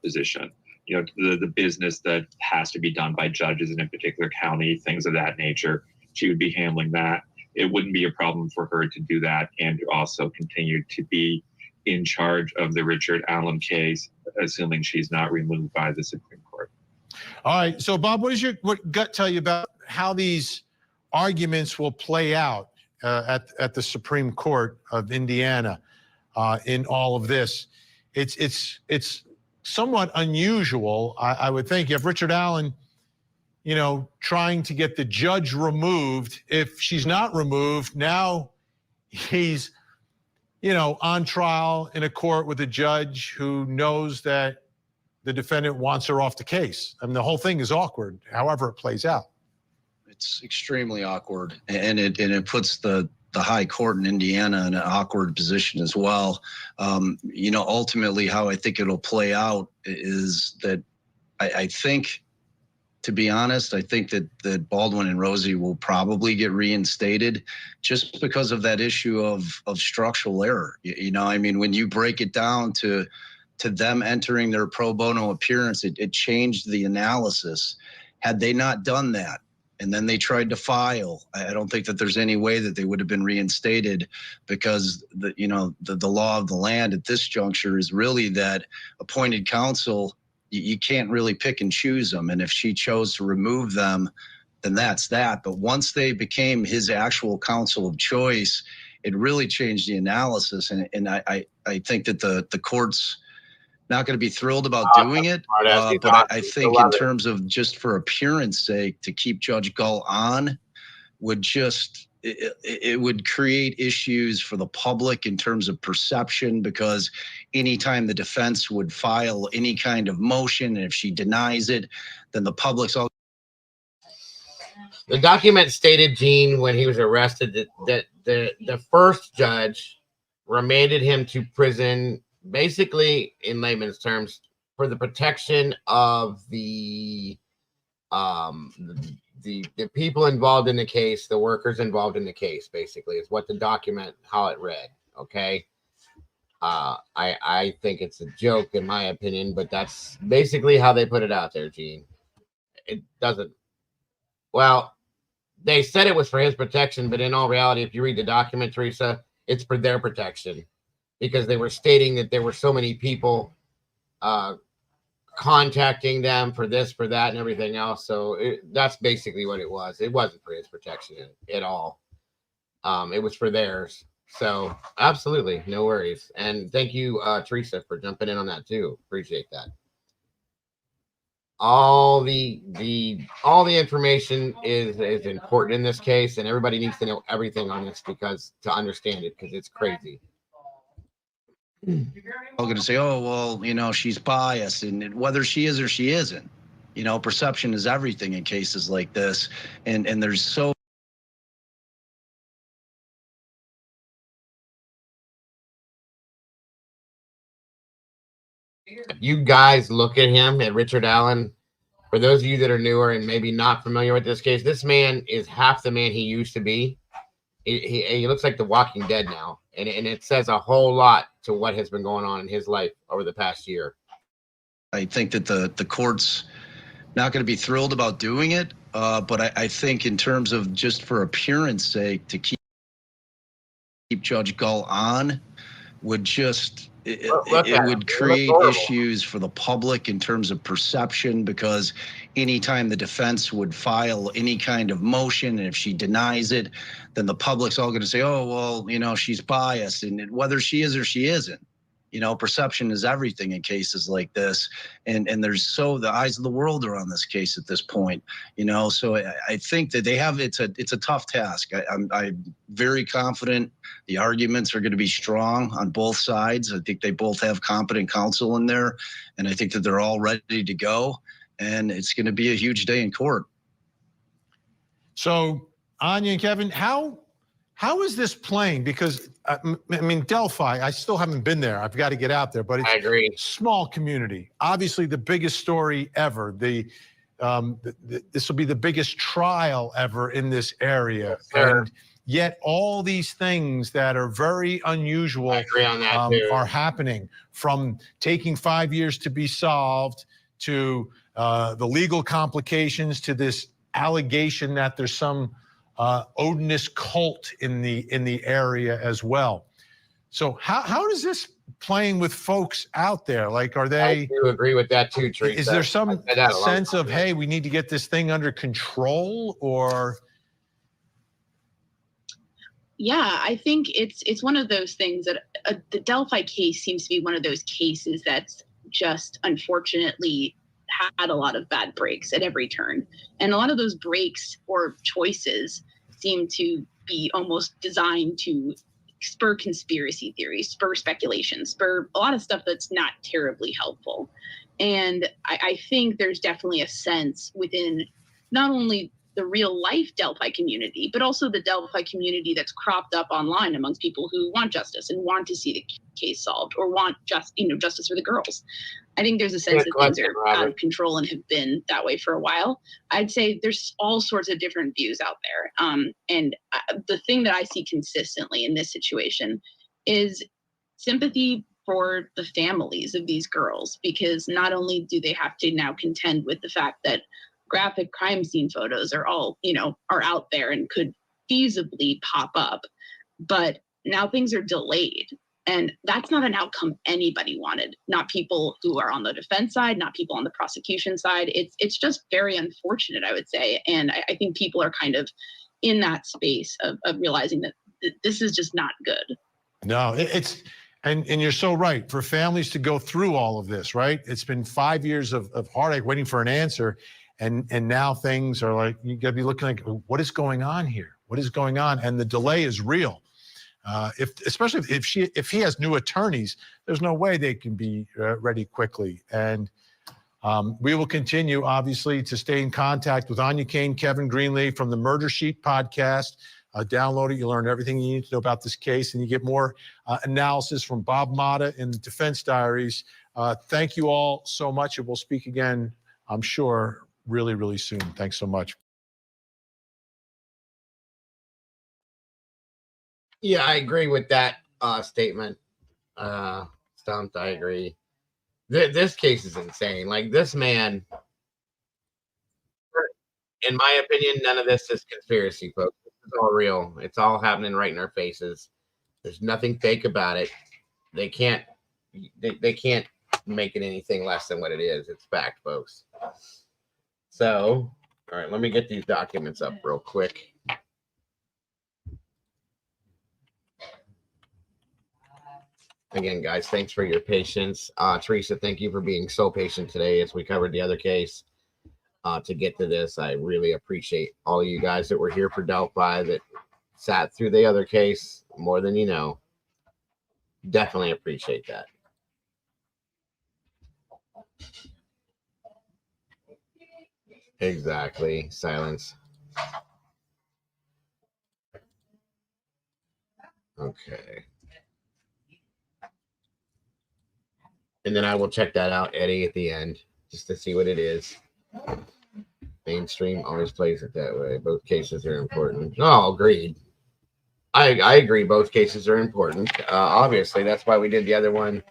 position. You know, the business that has to be done by judges in a particular county, things of that nature. She would be handling that. It wouldn't be a problem for her to do that and to also continue to be in charge of the Richard Allen case, assuming she's not removed by the Supreme Court. All right. So, Bob, what gut tell you about how these arguments will play out at the Supreme Court of Indiana? In all of this, it's somewhat unusual. I would think you have Richard Allen, trying to get the judge removed. If she's not removed, now he's, on trial in a court with a judge who knows that the defendant wants her off the case. I mean, the whole thing is awkward, however it plays out. It's extremely awkward, and it puts the high court in Indiana in an awkward position as well. You know, ultimately how I think it'll play out is that I think, to be honest, I think that Baldwin and Rosie will probably get reinstated just because of that issue of structural error. You know, I mean, when you break it down to them entering their pro bono appearance, it changed the analysis. Had they not done that, and then they tried to file, I don't think that there's any way that they would have been reinstated, because the law of the land at this juncture is really that appointed counsel, you can't really pick and choose them. And if she chose to remove them, then that's that. But once they became his actual counsel of choice, it really changed the analysis. And I think that the court's not going to be thrilled about doing it. But I think in terms of just for appearance sake, to keep Judge Gull on would just, it would create issues for the public in terms of perception, because anytime the defense would file any kind of motion, and if she denies it, then the public's all. The document stated, Gene, when he was arrested, that the first judge remanded him to prison, basically in layman's terms, for the protection of the people involved in the case, the workers involved in the case, basically, is what the document, how it read. Okay. I think it's a joke in my opinion, but that's basically how they put it out there, Gene. It doesn't, well, they said it was for his protection, but in all reality, if you read the document, Teresa, it's for their protection, because they were stating that there were so many people contacting them for this, for that, and everything else. So that's basically what it was. It wasn't for his protection at all. It was for theirs. So absolutely, no worries. And thank you, Teresa, for jumping in on that too. Appreciate that. All the information is important in this case, and everybody needs to know everything on this to understand it, because it's crazy. I'm going to say, oh, well, she's biased, and whether she is or she isn't, perception is everything in cases like this. And there's so. You guys look at him, at Richard Allen. For those of you that are newer and maybe not familiar with this case, this man is half the man he used to be. He looks like the Walking Dead now. And it says a whole lot to what has been going on in his life over the past year. I think that the court's not going to be thrilled about doing it. But I think in terms of just for appearance sake, to keep Judge Gull on would just, it would create issues for the public in terms of perception, because anytime the defense would file any kind of motion, and if she denies it, then the public's all going to say, oh, well, she's biased, and whether she is or she isn't. Perception is everything in cases like this. And there's the eyes of the world are on this case at this point, so I think that it's a tough task. I'm very confident the arguments are going to be strong on both sides. I think they both have competent counsel in there, and I think that they're all ready to go, and it's going to be a huge day in court. So Anya and Kevin, how is this playing? Because I mean, Delphi, I still haven't been there. I've got to get out there, but it's a small community. Obviously, the biggest story ever. This will be the biggest trial ever in this area. And yet all these things that are very unusual are happening, from taking 5 years to be solved, to the legal complications, to this allegation that there's some Odinist cult in the area as well. So how does this playing with folks out there? Like, are they? I do agree with that too, Teresa. Is there some sense of, hey, we need to get this thing under control, or? Yeah, I think it's one of those things that the Delphi case seems to be one of those cases that's just unfortunately had a lot of bad breaks at every turn. And a lot of those breaks or choices seem to be almost designed to spur conspiracy theories, spur speculation, spur a lot of stuff that's not terribly helpful. And I think there's definitely a sense within not only the real life Delphi community, but also the Delphi community that's cropped up online amongst people who want justice and want to see the case solved or want justice for the girls. I think there's a sense that things are out of control and have been that way for a while. I'd say there's all sorts of different views out there. And the thing that I see consistently in this situation is sympathy for the families of these girls, because not only do they have to now contend with the fact that graphic crime scene photos are all, are out there and could feasibly pop up, but now things are delayed. And that's not an outcome anybody wanted. Not people who are on the defense side, not people on the prosecution side. It's just very unfortunate, I would say. And I think people are kind of in that space of realizing that this is just not good. No, and you're so right. For families to go through all of this, right? It's been 5 years of heartache waiting for an answer. And now things are like, you got to be looking like, what is going on here? What is going on? And the delay is real. Especially if he has new attorneys, there's no way they can be ready quickly. And we will continue, obviously, to stay in contact with Anya Kane, Kevin Greenlee from the Murder Sheet podcast. Download it. You learn everything you need to know about this case, and you get more analysis from Bob Mata in the Defense Diaries. Thank you all so much, and we'll speak again, I'm sure, really, really soon. Thanks so much. Yeah, I agree with that statement. Stumped, I agree. This case is insane. Like, this man, in my opinion, none of this is conspiracy, folks. This is all real. It's all happening right in our faces. There's nothing fake about it. They can't make it anything less than what it is. It's fact, folks. So, all right, let me get these documents up real quick. Again, guys, thanks for your patience. Teresa, thank you for being so patient today as we covered the other case to get to this. I really appreciate all you guys that were here for Delphi, that sat through the other case more than you know. Definitely appreciate that. Exactly. Silence. Okay. And then I will check that out, Eddie, at the end, just to see what it is. Mainstream always plays it that way. Both cases are important. Oh, agreed. I agree. Both cases are important. Obviously, that's why we did the other one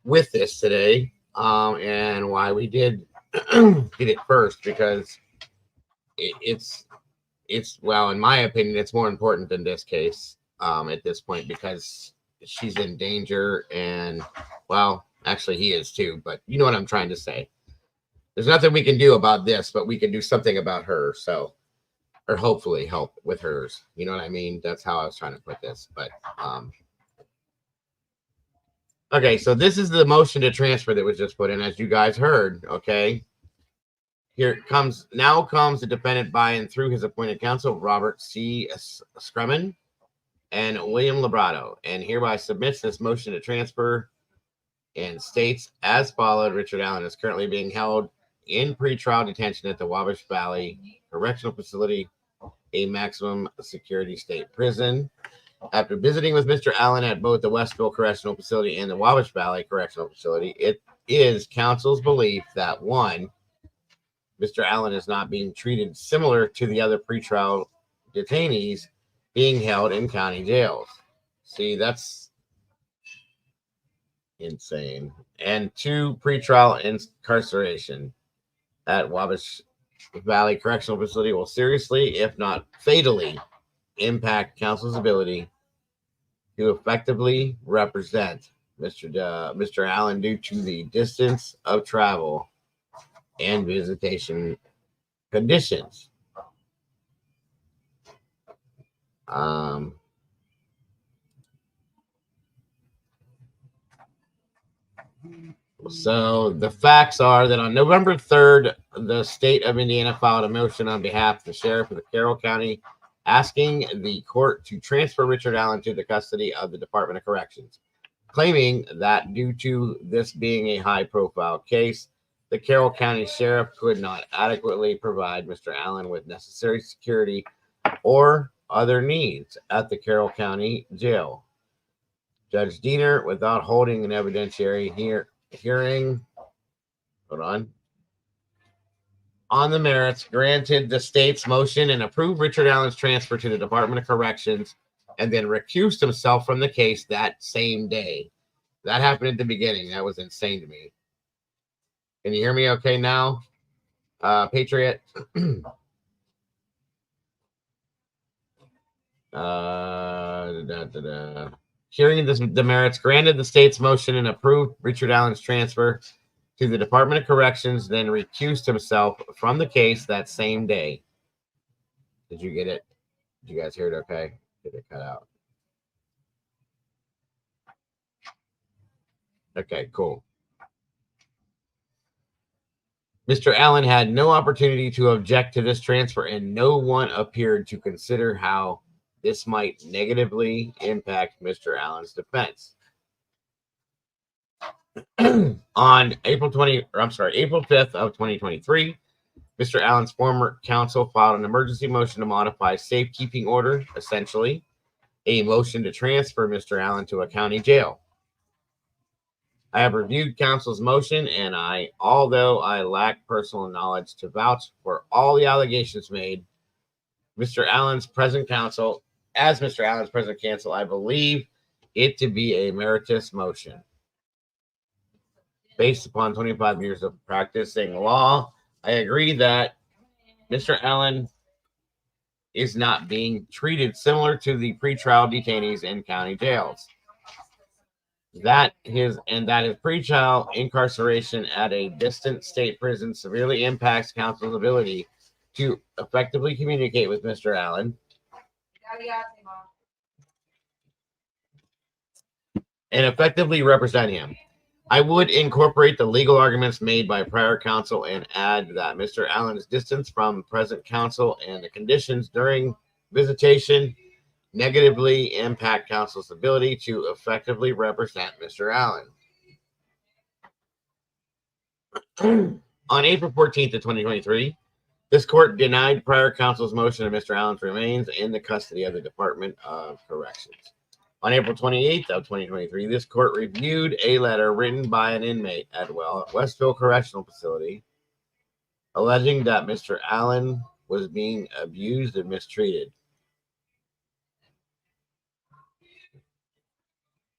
with this today, and why we did it first, because it's well, in my opinion, it's more important than this case at this point, because she's in danger, and well, actually he is too, but you know what I'm trying to say. There's nothing we can do about this, but we can do something about her. So, or hopefully help with hers. You know what I mean? That's how I was trying to put this. But okay, so this is the motion to transfer that was just put in, as you guys heard. Okay, here it comes. Now comes the defendant by and through his appointed counsel, Robert C. Scremin and William Librato, and hereby submits this motion to transfer and states as followed: Richard Allen is currently being held in pretrial detention at the Wabash Valley Correctional Facility, a maximum security state prison. After visiting with Mr. Allen at both the Westville Correctional Facility and the Wabash Valley Correctional Facility, it is counsel's belief that, one, Mr. Allen is not being treated similar to the other pretrial detainees being held in county jails. See, that's insane. And two, pretrial incarceration at Wabash Valley Correctional Facility will seriously, if not fatally, impact counsel's ability to effectively represent Mr. Allen due to the distance of travel and visitation conditions. So the facts are that on November 3rd, the state of Indiana filed a motion on behalf of the sheriff of the Carroll County asking the court to transfer Richard Allen to the custody of the Department of Corrections, claiming that due to this being a high-profile case, the Carroll County Sheriff could not adequately provide Mr. Allen with necessary security or other needs at the Carroll County Jail. Judge Diener, without holding an evidentiary hearing, on the merits, granted the state's motion and approved Richard Allen's transfer to the Department of Corrections, and then recused himself from the case that same day. That happened at the beginning. That was insane to me. Can you hear me okay now, Patriot? Hearing the merits, granted the state's motion and approved Richard Allen's transfer to the Department of Corrections, then recused himself from the case that same day. Did you get it? Did you guys hear it okay? Did it cut out? Okay, cool. Mr. Allen had no opportunity to object to this transfer, and no one appeared to consider how this might negatively impact Mr. Allen's defense. On April 5th of 2023, Mr. Allen's former counsel filed an emergency motion to modify safekeeping order, essentially a motion to transfer Mr. Allen to a county jail. I have reviewed counsel's motion, and although I lack personal knowledge to vouch for all the allegations made, Mr. Allen's present counsel, I believe it to be a meritorious motion. Based upon 25 years of practicing law, I agree that Mr. Allen is not being treated similar to the pretrial detainees in county jails. That his pretrial incarceration at a distant state prison severely impacts counsel's ability to effectively communicate with Mr. Allen and effectively represent him. I would incorporate the legal arguments made by prior counsel and add that Mr. Allen's distance from present counsel and the conditions during visitation negatively impact counsel's ability to effectively represent Mr. Allen. On April 14th of 2023, this court denied prior counsel's motion that Mr. Allen remains in the custody of the Department of Corrections. On April 28th of 2023, this court reviewed a letter written by an inmate at Westville Correctional Facility alleging that Mr. Allen was being abused and mistreated.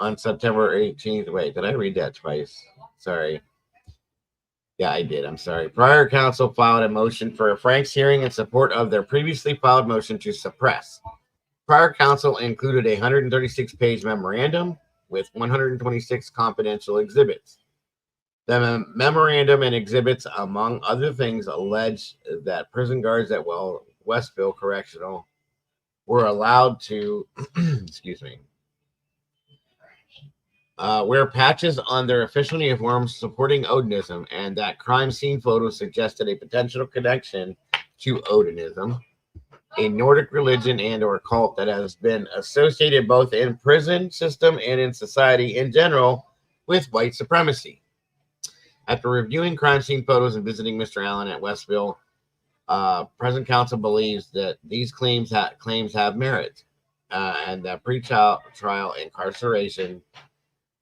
On September 18th, wait, did I read that twice? Sorry. Yeah, I did. I'm sorry. Prior counsel filed a motion for a Frank's hearing in support of their previously filed motion to suppress. Prior counsel included a 136-page memorandum with 126 confidential exhibits. The memorandum and exhibits, among other things, allege that prison guards at Westville Correctional were allowed to, wear patches on their official uniforms supporting Odinism, and that crime scene photos suggested a potential connection to Odinism, a Nordic religion and or cult that has been associated both in prison system and in society in general with white supremacy. After reviewing crime scene photos and visiting Mr. Allen at Westville, present counsel believes that these claims have merit, and that pre-trial incarceration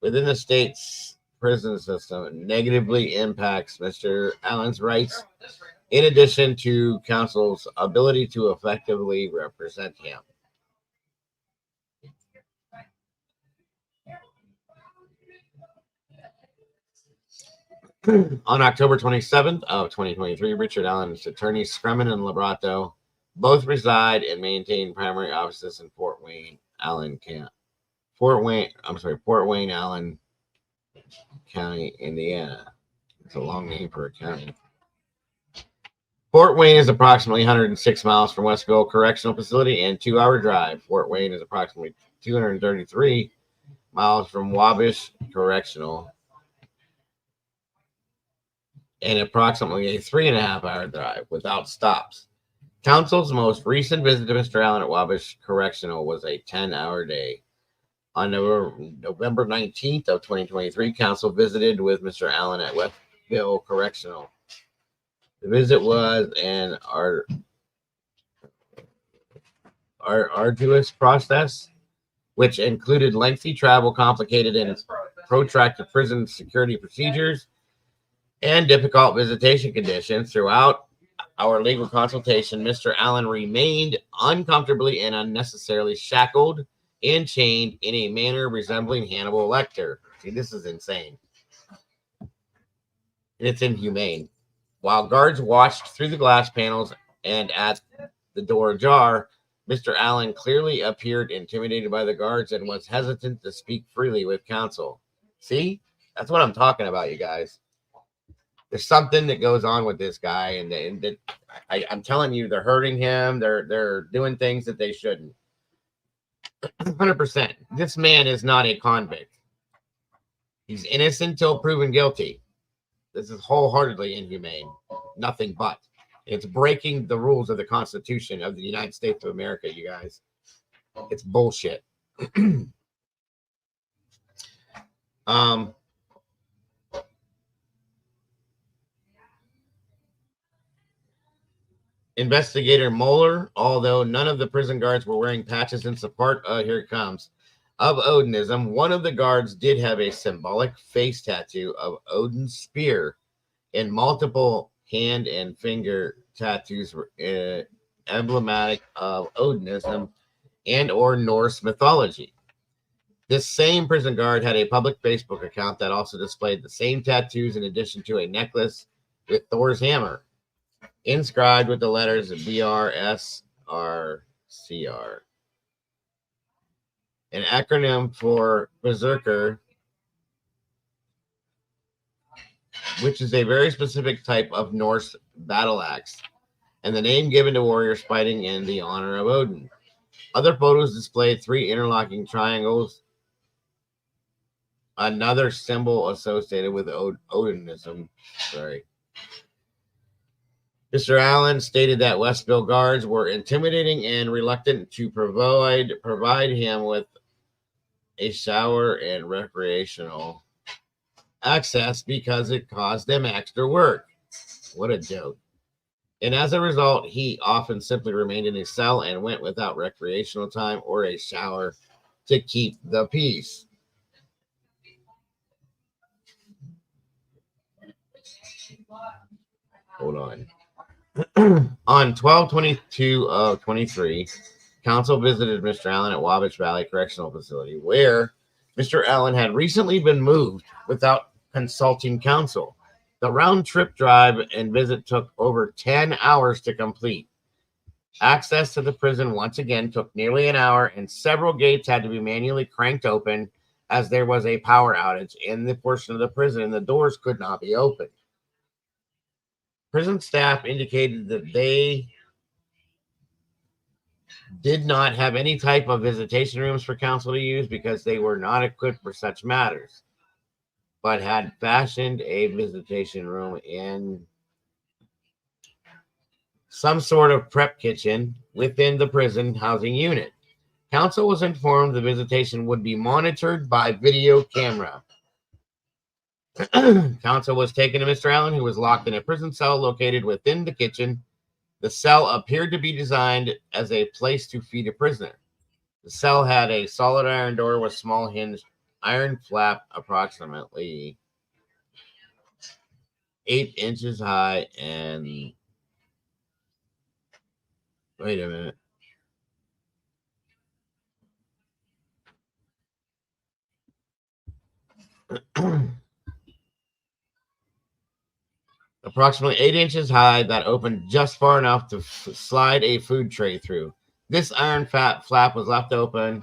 within the state's prison system negatively impacts Mr. Allen's rights, in addition to counsel's ability to effectively represent him. On October 27th of 2023, Richard Allen's attorneys Scremin and Labrato both reside and maintain primary offices in Fort Wayne, Allen, County, Indiana. It's a long name for a county. Fort Wayne is approximately 106 miles from Westville Correctional Facility and 2-hour drive. Fort Wayne is approximately 233 miles from Wabash Correctional and approximately a 3.5-hour drive without stops Counsel's most recent visit to Mr. Allen at Wabash Correctional was a 10-hour day. On November 19th of 2023, counsel visited with Mr. Allen at Westville Correctional. The visit was an arduous process, which included lengthy travel, complicated and protracted prison security procedures, and difficult visitation conditions. Throughout our legal consultation, Mr. Allen remained uncomfortably and unnecessarily shackled and chained in a manner resembling Hannibal Lecter. See, this is insane. It's inhumane. While guards watched through the glass panels and at the door ajar, Mr. Allen clearly appeared intimidated by the guards and was hesitant to speak freely with counsel. See? That's what I'm talking about, you guys. There's something that goes on with this guy, and I'm telling you, they're hurting him. They're doing things that they shouldn't. 100%. This man is not a convict. He's innocent until proven guilty. This is wholeheartedly inhumane. Nothing but. It's breaking the rules of the Constitution of the United States of America, you guys. It's bullshit. Investigator Moeller, although none of the prison guards were wearing patches in support, here it comes, of Odinism, one of the guards did have a symbolic face tattoo of Odin's spear, and multiple hand and finger tattoos were emblematic of Odinism and or Norse mythology. This same prison guard had a public Facebook account that also displayed the same tattoos in addition to a necklace with Thor's hammer, inscribed with the letters BRSRCR, an acronym for Berserker, which is a very specific type of Norse battle axe, and the name given to warriors fighting in the honor of Odin. Other photos displayed 3 interlocking triangles, another symbol associated with Odinism. Mr. Allen stated that Westville guards were intimidating and reluctant to provide him with a shower and recreational access because it caused them extra work. What a joke. And as a result, he often simply remained in his cell and went without recreational time or a shower to keep the peace. Hold on. On 12/22 of 23, counsel visited Mr. Allen at Wabash Valley Correctional Facility, where Mr. Allen had recently been moved without consulting counsel. The round-trip drive and visit took over 10 hours to complete. Access to the prison once again took nearly an hour, and several gates had to be manually cranked open as there was a power outage in the portion of the prison and the doors could not be opened. Prison staff indicated that they did not have any type of visitation rooms for counsel to use because they were not equipped for such matters, but had fashioned a visitation room in some sort of prep kitchen within the prison housing unit. Counsel was informed the visitation would be monitored by video camera. Counsel was taken to Mr. Allen, who was locked in a prison cell located within the kitchen. The cell appeared to be designed as a place to feed a prisoner. The cell had a solid iron door with small hinged iron flap approximately 8 inches high and... Wait a minute. Approximately 8 inches high that opened just far enough to slide a food tray through. This iron flap was left open,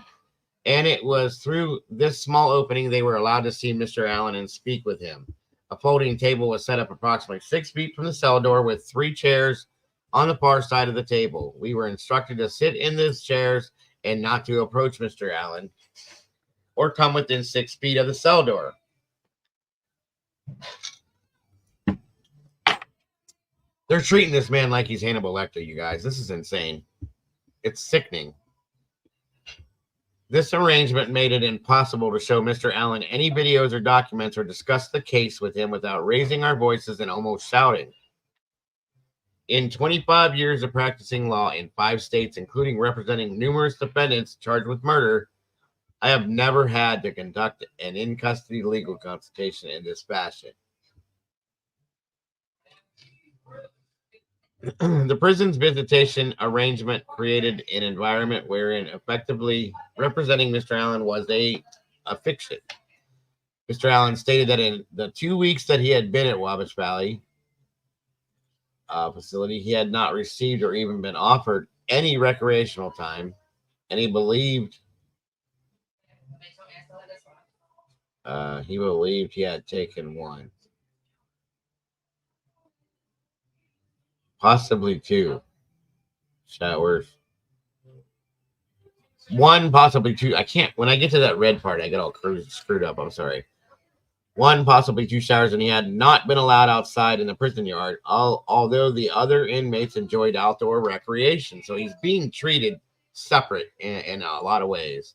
and it was through this small opening they were allowed to see Mr. Allen and speak with him. A folding table was set up approximately 6 feet from the cell door with 3 chairs on the far side of the table. We were instructed to sit in these chairs and not to approach Mr. Allen or come within 6 feet of the cell door. They're treating this man like he's Hannibal Lecter, you guys. This is insane. It's sickening. This arrangement made it impossible to show Mr. Allen any videos or documents or discuss the case with him without raising our voices and almost shouting. In 25 years of practicing law in 5 states, including representing numerous defendants charged with murder, I have never had to conduct an in-custody legal consultation in this fashion. The prison's visitation arrangement created an environment wherein effectively representing Mr. Allen was a fiction. Mr. Allen stated that in the 2 weeks that he had been at Wabash Valley facility, he had not received or even been offered any recreational time, and he believed he had taken one, possibly 2 showers. 1, possibly 2. I can't. When I get to that red part, I get all screwed up. I'm sorry. 1, possibly 2 showers, and he had not been allowed outside in the prison yard, although the other inmates enjoyed outdoor recreation. So he's being treated separate in a lot of ways.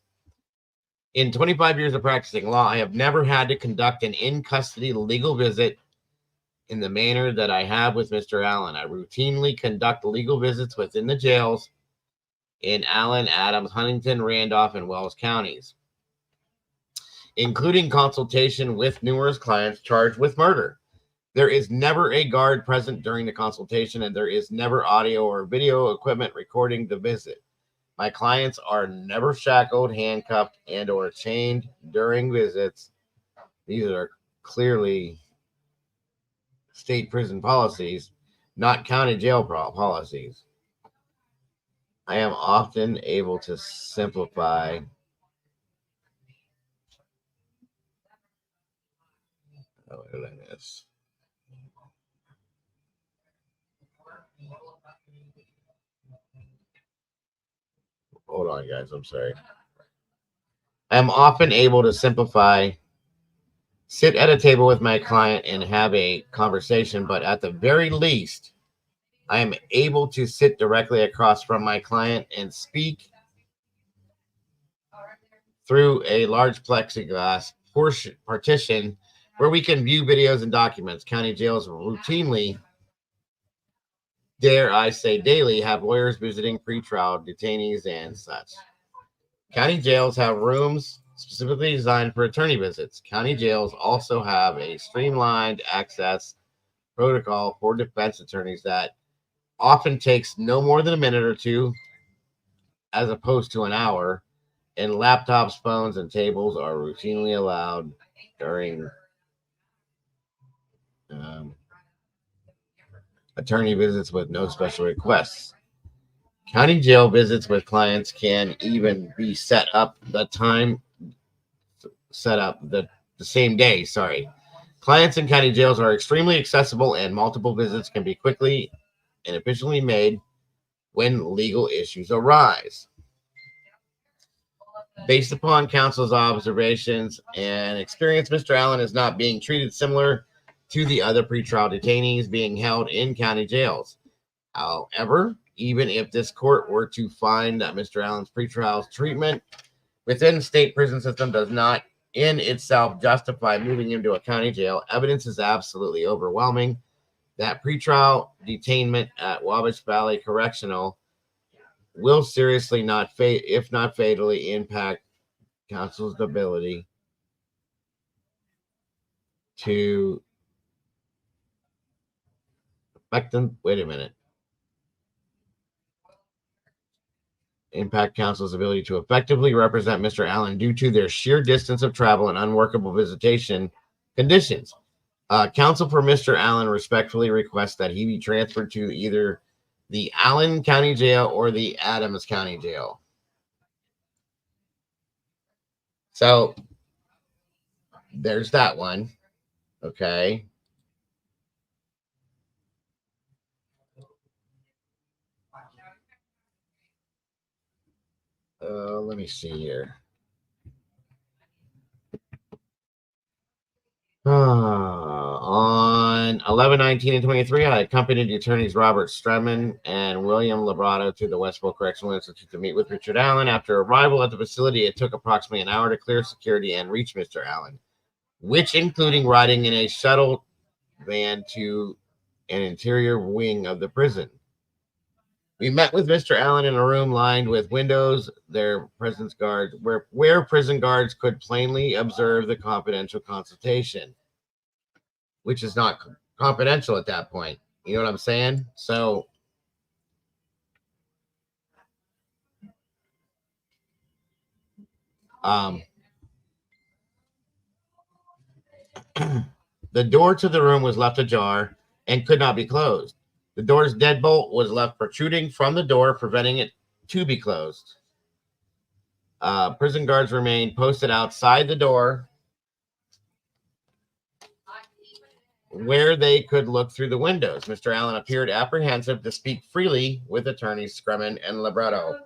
In 25 years of practicing law, I have never had to conduct an in-custody legal visit in the manner that I have with Mr. Allen. I routinely conduct legal visits within the jails in Allen, Adams, Huntington, Randolph, and Wells counties, including consultation with numerous clients charged with murder. There is never a guard present during the consultation, and there is never audio or video equipment recording the visit. My clients are never shackled, handcuffed, and or chained during visits. These are clearly state prison policies, not county jail policies. I am often able to simplify Hold on, guys. I'm sorry. I am often able to simplify, sit at a table with my client and have a conversation, but at the very least, I am able to sit directly across from my client and speak through a large plexiglass partition where we can view videos and documents. County jails routinely, dare I say daily, have lawyers visiting pretrial detainees and such. County jails have rooms specifically designed for attorney visits. County jails also have a streamlined access protocol for defense attorneys that often takes no more than a minute or 2 as opposed to an hour, and laptops, phones, and tables are routinely allowed during attorney visits with no special requests. County jail visits with clients can even be set up the same day. Clients in county jails are extremely accessible, and multiple visits can be quickly and efficiently made when legal issues arise. Based upon counsel's observations and experience, Mr. Allen is not being treated similar to the other pretrial detainees being held in county jails. However, even if this court were to find that Mr. Allen's pretrial treatment within the state prison system does not in itself justify moving him to a county jail, evidence is absolutely overwhelming that pretrial detainment at Wabash Valley Correctional will seriously if not fatally impact counsel's ability to impact counsel's ability to effectively represent Mr. Allen due to their sheer distance of travel and unworkable visitation conditions. Counsel for Mr. Allen respectfully requests that he be transferred to either the Allen County Jail or the Adams County Jail. So there's that one. Okay. Let me see here. On On 11/19 and 23, I accompanied the attorneys Robert Stremmen and William Labrado to the Westville Correctional Institute to meet with Richard Allen. After arrival at the facility, it took approximately an hour to clear security and reach Mr. Allen, which including riding in a shuttle van to an interior wing of the prison. We met with Mr. Allen in a room lined with windows, where prison guards could plainly observe the confidential consultation, which is not confidential at that point. You know what I'm saying? So, the door to the room was left ajar and could not be closed. The door's deadbolt was left protruding from the door, preventing it to be closed. Prison guards remained posted outside the door where they could look through the windows. Mr. Allen appeared apprehensive to speak freely with attorneys Scrumman and Labrado.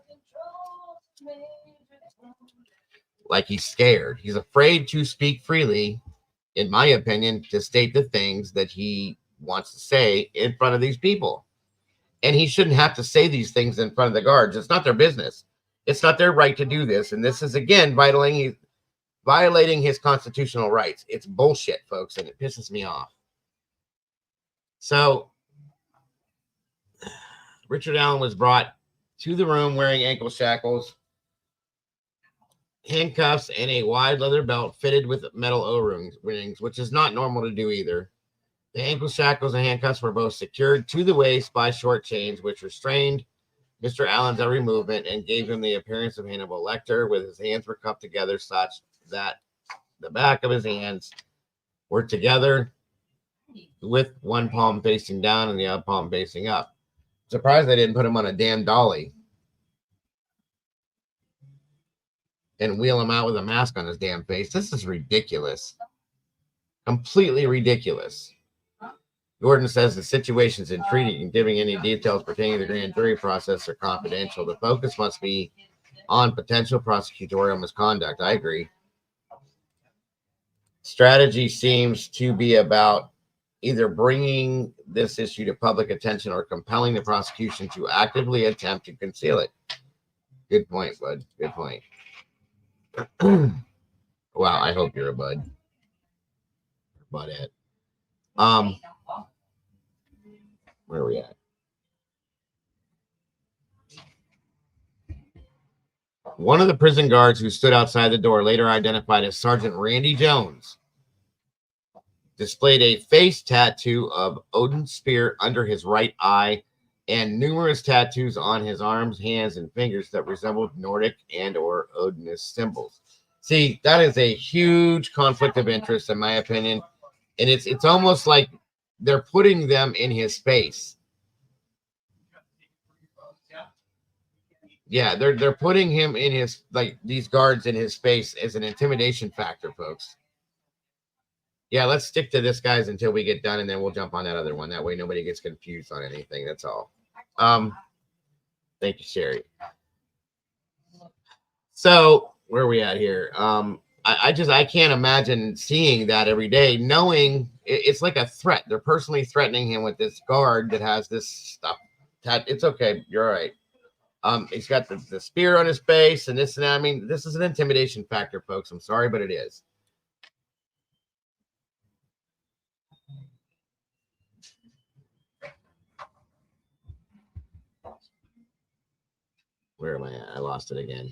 Like he's scared. He's afraid to speak freely, in my opinion, to state the things that he wants to say in front of these people. And he shouldn't have to say these things in front of the guards. It's not their business. It's not their right to do this. And this is, again, violating his constitutional rights. It's bullshit, folks, and it pisses me off. So, Richard Allen was brought to the room wearing ankle shackles, handcuffs, and a wide leather belt fitted with metal O-rings, which is not normal to do either. The ankle shackles and handcuffs were both secured to the waist by short chains, which restrained Mr. Allen's every movement and gave him the appearance of Hannibal Lecter, with his hands were cupped together such that the back of his hands were together with one palm facing down and the other palm facing up. Surprised they didn't put him on a damn dolly and wheel him out with a mask on his damn face. This is ridiculous. Completely ridiculous. Gordon says the situation is intriguing and giving any details pertaining to the grand jury process are confidential. The focus must be on potential prosecutorial misconduct. I agree. Strategy seems to be about either bringing this issue to public attention or compelling the prosecution to actively attempt to conceal it. Good point, bud. Good point. Wow, I hope you're a bud. Budette. Where are we at? One of the prison guards who stood outside the door, later identified as Sergeant Randy Jones, displayed a face tattoo of Odin's spear under his right eye and numerous tattoos on his arms, hands, and fingers that resembled Nordic and or Odinist symbols. See, that is a huge conflict of interest, in my opinion. And it's almost like they're putting them in his space. Yeah, they're putting him in his, like, these guards in his space as an intimidation factor, folks. Yeah, let's stick to this, guys, until we get done, and then we'll jump on that other one. That way nobody gets confused on anything. That's all. Thank you, Sherry. So where are we at here? I can't imagine seeing that every day, knowing it's like a threat. They're personally threatening him with this guard that has this stuff. It's okay. You're all right. He's got the spear on his face and this and that. I mean, this is an intimidation factor, folks. I'm sorry, but it is. Where am I at? I lost it again.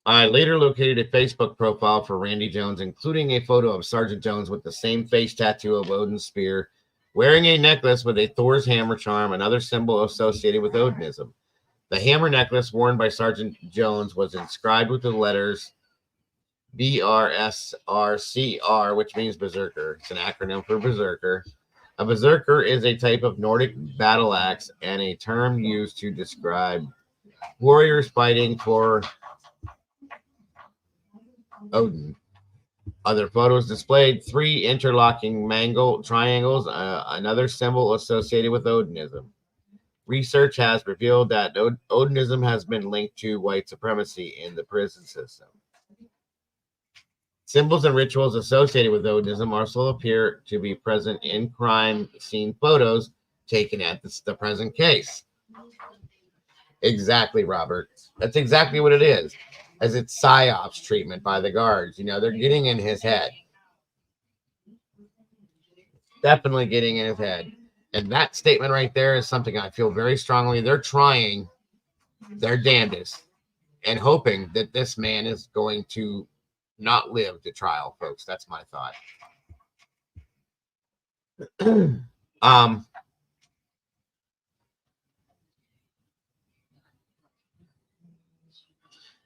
I later located a Facebook profile for Randy Jones, including a photo of Sergeant Jones with the same face tattoo of Odin's spear, wearing a necklace with a Thor's hammer charm, another symbol associated with Odinism. The hammer necklace worn by Sergeant Jones was inscribed with the letters BRSRCR, which means Berserker. It's an acronym for Berserker. A Berserker is a type of Nordic battle axe and a term used to describe warriors fighting for Odin. Other photos displayed 3 interlocking triangles, another symbol associated with Odinism. Research has revealed that Odinism has been linked to white supremacy in the prison system. Symbols and rituals associated with Odinism also appear to be present in crime scene photos taken at the present case. Exactly, Robert. That's exactly what it is. As it's psyops treatment by the guards. You know, they're getting in his head. Definitely getting in his head. And that statement right there is something I feel very strongly. They're trying their damnedest and hoping that this man is going to not live the trial, folks. That's my thought.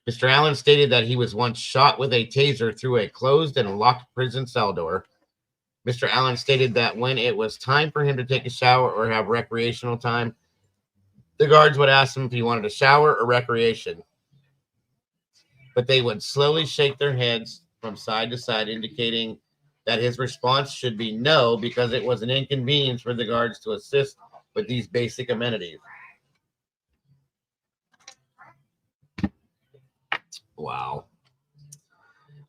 Mr. Allen stated that he was once shot with a taser through a closed and locked prison cell door. Mr. Allen stated that when it was time for him to take a shower or have recreational time, the guards would ask him if he wanted a shower or recreation. But they would slowly shake their heads from side to side, indicating that his response should be no, because it was an inconvenience for the guards to assist with these basic amenities. Wow.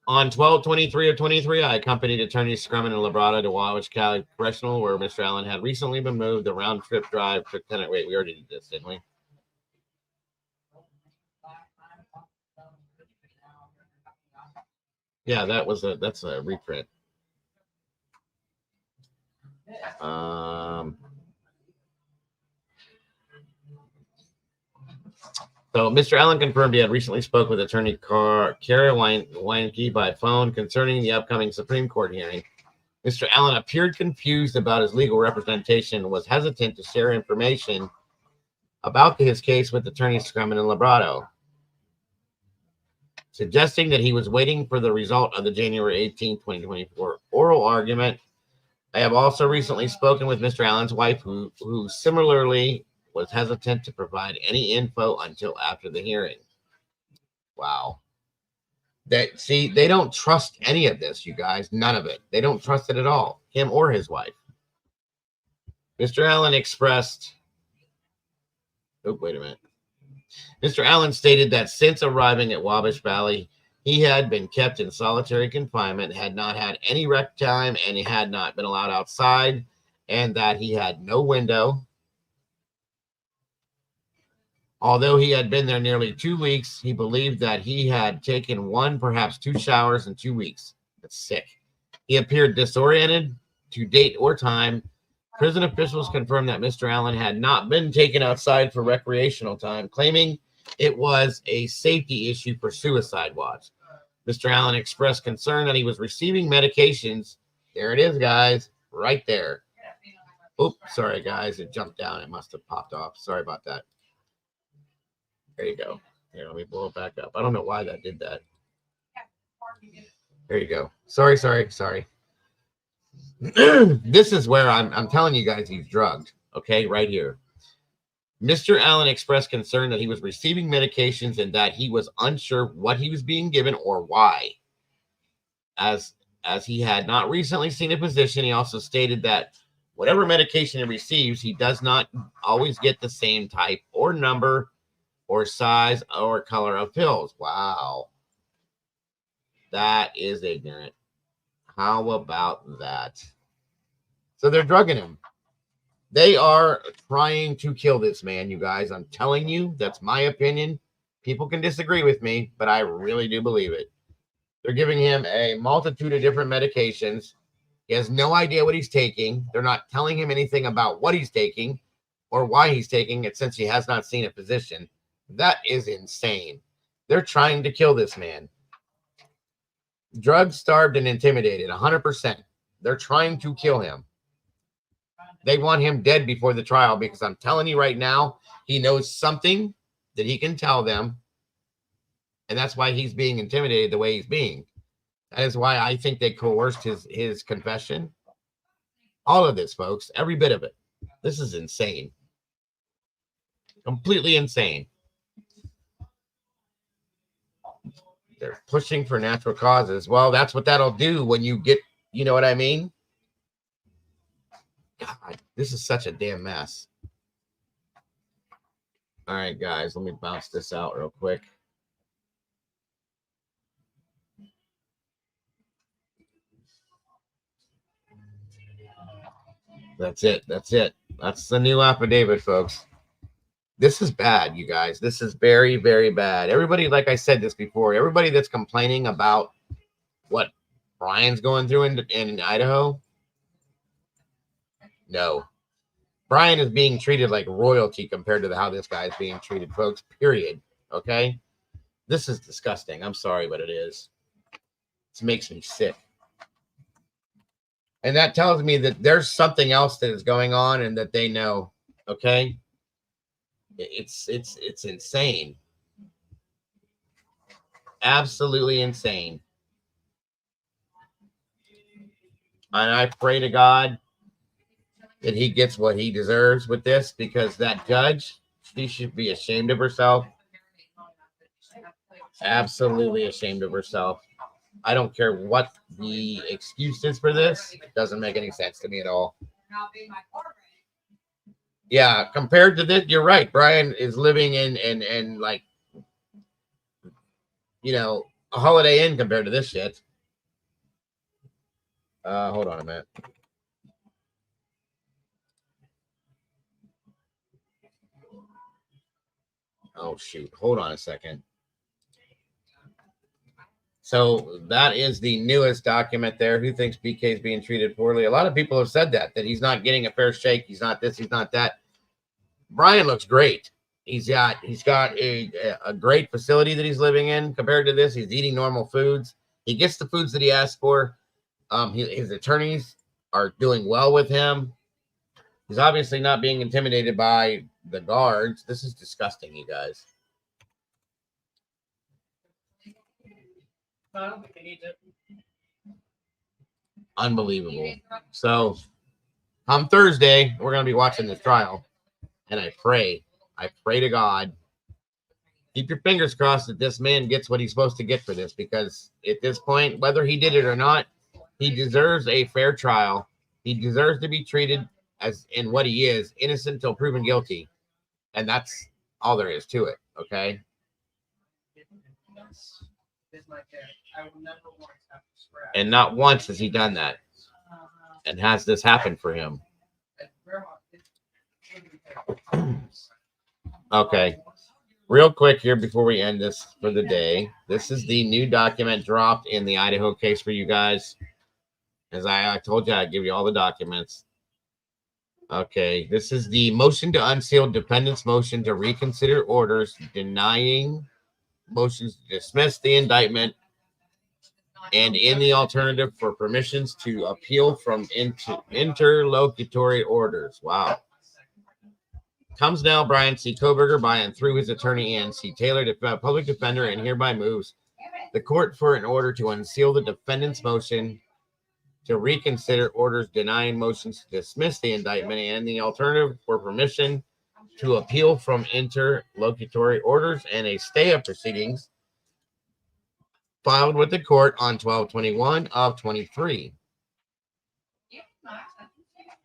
On 12/23 of 23, I accompanied attorneys Scrumman and Labrada to Wabash County Correctional, where Mr. Allen had recently been moved. The round trip drive took 10. Wait, we already did this, didn't we? Yeah, that's a reprint. So Mr. Allen confirmed he had recently spoke with attorney Kara Weinke by phone concerning the upcoming Supreme Court hearing. Mr. Allen appeared confused about his legal representation and was hesitant to share information about his case with attorneys Scrumman and Labrado, suggesting that he was waiting for the result of the January 18, 2024 oral argument. I have also recently spoken with Mr. Allen's wife, who similarly was hesitant to provide any info until after the hearing. Wow. They don't trust any of this, you guys. None of it. They don't trust it at all, him or his wife. Mr. Allen expressed, oh, wait a minute. Mr. Allen stated that since arriving at Wabash Valley, he had been kept in solitary confinement, had not had any rec time, and he had not been allowed outside, and that he had no window. Although he had been there nearly 2 weeks, he believed that he had taken 1, perhaps 2 showers in 2 weeks. That's sick. He appeared disoriented to date or time. Prison officials confirmed that Mr. Allen had not been taken outside for recreational time, claiming it was a safety issue for suicide watch. Mr. Allen expressed concern that he was receiving medications. There it is, guys, right there. Oops, sorry, guys, it jumped down. It must have popped off. Sorry about that. There you go. Here, let me blow it back up. I don't know why that did that. There you go. Sorry. This is where I'm telling you guys he's drugged. Okay, right here. Mr. Allen expressed concern that he was receiving medications and that he was unsure what he was being given or why. As he had not recently seen a physician, he also stated that whatever medication he receives, he does not always get the same type or number or size or color of pills. Wow. That is ignorant. How about that? So they're drugging him. They are trying to kill this man, you guys. I'm telling you, that's my opinion. People can disagree with me, but I really do believe it. They're giving him a multitude of different medications. He has no idea what he's taking. They're not telling him anything about what he's taking or why he's taking it since he has not seen a physician. That is insane. They're trying to kill this man. Drugged, starved, and intimidated, 100%. They're trying to kill him. They want him dead before the trial because I'm telling you right now, he knows something that he can tell them. And that's why he's being intimidated the way he's being. That is why I think they coerced his confession. All of this, folks, every bit of it. This is insane. Completely insane. They're pushing for natural causes. Well, that's what that'll do when you get, you know what I mean? God, this is such a damn mess. All right, guys, let me bounce this out real quick. That's it. That's it. That's the new affidavit, folks. This is bad, you guys. This is very, very bad. Everybody, like I said this before, everybody that's complaining about what Brian's going through in Idaho, no. Brian is being treated like royalty compared to how this guy is being treated, folks, period. Okay? This is disgusting. I'm sorry, but it is. This makes me sick. And that tells me that there's something else that is going on and that they know. Okay? It's insane. Absolutely insane. And I pray to God that he gets what he deserves with this, because that judge, she should be ashamed of herself. Absolutely ashamed of herself. I don't care what the excuse is for this. It doesn't make any sense to me at all. Yeah, compared to this, you're right. Brian is living in like, you know, a Holiday Inn compared to this shit. Hold on a minute. Oh shoot, hold on a second. So that is the newest document there. Who thinks BK is being treated poorly? A lot of people have said that he's not getting a fair shake. He's not this, he's not that. Brian looks great. He's got a great facility that he's living in compared to this. He's eating normal foods. He gets the foods that he asked for. His attorneys are doing well with him. He's obviously not being intimidated by the guards. This is disgusting, you guys. I don't think they need to. Unbelievable. So on Thursday, we're going to be watching this trial. And I pray to God, keep your fingers crossed that this man gets what he's supposed to get for this, because at this point, whether he did it or not, he deserves a fair trial. He deserves to be treated as in what he is, innocent until proven guilty. And that's all there is to it. Okay. And not once has he done that and has this happen for him. Okay, real quick here before we end this for the day. This is the new document dropped in the Idaho case for you guys. As I told you, I'd give you all the documents. Okay, this is the motion to unseal defendant's motion to reconsider orders denying motions to dismiss the indictment, and in the alternative for permissions to appeal from interlocutory orders. Wow. Comes now, Brian C. Koberger by and through his attorney, Ann C. Taylor, public defender, and hereby moves the court for an order to unseal the defendant's motion to reconsider orders denying motions to dismiss the indictment, and the alternative for permission to appeal from interlocutory orders and a stay of proceedings filed with the court on 12/21 of 23.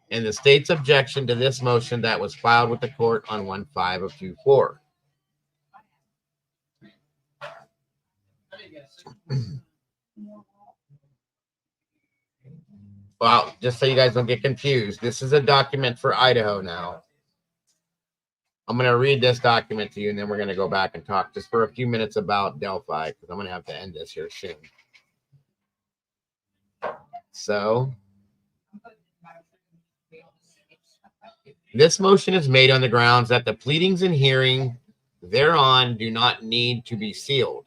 And the state's objection to this motion that was filed with the court on 1/5 of 24. Well, just so you guys don't get confused, this is a document for Idaho now. I'm going to read this document to you, and then we're going to go back and talk just for a few minutes about Delphi, because I'm going to have to end this here soon. So this motion is made on the grounds that the pleadings and hearing thereon do not need to be sealed.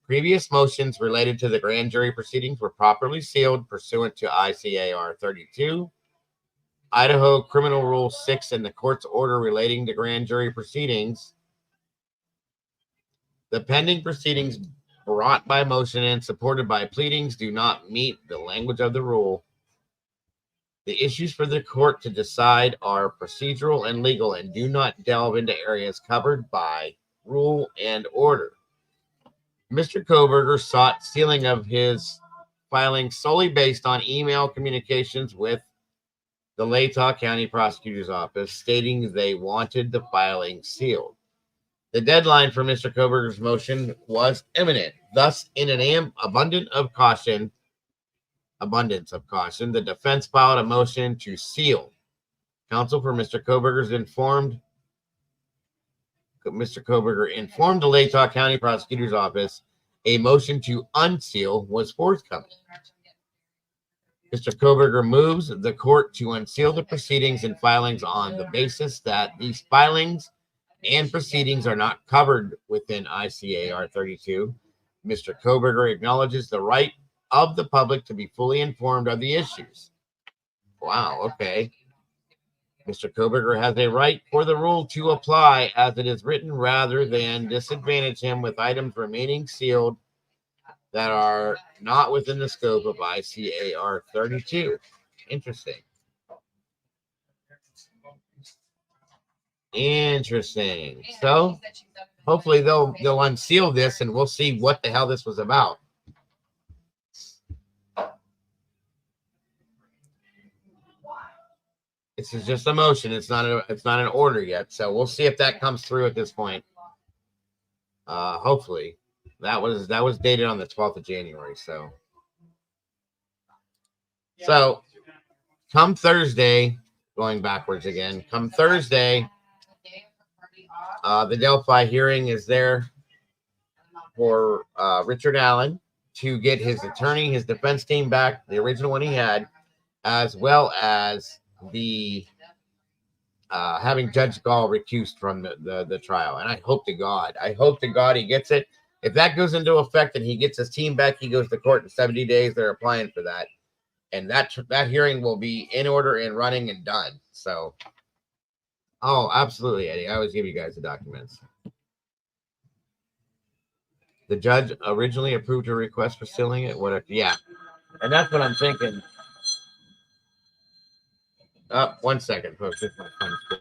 Previous motions related to the grand jury proceedings were properly sealed pursuant to ICAR 32, Idaho Criminal Rule 6, and the court's order relating to grand jury proceedings. The pending proceedings brought by motion and supported by pleadings do not meet the language of the rule. The issues for the court to decide are procedural and legal and do not delve into areas covered by rule and order. Mr. Koberger sought sealing of his filing solely based on email communications with the Latah County Prosecutor's Office stating they wanted the filing sealed. The deadline for Mr. Koberger's motion was imminent. Thus, in an abundance of caution, abundance of caution, the defense filed a motion to seal. Counsel for Mr. Koberger informed the Latah County Prosecutor's Office a motion to unseal was forthcoming. Mr. Koberger moves the court to unseal the proceedings and filings on the basis that these filings and proceedings are not covered within ICAR 32. Mr. Koberger acknowledges the right of the public to be fully informed of the issues. Wow, okay. Mr. Koberger has a right for the rule to apply as it is written rather than disadvantage him with items remaining sealed that are not within the scope of ICAR 32. Interesting. Interesting. So hopefully they'll unseal this and we'll see what the hell this was about. This is just a motion. It's not an order yet. So we'll see if that comes through at this point. Hopefully. That was dated on the 12th of January. So come Thursday, going backwards again, come Thursday, the Delphi hearing is there for Richard Allen to get his attorney, his defense team back, the original one he had, as well as the having Judge Gall recused from the trial. And I hope to God he gets it. If that goes into effect and he gets his team back, he goes to court in 70 days. They're applying for that. And that hearing will be in order and running and done. So, oh, absolutely, Eddie. I always give you guys the documents. The judge originally approved a request for sealing it. Yeah. And that's what I'm thinking. One second, folks. It's my son's school.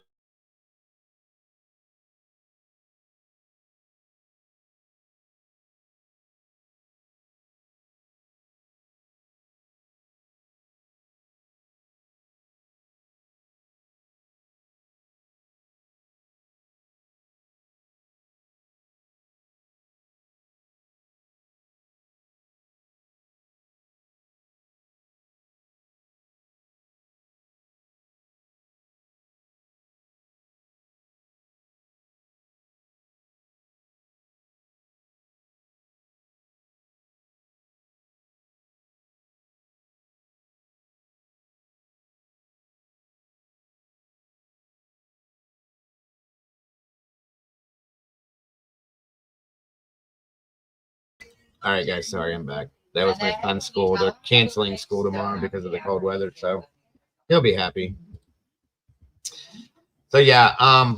All right, guys. Sorry, I'm back. That was my son's school. They're canceling school tomorrow because of the cold weather, so he'll be happy. So yeah, I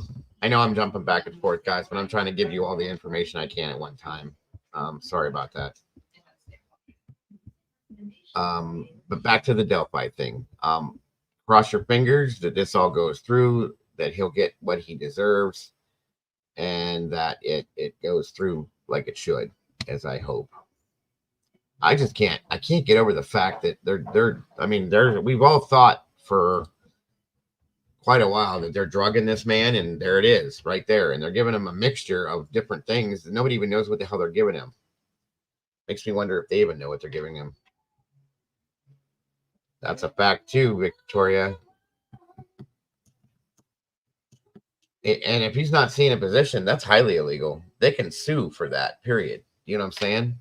know I'm jumping back and forth, guys, but I'm trying to give you all the information I can at one time. Sorry about that. But back to the Delphi thing. Cross your fingers that this all goes through, that he'll get what he deserves, and that it goes through like it should, as I hope. I can't get over the fact that we've all thought for quite a while that they're drugging this man, and there it is right there. And they're giving him a mixture of different things that nobody even knows what the hell they're giving him. Makes me wonder if they even know what they're giving him. That's a fact too, Victoria. And if he's not seeing a position, that's highly illegal. They can sue for that, period. You know what I'm saying?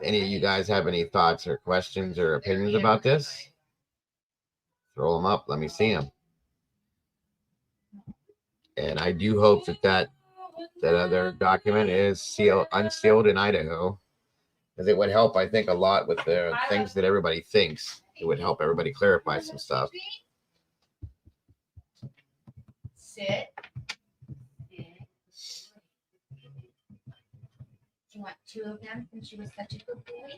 Any of you guys have any thoughts or questions or opinions about this? Throw them up. Let me see them. And I do hope that other document is unsealed in Idaho, because it would help, I think, a lot with the things that everybody thinks. It would help everybody clarify some stuff. Sit. Do you want two of them since she was such a good boy?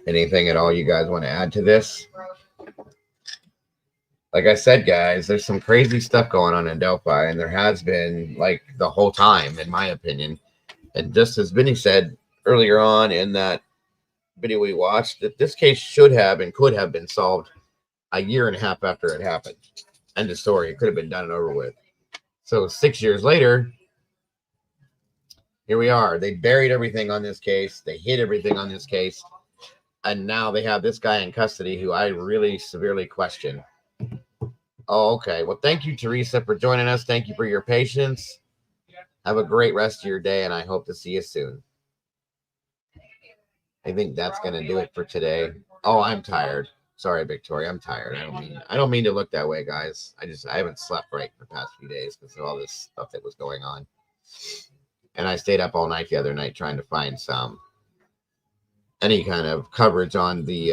Anything at all you guys want to add to this? Like I said, guys, there's some crazy stuff going on in Delphi, and there has been like the whole time, in my opinion. And just as Vinny said earlier on in that video we watched, that this case should have and could have been solved a year and a half after it happened. End of story. It could have been done and over with. So 6 years later, here we are. They buried everything on this case. They hid everything on this case. And now they have this guy in custody who I really severely question. Oh, okay. Well, thank you, Teresa, for joining us. Thank you for your patience. Have a great rest of your day, and I hope to see you soon. I think that's going to do it for today. Oh, I'm tired. Sorry, Victoria. I'm tired. I don't mean to look that way, guys. I haven't slept right for the past few days because of all this stuff that was going on. And I stayed up all night the other night trying to find any kind of coverage on the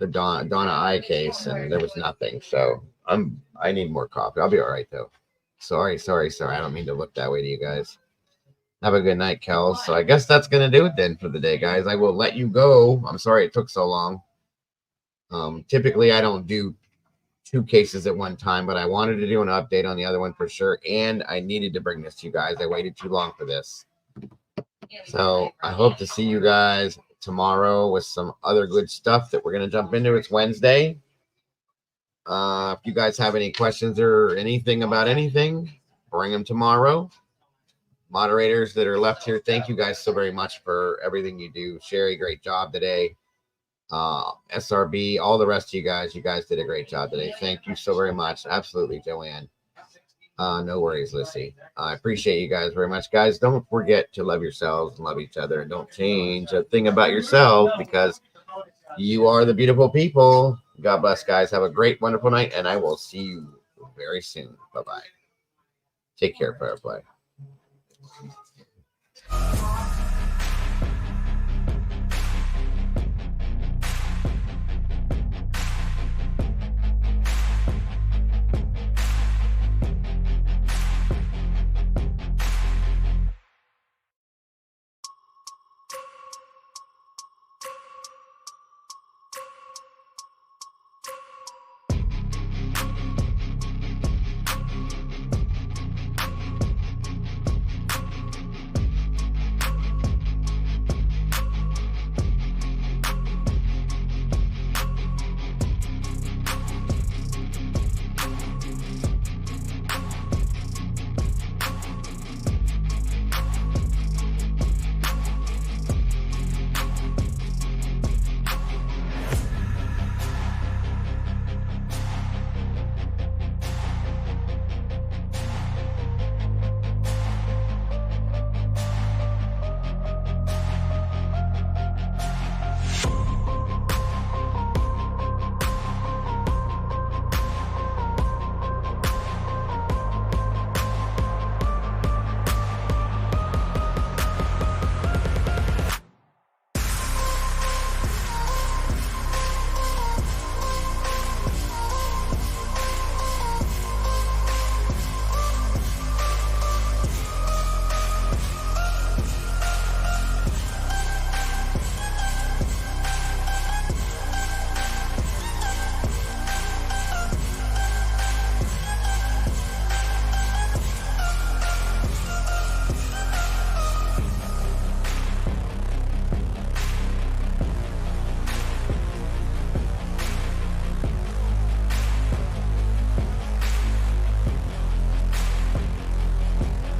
Donna I case, and there was nothing. So I need more coffee. I'll be all right though. Sorry. I don't mean to look that way to you guys. Have a good night, Kels. So I guess that's gonna do it then for the day, guys. I will let you go. I'm sorry it took so long. Typically I don't do 2 cases at one time, but I wanted to do an update on the other one for sure, and I needed to bring this to you guys. I waited too long for this. So I hope to see you guys tomorrow with some other good stuff that we're going to jump into. It's Wednesday. If you guys have any questions or anything about anything, bring them tomorrow. Moderators that are left here, thank you guys so very much for everything you do. Sherry, great job today. SRB, all the rest of you guys did a great job today. Thank you so very much. Absolutely, Joanne. No worries, Lissy. I appreciate you guys very much. Guys, don't forget to love yourselves and love each other, and don't change a thing about yourself, because you are the beautiful people. God bless, guys. Have a great, wonderful night, and I will see you very soon. Bye-bye. Take care, Firefly.